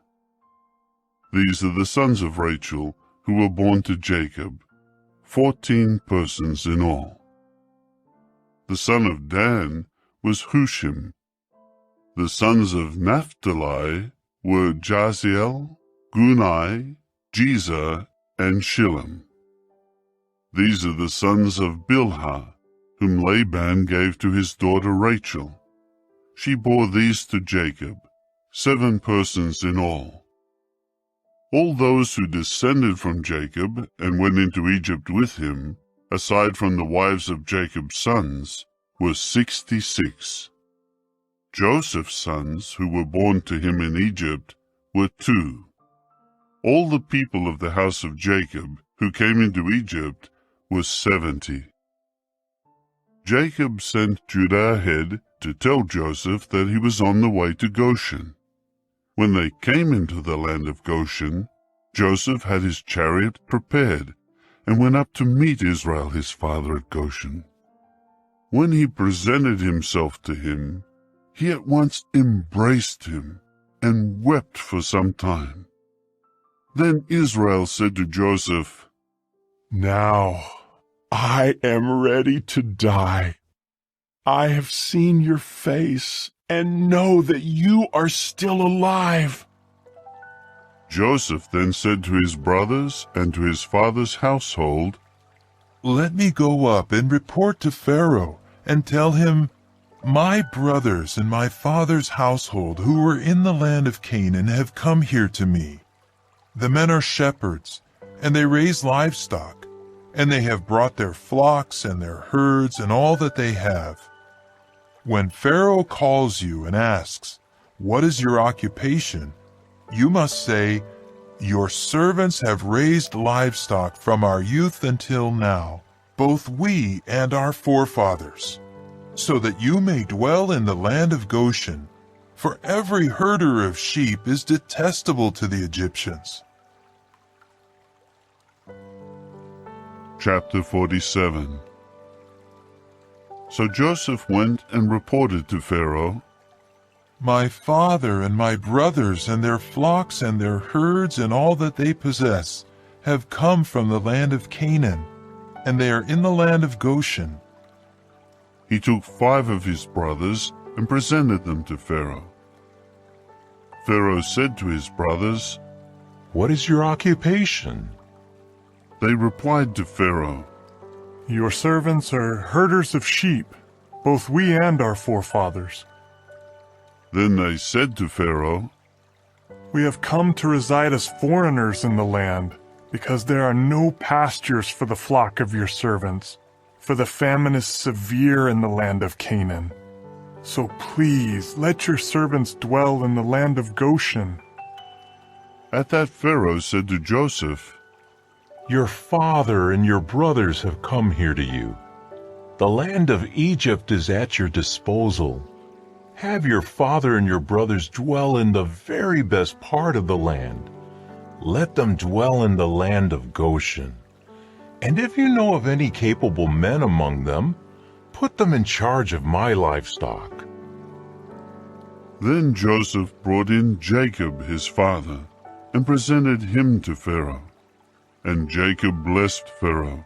These are the sons of Rachel, who were born to Jacob, 14 persons in all. The son of Dan was Hushim. The sons of Naphtali were Jaziel, Guni, Jezer, and Shillem. These are the sons of Bilhah, whom Laban gave to his daughter Rachel. She bore these to Jacob, 7 persons in all. All those who descended from Jacob and went into Egypt with him, aside from the wives of Jacob's sons, were 66. Joseph's sons, who were born to him in Egypt, were 2. All the people of the house of Jacob who came into Egypt were 70. Jacob sent Judah ahead to tell Joseph that he was on the way to Goshen. When they came into the land of Goshen, Joseph had his chariot prepared and went up to meet Israel his father at Goshen. When he presented himself to him, he at once embraced him and wept for some time. Then Israel said to Joseph, "Now I am ready to die. I have seen your face and know that you are still alive." Joseph then said to his brothers and to his father's household, "Let me go up and report to Pharaoh and tell him, 'My brothers and my father's household who were in the land of Canaan have come here to me. The men are shepherds, and they raise livestock, and they have brought their flocks and their herds and all that they have. When Pharaoh calls you and asks, "What is your occupation?" you must say, "Your servants have raised livestock from our youth until now, both we and our forefathers, so that you may dwell in the land of Goshen, for every herder of sheep is detestable to the Egyptians." Chapter 47. So Joseph went and reported to Pharaoh, "My father and my brothers and their flocks and their herds and all that they possess have come from the land of Canaan, and they are in the land of Goshen." He took 5 of his brothers and presented them to Pharaoh. Pharaoh said to his brothers, "What is your occupation?" They replied to Pharaoh, "Your servants are herders of sheep, both we and our forefathers." Then they said to Pharaoh, "We have come to reside as foreigners in the land, because there are no pastures for the flock of your servants, for the famine is severe in the land of Canaan. So please let your servants dwell in the land of Goshen." At that Pharaoh said to Joseph, "Your father and your brothers have come here to you. The land of Egypt is at your disposal. Have your father and your brothers dwell in the very best part of the land. Let them dwell in the land of Goshen. And if you know of any capable men among them, put them in charge of my livestock." Then Joseph brought in Jacob his father, and presented him to Pharaoh. And Jacob blessed Pharaoh.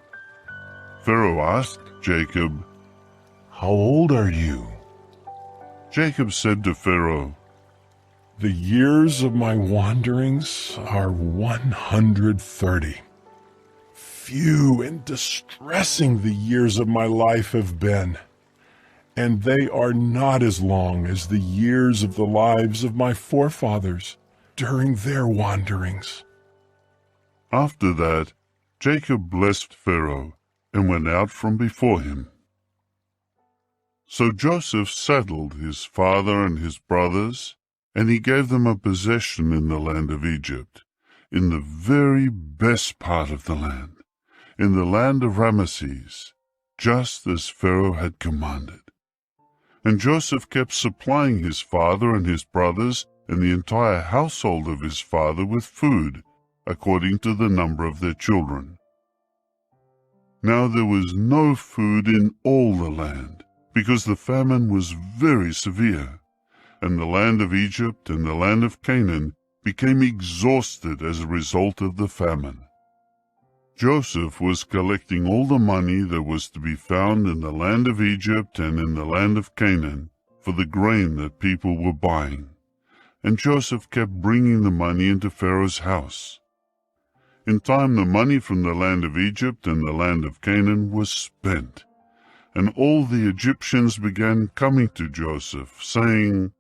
Pharaoh asked Jacob, "How old are you?" Jacob said to Pharaoh, "The years of my wanderings are 130. Few and distressing the years of my life have been, and they are not as long as the years of the lives of my forefathers during their wanderings." After that, Jacob blessed Pharaoh and went out from before him. So Joseph settled his father and his brothers, and he gave them a possession in the land of Egypt, in the very best part of the land, in the land of Ramesses, just as Pharaoh had commanded. And Joseph kept supplying his father and his brothers and the entire household of his father with food, according to the number of their children. Now there was no food in all the land, because the famine was very severe, and the land of Egypt and the land of Canaan became exhausted as a result of the famine. Joseph was collecting all the money that was to be found in the land of Egypt and in the land of Canaan for the grain that people were buying, and Joseph kept bringing the money into Pharaoh's house. In time the money from the land of Egypt and the land of Canaan was spent, and all the Egyptians began coming to Joseph, saying,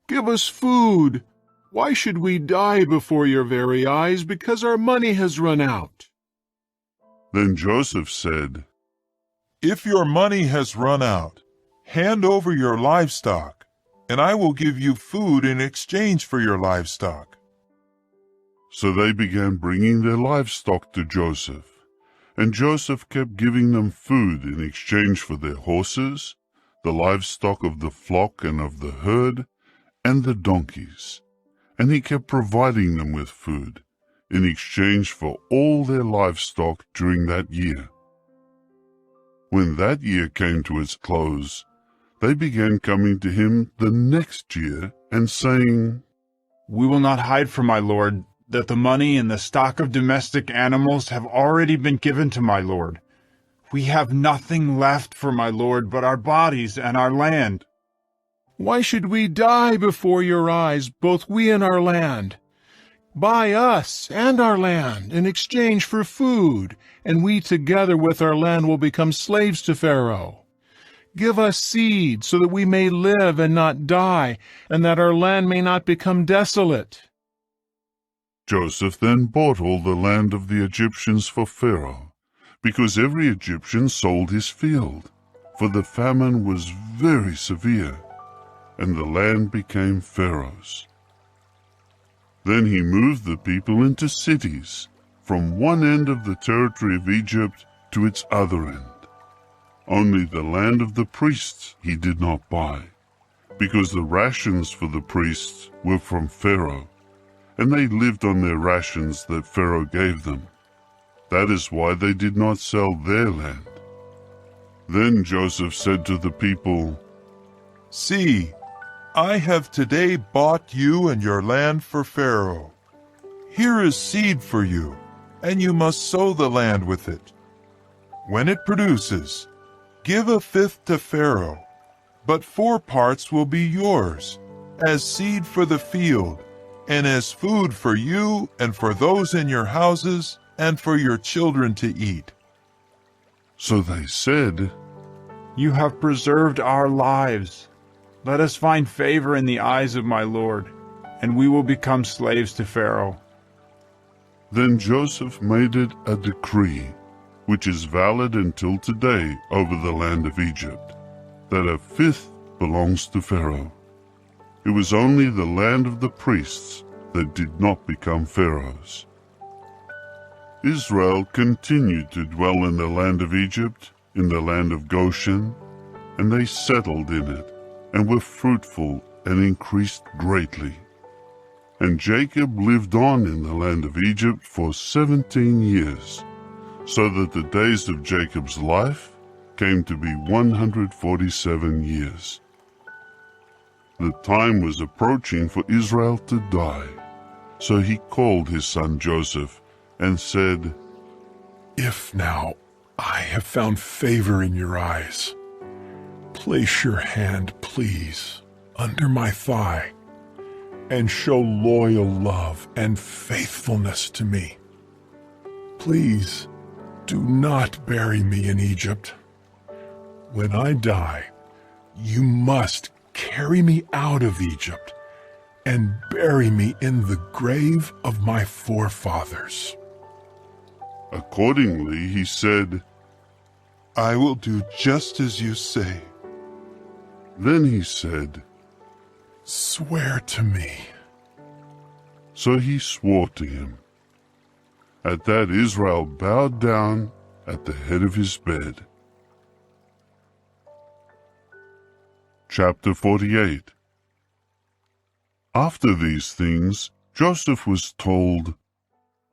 "Give us food. Why should we die before your very eyes because our money has run out?" Then Joseph said, "If your money has run out, hand over your livestock, and I will give you food in exchange for your livestock." So they began bringing their livestock to Joseph, and Joseph kept giving them food in exchange for their horses, the livestock of the flock and of the herd, and the donkeys, and he kept providing them with food in exchange for all their livestock during that year. When that year came to its close, they began coming to him the next year and saying, "We will not hide from my lord that the money and the stock of domestic animals have already been given to my lord. We have nothing left for my lord but our bodies and our land." "Why should we die before your eyes, both we and our land? Buy us and our land in exchange for food, and we together with our land will become slaves to Pharaoh. Give us seed so that we may live and not die, and that our land may not become desolate." Joseph then bought all the land of the Egyptians for Pharaoh, because every Egyptian sold his field, for the famine was very severe, and the land became Pharaoh's. Then he moved the people into cities, from one end of the territory of Egypt to its other end. Only the land of the priests he did not buy, because the rations for the priests were from Pharaoh, and they lived on their rations that Pharaoh gave them. That is why they did not sell their land. Then Joseph said to the people, "See, I have today bought you and your land for Pharaoh. Here is seed for you, and you must sow the land with it. When it produces, give a fifth to Pharaoh, but 4 parts will be yours, as seed for the field, and as food for you and for those in your houses and for your children to eat." So they said, "You have preserved our lives. Let us find favor in the eyes of my lord, and we will become slaves to Pharaoh." Then Joseph made it a decree, which is valid until today over the land of Egypt, that a fifth belongs to Pharaoh. It was only the land of the priests that did not become Pharaoh's. Israel continued to dwell in the land of Egypt, in the land of Goshen, and they settled in it, and were fruitful and increased greatly. And Jacob lived on in the land of Egypt for 17 years, so that the days of Jacob's life came to be 147 years. The time was approaching for Israel to die. So he called his son Joseph and said, "If now I have found favor in your eyes, place your hand, please, under my thigh, and show loyal love and faithfulness to me. Please do not bury me in Egypt. When I die, you must carry me out of Egypt and bury me in the grave of my forefathers." Accordingly, he said, "I will do just as you say." Then he said, "Swear to me." So he swore to him. At that, Israel bowed down at the head of his bed. Chapter 48. After these things, Joseph was told,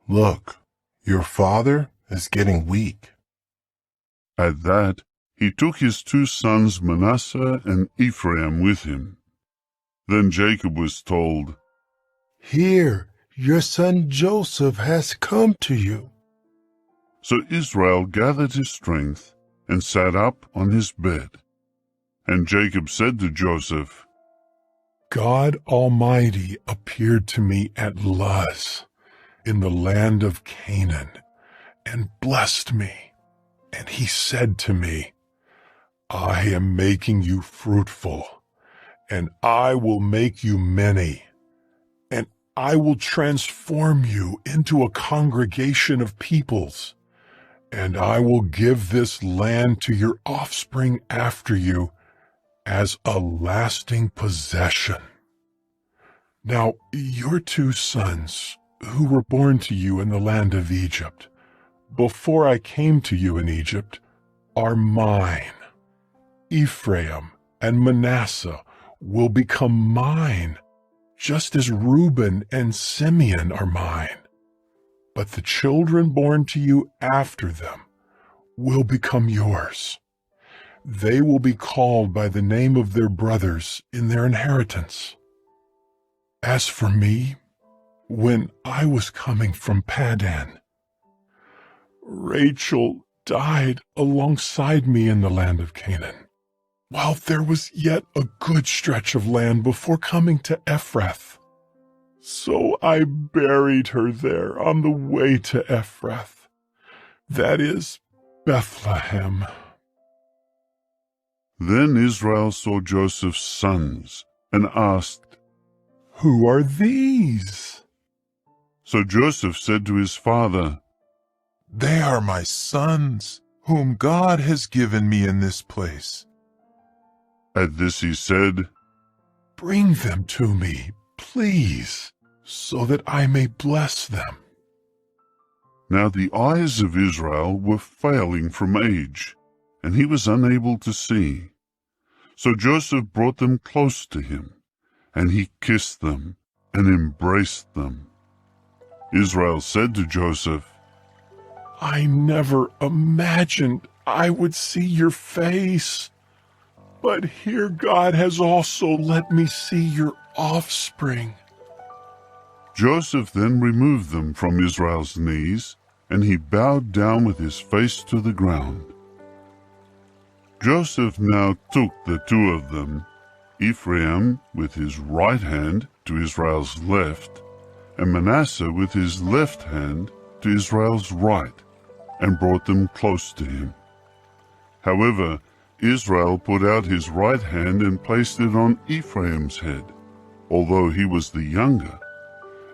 "Look, your father is getting weak." At that, he took his 2 sons Manasseh and Ephraim with him. Then Jacob was told, "Here, your son Joseph has come to you." So Israel gathered his strength and sat up on his bed. And Jacob said to Joseph, God Almighty appeared to me at Luz in the land of Canaan and blessed me. And he said to me, I am making you fruitful, and I will make you many, and I will transform you into a congregation of peoples, and I will give this land to your offspring after you as a lasting possession. Now your 2 sons, who were born to you in the land of Egypt, before I came to you in Egypt, are mine. Ephraim and Manasseh will become mine, just as Reuben and Simeon are mine. But the children born to you after them will become yours. They will be called by the name of their brothers in their inheritance. As for me, when I was coming from Paddan, Rachel died alongside me in the land of Canaan, while there was yet a good stretch of land before coming to Ephrath. So I buried her there on the way to Ephrath, that is, Bethlehem. Then Israel saw Joseph's sons and asked, Who are these? So Joseph said to his father, They are my sons, whom God has given me in this place. At this he said, Bring them to me, please, so that I may bless them. Now the eyes of Israel were failing from age, and he was unable to see. So Joseph brought them close to him, and he kissed them and embraced them. Israel said to Joseph, I never imagined I would see your face, but here God has also let me see your offspring. Joseph then removed them from Israel's knees, and he bowed down with his face to the ground. Joseph now took the 2 of them, Ephraim with his right hand to Israel's left, and Manasseh with his left hand to Israel's right, and brought them close to him. However, Israel put out his right hand and placed it on Ephraim's head, although he was the younger,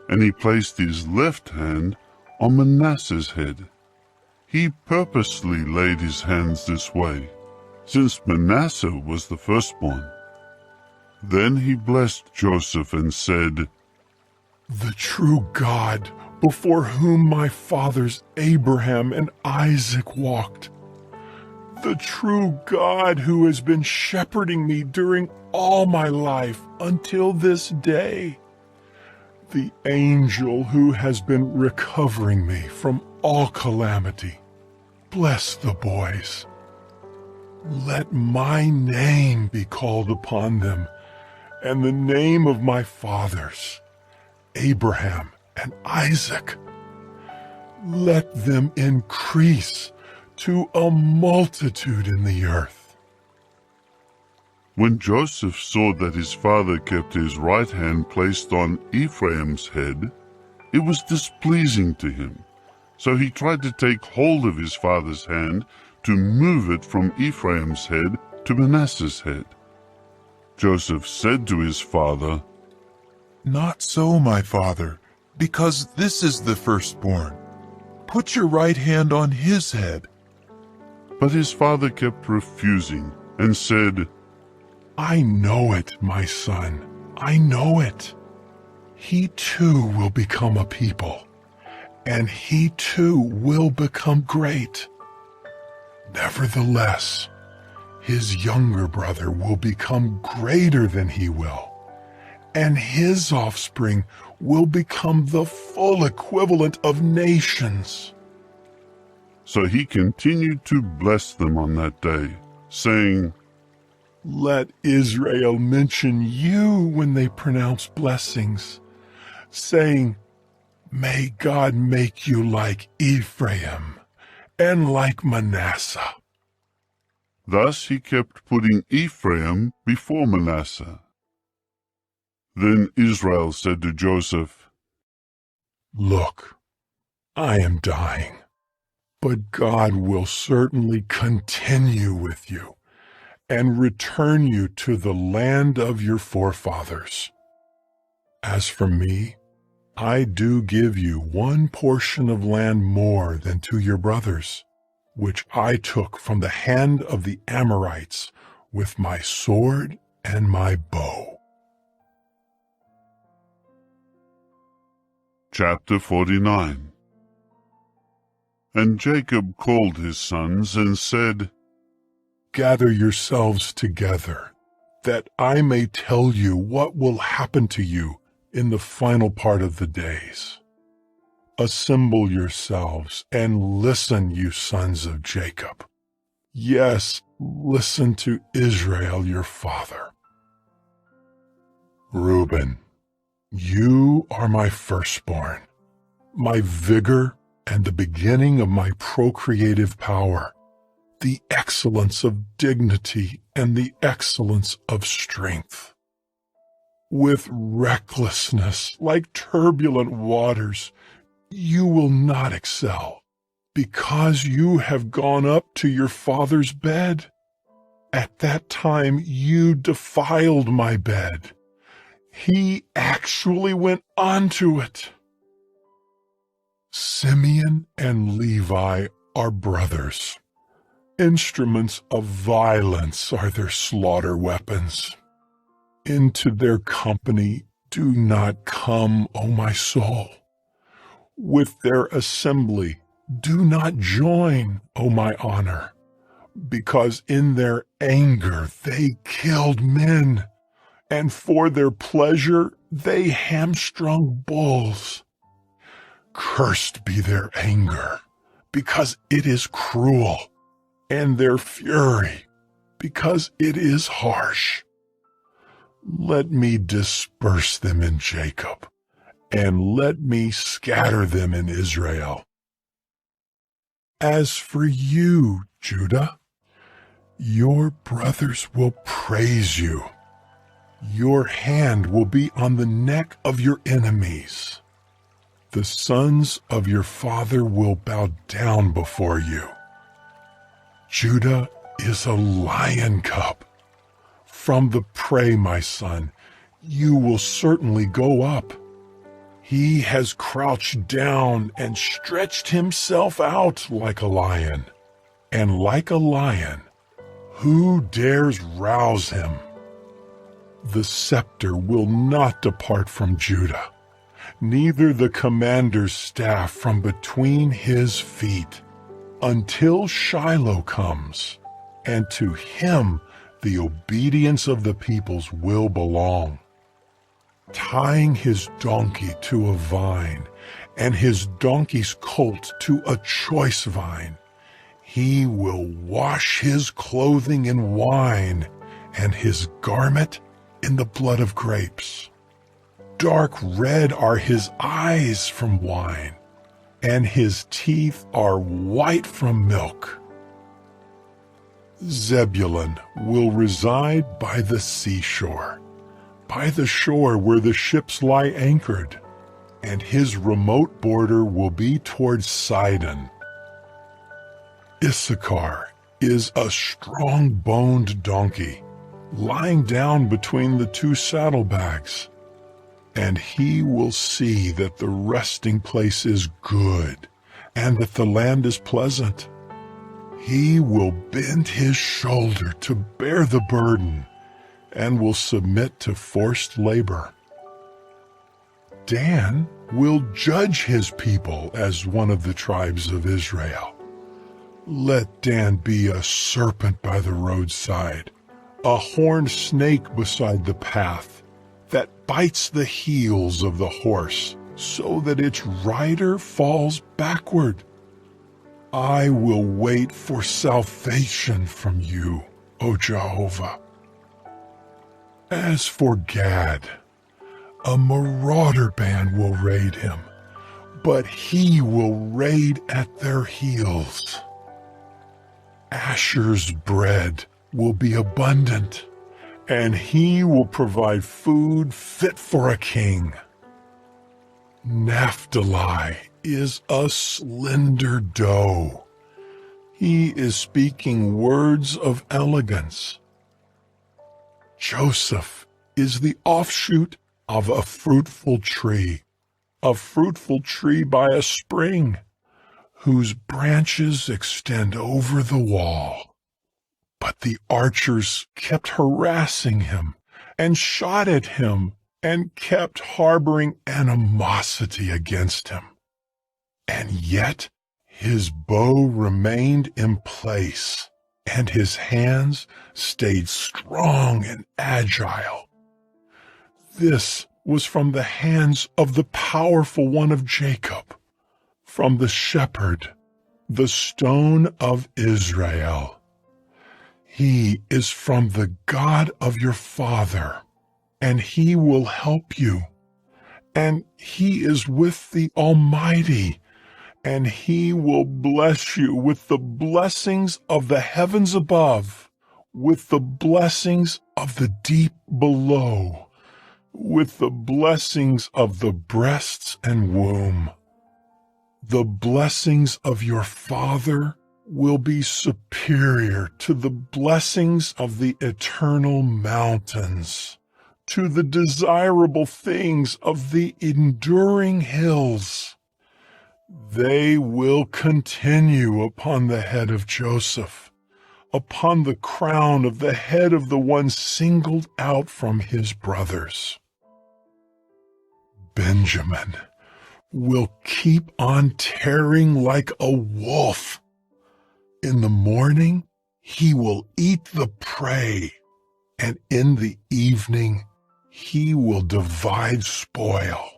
and he placed his left hand on Manasseh's head. He purposely laid his hands this way, since Manasseh was the firstborn. Then he blessed Joseph and said, The true God, before whom my fathers Abraham and Isaac walked, the true God who has been shepherding me during all my life until this day, the angel who has been recovering me from all calamity, bless the boys. Let my name be called upon them, and the name of my fathers, Abraham and Isaac. Let them increase to a multitude in the earth. When Joseph saw that his father kept his right hand placed on Ephraim's head, it was displeasing to him. So he tried to take hold of his father's hand to move it from Ephraim's head to Manasseh's head. Joseph said to his father, "Not so, my father, because this is the firstborn. Put your right hand on his head." But his father kept refusing and said, I know it, my son. I know it. He too will become a people, and he too will become great. Nevertheless, his younger brother will become greater than he will, and his offspring will become the full equivalent of nations. So he continued to bless them on that day, saying, Let Israel mention you when they pronounce blessings, saying, May God make you like Ephraim and like Manasseh. Thus he kept putting Ephraim before Manasseh. Then Israel said to Joseph, Look, I am dying, but God will certainly continue with you and return you to the land of your forefathers. As for me, I do give you one portion of land more than to your brothers, which I took from the hand of the Amorites with my sword and my bow. Chapter 49. And Jacob called his sons and said, Gather yourselves together, that I may tell you what will happen to you in the final part of the days. Assemble yourselves and listen, you sons of Jacob. Yes, listen to Israel your father. Reuben, you are my firstborn, my vigor and the beginning of my procreative power, the excellence of dignity and the excellence of strength. With recklessness, like turbulent waters, you will not excel, because you have gone up to your father's bed. At that time you defiled my bed. He actually went onto it. Simeon and Levi are brothers. Instruments of violence are their slaughter weapons. Into their company do not come, O my soul. With their assembly do not join, O my honor, because in their anger they killed men, and for their pleasure they hamstrung bulls. Cursed be their anger, because it is cruel, and their fury, because it is harsh. Let me disperse them in Jacob, and let me scatter them in Israel. As for you, Judah, your brothers will praise you. Your hand will be on the neck of your enemies. The sons of your father will bow down before you. Judah is a lion cub. From the prey, my son, you will certainly go up. He has crouched down and stretched himself out like a lion. And like a lion, who dares rouse him? The scepter will not depart from Judah, neither the commander's staff from between his feet, until Shiloh comes, and to him the obedience of the peoples will belong. Tying his donkey to a vine, and his donkey's colt to a choice vine, he will wash his clothing in wine, and his garment in the blood of grapes. Dark red are his eyes from wine, and his teeth are white from milk. Zebulun will reside by the seashore, by the shore where the ships lie anchored, and his remote border will be towards Sidon. Issachar is a strong-boned donkey, lying down between the two saddlebags, and he will see that the resting place is good, and that the land is pleasant. He will bend his shoulder to bear the burden, and will submit to forced labor. Dan will judge his people as one of the tribes of Israel. Let Dan be a serpent by the roadside, a horned snake beside the path, that bites the heels of the horse, so that its rider falls backward. I will wait for salvation from you, O Jehovah. As for Gad, a marauder band will raid him, but he will raid at their heels. Asher's bread will be abundant, and he will provide food fit for a king. Naphtali is a slender doe. He is speaking words of elegance. Joseph is the offshoot of a fruitful tree by a spring, whose branches extend over the wall. But the archers kept harassing him and shot at him and kept harboring animosity against him. And yet his bow remained in place, and his hands stayed strong and agile. This was from the hands of the powerful one of Jacob, from the shepherd, the stone of Israel. He is from the God of your father, and he will help you. And he is with the Almighty, and he will bless you with the blessings of the heavens above, with the blessings of the deep below, with the blessings of the breasts and womb. The blessings of your father will be superior to the blessings of the eternal mountains, to the desirable things of the enduring hills. They will continue upon the head of Joseph, upon the crown of the head of the one singled out from his brothers. Benjamin will keep on tearing like a wolf. In the morning he will eat the prey, and in the evening he will divide spoil.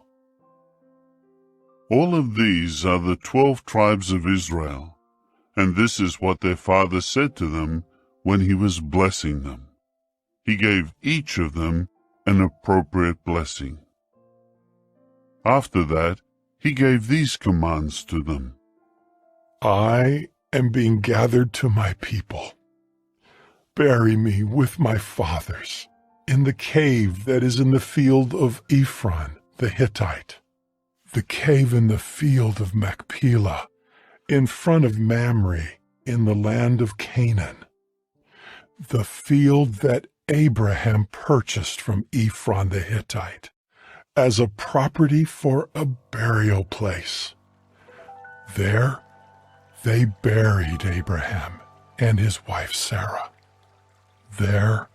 All of these are the 12 tribes of Israel, and this is what their father said to them when he was blessing them. He gave each of them an appropriate blessing. After that, he gave these commands to them. I am being gathered to my people. Bury me with my fathers in the cave that is in the field of Ephron the Hittite, the cave in the field of Machpelah, in front of Mamre, in the land of Canaan, the field that Abraham purchased from Ephron the Hittite, as a property for a burial place. There they buried Abraham and his wife Sarah. There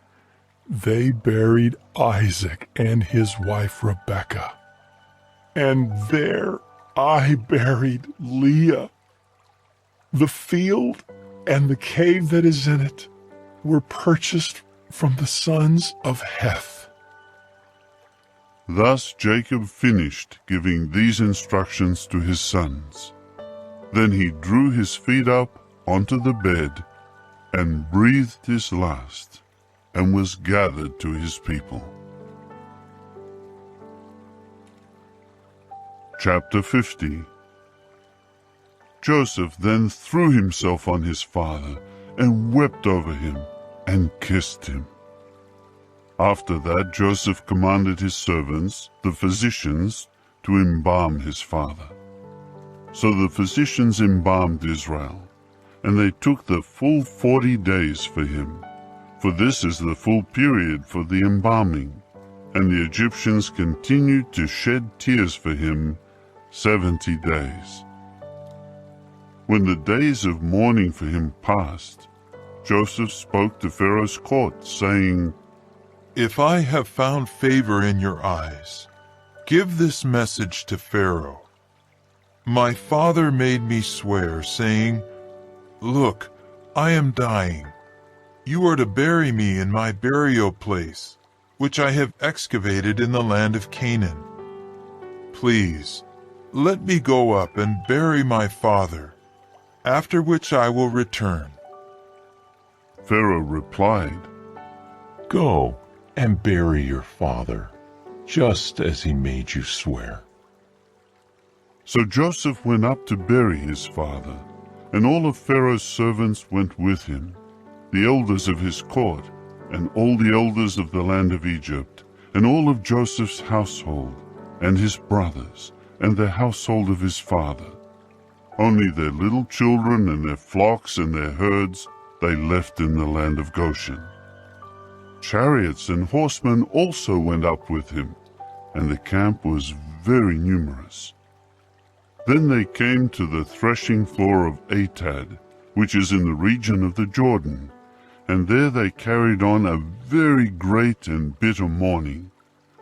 they buried Isaac and his wife Rebekah. And there I buried Leah. The field and the cave that is in it were purchased from the sons of Heth. Thus Jacob finished giving these instructions to his sons. Then he drew his feet up onto the bed and breathed his last, and was gathered to his people. Chapter 50. Joseph then threw himself on his father and wept over him and kissed him. After that, Joseph commanded his servants, the physicians, to embalm his father. So the physicians embalmed Israel, and they took the full 40 days for him, for this is the full period for the embalming. And the Egyptians continued to shed tears for him 70 days. When the days of mourning for him passed, Joseph spoke to Pharaoh's court, saying, "If I have found favor in your eyes, give this message to Pharaoh. My father made me swear, saying, 'Look, I am dying. You are to bury me in my burial place, which I have excavated in the land of Canaan. Please, let me go up and bury my father, after which I will return.'" Pharaoh replied, "Go and bury your father, just as he made you swear." So Joseph went up to bury his father, and all of Pharaoh's servants went with him, the elders of his court, and all the elders of the land of Egypt, and all of Joseph's household, and his brothers, and the household of his father. Only their little children and their flocks and their herds they left in the land of Goshen. Chariots and horsemen also went up with him, and the camp was very numerous. Then they came to the threshing floor of Atad, which is in the region of the Jordan, and there they carried on a very great and bitter mourning,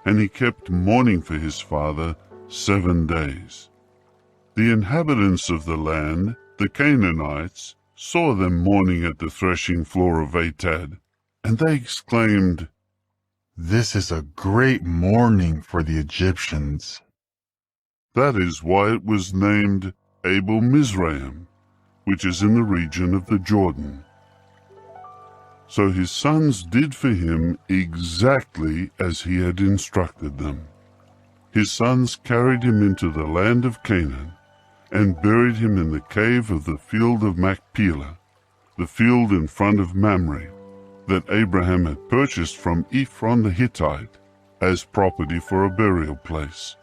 and he kept mourning for his father 7 days. The inhabitants of the land, the Canaanites, saw them mourning at the threshing floor of Atad, and they exclaimed, "This is a great mourning for the Egyptians." That is why it was named Abel Mizraim, which is in the region of the Jordan. So his sons did for him exactly as he had instructed them. His sons carried him into the land of Canaan, and buried him in the cave of the field of Machpelah, the field in front of Mamre, that Abraham had purchased from Ephron the Hittite as property for a burial place.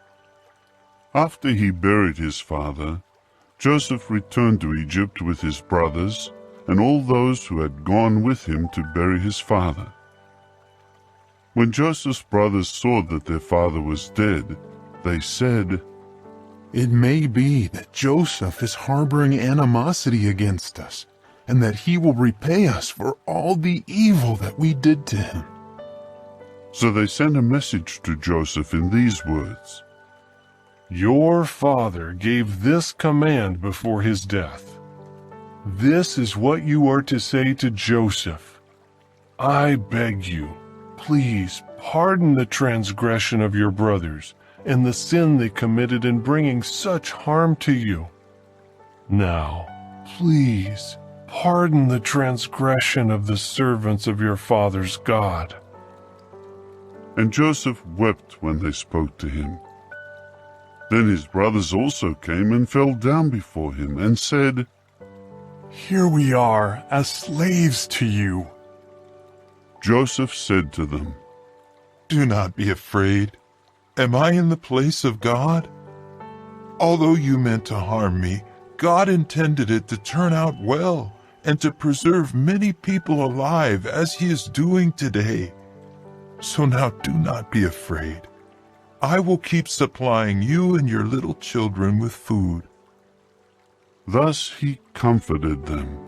After he buried his father, Joseph returned to Egypt with his brothers and all those who had gone with him to bury his father. When Joseph's brothers saw that their father was dead, they said, "It may be that Joseph is harboring animosity against us, and that he will repay us for all the evil that we did to him." So they sent a message to Joseph in these words, "Your father gave this command before his death. This is what you are to say to Joseph. I beg you, please pardon the transgression of your brothers and the sin they committed in bringing such harm to you. Now, please pardon the transgression of the servants of your father's God." And Joseph wept when they spoke to him. Then his brothers also came and fell down before him and said, "Here we are as slaves to you." Joseph said to them, "Do not be afraid. Am I in the place of God? Although you meant to harm me, God intended it to turn out well and to preserve many people alive as he is doing today. So now do not be afraid. I will keep supplying you and your little children with food." Thus he comforted them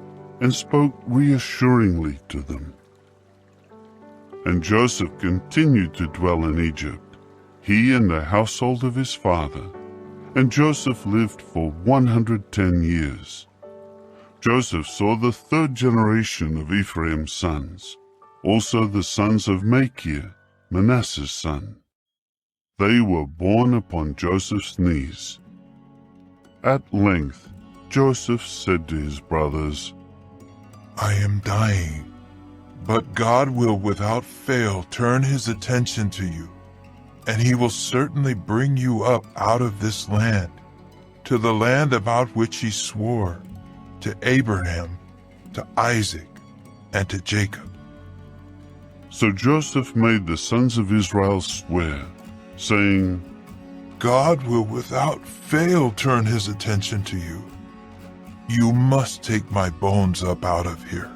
and spoke reassuringly to them. And Joseph continued to dwell in Egypt, he and the household of his father. And Joseph lived for 110 years. Joseph saw the third generation of Ephraim's sons, also the sons of Machir, Manasseh's son. They were born upon Joseph's knees. At length, Joseph said to his brothers, "I am dying, but God will without fail turn his attention to you. and he will certainly bring you up out of this land, to the land about which he swore, to Abraham, to Isaac, and to Jacob. So Joseph made the sons of Israel swear, saying, God will without fail turn his attention to you. You must take my bones up out of here.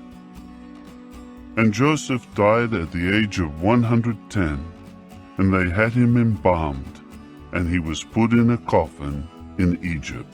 And Joseph died at the age of 110, and they had him embalmed, and he was put in a coffin in Egypt.